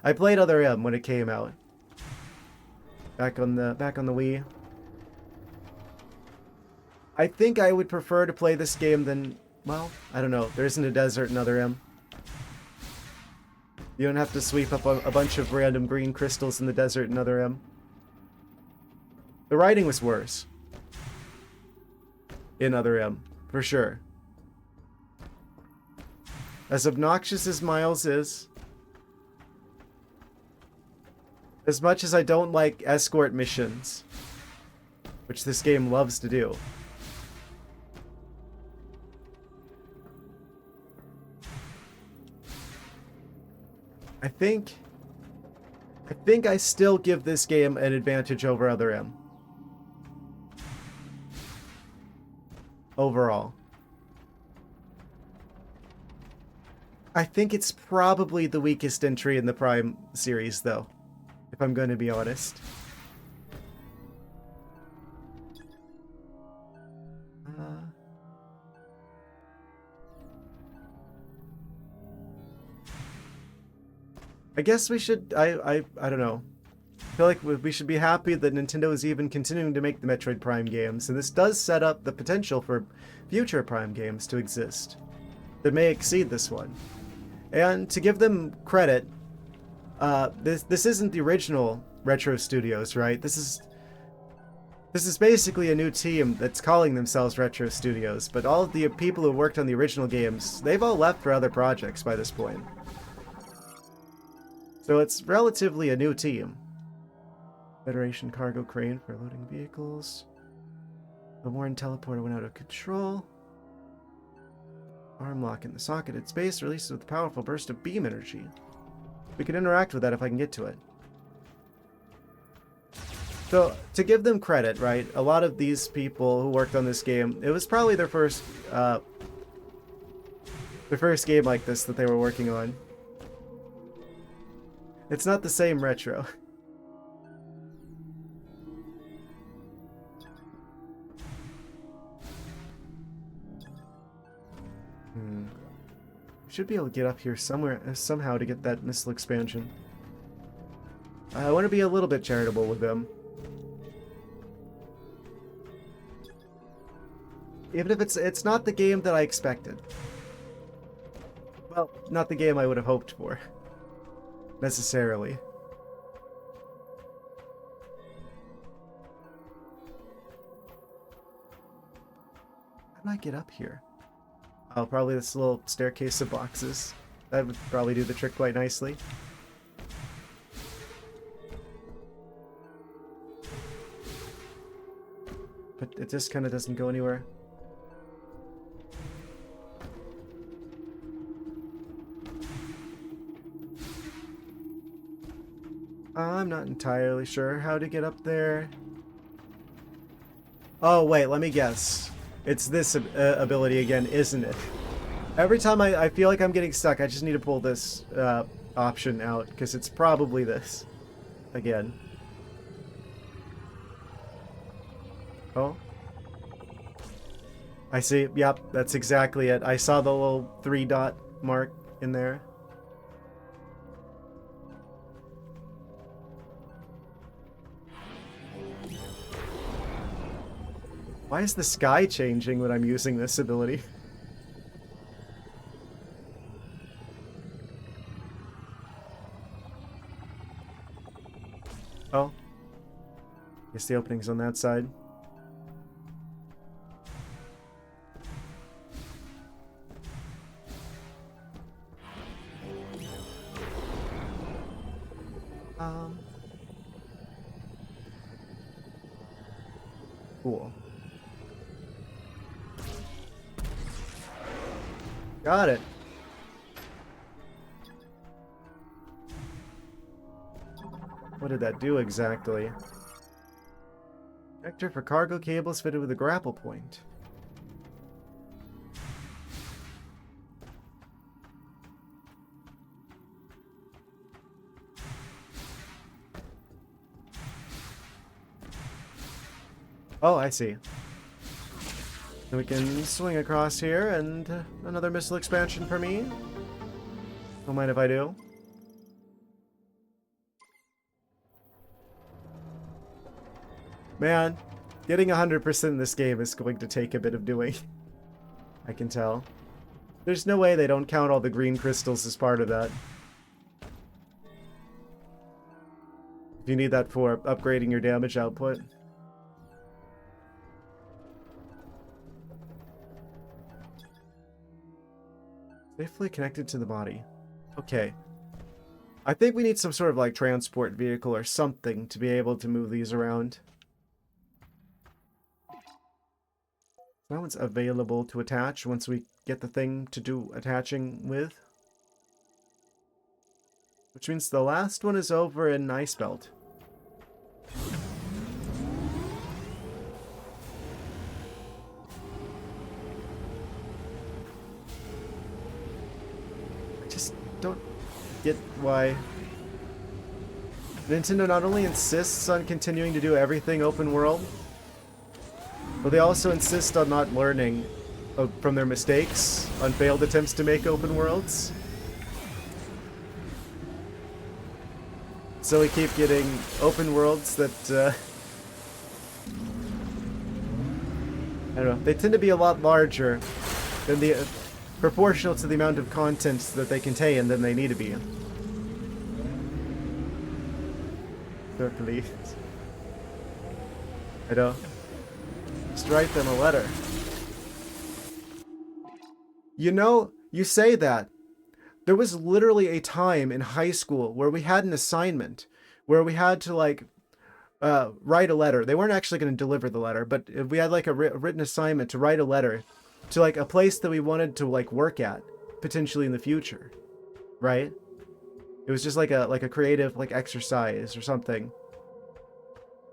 I played Other M when it came out. Back on the Wii. I think I would prefer to play this game than, well, I don't know. There isn't a desert in Other M. You don't have to sweep up a bunch of random green crystals in the desert in Other M. The writing was worse in Other M, for sure. As obnoxious as Miles is, as much as I don't like escort missions, which this game loves to do, I think I still give this game an advantage over Other M. Overall. I think it's probably the weakest entry in the Prime series, though, if I'm going to be honest. I guess we should, I don't know. I feel like we should be happy that Nintendo is even continuing to make the Metroid Prime games, and this does set up the potential for future Prime games to exist that may exceed this one. And to give them credit, this isn't the original Retro Studios, right? This is basically a new team that's calling themselves Retro Studios, but all of the people who worked on the original games, they've all left for other projects by this point. So it's relatively a new team. Federation cargo crane for loading vehicles. The Warren teleporter went out of control. Arm lock in the socket at space releases with a powerful burst of beam energy. We can interact with that if I can get to it. So, to give them credit, right, a lot of these people who worked on this game, it was probably their first game like this that they were working on. It's not the same retro. Should be able to get up here somehow to get that missile expansion. I want to be a little bit charitable with them. Even if it's not the game that I expected. Well, not the game I would have hoped for. Necessarily. How do I get up here? Oh, probably this little staircase of boxes. That would probably do the trick quite nicely. But it just kind of doesn't go anywhere. I'm not entirely sure how to get up there. Oh, wait, let me guess. It's this ability again, isn't it? Every time I feel like I'm getting stuck, I just need to pull this option out, because it's probably this. Again. Oh. I see. Yep, that's exactly it. I saw the little 3-dot mark in there. Why is the sky changing when I'm using this ability? Oh. Guess the opening's on that side. Cool. Got it. What did that do exactly? Connector for cargo cables fitted with a grapple point. Oh, I see. Then we can swing across here, and another missile expansion for me. Don't mind if I do. Man, getting 100% in this game is going to take a bit of doing. I can tell. There's no way they don't count all the green crystals as part of that. If you need that for upgrading your damage output. Safely connected to the body. Okay. I think we need some sort of like transport vehicle or something to be able to move these around. That one's available to attach once we get the thing to do attaching with. Which means the last one is over in Ice Belt. Don't get why Nintendo not only insists on continuing to do everything open world, but they also insist on not learning from their mistakes on failed attempts to make open worlds. So we keep getting open worlds that I don't know, they tend to be a lot larger than the proportional to the amount of content that they contain than they need to be. Sir, please. I don't. Just write them a letter. You know, you say that. There was literally a time in high school where we had an assignment where we had to like write a letter. They weren't actually going to deliver the letter, but we had like a written assignment to write a letter to like a place that we wanted to like work at potentially in the future, right? It was just like a creative like exercise or something.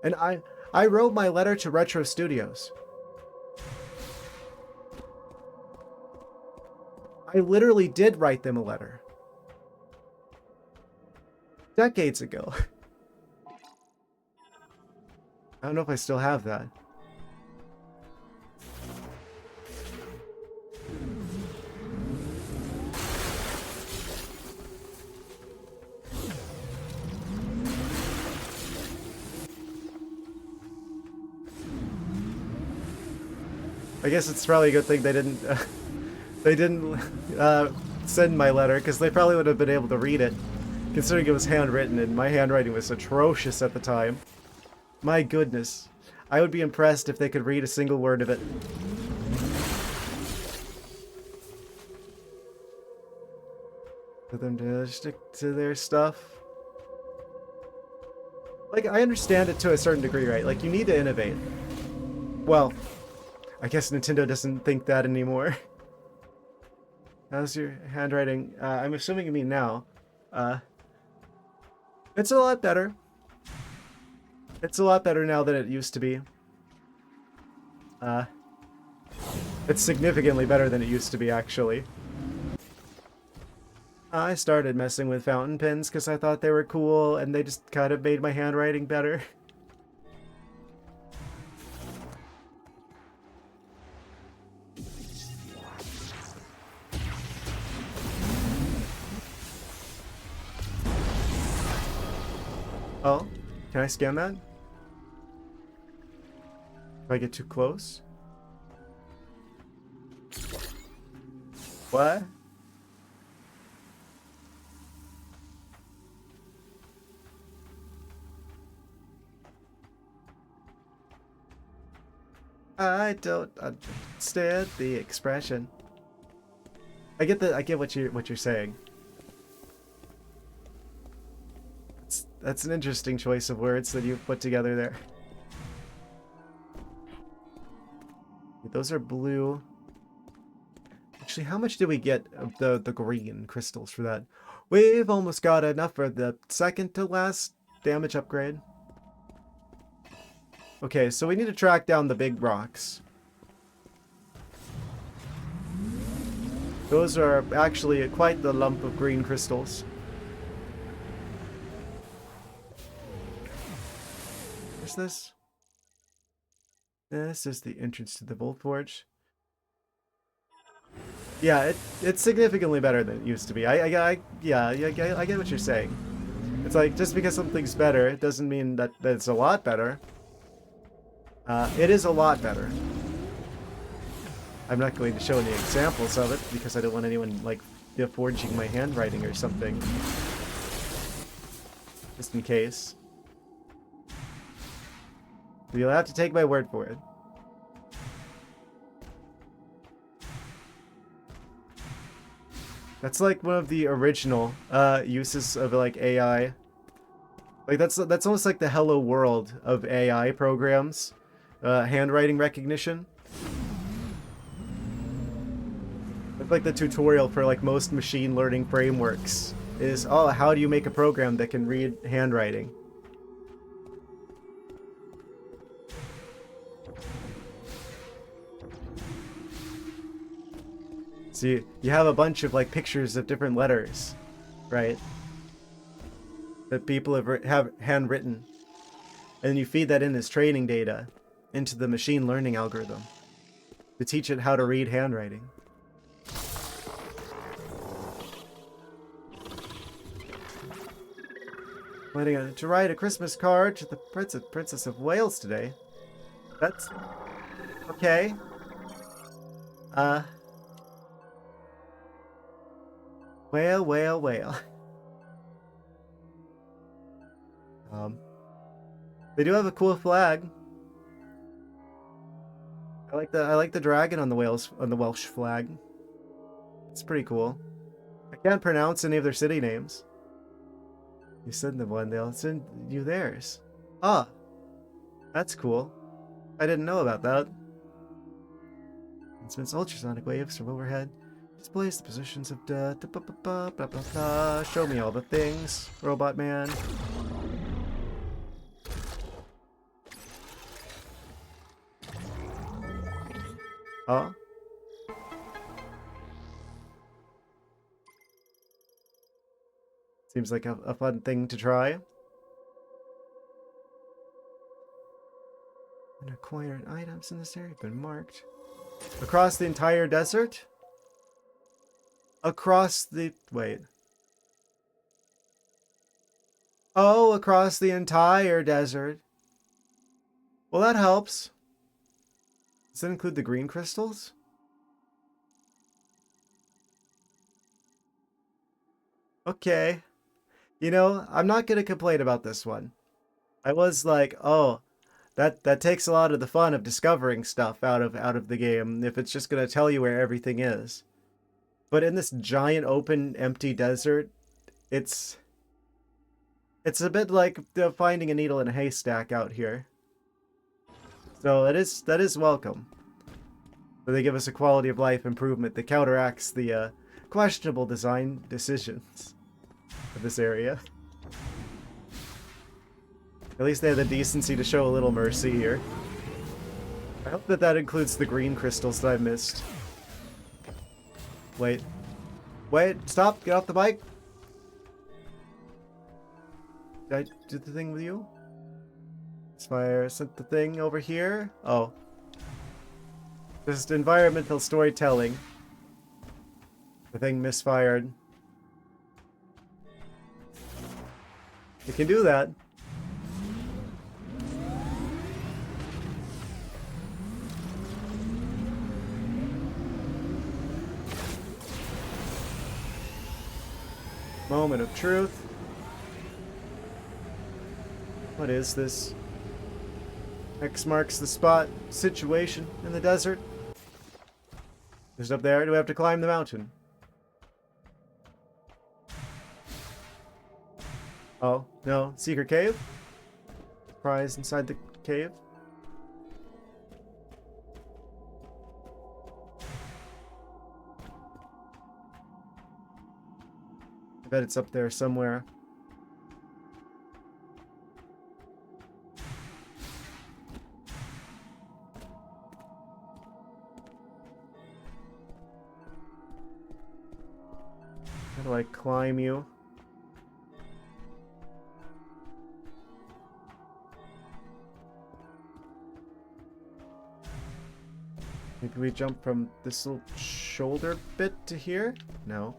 And I wrote my letter to Retro Studios. I literally did write them a letter. Decades ago. I don't know if I still have that. I guess it's probably a good thing they didn't send my letter, because they probably would have been able to read it, considering it was handwritten and my handwriting was atrocious at the time. My goodness. I would be impressed if they could read a single word of it. For them to stick to their stuff. Like, I understand it to a certain degree, right? Like, you need to innovate. Well, I guess Nintendo doesn't think that anymore. How's your handwriting? I'm assuming you mean now. It's a lot better. It's a lot better now than it used to be. It's significantly better than it used to be, actually. I started messing with fountain pens because I thought they were cool, and they just kind of made my handwriting better. Oh, can I scan that? If I get too close? What? I don't understand the expression. I get what you're saying. That's an interesting choice of words that you put together there. Those are blue. Actually, how much did we get of the green crystals for that? We've almost got enough for the second to last damage upgrade. Okay, so we need to track down the big rocks. Those are actually quite the lump of green crystals. What's this? This is the entrance to the Volt Forge. Yeah, it's significantly better than it used to be. Yeah, I get what you're saying. It's like, just because something's better, it doesn't mean that it's a lot better. It is a lot better. I'm not going to show any examples of it because I don't want anyone, like, forging my handwriting or something. Just in case. You'll have to take my word for it. That's like one of the original uses of like AI. Like that's almost like the hello world of AI programs. Handwriting recognition. It's like the tutorial for like most machine learning frameworks is, oh, how do you make a program that can read handwriting? So you have a bunch of like pictures of different letters, right? That people have handwritten. And then you feed that in as training data into the machine learning algorithm to teach it how to read handwriting. Planning to write a Christmas card to the Princess of Wales today. That's okay. Well. They do have a cool flag. I like the dragon on the Welsh flag. It's pretty cool. I can't pronounce any of their city names. You send them one, they'll send you theirs. Ah, that's cool. I didn't know about that. Transmits ultrasonic waves from overhead. Displays the positions of show me all the things, Robot Man. Oh. Seems like a fun thing to try. And acquired items in this area have been marked. Across the entire desert? Across the... wait. Oh, across the entire desert. Well, that helps. Does that include the green crystals? Okay. You know, I'm not going to complain about this one. I was like, oh, that takes a lot of the fun of discovering stuff out of the game if it's just going to tell you where everything is. But in this giant open empty desert, it's a bit like finding a needle in a haystack out here. So that is welcome. But they give us a quality of life improvement that counteracts the questionable design decisions of this area. At least they had the decency to show a little mercy here. I hope that includes the green crystals that I missed. Wait. Wait, stop, get off the bike. Did I do the thing with you? Fire sent the thing over here. Oh. Just environmental storytelling. The thing misfired. You can do that. Moment of truth. What is this? X marks the spot situation in the desert. Just up there. Do we have to climb the mountain? Oh, no. Secret cave? Prize inside the cave? I bet it's up there somewhere. How do I climb you? Maybe we jump from this little shoulder bit to here? No.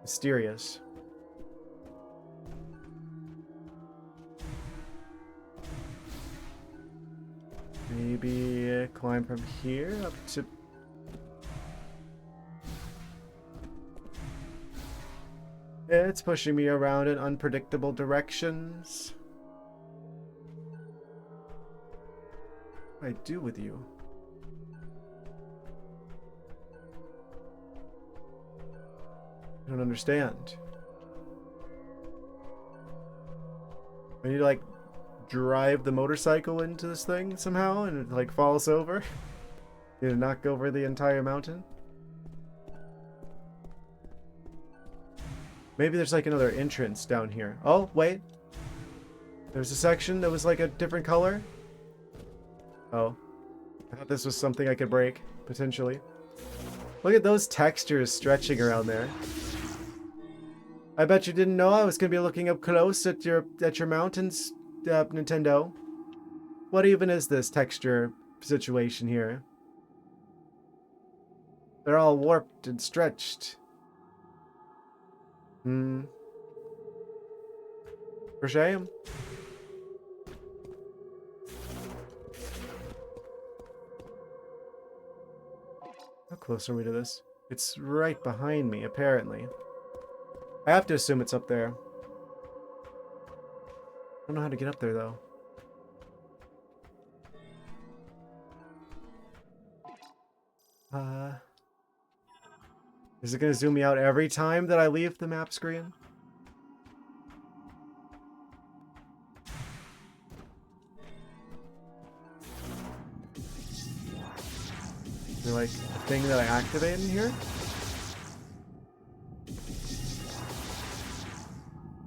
Mysterious. Maybe climb from here up to... It's pushing me around in unpredictable directions. What do I do with you? I don't understand. I need to like drive the motorcycle into this thing somehow and it like falls over? Need to knock over the entire mountain? Maybe there's like another entrance down here. Oh, wait. There's a section that was like a different color. Oh. I thought this was something I could break, potentially. Look at those textures stretching around there. I bet you didn't know I was going to be looking up close at your mountains, Nintendo. What even is this texture situation here? They're all warped and stretched. For shame. How close are we to this? It's right behind me, apparently. I have to assume it's up there. I don't know how to get up there, though. Is it going to zoom me out every time that I leave the map screen? Is there like a thing that I activate in here?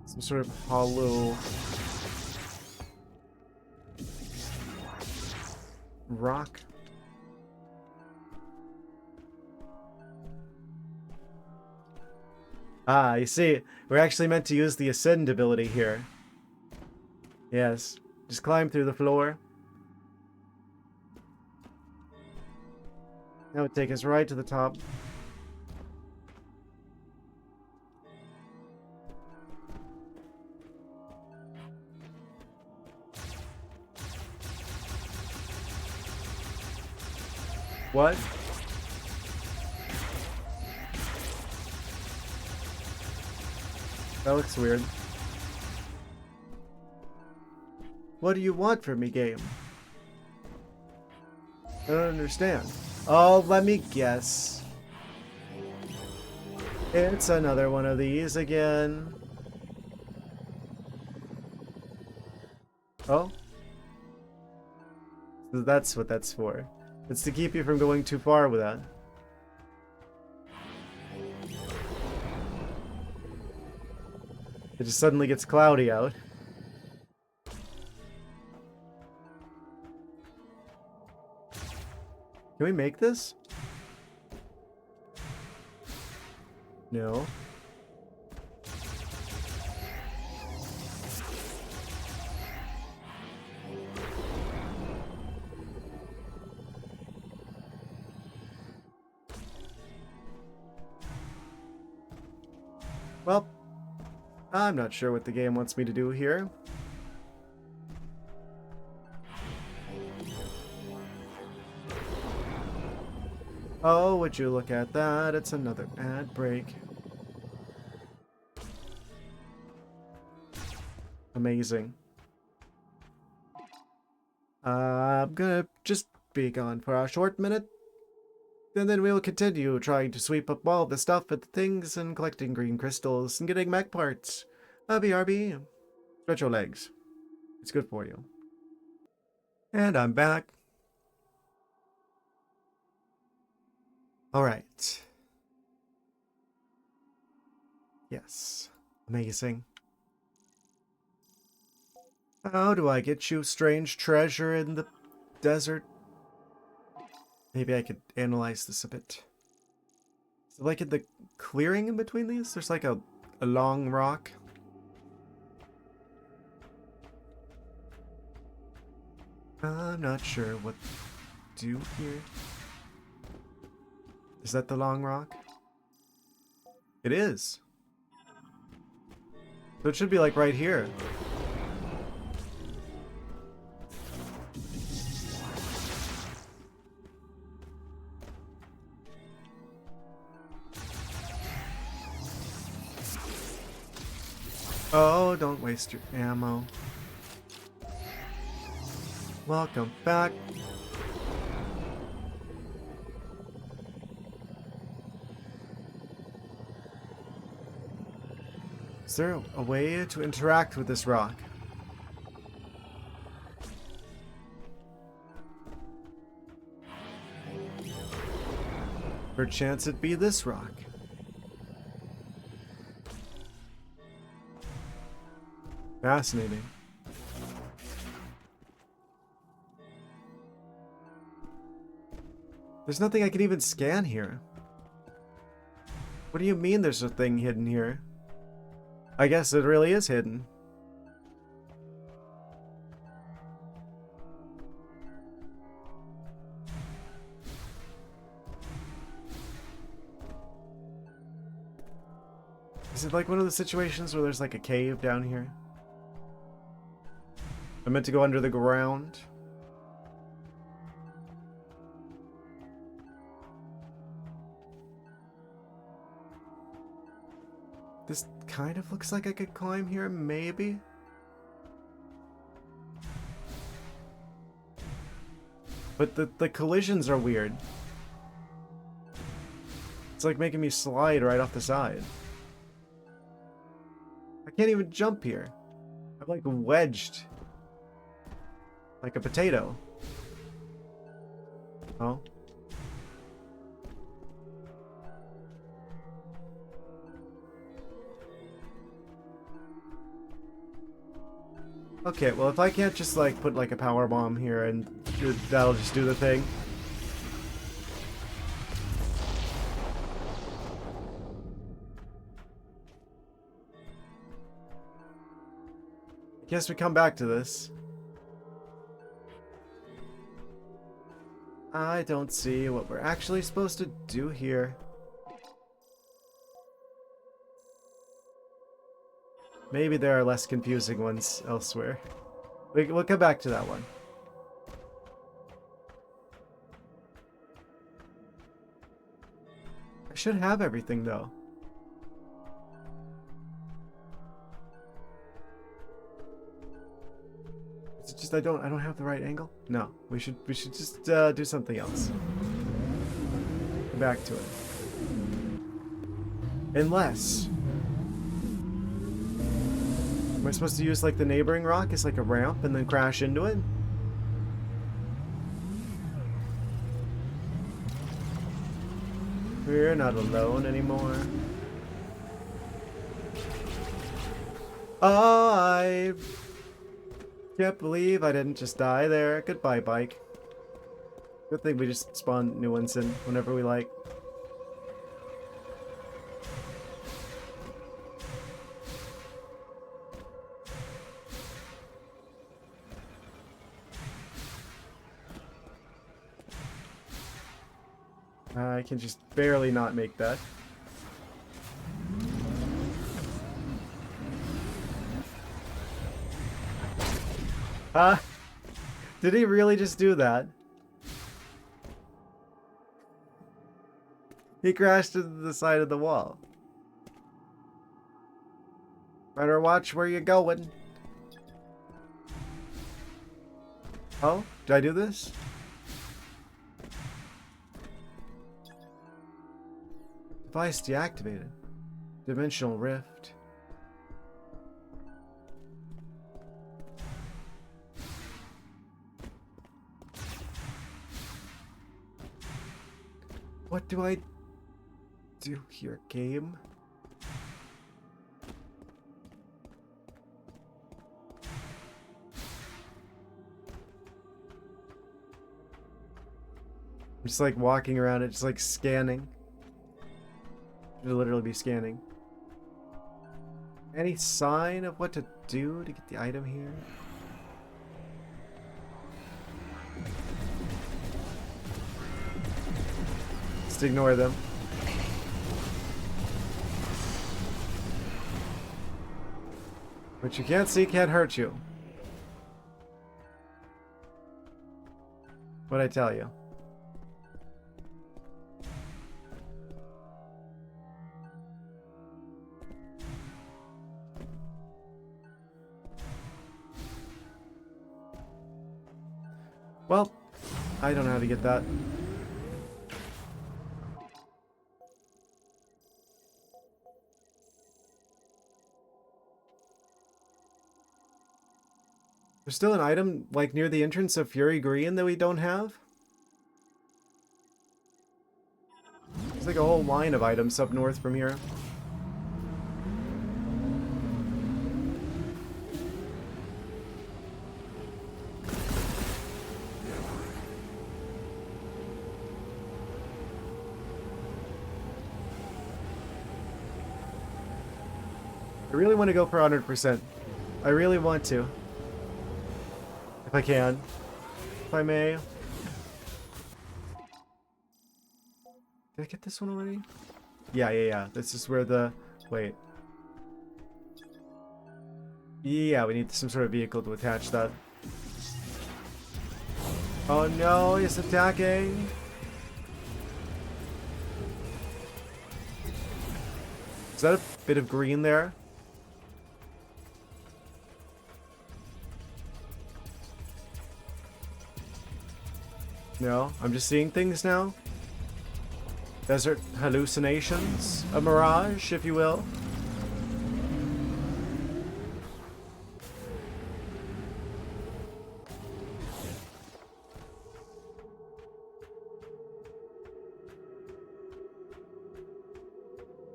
Some sort of hollow rock. Ah, you see, we're actually meant to use the ascend ability here. Yes, just climb through the floor. That would take us right to the top. What? That looks weird. What do you want from me, game? I don't understand. Oh, let me guess. It's another one of these again. Oh? So that's what that's for. It's to keep you from going too far with that. It just suddenly gets cloudy out. Can we make this? No. Well, I'm not sure what the game wants me to do here. Oh, would you look at that? It's another ad break. Amazing. I'm gonna just be gone for a short minute. And then we'll continue trying to sweep up all the stuff at the things and collecting green crystals and getting mech parts. BRB. Stretch your legs. It's good for you. And I'm back. Alright. Yes. Amazing. How do I get you strange treasure in the desert? Maybe I could analyze this a bit. So like in the clearing in between these, there's like a long rock. I'm not sure what to do here. Is that the long rock? It is. So it should be like right here. Oh, don't waste your ammo. Welcome back. Is there a way to interact with this rock? Perchance it be this rock. Fascinating. There's nothing I can even scan here. What do you mean there's a thing hidden here? I guess it really is hidden. Is it like one of the situations where there's like a cave down here? I meant to go under the ground. This kind of looks like I could climb here, maybe? But the collisions are weird. It's like making me slide right off the side. I can't even jump here. I'm like wedged. Like a potato. Oh. Okay, well if I can't just like put like a power bomb here and that'll just do the thing. I guess we come back to this. I don't see what we're actually supposed to do here. Maybe there are less confusing ones elsewhere. We'll come back to that one. I should have everything though. Is it just I don't have the right angle? No, we should just do something else. Come back to it. Unless am I supposed to use like the neighboring rock as like a ramp and then crash into it? We're not alone anymore. Oh, I can't believe I didn't just die there. Goodbye, bike. Good thing we just spawn new ones in whenever we like. I can just barely not make that. Did he really just do that? He crashed into the side of the wall. Better watch where you're going. Oh, did I do this? Device deactivated. Dimensional rift. What do I do here, game? I'm just like walking around it, just like scanning. Should literally be scanning. Any sign of what to do to get the item here? Just ignore them. What you can't see can't hurt you. What'd I tell you? Well, I don't know how to get that. There's still an item, like, near the entrance of Fury Green that we don't have? There's like a whole line of items up north from here. I really want to go for 100%. I really want to. If I can. If I may. Did I get this one already? Yeah. This is where the... Wait. Yeah, we need some sort of vehicle to attach that. Oh no, he's attacking! Is that a bit of green there? No, I'm just seeing things now. Desert hallucinations? A mirage, if you will.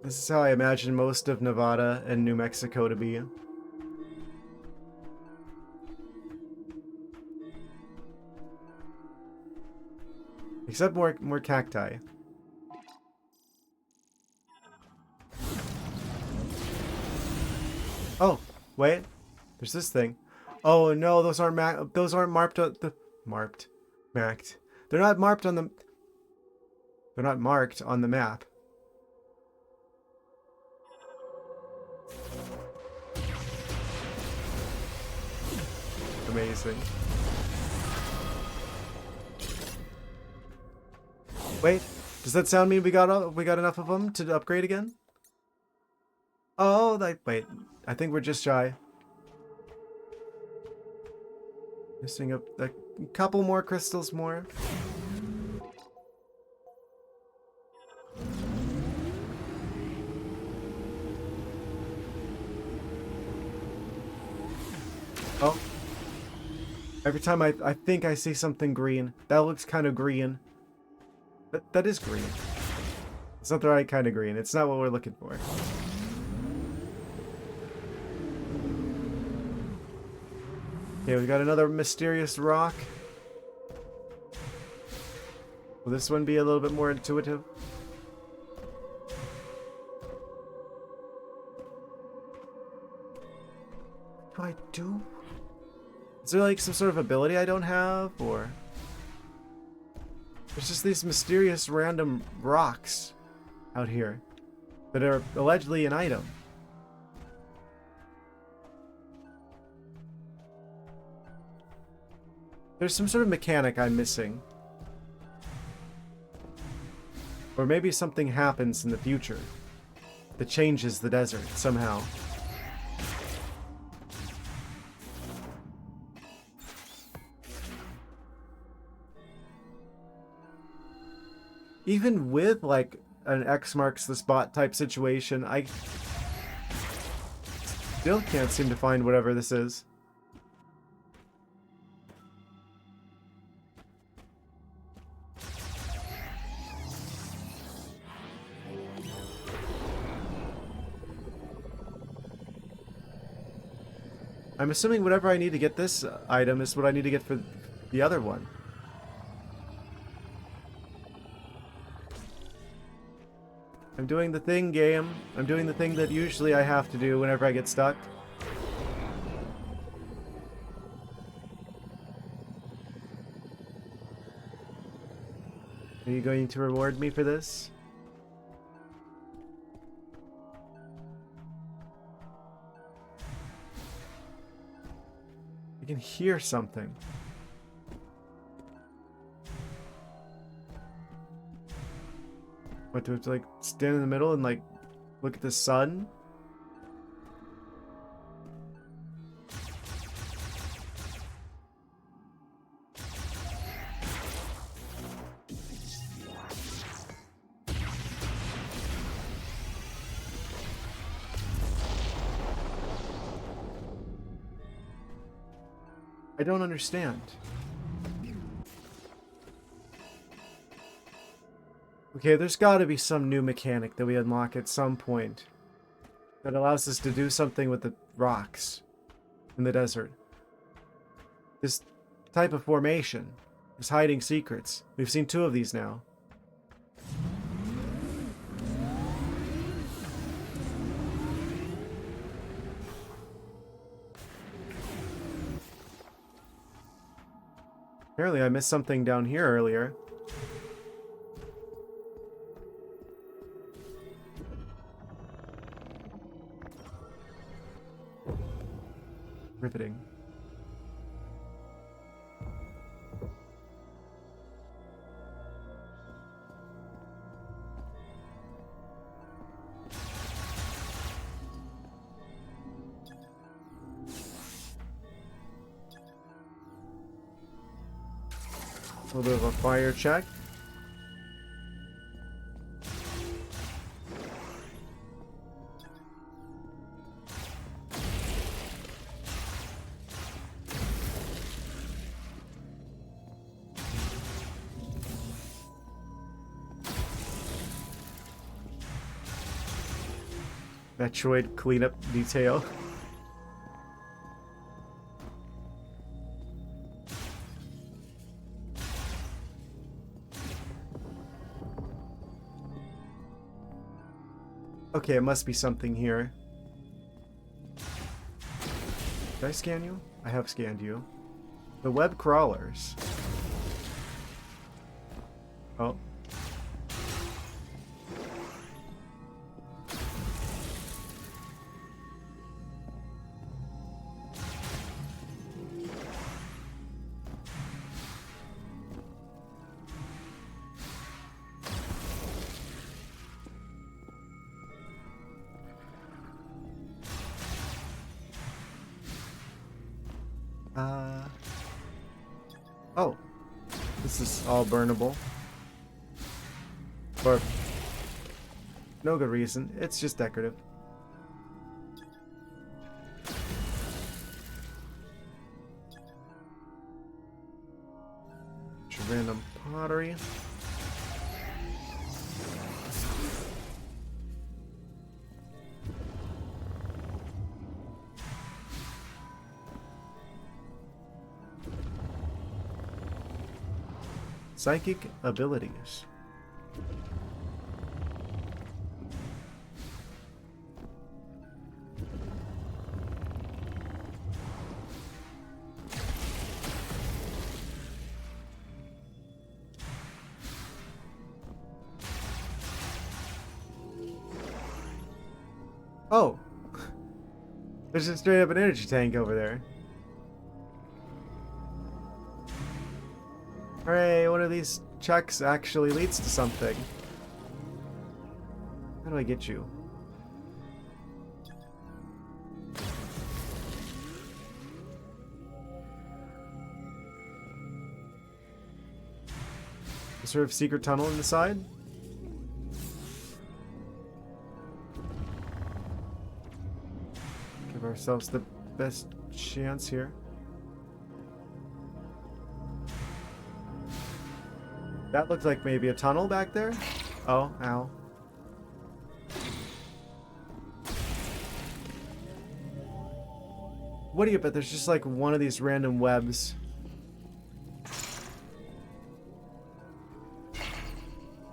This is how I imagine most of Nevada and New Mexico to be. Except more cacti. Oh, wait. There's this thing. Oh no, those aren't marked on the marked. They're not marked on the They're not marked on the map. Amazing. Wait, does that sound mean we got enough of them to upgrade again? Oh, wait. I think we're just shy. Missing a couple more crystals more. Oh. Every time I think I see something green. That looks kind of green. That is green. It's not the right kind of green. It's not what we're looking for. Okay, we got another mysterious rock. Will this one be a little bit more intuitive? What do I do? Is there like some sort of ability I don't have, or... There's just these mysterious random rocks out here that are allegedly an item. There's some sort of mechanic I'm missing. Or maybe something happens in the future that changes the desert somehow. Even with like an X marks the spot type situation, I still can't seem to find whatever this is. I'm assuming whatever I need to get this item is what I need to get for the other one. I'm doing the thing, game. I'm doing the thing that usually I have to do whenever I get stuck. Are you going to reward me for this? I can hear something. What, do I have to like stand in the middle and like look at the sun? I don't understand. Okay, there's got to be some new mechanic that we unlock at some point that allows us to do something with the rocks in the desert. This type of formation is hiding secrets. We've seen 2 of these now. Apparently I missed something down here earlier. Riveting. A little bit of a fire check. Metroid cleanup detail. Okay, it must be something here. Did I scan you? I have scanned you. The web crawlers. Oh. Oh. This is all burnable. For no good reason. It's just decorative. Random pottery. Psychic abilities. Oh! There's just straight up an energy tank over there. Hooray, one of these checks actually leads to something. How do I get you? Some sort of secret tunnel in the side? Give ourselves the best chance here. That looked like maybe a tunnel back there. Oh, ow. What do you bet? There's just like one of these random webs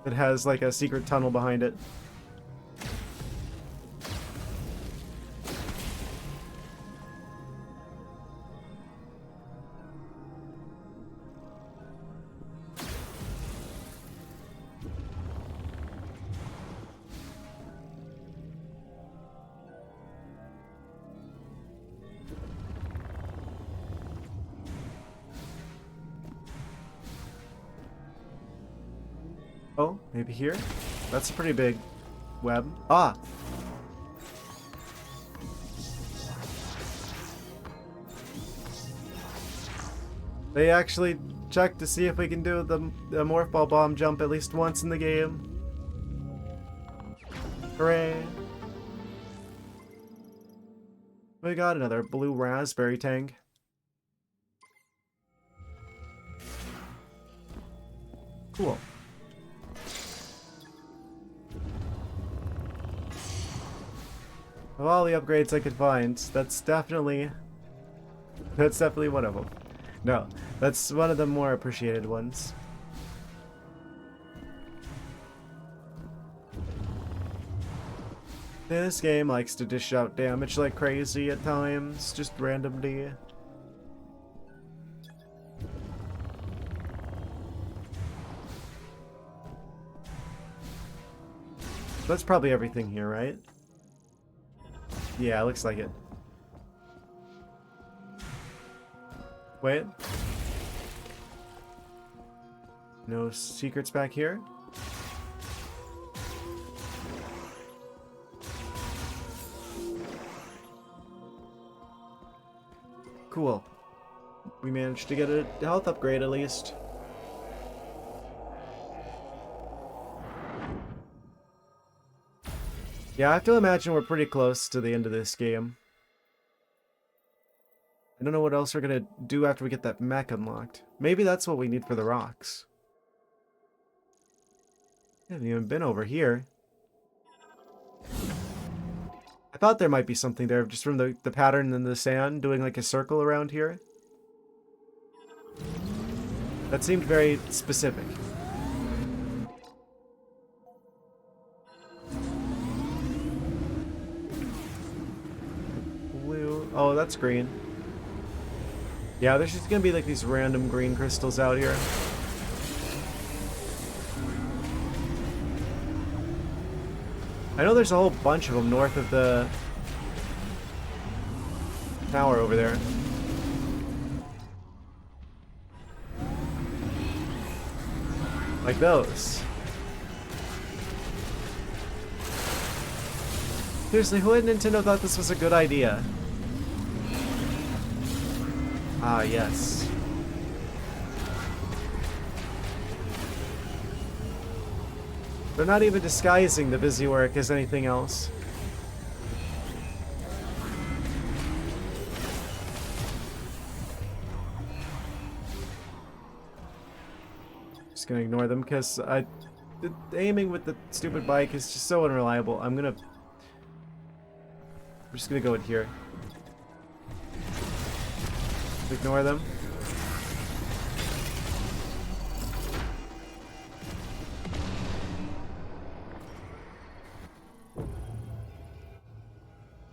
that has like a secret tunnel behind it. Oh, maybe here? That's a pretty big web. Ah! They actually checked to see if we can do the Morph Ball Bomb jump at least once in the game. Hooray! We got another blue raspberry tank. Cool. Of all the upgrades I could find, that's definitely one of them. No, that's one of the more appreciated ones. This game likes to dish out damage like crazy at times, just randomly. That's probably everything here, right? Yeah, looks like it. Wait. No secrets back here? Cool. We managed to get a health upgrade at least. Yeah, I have to imagine we're pretty close to the end of this game. I don't know what else we're gonna do after we get that mech unlocked. Maybe that's what we need for the rocks. I haven't even been over here. I thought there might be something there just from the pattern in the sand doing like a circle around here. That seemed very specific. Blue. Oh, that's green. Yeah, there's just gonna be like these random green crystals out here. I know there's a whole bunch of them north of the tower over there. Like those. Seriously, who at Nintendo thought this was a good idea? Ah, yes. They're not even disguising the busy work as anything else. Just gonna ignore them because the aiming with the stupid bike is just so unreliable. I'm just gonna go in here. Ignore them.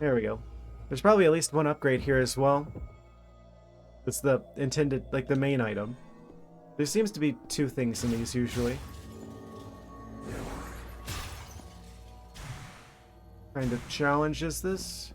There we go. There's probably at least one upgrade here as well. It's the intended, like the main item. There seems to be two things in these usually. Kind of challenge is this?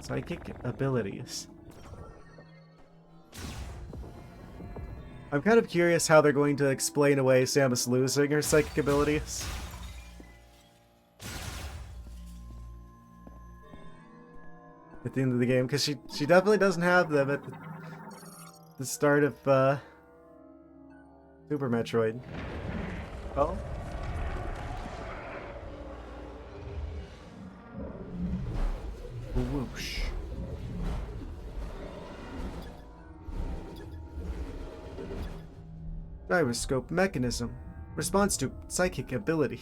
Psychic abilities. I'm kind of curious how they're going to explain away Samus losing her psychic abilities. At the end of the game, because she definitely doesn't have them at the start of Super Metroid. Oh? Whoosh. Gyroscope mechanism. Response to psychic ability.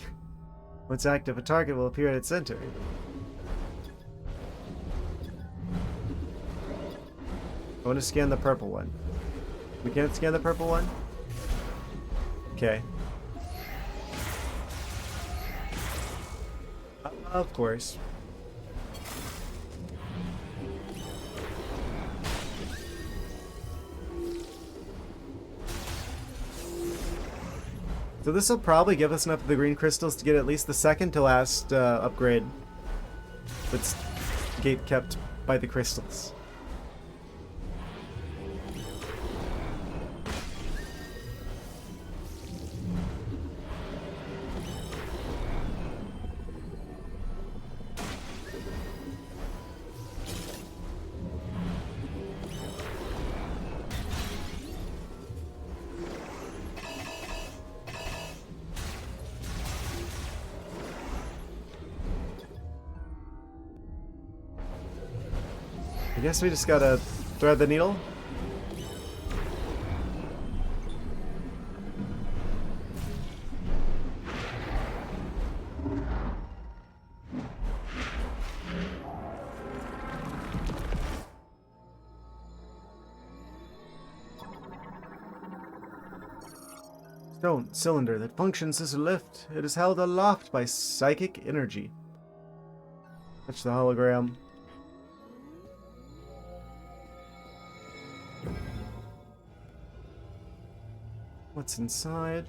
Once active, a target will appear at its center. I want to scan the purple one. We can't scan the purple one? Okay. Of course. So this will probably give us enough of the green crystals to get at least the second to last upgrade. That's gate kept by the crystals. I guess we just gotta thread the needle. Stone cylinder that functions as a lift. It is held aloft by psychic energy. Touch the hologram. What's inside?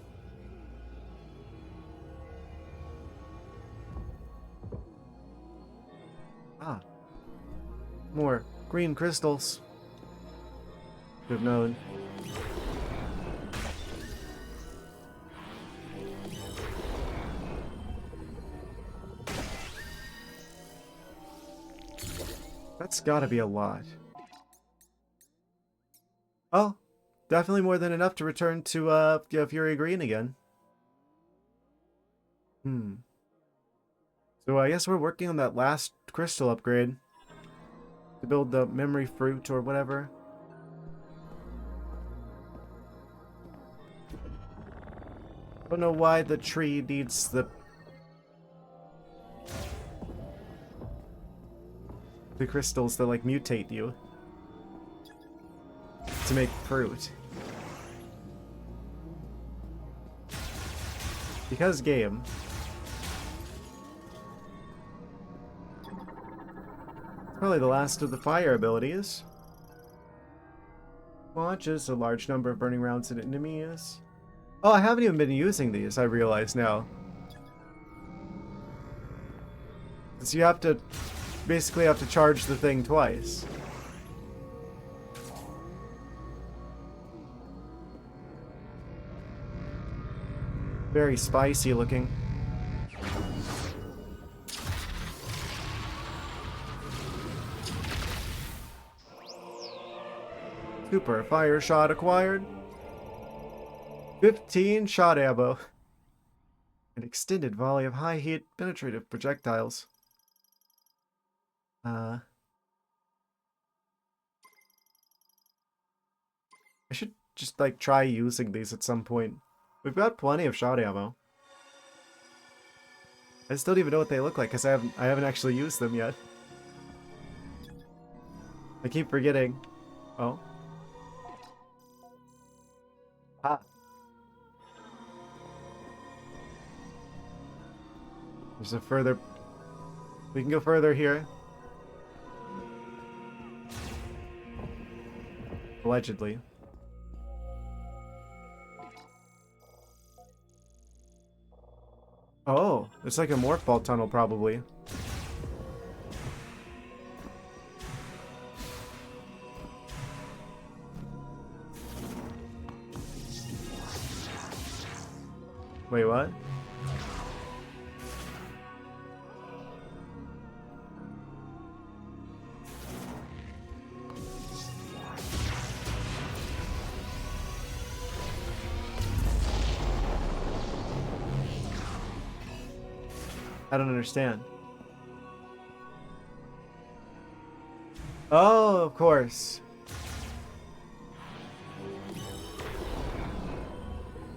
Ah. More green crystals. Should have known. That's gotta be a lot. Oh. Definitely more than enough to return to Fury Green again. So I guess we're working on that last crystal upgrade to build the memory fruit or whatever. Don't know why the tree needs the crystals that like mutate you to make fruit. Because game. It's probably the last of the fire abilities. Launches a large number of burning rounds at enemies. Oh, I haven't even been using these, I realize now. So you have to basically have to charge the thing twice. Very spicy looking. Super fire shot acquired. 15 shot ammo. An extended volley of high heat penetrative projectiles. I should just like try using these at some point. We've got plenty of shot ammo. I still don't even know what they look like because I haven't actually used them yet. I keep forgetting. Oh. Ah. There's a further... We can go further here. Allegedly. Oh, it's like a morph ball tunnel, probably. Wait, what? I don't understand. Oh, of course.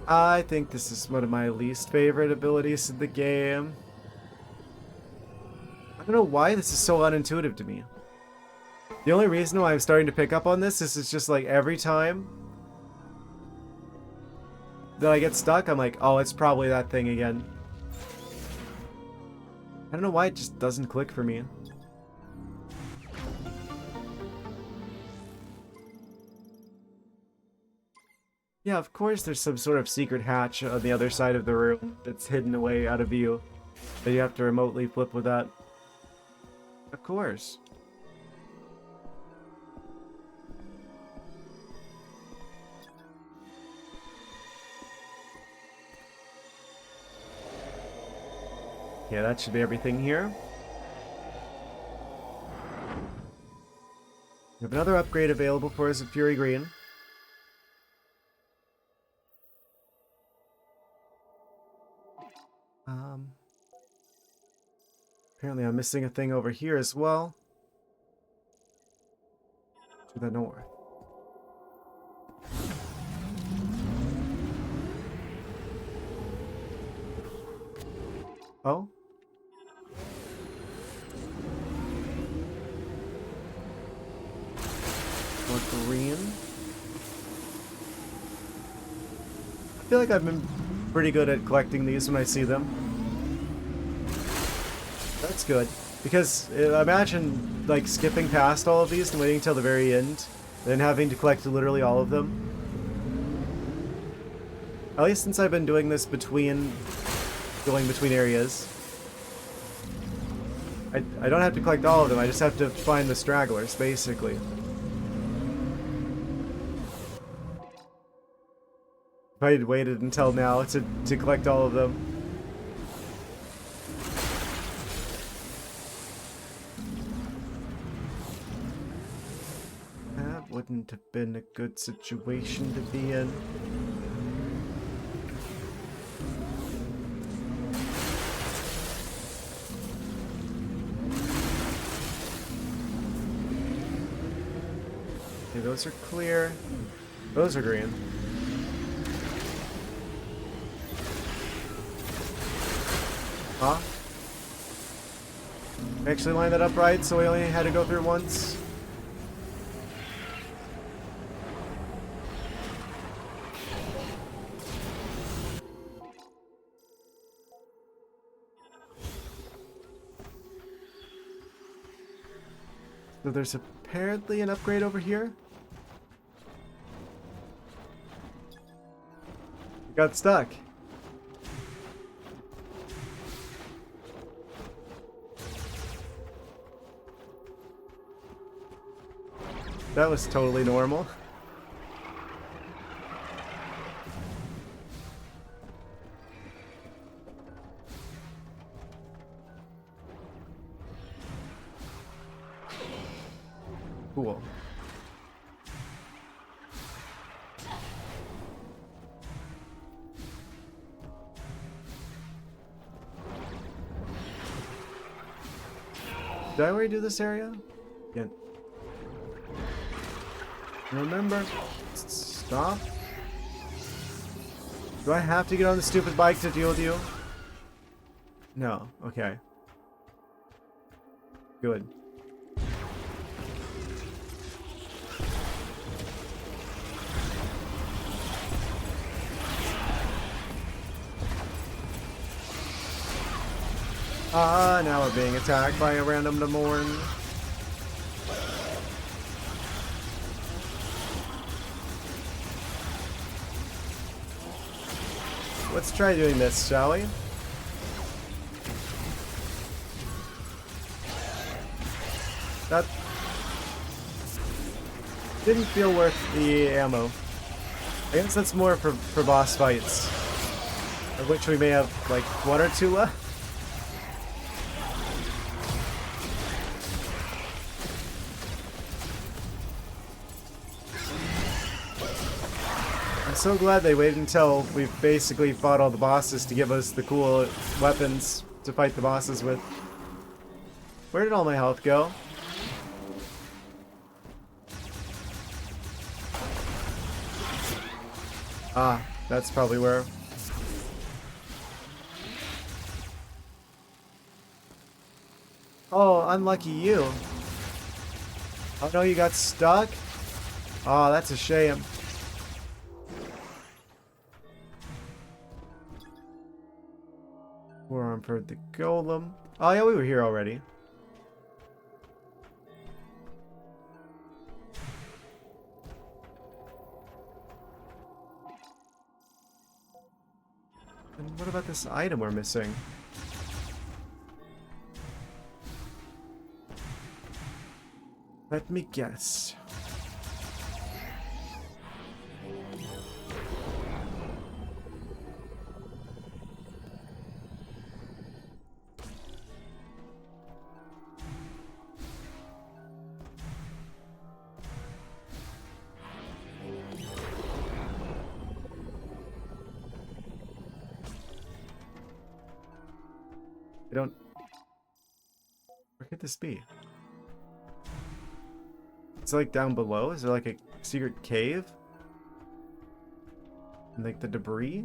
I think this is one of my least favorite abilities in the game. I don't know why this is so unintuitive to me. The only reason why I'm starting to pick up on this is it's just like every time that I get stuck, I'm like, oh, it's probably that thing again. I don't know why it just doesn't click for me. Yeah, of course there's some sort of secret hatch on the other side of the room that's hidden away out of view. That you have to remotely flip with that. Of course. Yeah, that should be everything here. We have another upgrade available for us at Fury Green. Apparently I'm missing a thing over here as well. To the north. Oh? More green. I feel like I've been pretty good at collecting these when I see them. That's good. Because imagine like skipping past all of these and waiting until the very end, then having to collect literally all of them. At least since I've been doing this going between areas. I don't have to collect all of them, I just have to find the stragglers, basically. If I had waited until now to collect all of them. That wouldn't have been a good situation to be in. Okay, those are clear. Those are green. Huh? Actually line that up right, so we only had to go through once. So there's apparently an upgrade over here. Got stuck. That was totally normal. Cool. Did I already do this area? Yeah. Remember? Stop. Do I have to get on the stupid bike to deal with you? No. Okay. Good. Ah, now we're being attacked by a random Demorn. Let's try doing this, shall we? That didn't feel worth the ammo. I guess that's more for boss fights, of which we may have like 1 or 2 left. I'm so glad they waited until we've basically fought all the bosses to give us the cool weapons to fight the bosses with. Where did all my health go? Ah, that's probably where. Oh, unlucky you. Oh no, you got stuck? Oh, that's a shame. Forearm for the golem. Oh yeah, we were here already. And what about this item we're missing? Let me guess. I don't... Where could this be? It's like down below? Is there like a secret cave? And like the debris?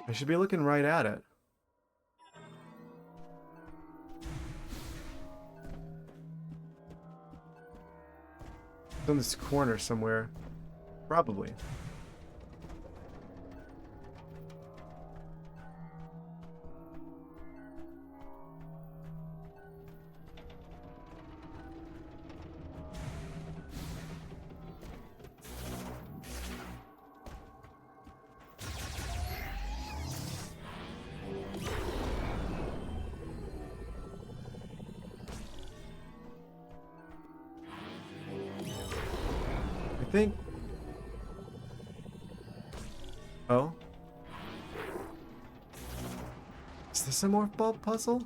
I should be looking right at it. It's on this corner somewhere. Probably. I think... Oh? Is this a morph ball puzzle?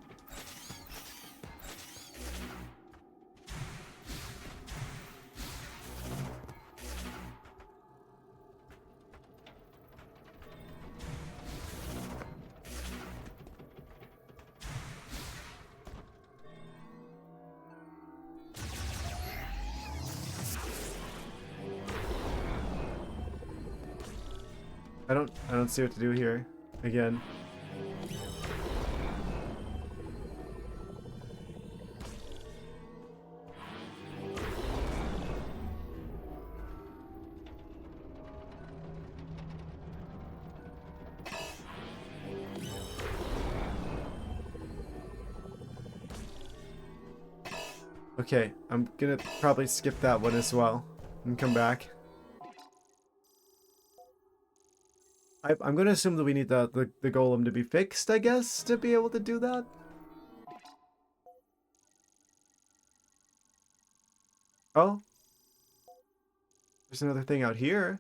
I don't see what to do here. Again. Okay, I'm gonna probably skip that one as well and come back. I'm gonna assume that we need the golem to be fixed, I guess, to be able to do that. Oh. There's another thing out here.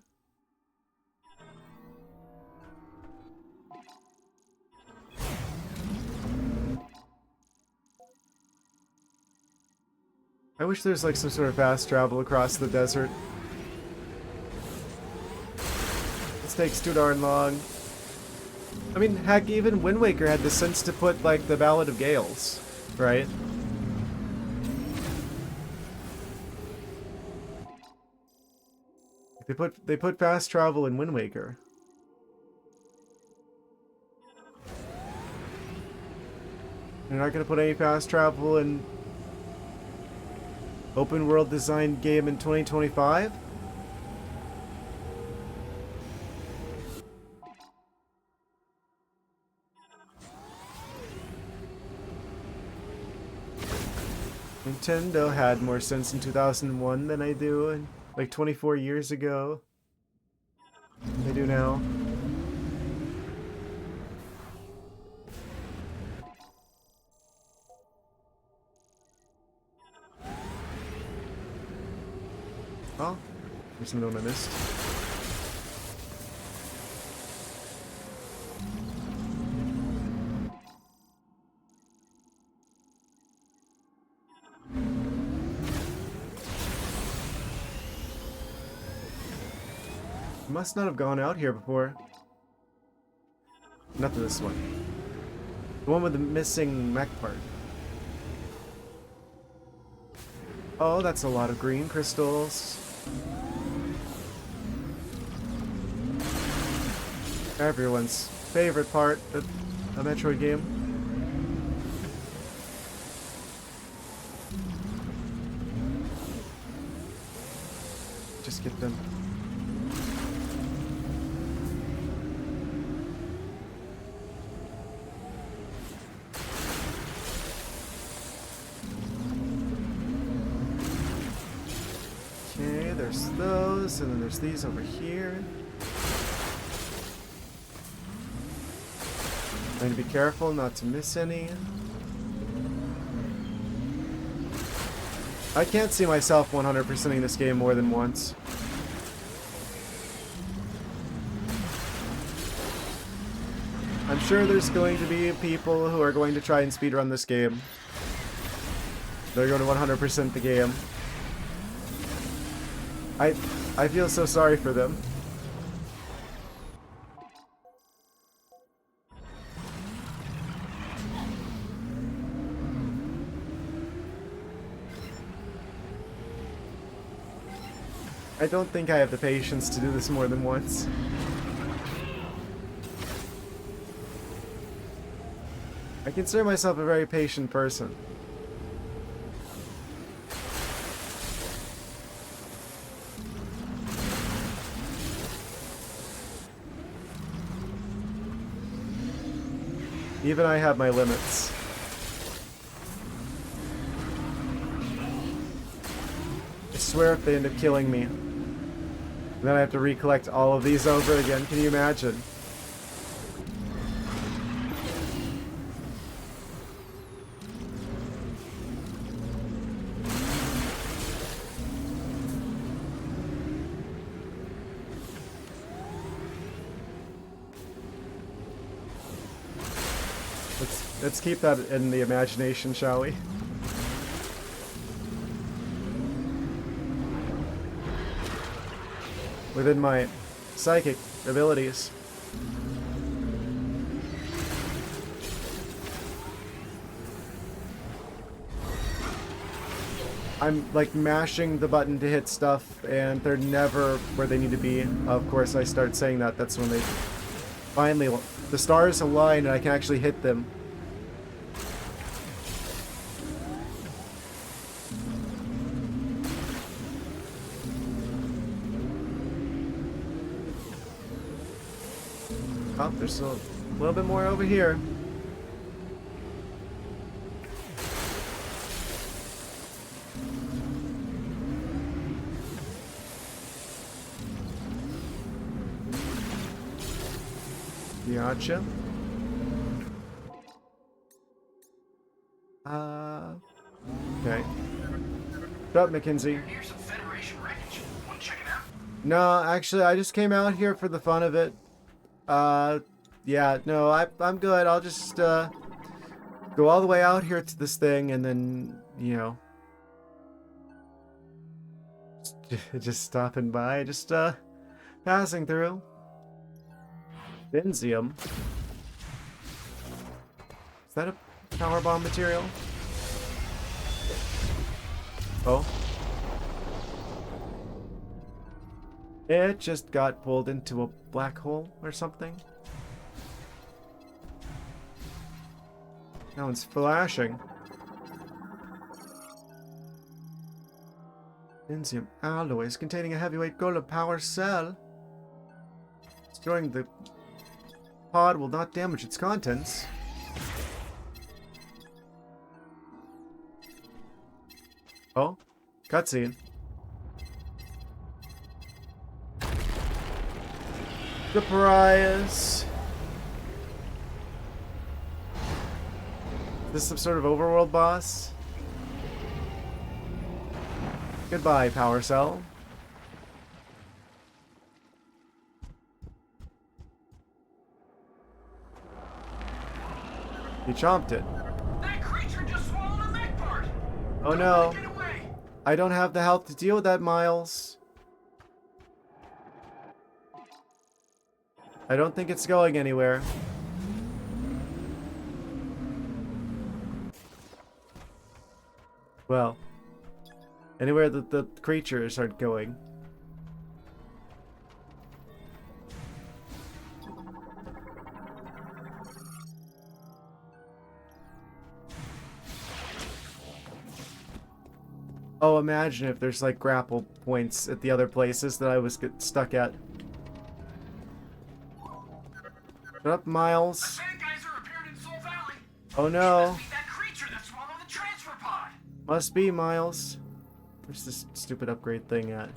I wish there's like some sort of fast travel across the desert. This takes too darn long. I mean, heck, even Wind Waker had the sense to put like the Ballad of Gales, right? They put fast travel in Wind Waker. You're not gonna put any fast travel in open world design game in 2025? Nintendo had more sense in 2001 than I do in like 24 years ago. They do now. Oh, there's another one I missed. Must not have gone out here before. Not to this one. The one with the missing mech part. Oh, that's a lot of green crystals. Everyone's favorite part of a Metroid game. Just get them. Okay, there's those, and then there's these over here. Trying to be careful not to miss any. I can't see myself 100%ing this game more than once. I'm sure there's going to be people who are going to try and speedrun this game. They're going to 100% the game. I feel so sorry for them. I don't think I have the patience to do this more than once. I consider myself a very patient person. Even I have my limits. I swear if they end up killing me, then I have to recollect all of these over again. Can you imagine? Let's keep that in the imagination, shall we? Within my psychic abilities. I'm like mashing the button to hit stuff and they're never where they need to be. Of course I start saying that, that's when they finally, the stars align and I can actually hit them. Oh, there's a little bit more over here. Gotcha. Okay. What's up, Mackenzie? Here's some Federation wreckage. Want to check it out? No, actually, I just came out here for the fun of it. Yeah, no, I'm good. I'll just, go all the way out here to this thing and then, you know, just stopping by, just, passing through. Benzium. Is that a power bomb material? Oh. It just got pulled into a black hole or something. That one's flashing. Enzium alloys containing a heavyweight golem power cell. Destroying the pod will not damage its contents. Oh, cutscene. Surprise! Is this some sort of overworld boss? Goodbye, power cell. You chomped it. That creature just swallowed a mech part. Oh Don't no. let it get away. I don't have the health to deal with that, Miles. I don't think it's going anywhere. Well, anywhere that the creatures aren't going. Oh, imagine if there's like grapple points at the other places that I was stuck at. Shut up, Miles. Sand geyser appeared in Soul Valley. Oh no. Must be that creature that swallowed the transfer pod. Must be, Miles. Where's this stupid upgrade thing at?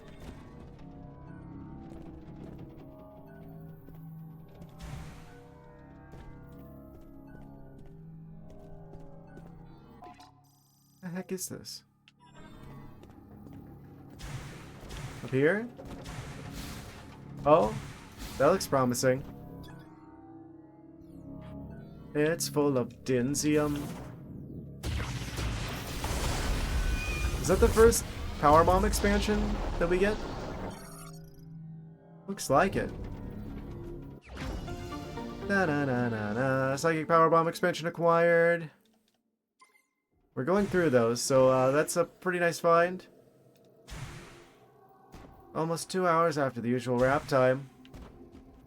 The heck is this? Up here? Oh, that looks promising. It's full of Dinsium. Is that the first Power Bomb expansion that we get? Looks like it. Na na na na na. Psychic Power Bomb expansion acquired. We're going through those, so that's a pretty nice find. Almost 2 hours after the usual wrap time.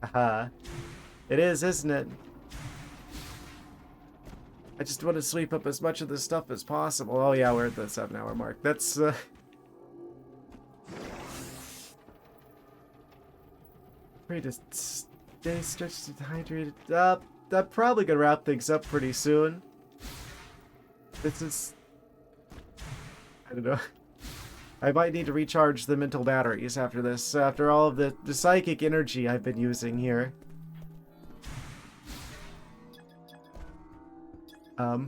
Haha. It is, isn't it? I just want to sweep up as much of this stuff as possible. Oh yeah, we're at the 7-hour mark. That's Ready to stay stretched and hydrated. I'm probably gonna wrap things up pretty soon. This is... I don't know. I might need to recharge the mental batteries after this, after all of the psychic energy I've been using here. I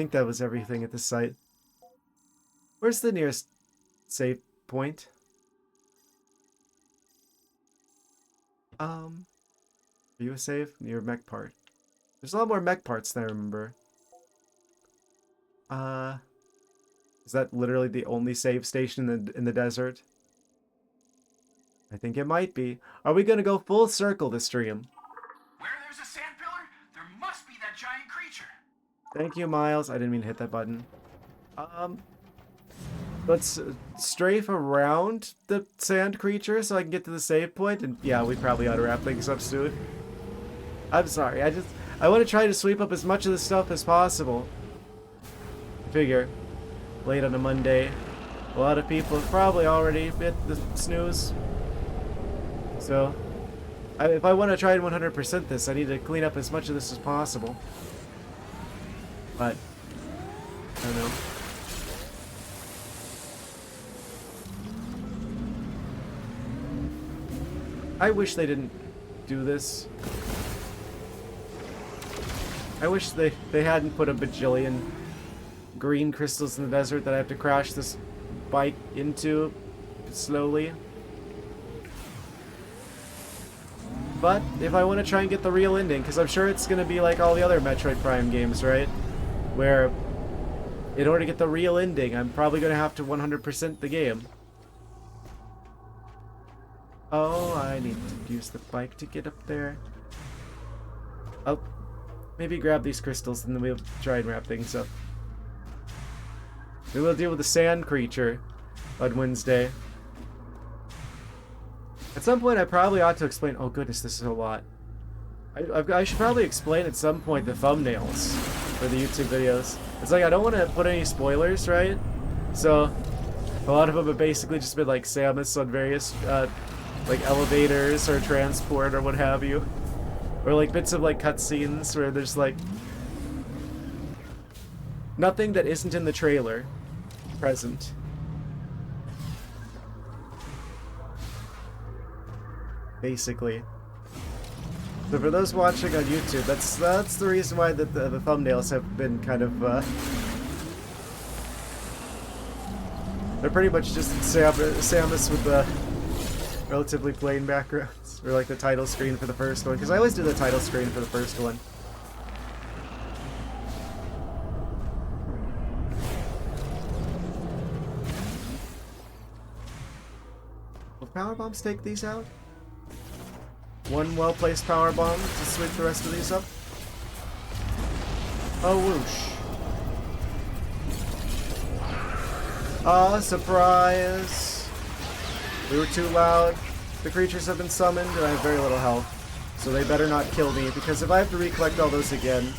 think that was everything at this site. Where's the nearest save point? View a save near mech part. There's a lot more mech parts than I remember. Is that literally the only save station in the desert? I think it might be. Are we gonna go full circle this stream? Where there's a sand pillar, there must be that giant creature. Thank you, Miles. I didn't mean to hit that button. Let's strafe around the sand creature so I can get to the save point, and yeah, we probably ought to wrap things up soon. I'm sorry, I want to try to sweep up as much of the stuff as possible. I figure, late on a Monday, a lot of people have probably already hit the snooze. So, if I want to try and 100% this, I need to clean up as much of this as possible. But, I don't know. I wish they didn't do this. I wish they hadn't put a bajillion green crystals in the desert that I have to crash this bike into slowly. But if I want to try and get the real ending, because I'm sure it's going to be like all the other Metroid Prime games, right? Where in order to get the real ending, I'm probably going to have to 100% the game. Oh, I need to use the bike to get up there. Oh, maybe grab these crystals and then we'll try and wrap things up. We will deal with the sand creature on Wednesday. At some point I probably ought to explain... Oh goodness, this is a lot. I should probably explain at some point the thumbnails for the YouTube videos. It's like I don't want to put any spoilers, right? So a lot of them have basically just been like Samus on various like elevators or transport or what have you, or like bits of like cutscenes where there's like nothing that isn't in the trailer present. Basically. So for those watching on YouTube, that's the reason why the thumbnails have been kind of they're pretty much just Samus with the relatively plain backgrounds, or like the title screen for the first one, because I always do the title screen for the first one. Will power bombs take these out? One well-placed power bomb to sweep the rest of these up. Oh, whoosh. Ah, surprise! We were too loud. The creatures have been summoned, and I have very little health. So they better not kill me, because if I have to recollect all those again...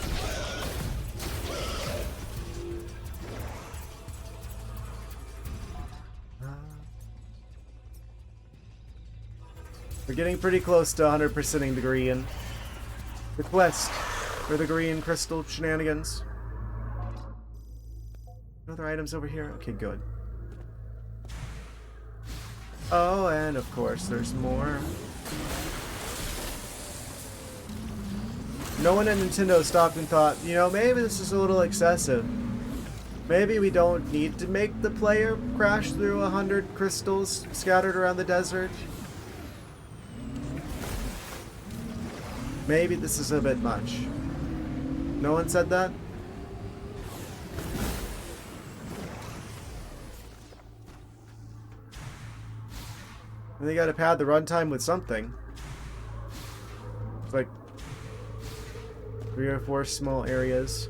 We're getting pretty close to 100%ing the green. The quest for the green crystal shenanigans. No other items over here? Okay, good. Oh, and of course there's more. No one at Nintendo stopped and thought, you know, maybe this is a little excessive. Maybe we don't need to make the player crash through 100 crystals scattered around the desert. Maybe this is a bit much. No one said that? And they gotta pad the runtime with something. It's like 3 or 4 small areas.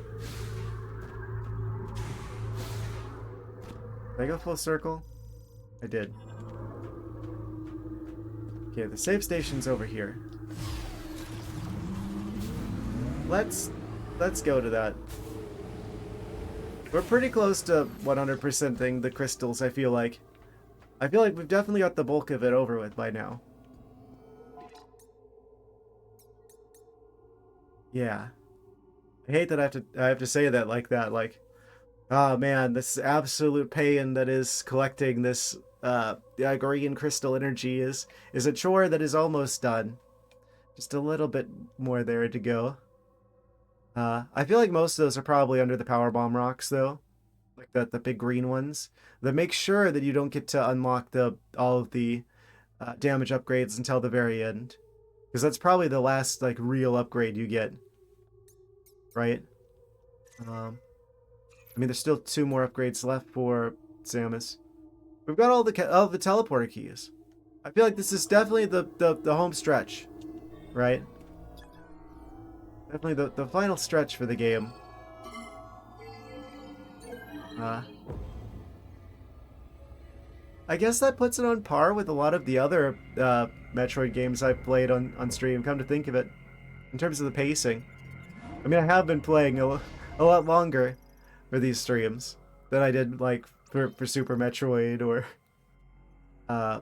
Did I go full circle? I did. Okay, the save station's over here. Let's go to that. We're pretty close to 100%ing the crystals, I feel like. I feel like we've definitely got the bulk of it over with by now. Yeah. I hate that I have to say that like that, like, oh man, this absolute pain that is collecting this green crystal energy is a chore that is almost done. Just a little bit more there to go. I feel like most of those are probably under the power bomb rocks, though, like the big green ones. That make sure that you don't get to unlock all of the damage upgrades until the very end, because that's probably the last like real upgrade you get, right? I mean, there's still 2 more upgrades left for Samus. We've got all the teleporter keys. I feel like this is definitely the home stretch, right? Definitely the final stretch for the game. I guess that puts it on par with a lot of the other Metroid games I've played on stream, come to think of it, in terms of the pacing. I mean, I have been playing a lot longer for these streams than I did, like, for Super Metroid or... I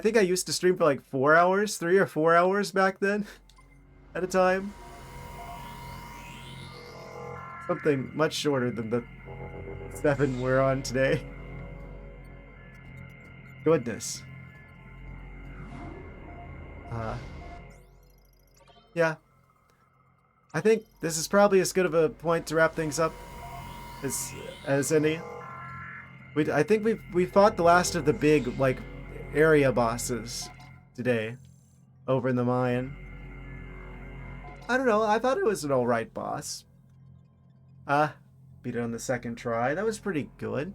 think I used to stream for like 4 hours, 3 or 4 hours back then? At a time. Something much shorter than the 7 we're on today. Goodness. Yeah. I think this is probably as good of a point to wrap things up as any. I think we fought the last of the big like area bosses today over in the mine. I don't know, I thought it was an alright boss. Beat it on the 2nd try. That was pretty good.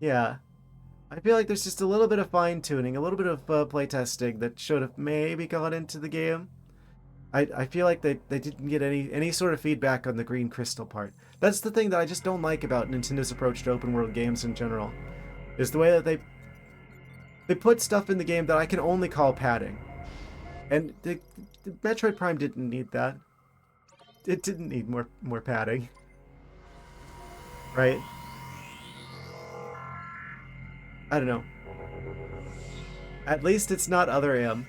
Yeah. I feel like there's just a little bit of fine-tuning, a little bit of playtesting that should have maybe gone into the game. I feel like they didn't get any sort of feedback on the green crystal part. That's the thing that I just don't like about Nintendo's approach to open world games in general. Is the way that They put stuff in the game that I can only call padding. And the Metroid Prime didn't need that. It didn't need more padding. Right? I don't know. At least it's not Other M.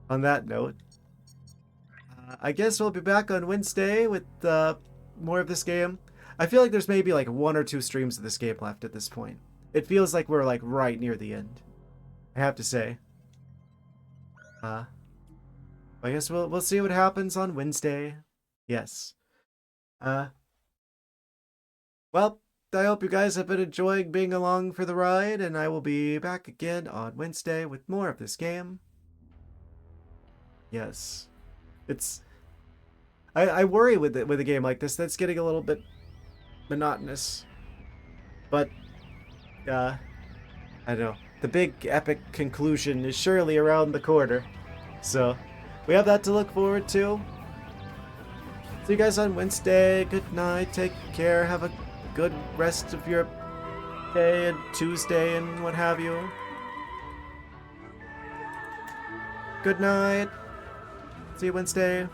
On that note, I guess we'll be back on Wednesday with more of this game. I feel like there's maybe like 1 or 2 streams of this game left at this point. It feels like we're like right near the end, I have to say. I guess we'll see what happens on Wednesday. Yes. Well, I hope you guys have been enjoying being along for the ride, and I will be back again on Wednesday with more of this game. Yes. It's... I worry with a game like this that's getting a little bit monotonous. But, I don't know. The big epic conclusion is surely around the corner. So, we have that to look forward to. See you guys on Wednesday. Good night. Take care. Have a good rest of your day and Tuesday and what have you. Good night. See you Wednesday.